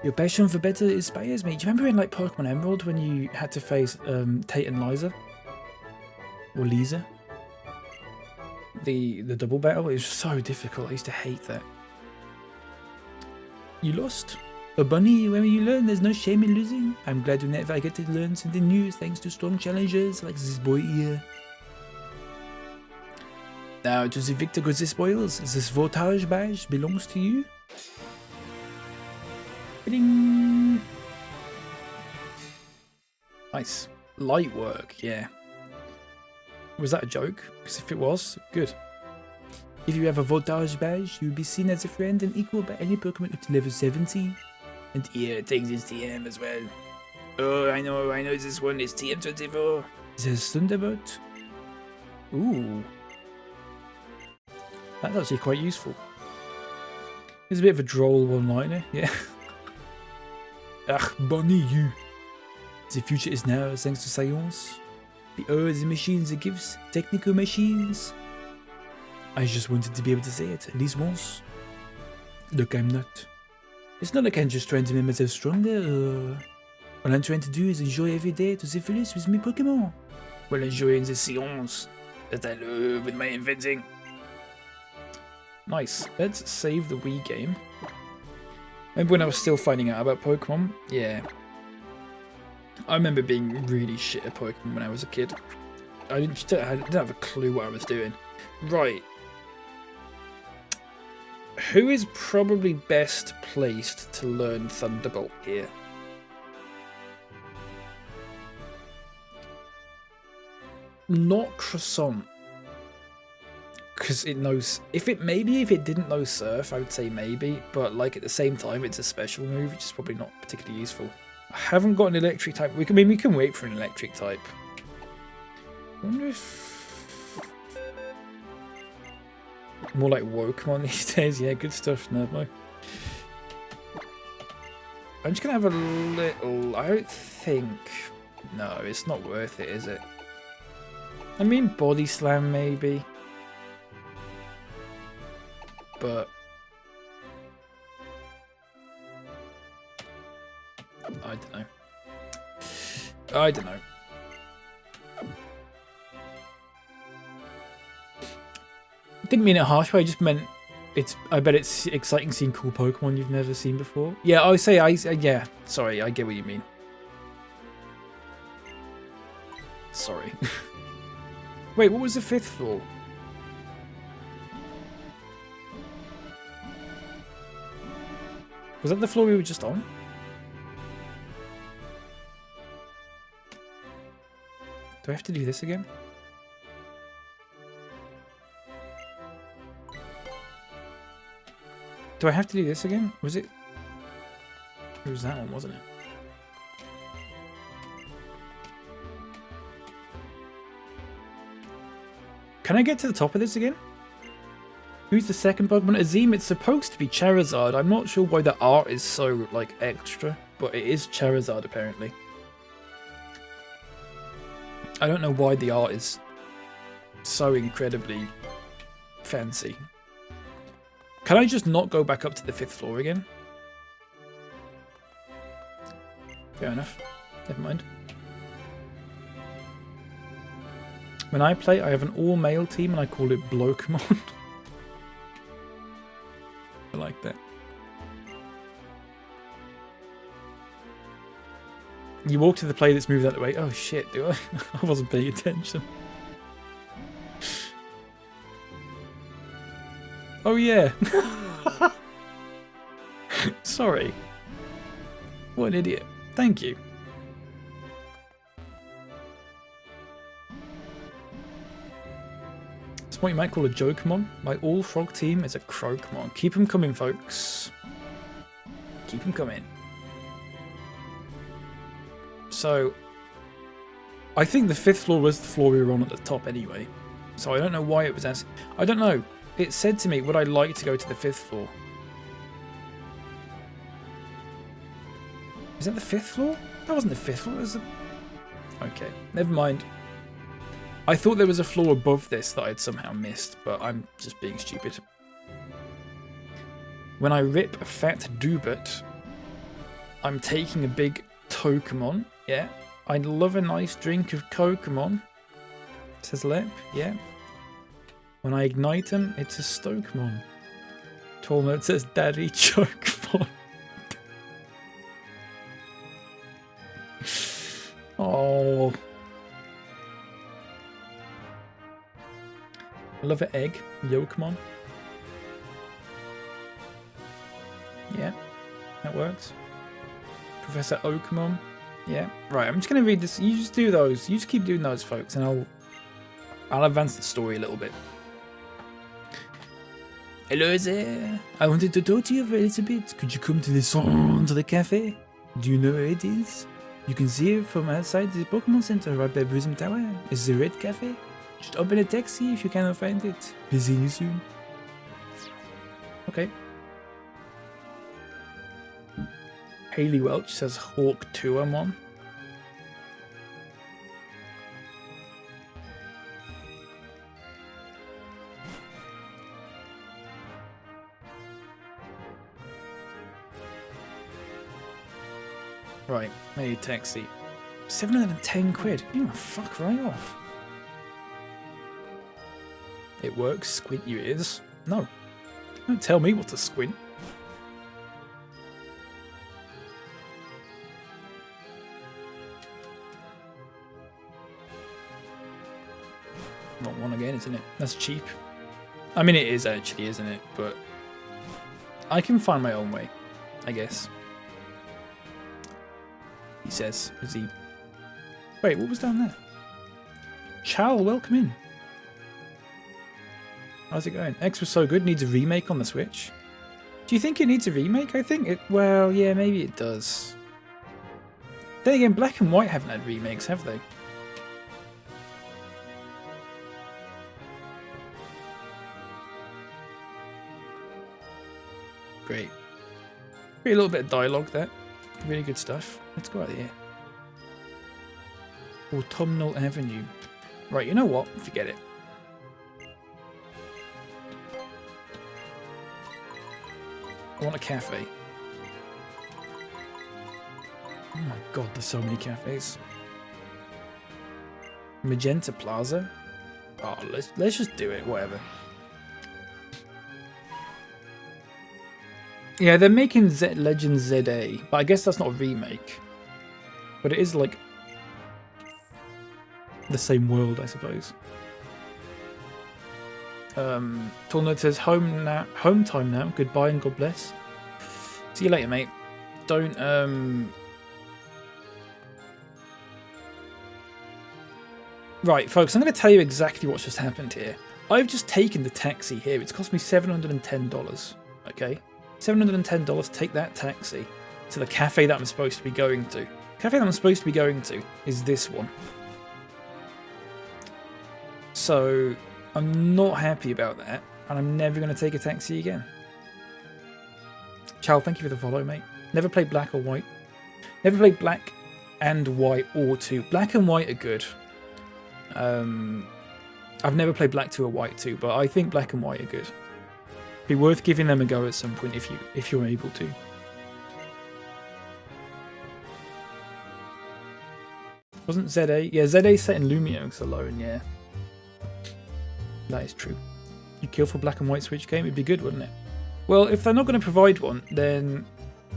Your passion for better inspires me. Do you remember in like Pokemon Emerald when you had to face Tate and Liza? Or Lisa? The double battle? It was so difficult. I used to hate that. You lost? A bunny, when you learn, there's no shame in losing. I'm glad whenever I get to learn something new thanks to strong challengers like this boy here. Now to the victor goes the spoils. This voltage badge belongs to you. Ding. Nice. Light work, yeah. Was that a joke? Because if it was, good. If you have a voltage badge, you'll be seen as a friend and equal by any Pokemon up to level 70. And here, take this TM as well. Oh, I know this one is TM24. There's Thunderbolt. Ooh. That's actually quite useful. It's a bit of a droll one-liner, yeah. Ach, Bonnie, you. The future is now thanks to science. The machines it gives, technical machines. I just wanted to be able to say it, at least once. Look, I'm not. It's not like I'm just trying to make myself stronger. All I'm trying to do is enjoy every day to the fullest with my Pokémon. While enjoying the science that I love with my inventing. Nice. Let's save the Wii game. Remember when I was still finding out about Pokemon? Yeah. I remember being really shit at Pokemon when I was a kid. I didn't have a clue what I was doing. Right. Who is probably best placed to learn Thunderbolt here? Not Croissant. Because it knows... If it didn't know Surf, I would say maybe. But like at the same time, it's a special move, which is probably not particularly useful. I haven't got an electric type. We can wait for an electric type. I wonder if... More like Wokemon these days. Yeah, good stuff, Nerdmo. I'm just going to have a little... I don't think... No, it's not worth it, is it? I mean, Body Slam, maybe. But... I don't know. I don't know. Didn't mean it harsh way, I just meant it's. I bet it's exciting seeing cool Pokemon you've never seen before. Yeah, yeah. Sorry, I get what you mean. Sorry. Wait, what was the 5th floor? Was that the floor we were just on? Do I have to do this again? Do I have to do this again? Was it? It was that one, wasn't it? Can I get to the top of this again? Who's the second Pokemon? Azim, it's supposed to be Charizard. I'm not sure why the art is so, like, extra, but it is Charizard, apparently. I don't know why the art is so incredibly fancy. Can I just not go back up to the 5th floor again? Fair enough. Never mind. When I play, I have an all-male team and I call it Blokemon. I like that. You walk to the play that's moved out of the way. Oh shit, do I? I wasn't paying attention. Oh yeah. Sorry. What an idiot. Thank you. It's what you might call a Jokemon. My all-frog team is a Crocomon. Keep them coming, folks. Keep them coming. So, I think the 5th floor was the floor we were on at the top anyway. So I don't know why it was as... I don't know. It said to me, would I like to go to the 5th floor? Is that the 5th floor? That wasn't the 5th floor. It was the... Okay, never mind. I thought there was a floor above this that I'd somehow missed, but I'm just being stupid. When I rip a fat doobert, I'm taking a big Tokemon. Yeah. I love a nice drink of Kokemon. Says Lep. Yeah. When I ignite him, it's a Stokemon. Tall note says Daddy Chokemon. Oh. I love an egg. Yokomon. Yeah, that works. Professor Oakumon. Yeah. Right, I'm just going to read this. You just do those. You just keep doing those, folks, and I'll advance the story a little bit. Hello there. I wanted to talk to you for a little bit. Could you come to the Centre de Cafe? Do you know where it is? You can see it from outside the Pokemon Center right by Prism Tower. It's the Red Cafe. Just open a taxi if you cannot find it. Be seeing you soon. Okay. Haley Welch says Hawk 2 I'm on. Right, made taxi. 710 quid. You fuck right off. It works. Squint your ears. No. Don't tell me what to squint. Not one again, isn't it? That's cheap. I mean, it is actually, isn't it? But I can find my own way, I guess. He says, as he... Wait, what was down there? Chal, welcome in. How's it going? X was so good, needs a remake on the Switch. Do you think it needs a remake? I think it... Well, yeah, maybe it does. Then again, Black and White haven't had remakes, have they? Great. Great little bit of dialogue there. Really good stuff. Let's go out of here. Autumnal Avenue. Right, you know what? Forget it. I want a cafe. Oh my god, there's so many cafes. Magenta Plaza? Oh, let's just do it, whatever. Yeah, they're making Legends ZA, but I guess that's not a remake. But it is like the same world, I suppose. Tornado says home time now. Goodbye and God bless. See you later, mate. Don't Right, folks, I'm going to tell you exactly what's just happened here. I've just taken the taxi here. It's cost me $710. Okay, $710. Take that taxi to the cafe that I'm supposed to be going to. The cafe that I'm supposed to be going to is this one. So I'm not happy about that, and I'm never going to take a taxi again. Chow, thank you for the follow, mate. Never played black or white. Never played black and white or 2. Black and white are good. I've never played black 2 or white 2, but I think black and white are good. Be worth giving them a go at some point if you're able to. Wasn't ZA? Yeah, ZA set in Lumiox alone, yeah. That is true. You kill for black and white Switch game, it'd be good, wouldn't it? Well, if they're not going to provide one, then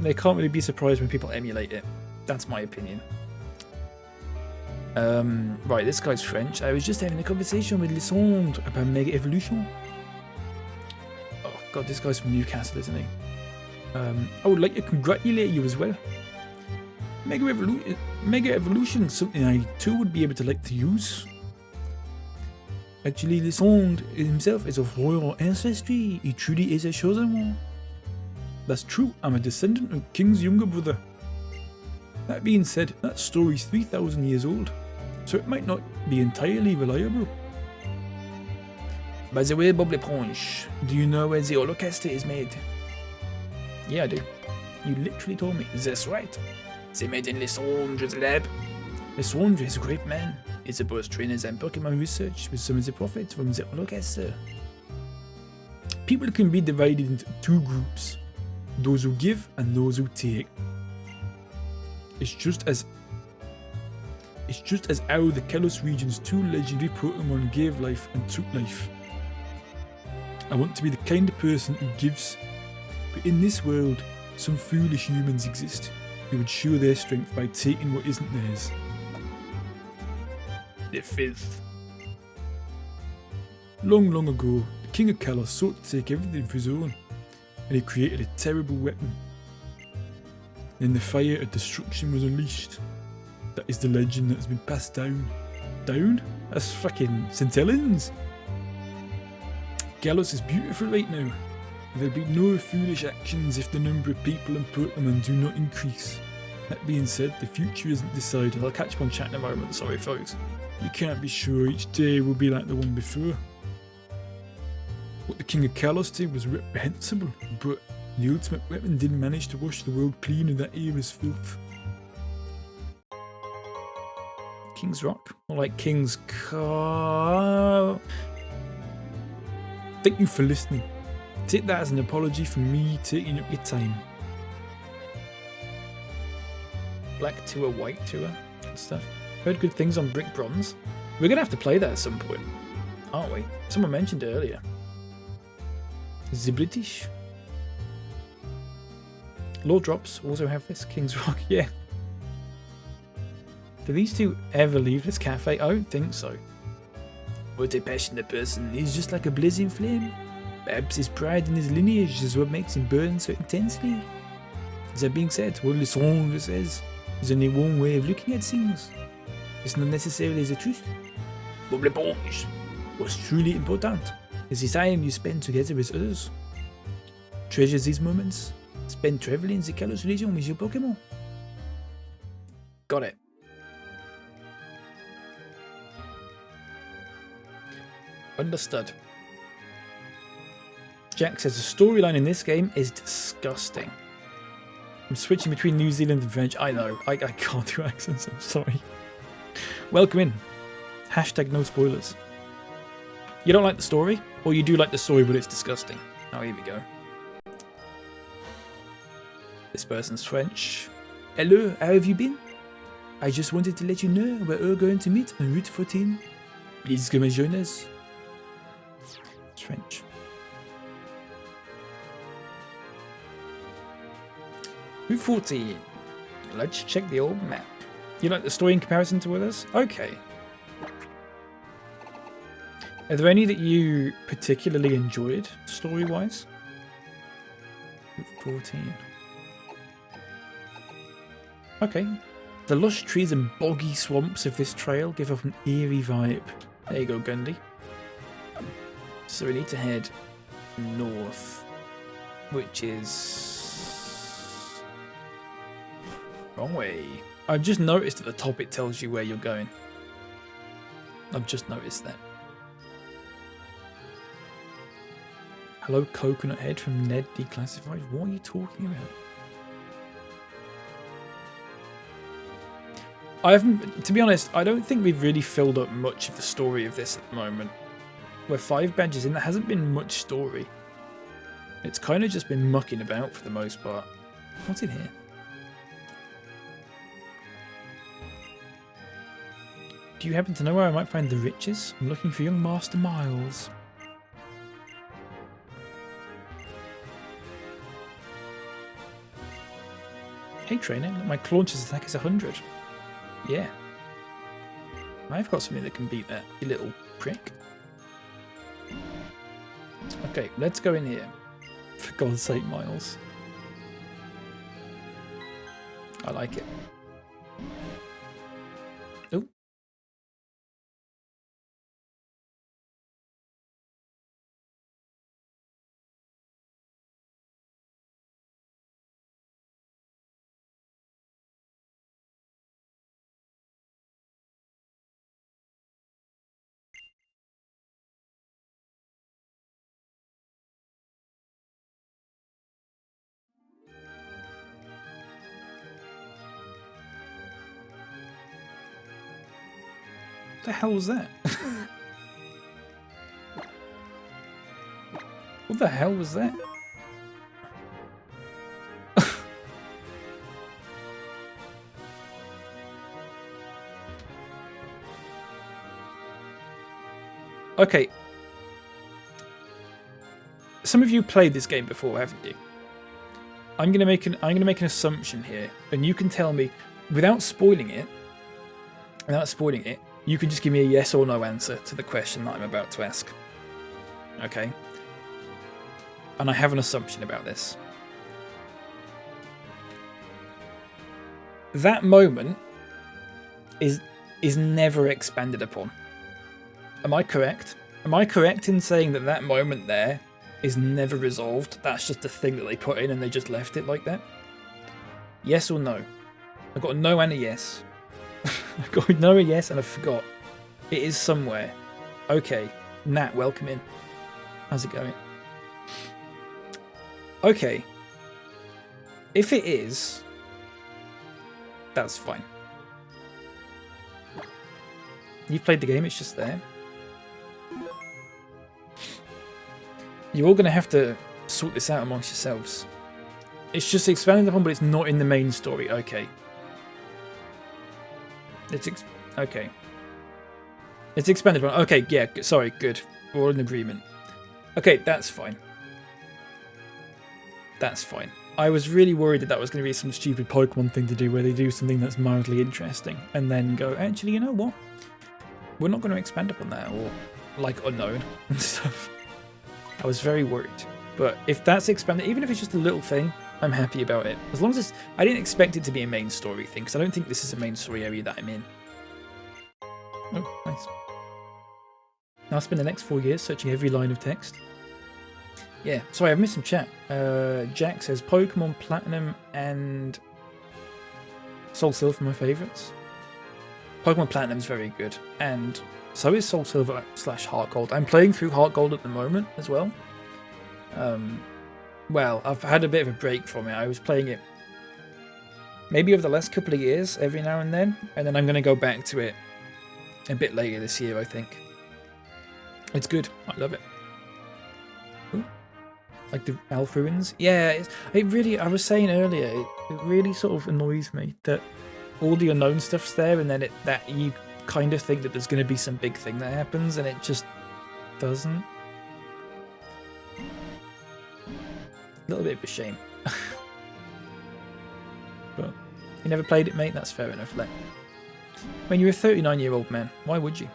they can't really be surprised when people emulate it. That's my opinion. Right, this guy's French. I was just having a conversation with Lissandre about Mega Evolution. Oh god, this guy's from Newcastle, isn't he? I would like to congratulate you as well. Mega Evolution is something I too would be able to like to use. Actually, Lissandre himself is of royal ancestry. He truly is a chosen one. That's true, I'm a descendant of King's younger brother. That being said, that story's 3,000 years old, so it might not be entirely reliable. By the way, Bob Leponge, do you know where the Holocaster is made? Yeah, I do. You literally told me. That's right. They made in Lissandre's lab. Lissandre is a great man. He's both trainers and Pokémon research with some of the profits from the Holocaster. People can be divided into 2 groups. Those who give and those who take. It's just as how the Kalos region's 2 legendary Pokémon gave life and took life. I want to be the kind of person who gives, but in this world, some foolish humans exist who would show their strength by taking what isn't theirs. The filth. Long, long ago, the King of Kalos sought to take everything for his own, and he created a terrible weapon. Then the fire of destruction was unleashed. That is the legend that has been passed down. Down? That's fucking Centellans. Kalos is beautiful right now. There'll be no foolish actions if the number of people and Pokemon do not increase. That being said, the future isn't decided. I'll catch up on chat in a moment, sorry folks. You can't be sure each day will be like the one before. What the King of Kalos did was reprehensible, but the ultimate weapon didn't manage to wash the world clean of that era's filth. King's Rock? Or like King's Car? Thank you for listening. Take that as an apology for me taking up your time. Black tour, white tour, and stuff. Heard good things on Brick Bronze. We're gonna have to play that at some point, aren't we? Someone mentioned it earlier. The British. Lord Drops also have this. King's Rock, yeah. Do these two ever leave this cafe? I don't think so. What a passionate person. He's just like a blazing flame. Perhaps his pride in his lineage is what makes him burn so intensely. That being said, what Lissandre says, there's only one way of looking at things. It's not necessarily the truth. Bob Leponge. What's truly important is the time you spend together with others. Treasure these moments. Spend traveling the Kalos region with your Pokémon. Got it. Understood. Jack says the storyline in this game is disgusting. I'm switching between New Zealand and French. I know. I can't do accents. I'm sorry. Welcome in. Hashtag no spoilers. You don't like the story? Or you do like the story but it's disgusting? Oh, here we go. This person's French. Hello, how have you been? I just wanted to let you know we're all going to meet on Route 14. Please come and join us. It's French. Route 14. Let's check the old map. You like the story in comparison to others? Okay. Are there any that you particularly enjoyed, story-wise? Route 14. Okay. The lush trees and boggy swamps of this trail give off an eerie vibe. There you go, Gundy. So we need to head north, which is... wrong way. I've just noticed at the top it tells you where you're going. I've just noticed that. Hello, Coconut Head from Ned Declassified. What are you talking about? To be honest, I don't think we've really filled up much of the story of this at the moment. We're 5 badges in, there hasn't been much story. It's kind of just been mucking about for the most part. What's in here? Do you happen to know where I might find the riches? I'm looking for young Master Miles. Hey trainer, look, my Clauncher's attack is 100. Yeah. I've got something that can beat that, you little prick. Okay, let's go in here. For God's sake, Miles. I like it. Oh. What the hell was that? What the hell was that? Okay. Some of you played this game before, haven't you? I'm gonna make an assumption here, and you can tell me without spoiling it. You can just give me a yes or no answer to the question that I'm about to ask. Okay? And I have an assumption about this. That moment is never expanded upon. Am I correct? Am I correct in saying that that moment there is never resolved? That's just a thing that they put in and they just left it like that? Yes or no? I've got a no and a yes. I've got a no, a yes, and I forgot. It is somewhere. Okay. Nat, welcome in. How's it going? Okay. If it is, that's fine. You've played the game, it's just there. You're all going to have to sort this out amongst yourselves. It's just expanded upon, but it's not in the main story. Okay. Okay. It's expanded upon. Okay, yeah, sorry, good. We're all in agreement. Okay, that's fine. That's fine. I was really worried that that was going to be some stupid Pokemon thing to do where they do something that's mildly interesting and then go, actually, you know what? We're not going to expand upon that, or like unknown and stuff. I was very worried. But if that's expanded, even if it's just a little thing, I'm happy about it. As long as it's... I didn't expect it to be a main story thing, because I don't think this is a main story area that I'm in. Oh, nice. Now I'll spend the next 4 years searching every line of text. Yeah, sorry, I've missed some chat. Jack says Pokemon Platinum and Soul Silver are my favourites. Pokemon Platinum is very good, and so is Soul Silver / Heart Gold. I'm playing through Heart Gold at the moment as well. Well, I've had a bit of a break from it. I was playing it maybe over the last couple of years, every now and then I'm going to go back to it a bit later this year, I think. It's good. I love it. Ooh. Like the Elf Ruins. Yeah, it really, I was saying earlier, it really sort of annoys me that all the unknown stuff's there and then that you kind of think that there's going to be some big thing that happens and it just doesn't. A little bit of a shame. But you never played it, mate? That's fair enough. Like, when you're a 39-year-old man, why would you?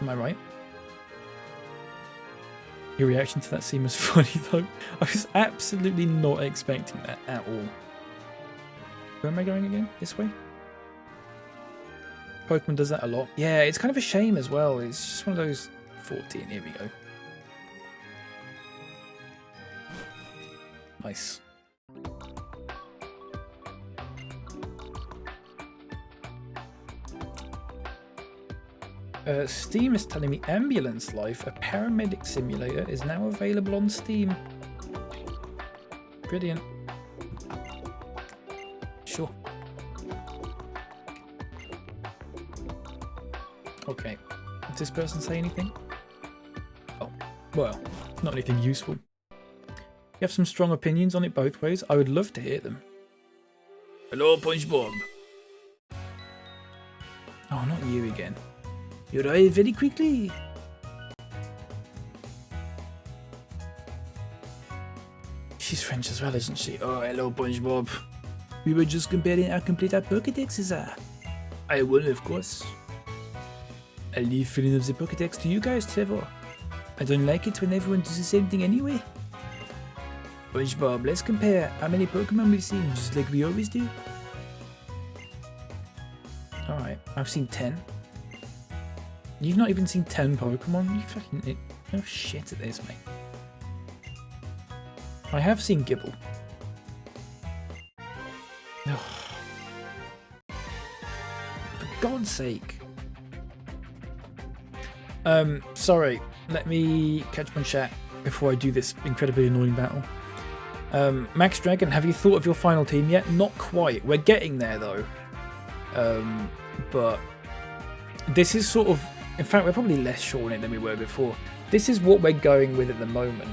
Am I right? Your reaction to that scene was funny, though. I was absolutely not expecting that at all. Where am I going again? This way? Pokemon does that a lot. Yeah, it's kind of a shame as well. It's just one of those... 14, here we go. Nice. Steam is telling me Ambulance Life, a paramedic simulator, is now available on Steam. Brilliant. Sure. Okay. Does this person say anything? Oh, well, not anything useful. You have some strong opinions on it both ways. I would love to hear them. Hello, SpongeBob. Oh, not you again. You arrived very quickly. She's French as well, isn't she? Oh, hello, SpongeBob. We were just comparing how complete our Pokédexes are. I won, of course. I leave filling of the Pokédex to you guys, Trevor. I don't like it when everyone does the same thing anyway. SpongeBob, let's compare how many Pokemon we've seen, just like we always do. Alright, I've seen 10. You've not even seen 10 Pokemon? You fucking... no shit at this, mate. I have seen Gibble. Oh. For God's sake. Sorry. Let me catch my chat before I do this incredibly annoying battle. Max Dragon, have you thought of your final team yet? Not quite. We're getting there, though. But this is sort of... In fact, we're probably less sure on it than we were before. This is what we're going with at the moment.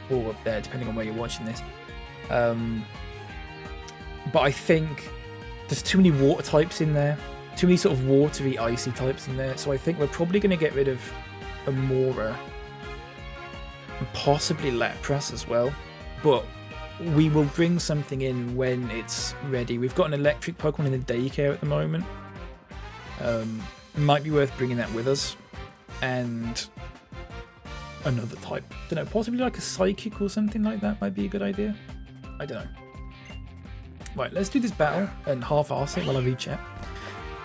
Or up there, depending on where you're watching this. But I think there's too many water types in there. Too many sort of watery, icy types in there. So I think we're probably going to get rid of Amora. And possibly Lapras as well. But we will bring something in when it's ready. We've got an electric Pokemon in the daycare at the moment. Might be worth bringing that with us. And another type. Don't know, possibly like a Psychic or something like that might be a good idea. I don't know. Right, let's do this battle and half-arse it while I read chat.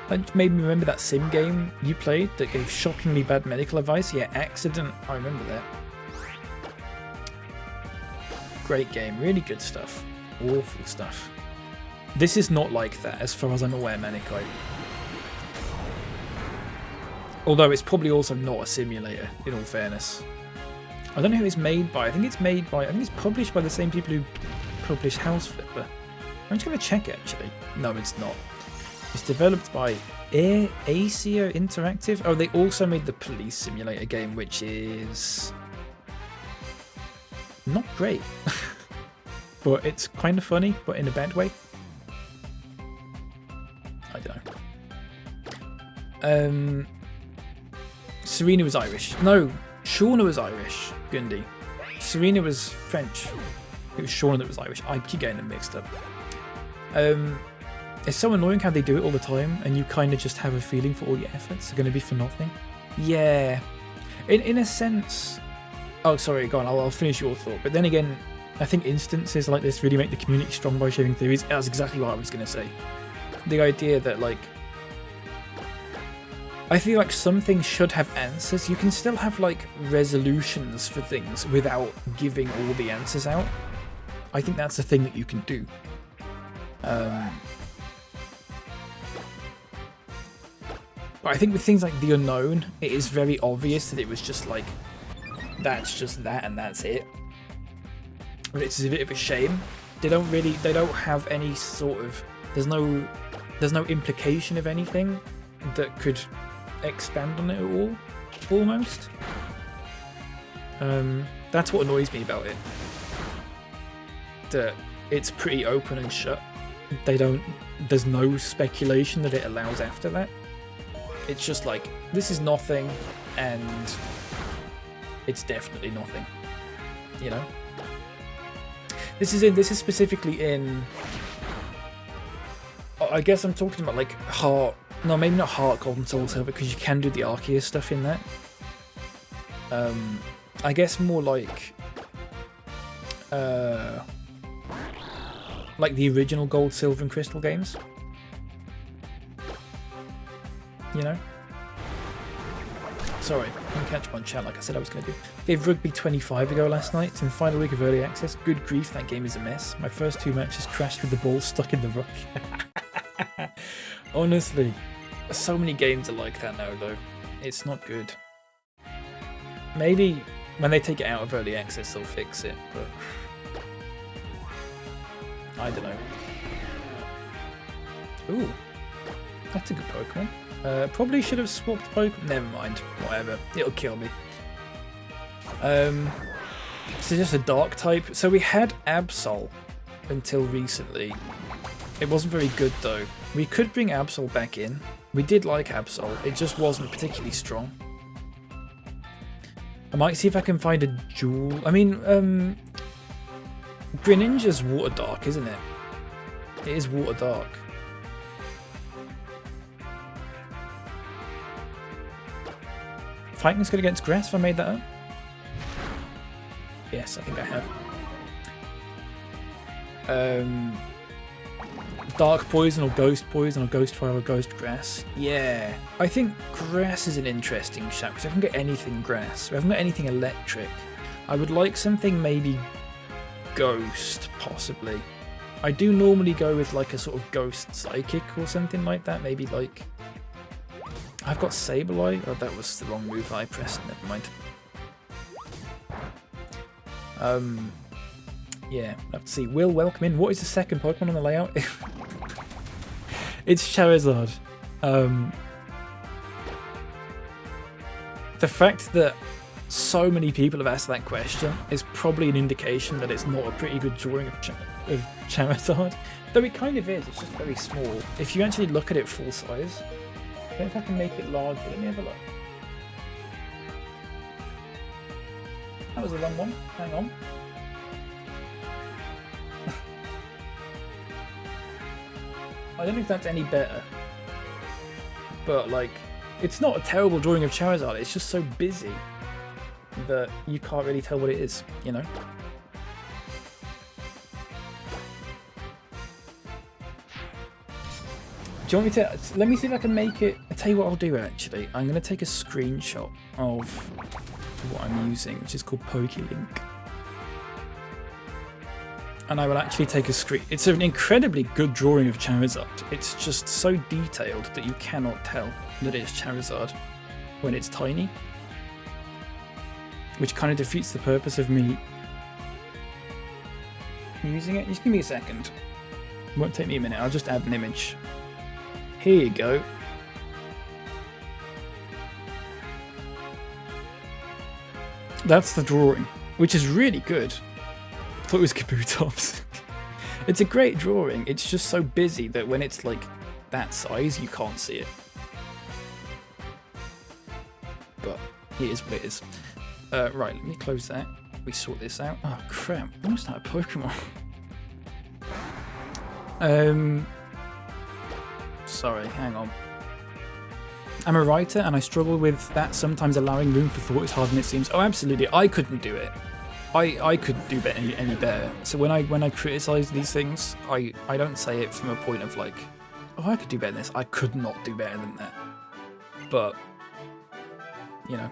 That made me remember that sim game you played that gave shockingly bad medical advice. Yeah, Accident. I remember that. Great game. Really good stuff. Awful stuff. This is not like that as far as I'm aware, Manukite. Although it's probably also not a simulator, in all fairness. I don't know who it's made by. I think it's published by the same people who published House Flipper. I'm just going to check, actually. No, it's not. It's developed by Asia Interactive. Oh, they also made the Police Simulator game, which is not great. But it's kind of funny, but in a bad way. I don't know. Serena was Irish. No, Shauna was Irish, Gundy. Serena was French. It was Shauna that was Irish. I keep getting them mixed up. It's so annoying how they do it all the time, and you kind of just have a feeling for all your efforts are going to be for nothing. Yeah. In a sense... Oh, sorry, go on, I'll finish your thought. But then again, I think instances like this really make the community strong by sharing theories. That's exactly what I was going to say. The idea that, like... I feel like some things should have answers. You can still have, like, resolutions for things without giving all the answers out. I think that's a thing that you can do. But I think with things like The Unknown, it is very obvious that it was just like, that's just that and that's it. But it's a bit of a shame. They don't have any sort of, there's no implication of anything that could expand on it at all, almost. That's what annoys me about it. That it's pretty open and shut. There's no speculation that it allows after that. It's just like, this is nothing, and it's definitely nothing. You know? This is specifically in... I guess I'm talking about like Heart... No, maybe not Heart, Gold and Soul Silver, because you can do the Arceus stuff in that. I guess more like... like the original Gold, Silver and Crystal games. You know? Sorry, I didn't catch my chat like I said I was going to do. Gave Rugby 25 ago last night. It's in the final week of early access. Good grief, that game is a mess. My first 2 matches crashed with the ball stuck in the ruck. Honestly, so many games are like that now though. It's not good. Maybe when they take it out of early access, they'll fix it, but I don't know. Ooh, that's a good Pokemon. Probably should have swapped Pokemon. Never mind. Whatever. It'll kill me. So just a dark type. So we had Absol until recently. It wasn't very good though. We could bring Absol back in. We did like Absol. It just wasn't particularly strong. I might see if I can find a dual. I mean, Greninja's Water Dark, isn't it? It is Water Dark. Fighting's good against grass, if I made that up. Yes, I think I have. Dark Poison or Ghost Poison or Ghost Fire or Ghost Grass. Yeah, I think Grass is an interesting shout because I haven't got anything Grass. We haven't got anything Electric. I would like something maybe Ghost, possibly. I do normally go with like a sort of Ghost Psychic or something like that. Maybe like... I've got Sableye. Oh, that was the wrong move I pressed. Never mind. Yeah, let's see. Will, welcome in. What is the second Pokemon on the layout? It's Charizard. The fact that so many people have asked that question is probably an indication that it's not a pretty good drawing of Charizard. Though it kind of is, it's just very small. If you actually look at it full size, I don't know if I can make it larger. Let me have a look. That was the wrong one. Hang on. I don't know if that's any better. But, like, it's not a terrible drawing of Charizard. It's just so busy that you can't really tell what it is, you know? Do you want me to... Let me see if I can make it... I'll tell you what I'll do, actually. I'm going to take a screenshot of what I'm using, which is called PokeLink. And I will actually take a screen. It's an incredibly good drawing of Charizard. It's just so detailed that you cannot tell that it's Charizard when it's tiny. Which kind of defeats the purpose of me using it. Just give me a second. It won't take me a minute. I'll just add an image. Here you go. That's the drawing, which is really good. I thought it was Kabutops. It's a great drawing. It's just so busy that when it's like that size, you can't see it. But it is what it is. Right, let me close that. We sort this out. Oh crap! Almost out of Pokemon. Sorry, hang on. I'm a writer and I struggle with that sometimes allowing room for thought is harder than it seems. Oh, absolutely. I couldn't do it. I couldn't do any better. So when I criticize these things, I don't say it from a point of like, oh, I could do better than this. I could not do better than that. But, you know,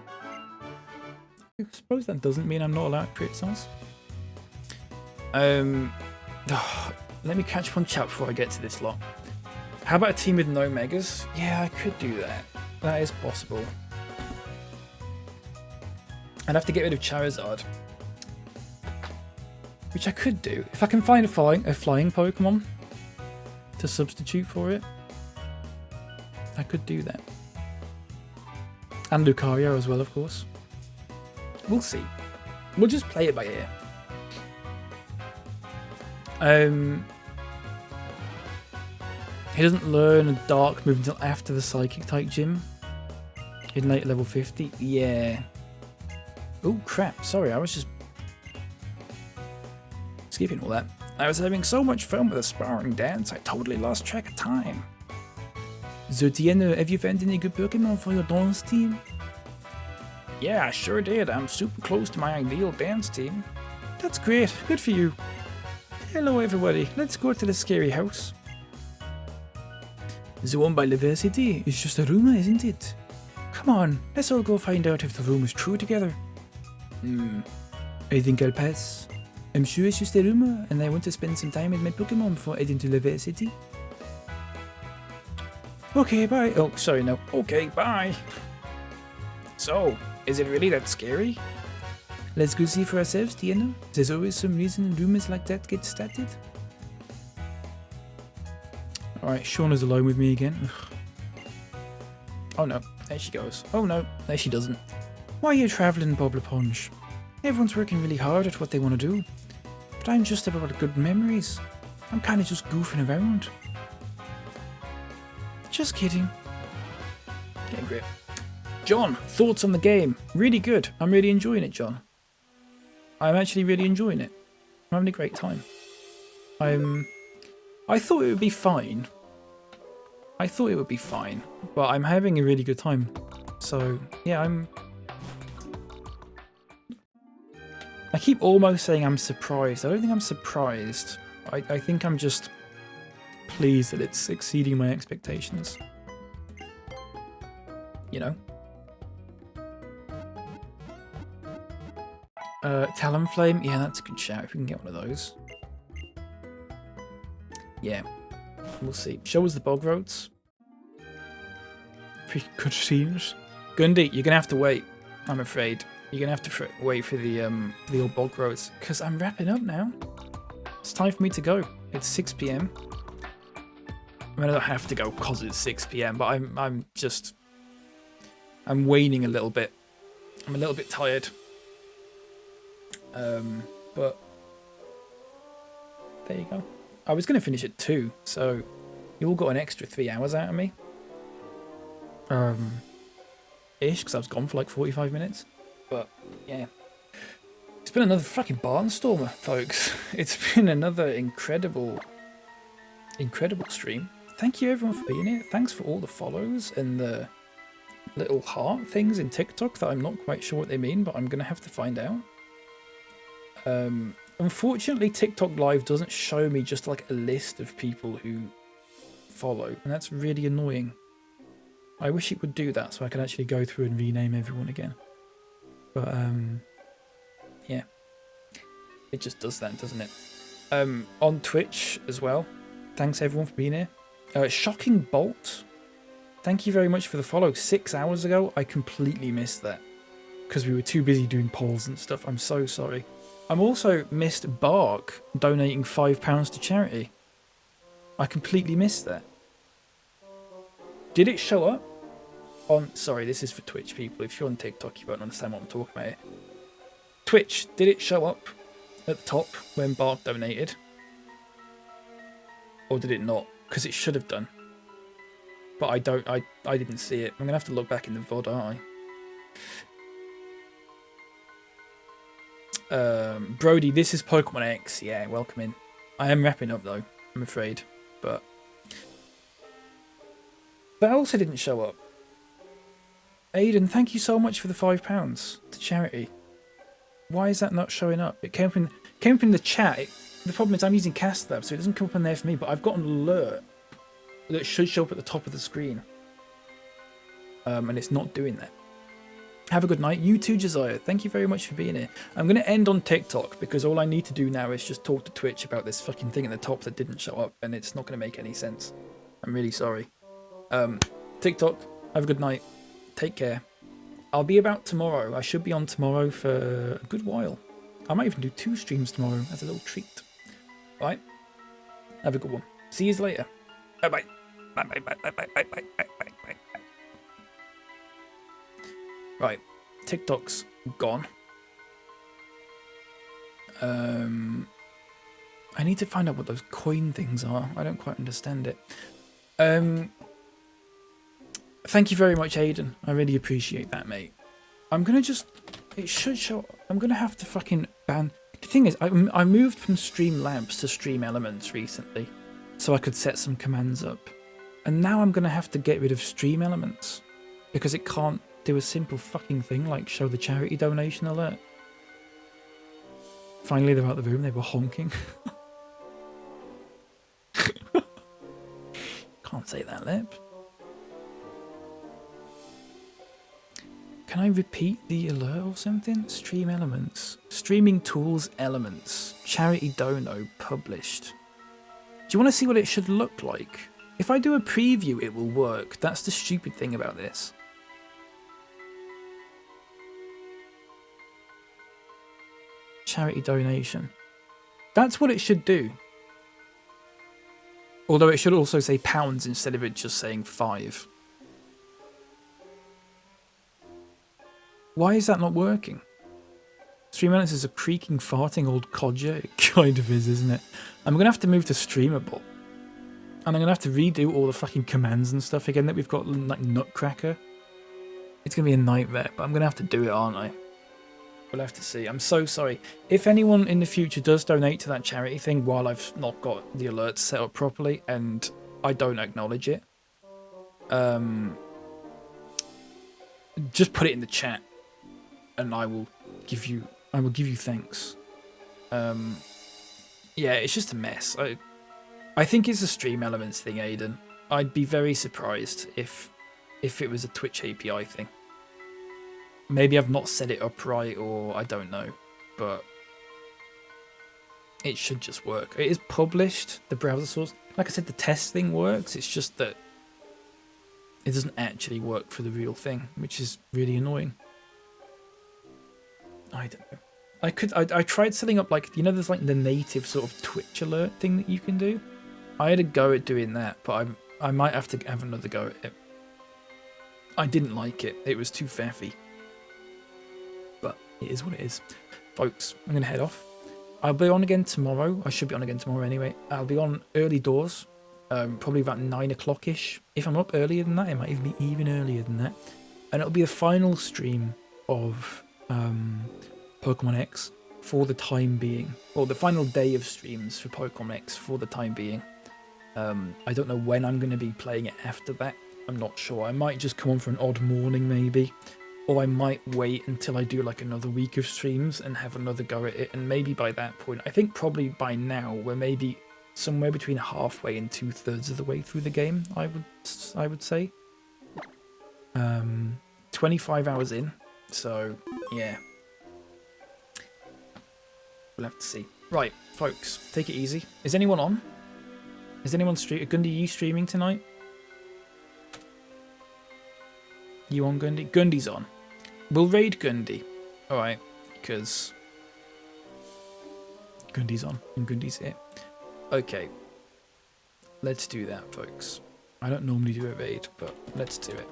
I suppose that doesn't mean I'm not allowed to criticize. Let me catch one chat before I get to this lot. How about a team with no Megas? Yeah, I could do that. That is possible. I'd have to get rid of Charizard. Which I could do. If I can find a flying Pokemon to substitute for it, I could do that. And Lucario as well, of course. We'll see. We'll just play it by ear. He doesn't learn a dark move until after the Psychic type gym. In late level 50. Yeah. Oh crap, sorry, I was just skipping all that. I was having so much fun with the sparring dance, I totally lost track of time. So Tiana, have you found any good Pokemon for your dance team? Yeah, I sure did. I'm super close to my ideal dance team. That's great, good for you. Hello everybody, let's go to the scary house. The one by University is just a rumour, isn't it? Come on, let's all go find out if the rumour's true together. I think I'll pass. I'm sure it's just a rumour, and I want to spend some time with my Pokemon before heading to University. Okay, bye. Oh, sorry, no. Okay, bye. So, is it really that scary? Let's go see for ourselves, do you know? There's always some reason rumors like that get started. Alright, Shauna's alone with me again. Ugh. Oh no, there she goes. Oh no, there she doesn't. Why are you travelling, Bob LaPonge? Everyone's working really hard at what they want to do. But I'm just about good memories. I'm kind of just goofing around. Just kidding. Yeah, great. John, thoughts on the game? Really good. I'm really enjoying it, John. I'm actually really enjoying it. I'm having a great time. I thought it would be fine. But I'm having a really good time. So, yeah, I keep almost saying I'm surprised. I don't think I'm surprised. I think I'm just pleased that it's exceeding my expectations. You know? Talonflame? Yeah, that's a good shout if we can get one of those. Yeah. We'll see. Show us the bog roads. Pretty good scenes. Gundy, you're gonna have to wait, I'm afraid. You're gonna have to wait for the old bog roads, because I'm wrapping up now. It's time for me to go. It's 6 PM. I mean, I don't have to go because it's 6 PM, but I'm waning a little bit. I'm a little bit tired. But there you go. I was gonna finish at 2, so you all got an extra 3 hours out of me. Ish, because I was gone for like 45 minutes. But yeah, it's been another fucking barnstormer, folks. It's been another incredible stream. Thank you everyone for being here. Thanks for all the follows and the little heart things in TikTok that I'm not quite sure what they mean, but I'm gonna have to find out. Unfortunately, TikTok Live doesn't show me just like a list of people who follow, and that's really annoying. I wish it would do that so I could actually go through and rename everyone again. But, yeah. It just does that, doesn't it? On Twitch as well. Thanks everyone for being here. Shocking Bolt. Thank you very much for the follow. 6 hours ago, I completely missed that. Because we were too busy doing polls and stuff. I'm so sorry. I'm also missed Bark donating £5 to charity. I completely missed that. Did it show up? Sorry, this is for Twitch people. If you're on TikTok, you won't understand what I'm talking about here. Twitch, did it show up at the top when Bark donated? Or did it not? Because it should have done. But I didn't see it. I'm gonna have to look back in the VOD, aren't I? Brody, this is Pokemon X. Yeah, welcome in. I am wrapping up though, I'm afraid. But that also didn't show up. Aiden, thank you so much for the £5 to charity. Why is that not showing up? It came up in the chat. The problem is I'm using CastLab, so it doesn't come up in there for me, but I've got an alert that should show up at the top of the screen. And it's not doing that. Have a good night. You too, Josiah. Thank you very much for being here. I'm going to end on TikTok, because all I need to do now is just talk to Twitch about this fucking thing at the top that didn't show up, and it's not going to make any sense. I'm really sorry. TikTok, have a good night. Take care. I'll be about tomorrow. I should be on tomorrow for a good while. I might even do 2 streams tomorrow as a little treat. Right? Have a good one. See you later. Bye-bye. Bye-bye. Bye-bye. Bye-bye. Right. TikTok's gone. I need to find out what those coin things are. I don't quite understand it. Thank you very much, Aiden. I really appreciate that, mate. I'm gonna just... It should show... I'm gonna have to fucking ban... The thing is, I moved from Streamlabs to Stream Elements recently, so I could set some commands up. And now I'm gonna have to get rid of Stream Elements, because it can't do a simple fucking thing like show the charity donation alert. Finally, they're out of the room. They were honking. Can't say that, Lip. Can I repeat the alert or something? Stream Elements. Streaming Tools Elements. Charity Dono published. Do you want to see what it should look like? If I do a preview, it will work. That's the stupid thing about this. charity donation. That's what it should do. Although it should also say pounds instead of it just saying 5. Why is that not working? Stream Elements is a creaking, farting old codger. It kind of is, isn't it? I'm going to have to move to Streamable. And I'm going to have to redo all the fucking commands and stuff again that we've got, like Nutcracker. It's going to be a nightmare, but I'm going to have to do it, aren't I? We'll have to see. I'm so sorry. If anyone in the future does donate to that charity thing while I've not got the alerts set up properly and I don't acknowledge it, just put it in the chat and I will give you thanks. Yeah, it's just a mess. I think it's a Stream Elements thing, Aiden. I'd be very surprised if it was a Twitch API thing. Maybe I've not set it up right, or I don't know, but it should just work. It is published, the browser source. Like I said, the test thing works. It's just that it doesn't actually work for the real thing, which is really annoying. I don't know. I tried setting up, like, you know, there's like the native sort of Twitch alert thing that you can do. I had a go at doing that, but I might have to have another go at it. I didn't like it. It was too faffy. But it is what it is. Folks, I'm going to head off. I'll be on again tomorrow. I should be on again tomorrow anyway. I'll be on early doors. Probably about 9 o'clock-ish. If I'm up earlier than that, it might even be even earlier than that. And it'll be the final stream of Pokemon X for the time being. Well, the final day of streams for Pokemon X for the time being. I don't know when I'm going to be playing it after that. I'm not sure. I might just come on for an odd morning maybe. Or I might wait until I do like another week of streams and have another go at it. And maybe by that point, I think probably by now, we're maybe somewhere between halfway and 2/3 of the way through the game, I would say. 25 hours in. So, yeah. We'll have to see. Right, folks, take it easy. Is anyone on? Is anyone Gundy, are you streaming tonight? You on, Gundy? Gundy's on. We'll raid Gundy. Alright, because Gundy's on and Gundy's here. Okay. Let's do that, folks. I don't normally do a raid, but let's do it.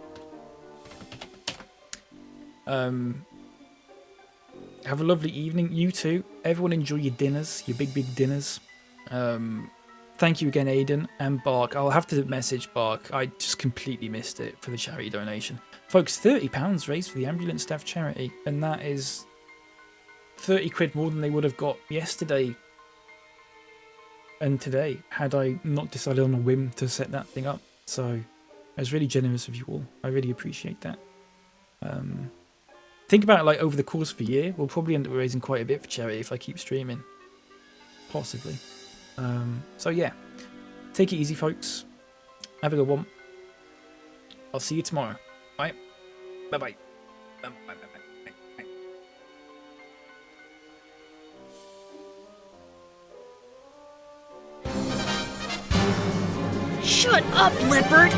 Have a lovely evening. You too. Everyone enjoy your dinners, your big dinners. Thank you again, Aiden and Bark. I'll have to message Bark. I just completely missed it for the charity donation. Folks, £30 raised for the ambulance staff charity, and that is 30 quid more than they would have got yesterday and today had I not decided on a whim to set that thing up. So it was really generous of you all. I really appreciate that. Think about it, like over the course of a year, we'll probably end up raising quite a bit for charity if I keep streaming. Possibly. So yeah, take it easy, folks. Have a good one. I'll see you tomorrow. Bye. Bye-bye. Bye-bye. Shut up, Leopard!